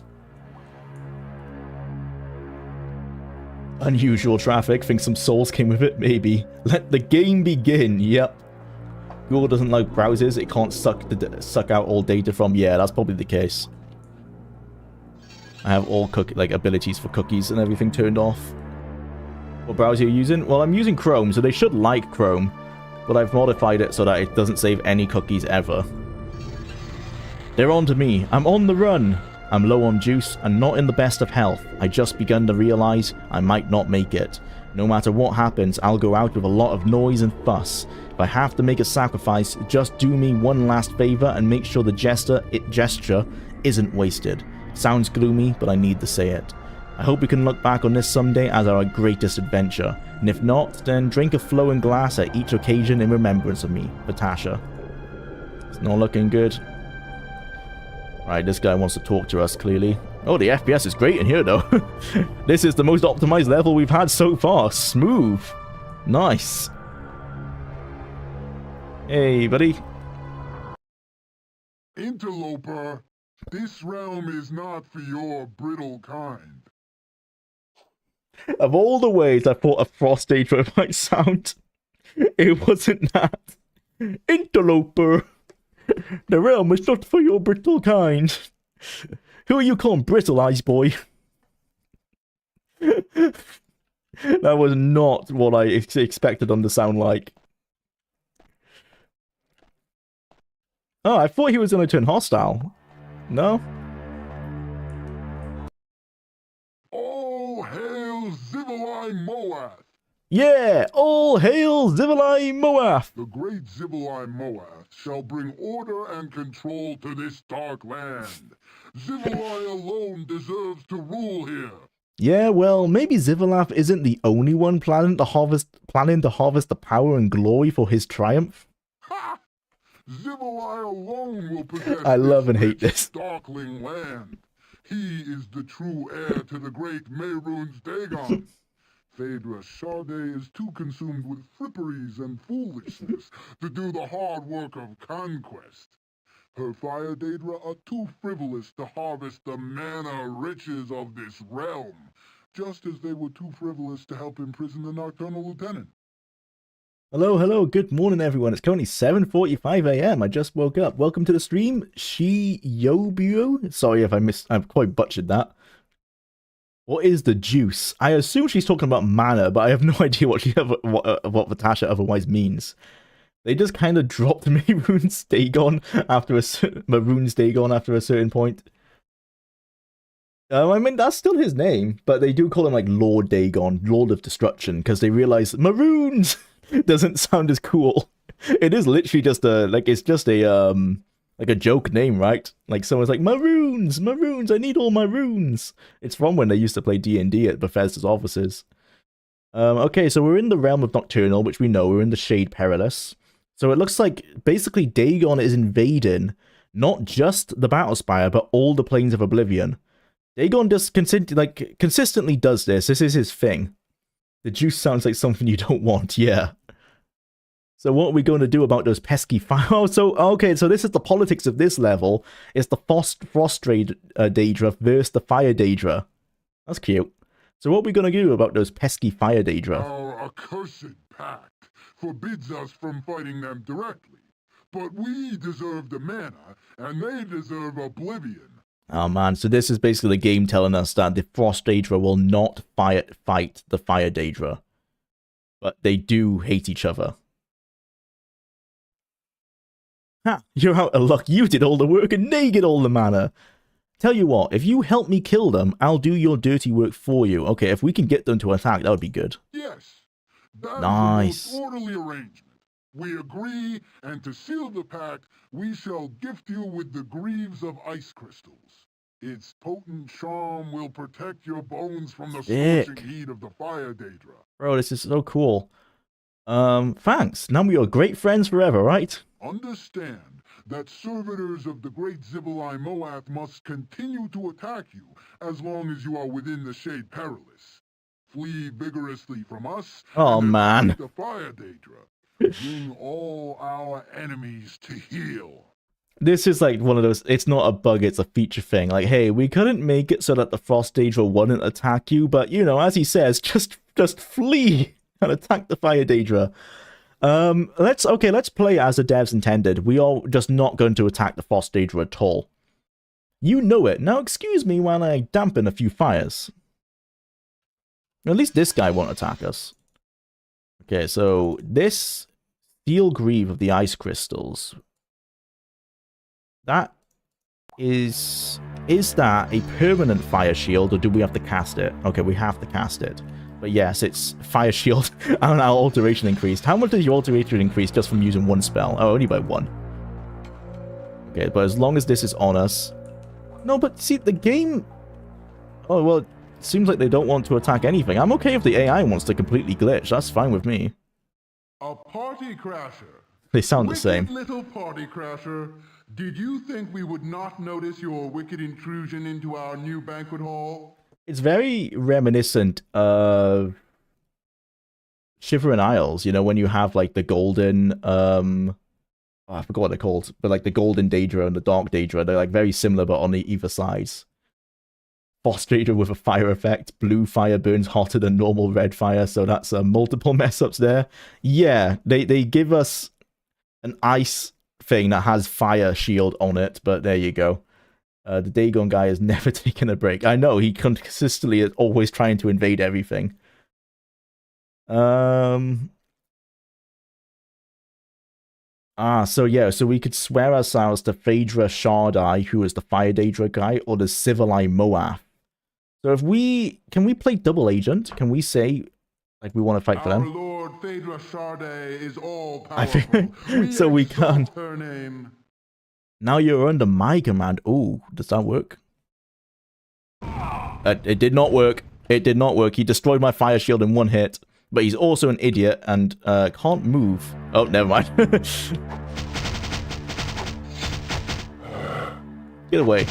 Unusual traffic. Think some souls came with it? Maybe. Let the game begin. Yep. Google doesn't like browsers it can't suck out all data from. Yeah, that's probably the case. I have all abilities for cookies and everything turned off. What browser are you using? Well, I'm using Chrome, so they should like Chrome, but I've modified it so that it doesn't save any cookies ever. They're on to me. I'm on the run. I'm low on juice and not in the best of health. I just begun to realize I might not make it. No matter what happens, I'll go out with a lot of noise and fuss. If I have to make a sacrifice, just do me one last favor and make sure the gesture isn't wasted. Sounds gloomy, but I need to say it. I hope we can look back on this someday as our greatest adventure, and if not, then drink a flowing glass at each occasion in remembrance of me, Batasha. It's not looking good. Right, this guy wants to talk to us, clearly. Oh, the FPS is great in here, though. This is the most optimized level we've had so far. Smooth. Nice. Hey, buddy. Interloper, this realm is not for your brittle kind. Of all the ways I thought a Frost Daedra might sound, it wasn't that. Interloper. The realm is not for your brittle kind. Who are you calling brittle, Ice Boy? That was not what I expected them to sound like. Oh, I thought he was going to turn hostile. No? All hail Zivali Moath! Yeah! All hail Zivali Moath! The great Zivali Moath shall bring order and control to this dark land. Zivali alone deserves to rule here. Yeah, well, maybe Zivalath isn't the only one planning to harvest the power and glory for his triumph. Ha! Zivali alone will possess I love and hate this. darkling land. He is the true heir to the great Mehrunes Dagon. Phaedra Sade is too consumed with fripperies and foolishness to do the hard work of conquest. Her Fire Daedra are too frivolous to harvest the mana riches of this realm, just as they were too frivolous to help imprison the Nocturnal Lieutenant. Hello, good morning everyone. It's currently 7:45 AM. I just woke up. Welcome to the stream, Shiyobuo. Sorry if I've quite butchered that. What is the juice? I assume she's talking about mana, but I have no idea what Batasha otherwise means. They just kind of dropped Mehrunes Dagon after a certain point. I mean, that's still his name, but they do call him like Lord Dagon, Lord of Destruction, because they realize Mehrunes doesn't sound as cool. It is literally just a joke name, right? Like someone's like, Mehrunes, I need all my runes. It's from when they used to play D&D at Bethesda's offices. Okay, so we're in the realm of Nocturnal, which we know. We're in the Shade Perilous. So it looks like basically Dagon is invading not just the Battlespire, but all the Plains of Oblivion. Dagon just consistently does this. This is his thing. The juice sounds like something you don't want, yeah. So what are we going to do about those pesky fire? Oh, so okay, so this is the politics of this level. It's the Frost Daedra versus the Fire Daedra. That's cute. So what are we going to do about those pesky Fire Daedra? Our accursed pact forbids us from fighting them directly. But we deserve the mana, and they deserve oblivion. Oh man, so this is basically the game telling us that the Frost Daedra will not fight the Fire Daedra. But they do hate each other. Ha! You're out of luck. You did all the work and they get all the mana. Tell you what, if you help me kill them, I'll do your dirty work for you. Okay, if we can get them to attack, that would be good. Yes. That nice. is the most orderly arrangement. We agree, and to seal the pact, we shall gift you with the Greaves of Ice Crystals. Its potent charm will protect your bones from the scorching heat of the Fire Daedra. Bro, this is so cool. Thanks. Now we are great friends forever, right? Understand that servitors of the great Zibalai Moath must continue to attack you as long as you are within the Shade Perilous. Flee vigorously from us. Oh, man. The Fire Daedra. Bring all our enemies to heel. This is like one of those, it's not a bug, it's a feature thing. Like, hey, we couldn't make it so that the Frost Daedra wouldn't attack you, but, you know, as he says, just flee and attack the Fire Daedra. Let's play as the devs intended. We are just not going to attack the Frost Daedra at all. You know it. Now excuse me while I dampen a few fires. At least this guy won't attack us. Okay, so this Steel Greave of the Ice Crystals. That is that a permanent fire shield, or do we have to cast it? Okay, we have to cast it. But yes, it's fire shield and our alteration increased. How much does your alteration increase just from using one spell? Oh, only by 1. Okay, but as long as this is on us... No, but see, the game... Oh, well, it seems like they don't want to attack anything. I'm okay if the AI wants to completely glitch. That's fine with me. A party crasher. They sound the same. Little party crasher. Did you think we would not notice your wicked intrusion into our new banquet hall? It's very reminiscent of Shivering Isles, you know, when you have like the golden, oh, I forgot what they're called, but like the golden Daedra and the dark Daedra, they're like very similar but on the either sides. Frost Daedra with a fire effect, blue fire burns hotter than normal red fire, so that's multiple mess ups there. Yeah, they give us an ice thing that has fire shield on it, but there you go. The Dagon guy has never taken a break. I know, he consistently is always trying to invade everything. So yeah, so we could swear ourselves to Phaedra Shardai, who is the Fire Daedra guy, or the Civilai Moath. So if can we play double agent? Can we say, like, we want to fight for them? Our Lord Phaedra Shardai is all powerful. I think so we can't. Her name. Now you're under my command. Ooh, does that work? It did not work. It did not work. He destroyed my fire shield in 1 hit. But he's also an idiot and can't move. Oh, never mind. Get away.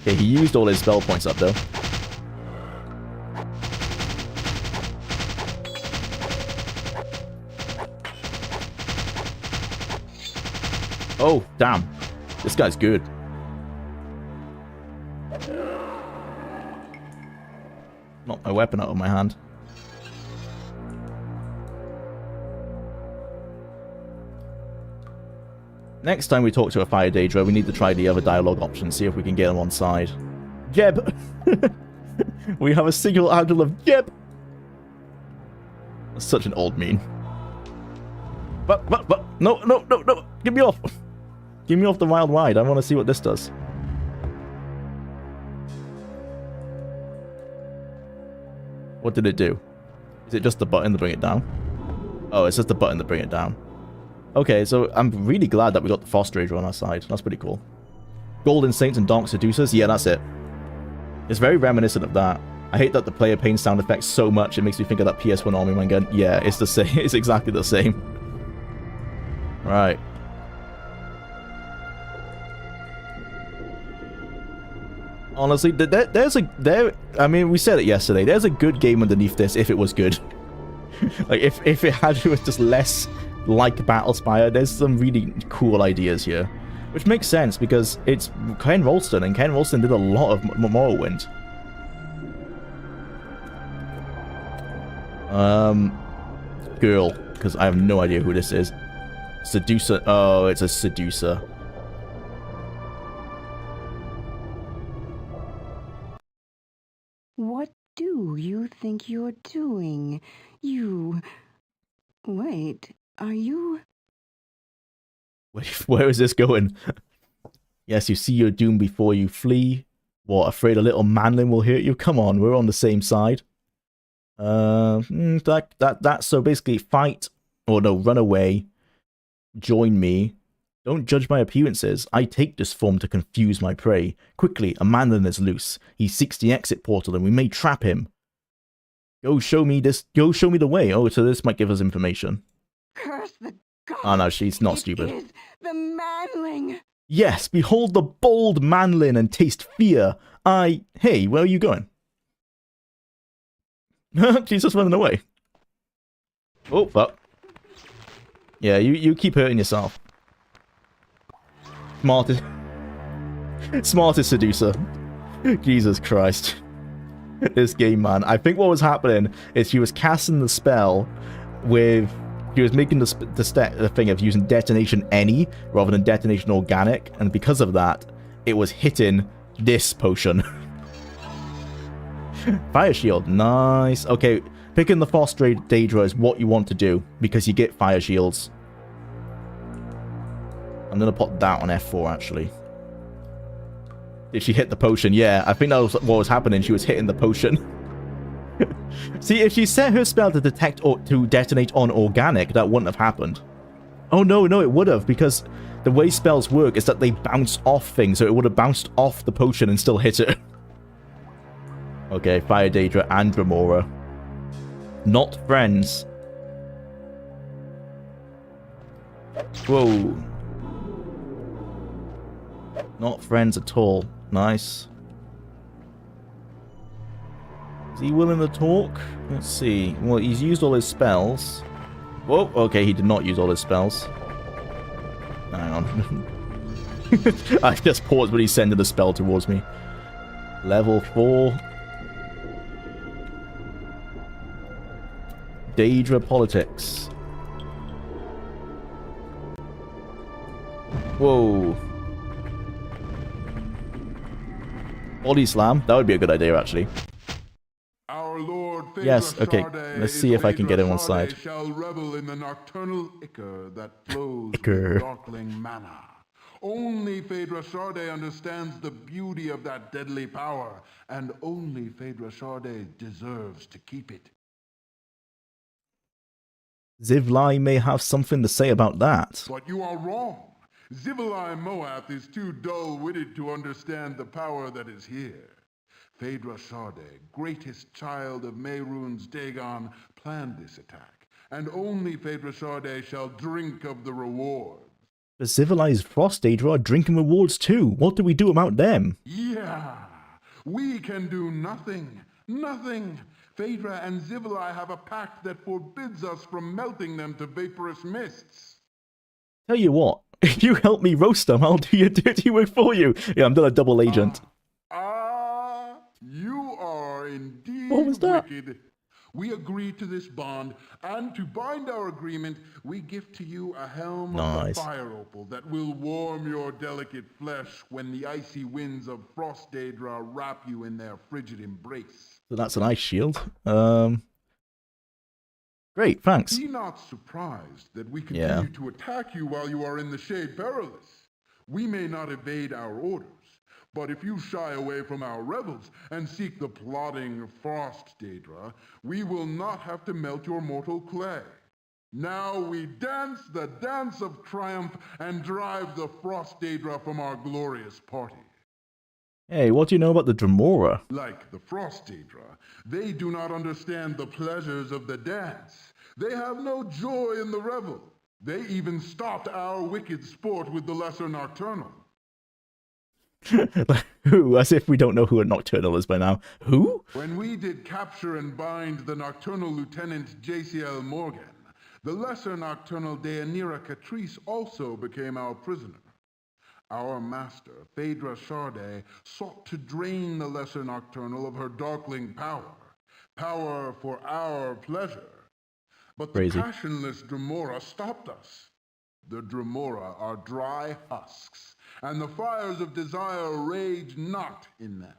Okay, he used all his spell points up, though. Oh, damn. This guy's good. Knocked my weapon out of my hand. Next time we talk to a Fire Daedra, we need to try the other dialogue option, see if we can get him on side. Jeb! We have a single idol of Jeb! That's such an old meme. But, no, get me off! Get me off the wild ride, I want to see what this does. What did it do? Is it just the button to bring it down? Oh, it's just the button to bring it down. Okay, so I'm really glad that we got the Frost Daedra on our side. That's pretty cool. Golden Saints and Dark Seducers? Yeah, that's it. It's very reminiscent of that. I hate that the player pain sound effect so much, it makes me think of that PS1 Army Man gun. Yeah, it's the same. It's exactly the same. Right. Honestly, I mean, we said it yesterday. There's a good game underneath this if it was good. Like, if it had just less like Battlespire, there's some really cool ideas here. Which makes sense, because it's Ken Rolston, and Ken Rolston did a lot of Morrowind. Girl, because I have no idea who this is. Seducer. Oh, it's a seducer. What do you think you're doing? You... Wait, are you... Wait, where is this going? Yes, you see your doom before you flee. What, afraid a little manlin will hurt you? Come on, we're on the same side. That's so basically fight, or no, run away, join me. Don't judge my appearances. I take this form to confuse my prey. Quickly, a manlin is loose. He seeks the exit portal, and we may trap him. Go show me the way. Oh, so this might give us information. Curse the god! Oh no, she's not stupid. It is the manling! Yes, behold the bold manlin and taste fear. Hey, where are you going? She's just running away. Oh, fuck. Yeah, you keep hurting yourself. Smartest seducer. Jesus Christ. This game, man. I think what was happening is she was casting the spell with... She was making the thing of using detonation any rather than detonation organic, and because of that, it was hitting this potion. Fire shield, nice. Okay, picking the Frost Daedra is what you want to do, because you get fire shields. I'm gonna put that on F4, actually. Did she hit the potion? Yeah, I think that was what was happening. She was hitting the potion. See, if she set her spell to detect or to detonate on organic, that wouldn't have happened. Oh, no, it would have, because the way spells work is that they bounce off things, so it would have bounced off the potion and still hit it. Okay, Fire Daedra and Dremora. Not friends. Whoa. Not friends at all. Nice. Is he willing to talk? Let's see. Well, he's used all his spells. Whoa, okay, he did not use all his spells. Hang on. I just paused when he sent the spell towards me. Level 4. Daedra Politics. Whoa. Body slam. That would be a good idea, actually. Our Lord Yes, okay. Let's see if I can get him on side. Shall revel in the nocturnal ichor that flows with darkling mana. Only Phaedra Sade understands the beauty of that deadly power, and only Phaedra Sade deserves to keep it. Zivlai may have something to say about that. But you are wrong. Zivlai Moath is too dull-witted to understand the power that is here. Phaedra Sade, greatest child of Mehrunes Dagon, planned this attack, and only Phaedra Sade shall drink of the reward. The civilized Frost Daedra are drinking rewards too. What do we do about them? Yeah, we can do nothing. Nothing. Phaedra and Zivlai have a pact that forbids us from melting them to vaporous mists. Tell you what, if you help me roast them, I'll do your dirty work for you. Yeah, I'm done a double agent. You are indeed What was that? wicked. We agree to this bond, and to bind our agreement, we give to you a helm of the fire opal that will warm your delicate flesh when the icy winds of Frost Daedra wrap you in their frigid embrace. So that's an ice shield. Great, thanks. Be not surprised that we continue to attack you while you are in the Shade Perilous. We may not evade our orders, but if you shy away from our revels and seek the plodding Frost Daedra, we will not have to melt your mortal clay. Now we dance the dance of triumph and drive the Frost Daedra from our glorious party. Hey, what do you know about the Dremora? Like the Frost Daedra, they do not understand the pleasures of the dance. They have no joy in the revel. They even stopped our wicked sport with the Lesser Nocturnal. Who? As if we don't know who a Nocturnal is by now. Who? When we did capture and bind the Nocturnal Lieutenant JCL Morgan, The lesser nocturnal Deianira Catrice also became our prisoner. Our master, Phaedra Charde, sought to drain the lesser nocturnal of her darkling power. Power for our pleasure. But the passionless Dremora stopped us. The Dremora are dry husks, and the fires of desire rage not in them.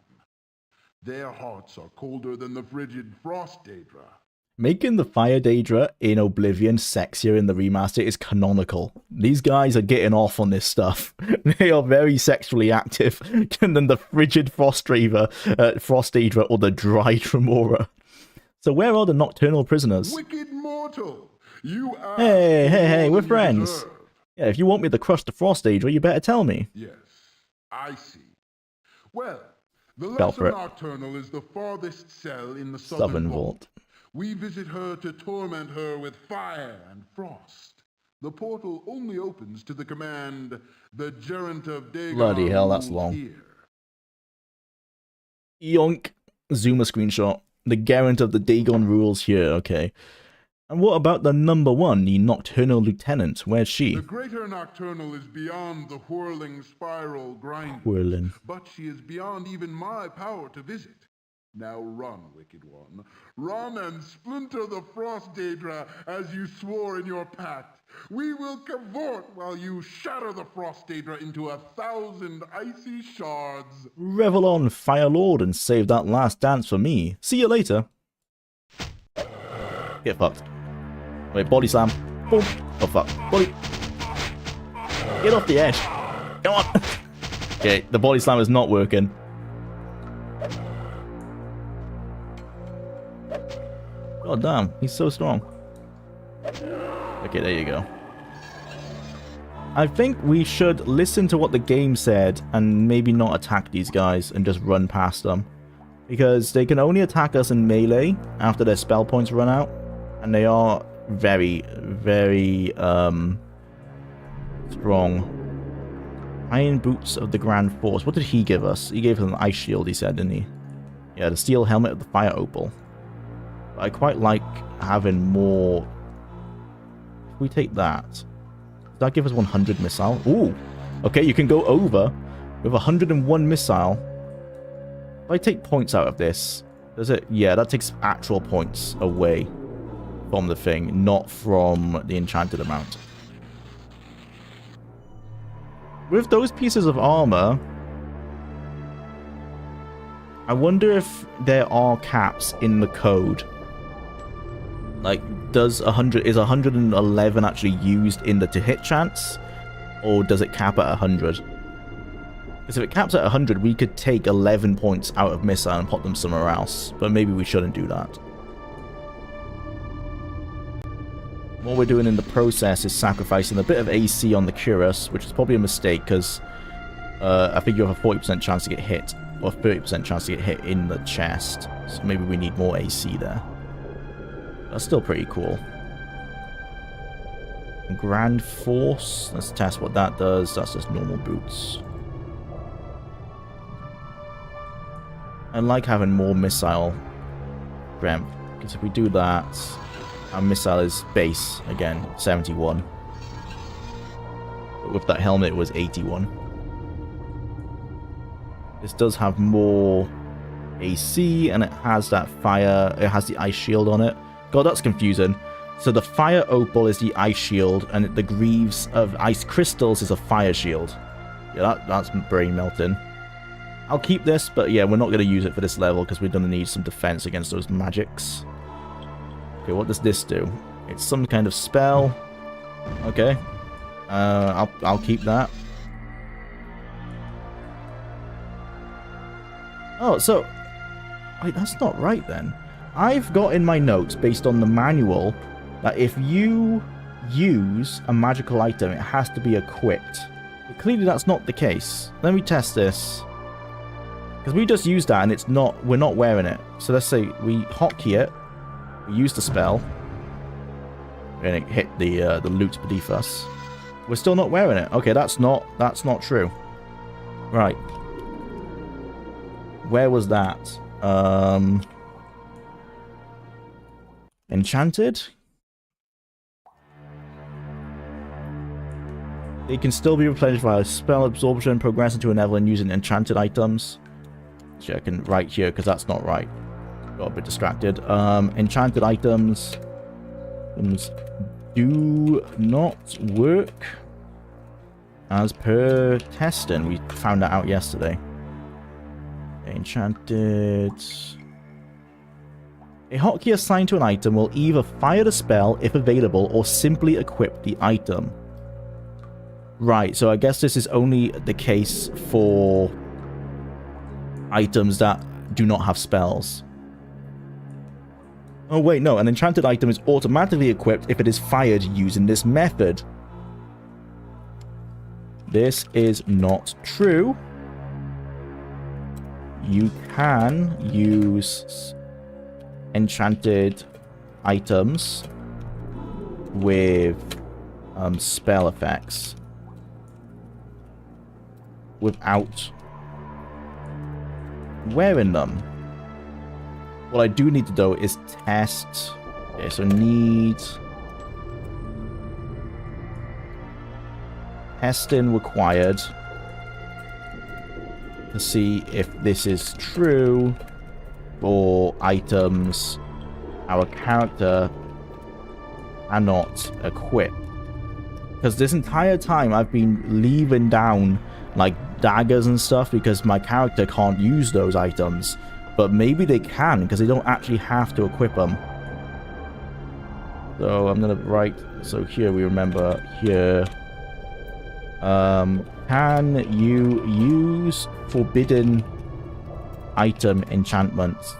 Their hearts are colder than the frigid frost Daedra. Making the Fire Daedra in Oblivion sexier in the remaster is canonical. These guys are getting off on this stuff. They are very sexually active than the frigid Frost Daedra or the dry Dremora. So where are the nocturnal prisoners? Wicked mortal! You are hey, we're friends. Yeah, if you want me to crush the Frost Daedra, you better tell me. Yes, I see. Well, the lesser nocturnal is the farthest cell in the southern vault. We visit her to torment her with fire and frost. The portal only opens to the command, the Gerent of Dagon. Bloody hell, that's long. Here. Yonk. Zoom a screenshot. The Gerent of the Dagon rules here, okay. And what about the number one, the Nocturnal Lieutenant? Where's she? The Greater Nocturnal is beyond the whirling spiral grind. Whirling. But she is beyond even my power to visit. Now run, Wicked One. Run and splinter the Frost Daedra as you swore in your pact. We will cavort while you shatter the Frost Daedra into 1,000 icy shards. Revel on, Fire Lord, and save that last dance for me. See you later. Get fucked. Wait, body slam. Boom. Oh fuck. Body. Get off the edge. Come on. Okay, the body slam is not working. God damn, he's so strong. Okay, there you go. I think we should listen to what the game said and maybe not attack these guys and just run past them. Because they can only attack us in melee after their spell points run out. And they are very, very strong. Iron Boots of the Grand Force. What did he give us? He gave us an ice shield, he said, didn't he? Yeah, the steel helmet of the fire opal. I quite like having more. If we take that, does that give us 100 missile? Ooh, okay, you can go over with 101 missile. If I take points out of this, does it? Yeah, that takes actual points away from the thing, not from the enchanted amount. With those pieces of armor, I wonder if there are caps in the code. Like, is 111 actually used in the to hit chance? Or does it cap at 100? Because if it caps at 100, we could take 11 points out of missile and put them somewhere else. But maybe we shouldn't do that. What we're doing in the process is sacrificing a bit of AC on the Curus, which is probably a mistake, because I think you have a 40% chance to get hit, or a 30% chance to get hit in the chest. So maybe we need more AC there. That's still pretty cool. Grand Force. Let's test what that does. That's just normal boots. I like having more missile strength, because if we do that, our missile is base again, 71. But with that helmet, it was 81. This does have more AC, and it has that fire. It has the ice shield on it. God, that's confusing. So the fire opal is the ice shield, and the greaves of ice crystals is a fire shield. Yeah, that's brain melting. I'll keep this, but yeah, we're not going to use it for this level because we're going to need some defense against those magics. Okay, what does this do? It's some kind of spell. Okay. I'll keep that. Oh, so... Wait, that's not right then. I've got in my notes, based on the manual, that if you use a magical item, it has to be equipped. But clearly that's not the case. Let me test this. Because we just used that and it's not, we're not wearing it. So let's say we hotkey it, we use the spell, and it hit the loot beneath us. We're still not wearing it. Okay, that's not true. Right. Where was that? Enchanted? They can still be replenished via spell absorption, progress into an Evelyn using enchanted items. Actually, I can write here because that's not right. Got a bit distracted. Enchanted items do not work as per testing. We found that out yesterday. Enchanted. A hotkey assigned to an item will either fire the spell if available or simply equip the item. Right, so I guess this is only the case for items that do not have spells. Oh wait, no, an enchanted item is automatically equipped if it is fired using this method. This is not true. You can use enchanted items with spell effects without wearing them. What I do need to do is test. Okay, so need testing required to see if this is true for items our character cannot equip. Because this entire time I've been leaving down like daggers and stuff because my character can't use those items. But maybe they can because they don't actually have to equip them. So I'm going to write, so here we remember here. Can you use forbidden item enchantments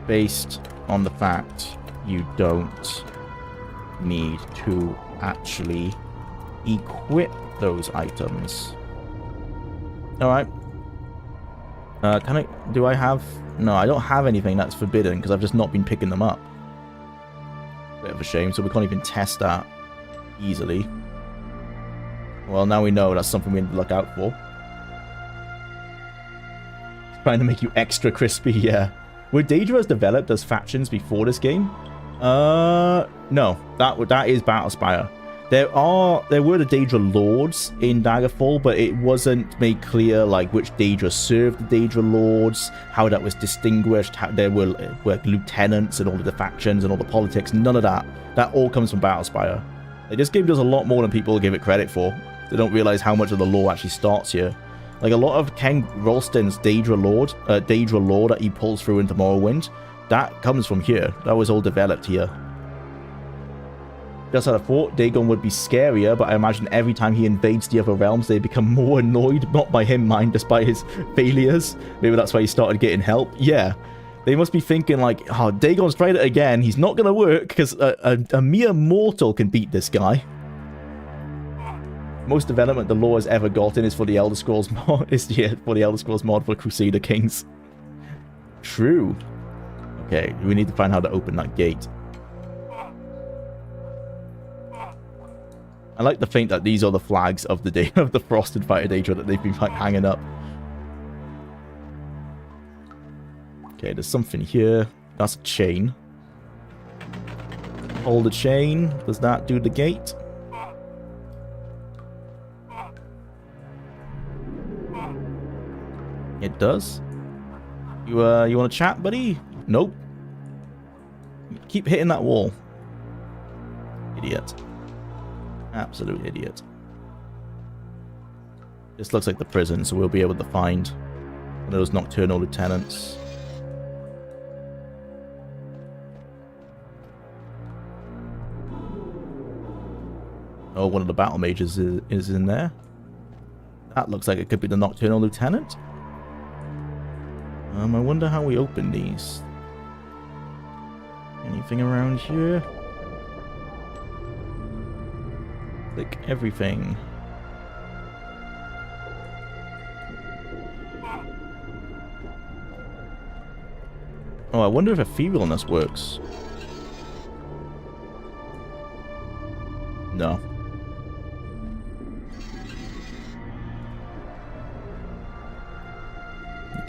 based on the fact you don't need to actually equip those items? Alright. Do I have... No, I don't have anything that's forbidden because I've just not been picking them up. Bit of a shame, so we can't even test that easily. Well, now we know that's something we need to look out for. It's trying to make you extra crispy, yeah. Were Daedras developed as factions before this game? No, that is Battlespire. There were the Daedra Lords in Daggerfall, but it wasn't made clear like which Daedra served the Daedra Lords, how that was distinguished, how there were lieutenants and all of the factions and all the politics. None of that. That all comes from Battlespire. Like, this game does a lot more than people give it credit for. They don't realize how much of the lore actually starts here. Like, a lot of Ken Rolston's Daedra lore that he pulls through into Morrowind, that comes from here. That was all developed here. Just had a thought, Dagon would be scarier, but I imagine every time he invades the other realms, they become more annoyed, not by him, mind, just by his failures. Maybe that's why he started getting help. Yeah. They must be thinking like, oh, Dagon's tried it again. He's not going to work because a mere mortal can beat this guy. Most development the lore has ever gotten is for the Elder Scrolls mod. For the Elder Scrolls mod for Crusader Kings. True. Okay, we need to find how to open that gate. I like to think that these are the flags of the day of the Frosted Fighter Daedra that they've been like hanging up. Okay, there's something here. That's a chain. Hold the chain. Does that do the gate? It does. You want to chat, buddy? Nope. Keep hitting that wall. Idiot. Absolute idiot. This looks like the prison, so we'll be able to find one of those nocturnal lieutenants. Oh, one of the battle mages is in there. That looks like it could be the nocturnal lieutenant. I wonder how we open these. Anything around here? Click everything. Oh, I wonder if etherealness works. No.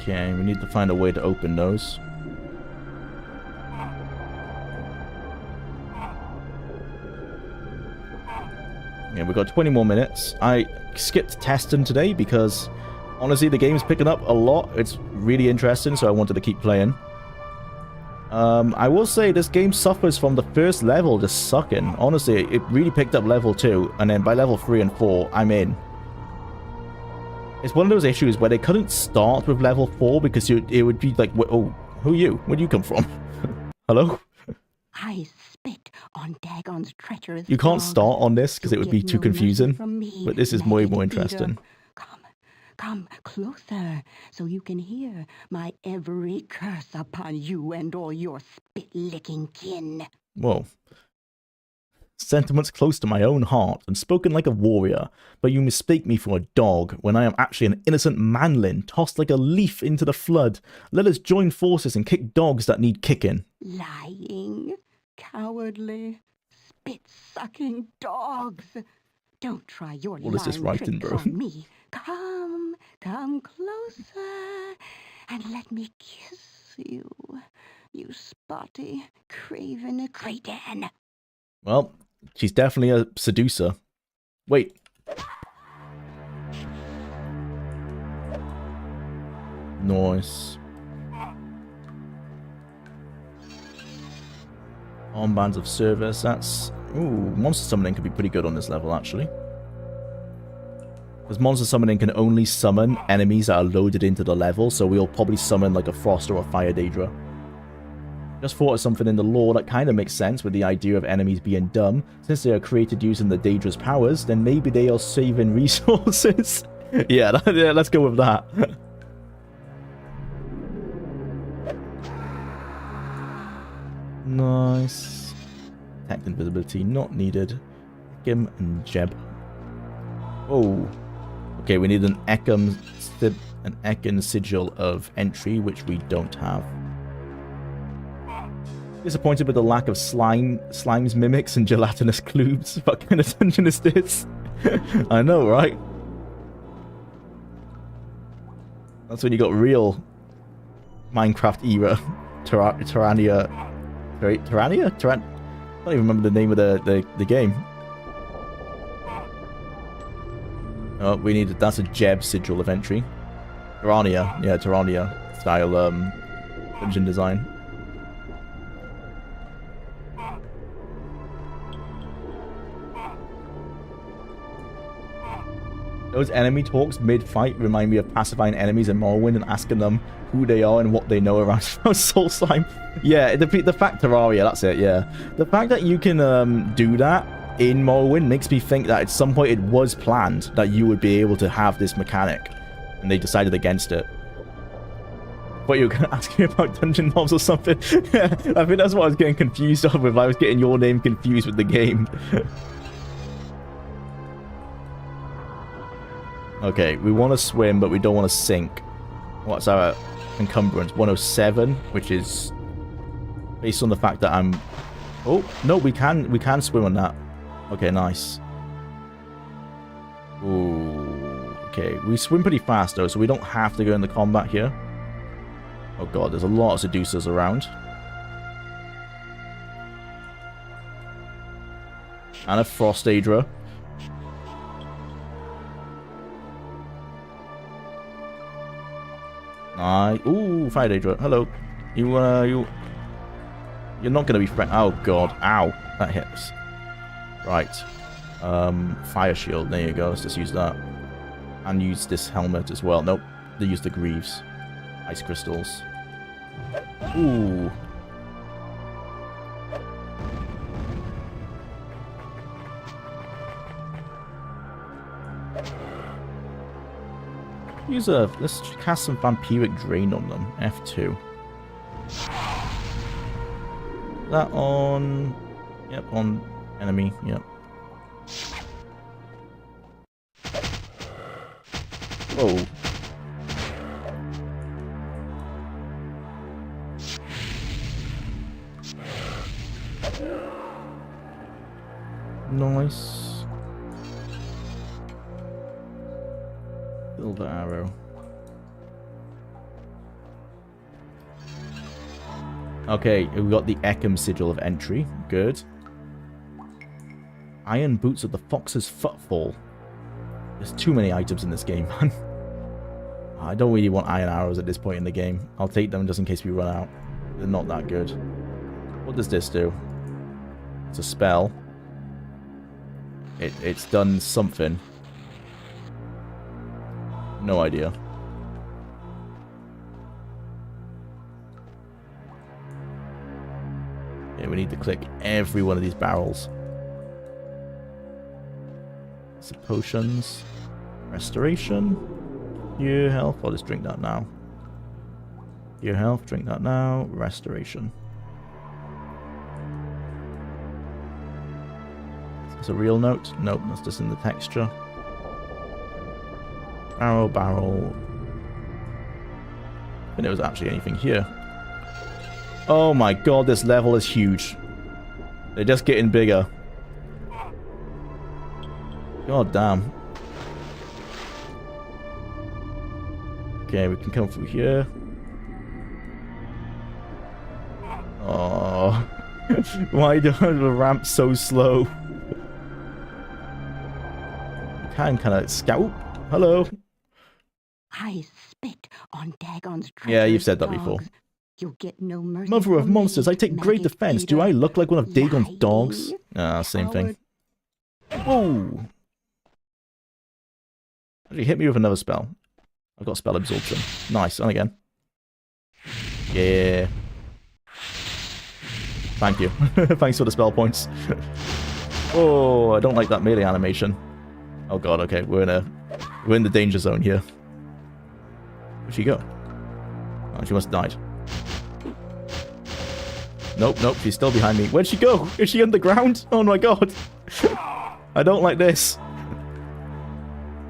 Okay, we need to find a way to open those. Yeah, we've got 20 more minutes. I skipped testing today because, honestly, the game's picking up a lot. It's really interesting, so I wanted to keep playing. I will say this game suffers from the first level just sucking. Honestly, it really picked up level 2, and then by level 3 and 4, I'm in. It's one of those issues where they couldn't start with level 4 because it would be like, oh, who are you? Where do you come from? Hello? I spit on Dagon's treacherous You can't dogs, start on this because so it would be get too no mercy confusing. from me, But this is way maggot more eater. interesting. Come closer, so you can hear my every curse upon you and all your spit-licking kin. Whoa. Sentiments close to my own heart, and spoken like a warrior, but you mistake me for a dog, when I am actually an innocent manlin, tossed like a leaf into the flood. Let us join forces and kick dogs that need kicking. Lying, cowardly, spit-sucking dogs. Don't try your What is this lying writing, tricks bro? on me. Come closer, and let me kiss you, you spotty, craven cretin. Well, she's definitely a seducer. Wait. Nice. Armbands of service, that's... Ooh, monster summoning could be pretty good on this level, actually. Because monster summoning can only summon enemies that are loaded into the level, so we'll probably summon like a Frost or a Fire Daedra. Just thought of something in the lore that kind of makes sense with the idea of enemies being dumb. Since they are created using the Daedra's powers, then maybe they are saving resources. Yeah, let's go with that. Nice. Attack invisibility not needed. Ekim and Jeb. Oh. Okay, we need an Ekim sigil of entry, which we don't have. Disappointed with the lack of slimes, mimics, and gelatinous cubes. What kind of dungeon is this? I know, right? That's when you got real Minecraft era Terrania. Terrania? I don't even remember the name of the game. Oh, we need that's a Jeb sigil of entry. Terrania, yeah, Terrania style dungeon design. Those enemy talks mid-fight remind me of pacifying enemies in Morrowind and asking them who they are and what they know around Soul Slime. Yeah, the fact Terraria, that's it, yeah. The fact that you can do that in Morrowind makes me think that at some point it was planned that you would be able to have this mechanic. And they decided against it. But you were going to ask me about dungeon mobs or something. Yeah, I think that's what I was getting confused of if I was getting your name confused with the game. Okay, we want to swim, but we don't want to sink. What's our encumbrance? 107, which is based on the fact that I'm... Oh, no, we can swim on that. Okay, nice. Ooh, okay. We swim pretty fast, though, so we don't have to go into combat here. Oh, God, there's a lot of seducers around. And a Frost Daedra. Ooh, Fire Daedra. Hello. You're not gonna be friend. Oh god. Ow. That hits. Right. Fire shield. There you go. Let's just use that. And use this helmet as well. Nope. They use the greaves. Ice crystals. Ooh. Let's cast some vampiric drain on them. F2. That on... Yep, on enemy. Yep. Whoa. Nice. Silver arrow. Okay, we got the Ekim sigil of entry. Good. Iron boots of the fox's footfall. There's too many items in this game, man. I don't really want iron arrows at this point in the game. I'll take them just in case we run out. They're not that good. What does this do? It's a spell. It's done something. No idea. Yeah, we need to click every one of these barrels. Some potions. Restoration. Your health. I'll just drink that now. Your health. Drink that now. Restoration. Is this a real note? Nope, that's just in the texture. Barrel. And there was actually anything here. Oh my god, this level is huge. They're just getting bigger. God damn. Okay, we can come through here. Oh. Why do the ramp so slow? You can kind of scout. Hello. I spit on Dagon's treacherous Yeah, you've said that before. dogs. You'll get no mercy. Mother of from monsters, me, I take great maggot defense. Do eater. I look like one of Dagon's Lying dogs? Ah, same thing. Whoa! Actually, hit me with another spell. I've got spell absorption. Nice, and again. Yeah. Thank you. Thanks for the spell points. Oh, I don't like that melee animation. Oh god, okay, we're in the danger zone here. Where'd she go? Oh, she must have died. Nope, she's still behind me. Where'd she go? Is she underground? Oh my god. I don't like this.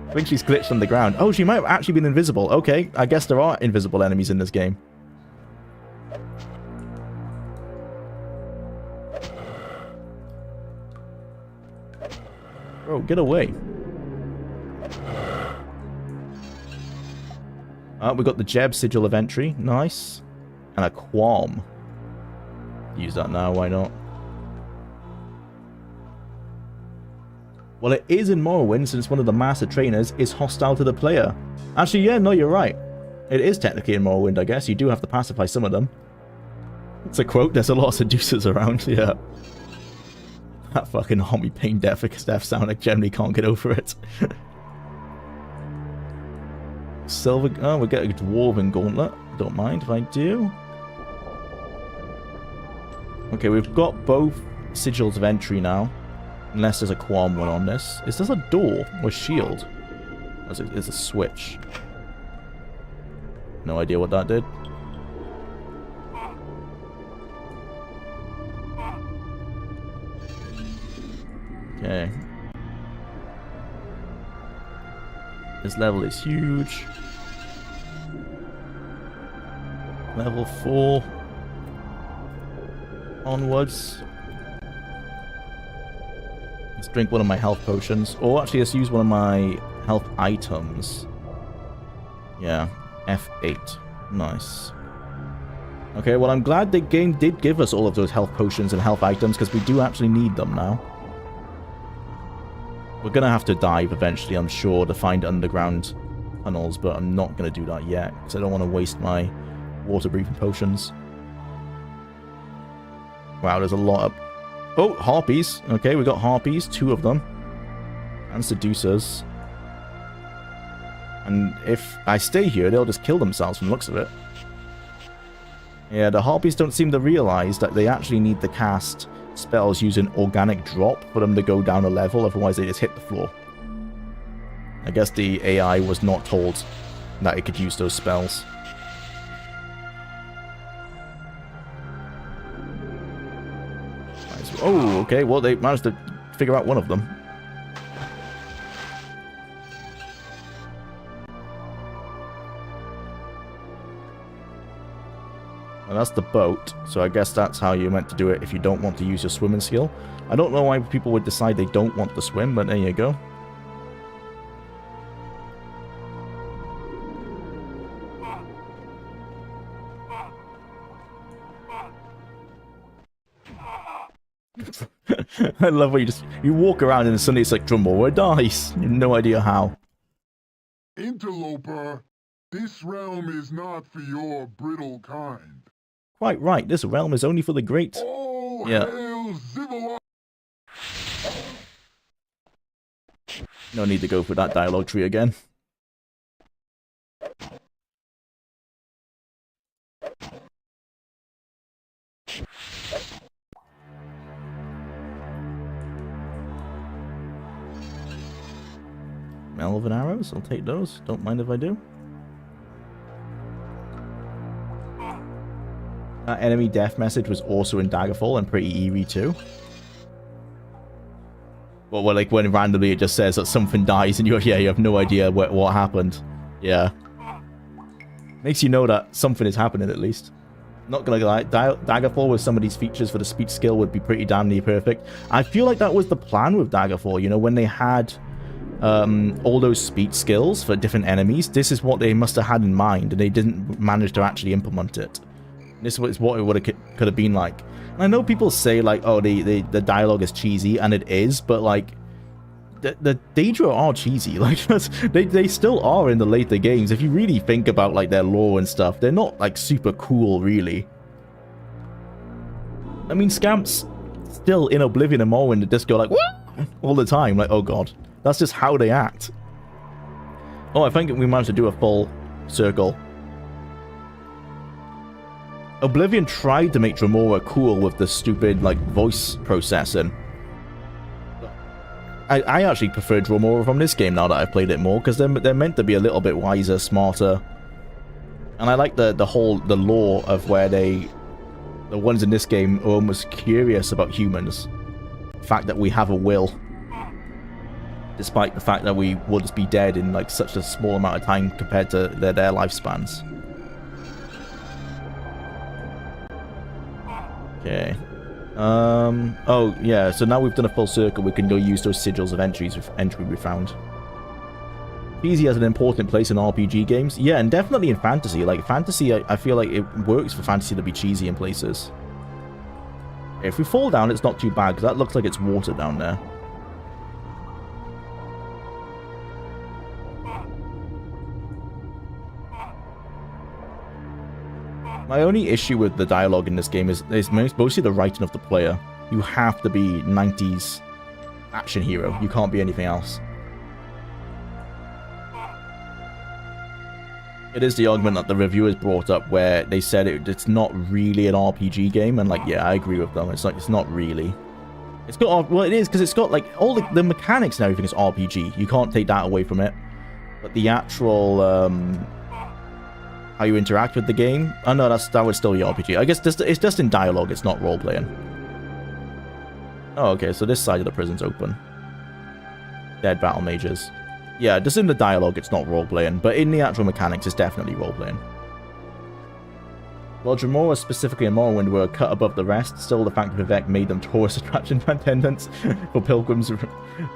I think she's glitched underground. Oh, she might have actually been invisible. Okay, I guess there are invisible enemies in this game. Bro, get away. We got the Jeb Sigil of Entry. Nice. And a Qualm. Use that now, why not? Well, it is in Morrowind, since one of the Master Trainers is hostile to the player. Actually, yeah, no, you're right. It is technically in Morrowind, I guess. You do have to pacify some of them. It's a quote, there's a lot of seducers around, yeah. That fucking Homie Pain death sound, I generally can't get over it. Silver... Oh, we get a Dwarven Gauntlet. Don't mind if I do. Okay, we've got both Sigils of Entry now. Unless there's a Qualm one on this. Is this a door or shield? It's a switch. No idea what that did. Okay. This level is huge. Level 4. Onwards. Let's drink one of my health potions. Or actually, let's use one of my health items. Yeah. F8. Nice. Okay, well, I'm glad the game did give us all of those health potions and health items, because we do actually need them now. We're going to have to dive eventually, I'm sure, to find underground tunnels, but I'm not going to do that yet, because I don't want to waste my water-breathing potions. Wow, there's a lot of... Oh, harpies. Okay, we got harpies, 2 of them. And seducers. And if I stay here, they'll just kill themselves from the looks of it. Yeah, the harpies don't seem to realize that they actually need to cast spells using organic drop for them to go down a level, otherwise they just hit the floor. I guess the AI was not told that it could use those spells. Nice. Oh, okay, well they managed to figure out one of them. And that's the boat, so I guess that's how you're meant to do it if you don't want to use your swimming skill. I don't know why people would decide they don't want to swim, but there you go. I love when you walk around and suddenly it's like Drumora dies. You have no idea how. Interloper, this realm is not for your brittle kind. Quite right, this realm is only for the great. All Yeah. hail Jwlar. No need to go through that dialogue tree again. Elven arrows, I'll take those. Don't mind if I do. That enemy death message was also in Daggerfall and pretty eerie too. Well, like when randomly it just says that something dies and you have no idea what happened. Yeah. Makes you know that something is happening at least. Not gonna lie, Daggerfall with some of these features for the speech skill would be pretty damn near perfect. I feel like that was the plan with Daggerfall, you know, when they had all those speech skills for different enemies. This is what they must have had in mind, and they didn't manage to actually implement it. This is what it could have been like. And I know people say like, oh, the dialogue is cheesy, and it is, but like the Daedra are cheesy. Like they still are in the later games. If you really think about like their lore and stuff, they're not like super cool, really. I mean, Scamps still in Oblivion and Morrowind that just go like, what? All the time. Like, oh god. That's just how they act. Oh, I think we managed to do a full circle. Oblivion tried to make Drumora cool with the stupid, like, voice processing. I actually prefer Drumora from this game now that I've played it more, because they're meant to be a little bit wiser, smarter. And I like the lore of where the ones in this game are almost curious about humans. The fact that we have a will. Despite the fact that we will just be dead in like such a small amount of time compared to their lifespans. Okay. Oh yeah, so now we've done a full circle, we can go use those sigils of entry we found. Easy has an important place in RPG games. Yeah, and definitely in fantasy. Like fantasy, I feel like it works for fantasy to be cheesy in places. If we fall down, it's not too bad, because that looks like it's water down there. My only issue with the dialogue in this game is mostly the writing of the player. You have to be 90s action hero. You can't be anything else. It is the argument that the reviewers brought up where they said it's not really an RPG game, and like, yeah, I agree with them. It's like, it's not really. It's got, well, it is, because it's got like all the mechanics and everything is RPG. You can't take that away from it. But the actual how you interact with the game, oh no, that would still be RPG. I guess it's just in dialogue, it's not role-playing. Oh, okay, so this side of the prison's open. Dead battle mages. Yeah, just in the dialogue, it's not role-playing, but in the actual mechanics, it's definitely role-playing. While Drumora, specifically in Morrowind, were cut above the rest, still the fact that Vivek made them tourist attraction attendants for pilgrims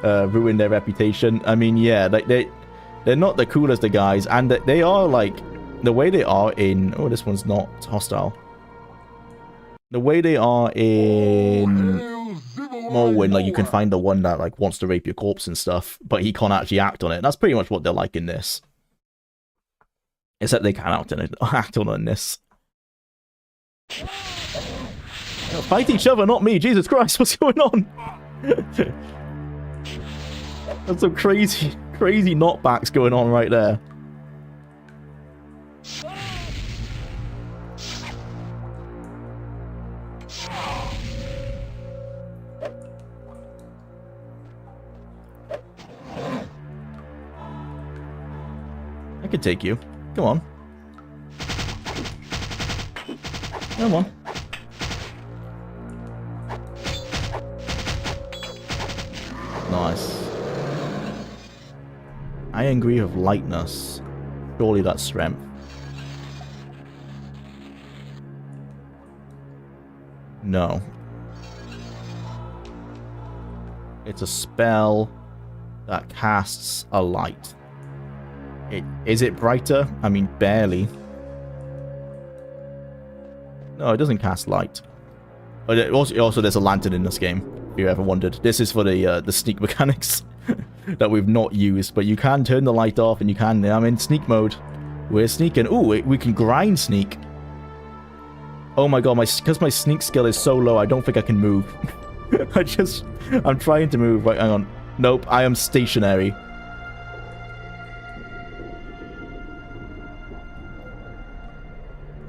ruined their reputation. I mean, yeah, they're not the coolest of guys, and they are, like, the way they are in... Oh, this one's not hostile. The way they are in Morrowind, like, you can find the one that, like, wants to rape your corpse and stuff, but he can't actually act on it. That's pretty much what they're like in this. Except they can act on it in this. Fight each other, not me. Jesus Christ, what's going on? That's some crazy knockbacks going on right there. I could take you. Come on. Come on. Nice. Iron Greave of Lightness. Surely that's strength. No. It's a spell that casts a light. Is it brighter? I mean, barely. No, it doesn't cast light. But also there's a lantern in this game. you ever wondered. This is for the sneak mechanics that we've not used, but you can turn the light off and you can... I'm in sneak mode. We're sneaking. Ooh, we can grind sneak. Oh my god, because my sneak skill is so low, I don't think I can move. I'm trying to move. Right, hang on. Nope, I am stationary.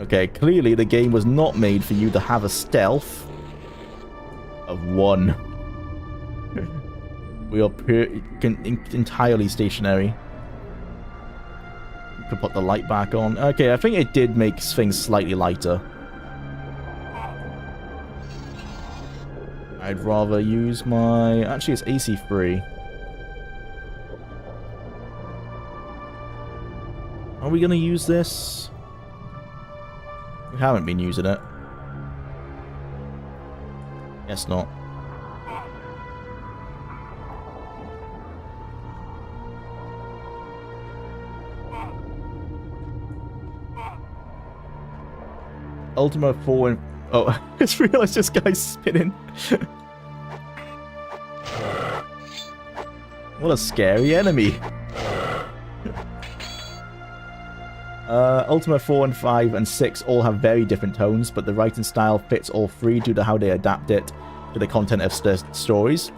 Okay, clearly the game was not made for you to have a stealth of 1. We are entirely stationary. Could put the light back on. Okay, I think it did make things slightly lighter. I'd rather use my... Actually, it's AC3. Are we going to use this? We haven't been using it. Guess not. Ultima 4 and... Oh, I just realized this guy's spinning. What a scary enemy. Ultima 4 and 5 and 6 all have very different tones, but the writing style fits all 3 due to how they adapt it to the content of stories.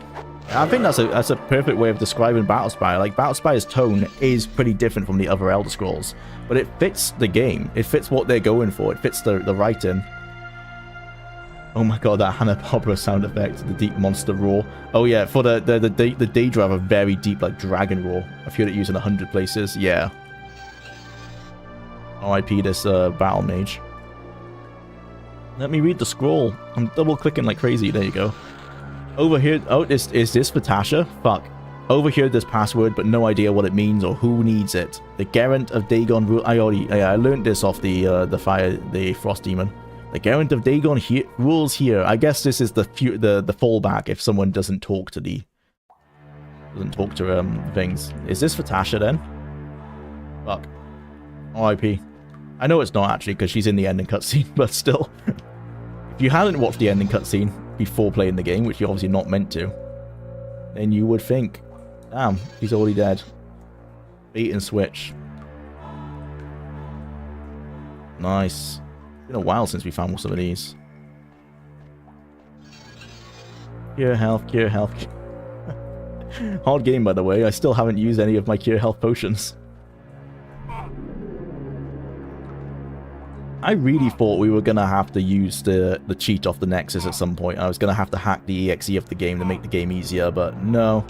I think that's a perfect way of describing Battlespire. Like, Battlespires tone is pretty different from the other Elder Scrolls, but it fits the game. It fits what they're going for. It fits the writing. Oh my god, that Hanna-Barbera sound effect, the deep monster roar. Oh yeah, for the Daedra have a very deep, like, dragon roar. I've heard it used in 100 places. Yeah. RIP this battle mage. Let me read the scroll. I'm double clicking like crazy. There you go. Over here. Oh, is this for Tasha? Fuck. Overheard this password, but no idea what it means or who needs it. The Garant of Dagon rule. I learned this off the Frost Demon. The Garant of Dagon rules here. I guess this is the fallback if someone doesn't talk to things. Is this for Tasha then? Fuck. RIP. I know it's not actually because she's in the ending cutscene, but still. If you hadn't watched the ending cutscene before playing the game, which you're obviously not meant to, then you would think, damn, he's already dead. Bait and switch. Nice. It's been a while since we found some of these. Cure health, cure health. Hard game, by the way. I still haven't used any of my cure health potions. I really thought we were going to have to use the cheat off the Nexus at some point. I was going to have to hack the EXE of the game to make the game easier, but no.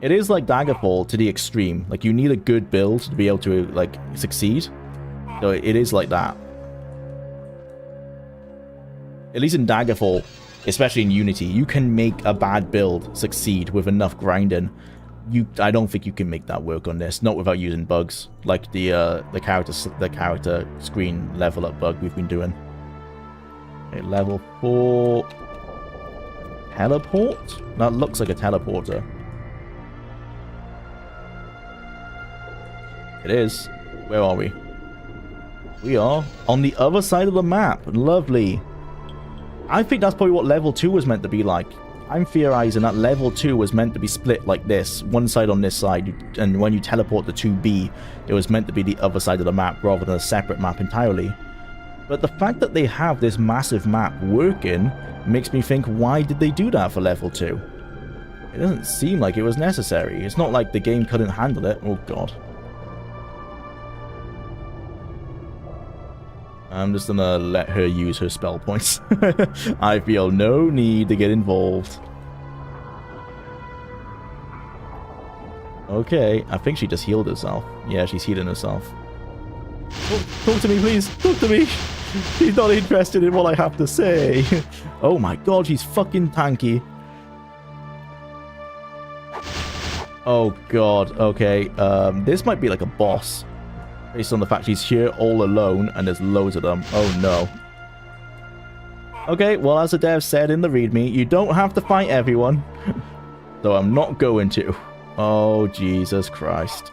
It is like Daggerfall to the extreme. Like, you need a good build to be able to, like, succeed. So it is like that. At least in Daggerfall, especially in Unity, you can make a bad build succeed with enough grinding. I don't think you can make that work on this, not without using bugs like the character screen level up bug we've been doing. Okay, level 4 teleport? That looks like a teleporter. It is. Where are we? We are on the other side of the map. Lovely. I think that's probably what level 2 was meant to be like. I'm theorizing that level 2 was meant to be split like this, one side on this side, and when you teleport to 2B, it was meant to be the other side of the map rather than a separate map entirely. But the fact that they have this massive map working makes me think, why did they do that for level 2? It doesn't seem like it was necessary. It's not like the game couldn't handle it. Oh god. I'm just gonna let her use her spell points. I feel no need to get involved. Okay, I think she just healed herself. Yeah, she's healing herself. Oh, talk to me, please. Talk to me. She's not interested in what I have to say. Oh my god, she's fucking tanky. Oh god, okay. This might be like a boss. Based on the fact she's here all alone and there's loads of them. Oh no. Okay, well, as the dev said in the readme, you don't have to fight everyone. So I'm not going to. Oh, Jesus Christ.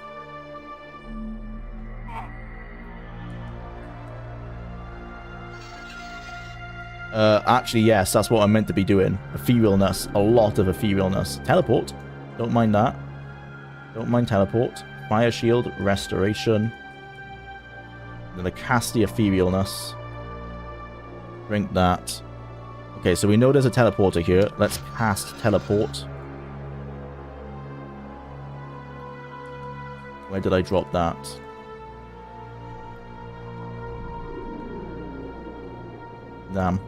Actually, yes, that's what I'm meant to be doing. Etherealness. A lot of etherealness. Teleport. Don't mind that. Don't mind teleport. Fire shield. Restoration. Then I cast the etherealness. Drink that. Okay, so we know there's a teleporter here. Let's cast teleport. Where did I drop that? Damn.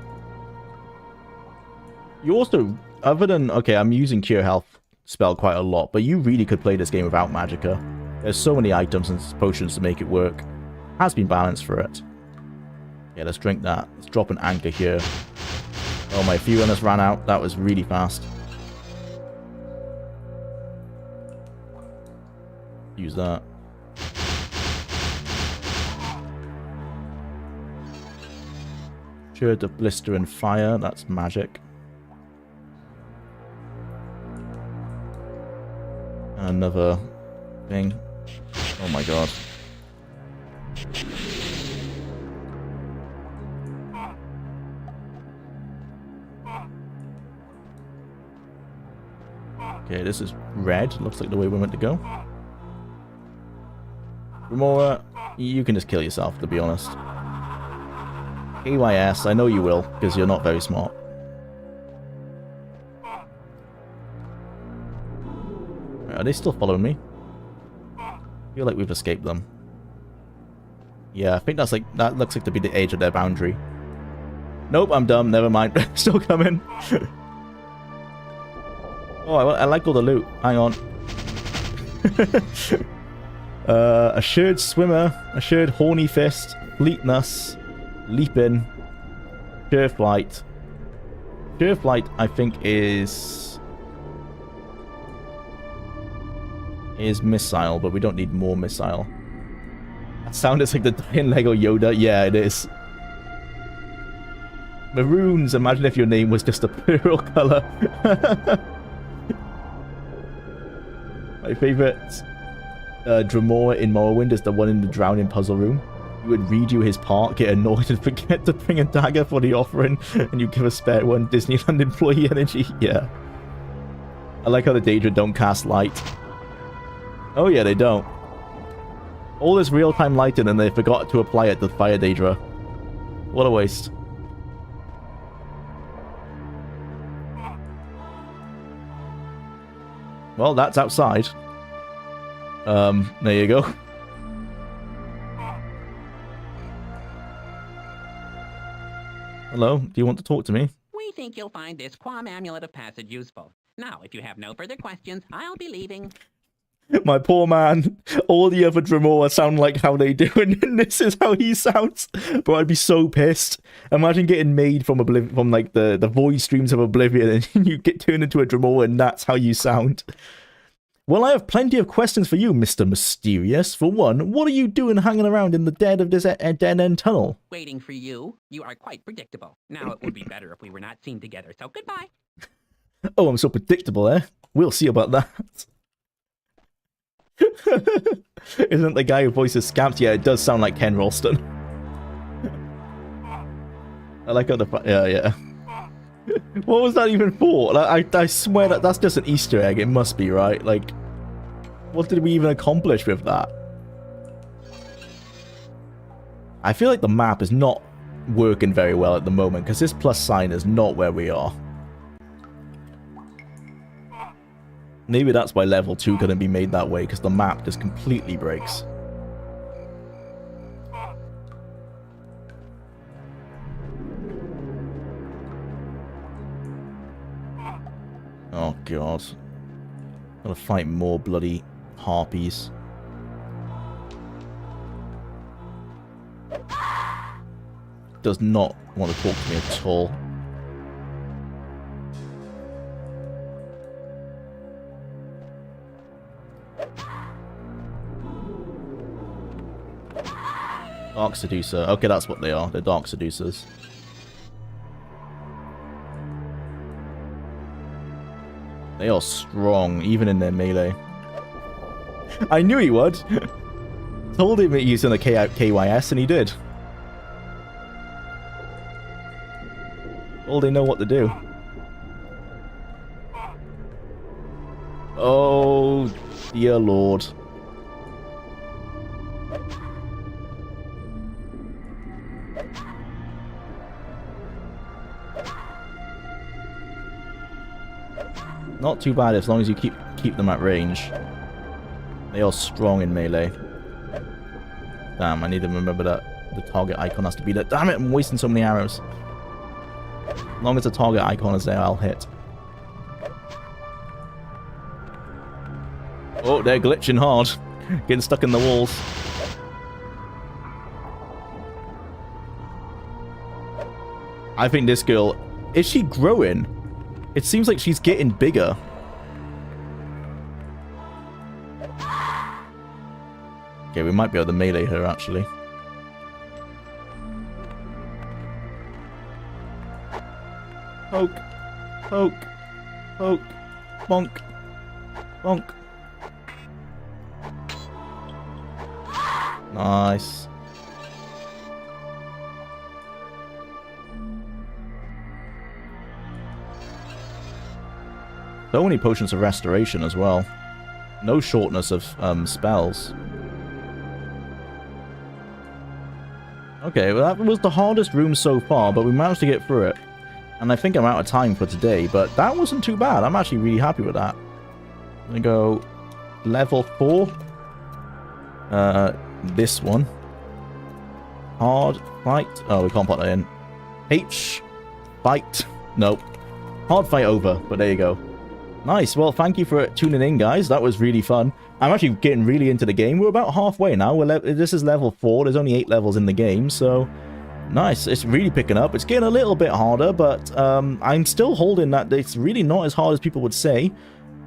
You also, other than, okay, I'm using Cure Health spell quite a lot, but you really could play this game without Magicka. There's so many items and potions to make it work. Has been balanced for it. Yeah, let's drink that. Let's drop an anchor here. Oh, my Furiness ran out. That was really fast. Use that. Shirt of Blister and Fire. That's magic. Another thing. Oh my god. Okay, this is red. Looks like the way we're meant to go. Remora, you can just kill yourself, to be honest. KYS, I know you will, because you're not very smart. Are they still following me? I feel like we've escaped them. Yeah, I think that's like, that looks like to be the edge of their boundary. Nope, I'm dumb, never mind. Still coming. Oh, I like all the loot. Hang on. Assured Swimmer, Assured Horny Fist, Fleetness, Leapin, Sure Flight. Sure Flight, I think, is Missile, but we don't need more Missile. That sounded like the dying Lego Yoda. Yeah, it is. Maroons, imagine if your name was just a pearl color. My favorite Dremora in Morrowind is the one in the drowning puzzle room. He would read you his part, get annoyed and forget to bring a dagger for the offering, and you give a spare one. Disneyland employee energy. Yeah. I like how the Daedra don't cast light. Oh yeah, they don't. All this real-time lighting and they forgot to apply it to Fire Daedra. What a waste. Well, that's outside. There you go. Hello, do you want to talk to me? We think you'll find this Quam Amulet of Passage useful. Now, if you have no further questions, I'll be leaving. My poor man. All the other Dremora sound like how they do, and this is how he sounds. But I'd be so pissed. Imagine getting made from like the void streams of Oblivion, and you get turned into a Dremora, and that's how you sound. Well, I have plenty of questions for you, Mr. Mysterious. For one, what are you doing hanging around in the dead of this dead-end tunnel? Waiting for you. You are quite predictable. Now, it would be better if we were not seen together, so goodbye. Oh, I'm so predictable, eh? We'll see about that. Isn't the guy who voices Scamps? Yeah, it does sound like Ken Ralston. I like how the... Yeah. What was that even for? Like, I swear that that's just an Easter egg. It must be, right? Like, what did we even accomplish with that? I feel like the map is not working very well at the moment, because this plus sign is not where we are. Maybe that's why level 2 couldn't be made that way, because the map just completely breaks. Oh god. Gotta fight more bloody harpies. Does not want to talk to me at all. Dark Seducer. Okay, that's what they are. They're Dark Seducers. They are strong, even in their melee. I knew he would. Told him he was in a KYS, and he did. All they know what to do. Oh, dear Lord. Not too bad as long as you keep them at range. They are strong in melee. Damn, I need to remember that the target icon has to be there. Damn it, I'm wasting so many arrows. As long as the target icon is there, I'll hit. Oh, they're glitching hard. Getting stuck in the walls. I think this girl... Is she growing? It seems like she's getting bigger. Okay, we might be able to melee her, actually. Poke. Poke. Poke. Bonk. Bonk. Nice. So many potions of restoration as well. No shortness of spells. Okay, well that was the hardest room so far, but we managed to get through it. And I think I'm out of time for today, but that wasn't too bad. I'm actually really happy with that. I'm gonna go level 4. This one. Hard fight. Oh, we can't put that in. H. Fight. Nope. Hard fight over, but there you go. Nice. Well, thank you for tuning in, guys. That was really fun. I'm actually getting really into the game. We're about halfway now. This is level 4. There's only 8 levels in the game, so nice. It's really picking up. It's getting a little bit harder, but I'm still holding that it's really not as hard as people would say.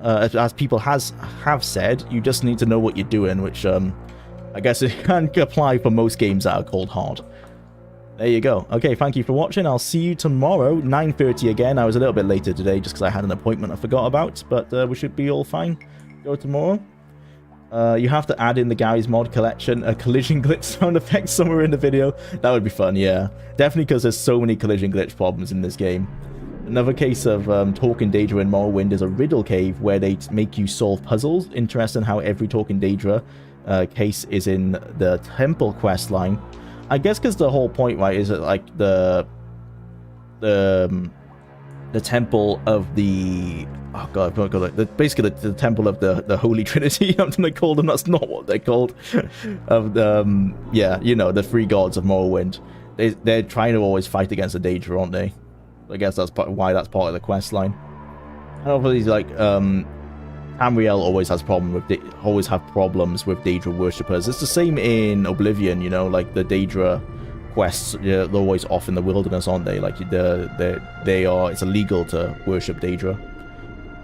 As people have said, you just need to know what you're doing, which I guess it can apply for most games that are called hard. There you go. Okay, thank you for watching. I'll see you tomorrow, 9:30 again. I was a little bit later today just because I had an appointment I forgot about, but we should be all fine. Go tomorrow. You have to add in the Gary's Mod collection, a collision glitch sound effect somewhere in the video. That would be fun, yeah. Definitely because there's so many collision glitch problems in this game. Another case of Talking Daedra in Morrowind is a riddle cave where they make you solve puzzles. Interesting how every Talking Daedra case is in the temple quest line. I guess because the whole point, right, is that like the temple of the basically the temple of the Holy Trinity. I'm gonna call them. That's not what they're called. Of the yeah, you know, the 3 gods of Morrowind. They're trying to always fight against the Daedra, aren't they? I guess that's why that's part of the quest line. And obviously, like Tamriel always have problems with Daedra worshippers. It's the same in Oblivion, you know, like the Daedra quests, they're always off in the wilderness, aren't they? Like it's illegal to worship Daedra.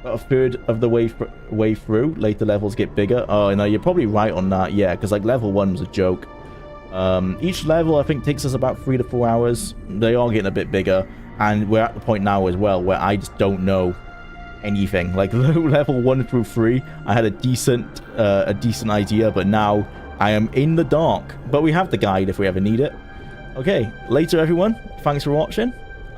About a third of the way through, later levels get bigger. Oh, no, you're probably right on that, yeah, because like level 1 was a joke. Each level I think takes us about 3 to 4 hours. They are getting a bit bigger, and we're at the point now as well where I just don't know anything. Like level 1 through 3 I had a decent idea, but now I am in the dark. But we have the guide if we ever need it. Okay, later everyone, thanks for watching.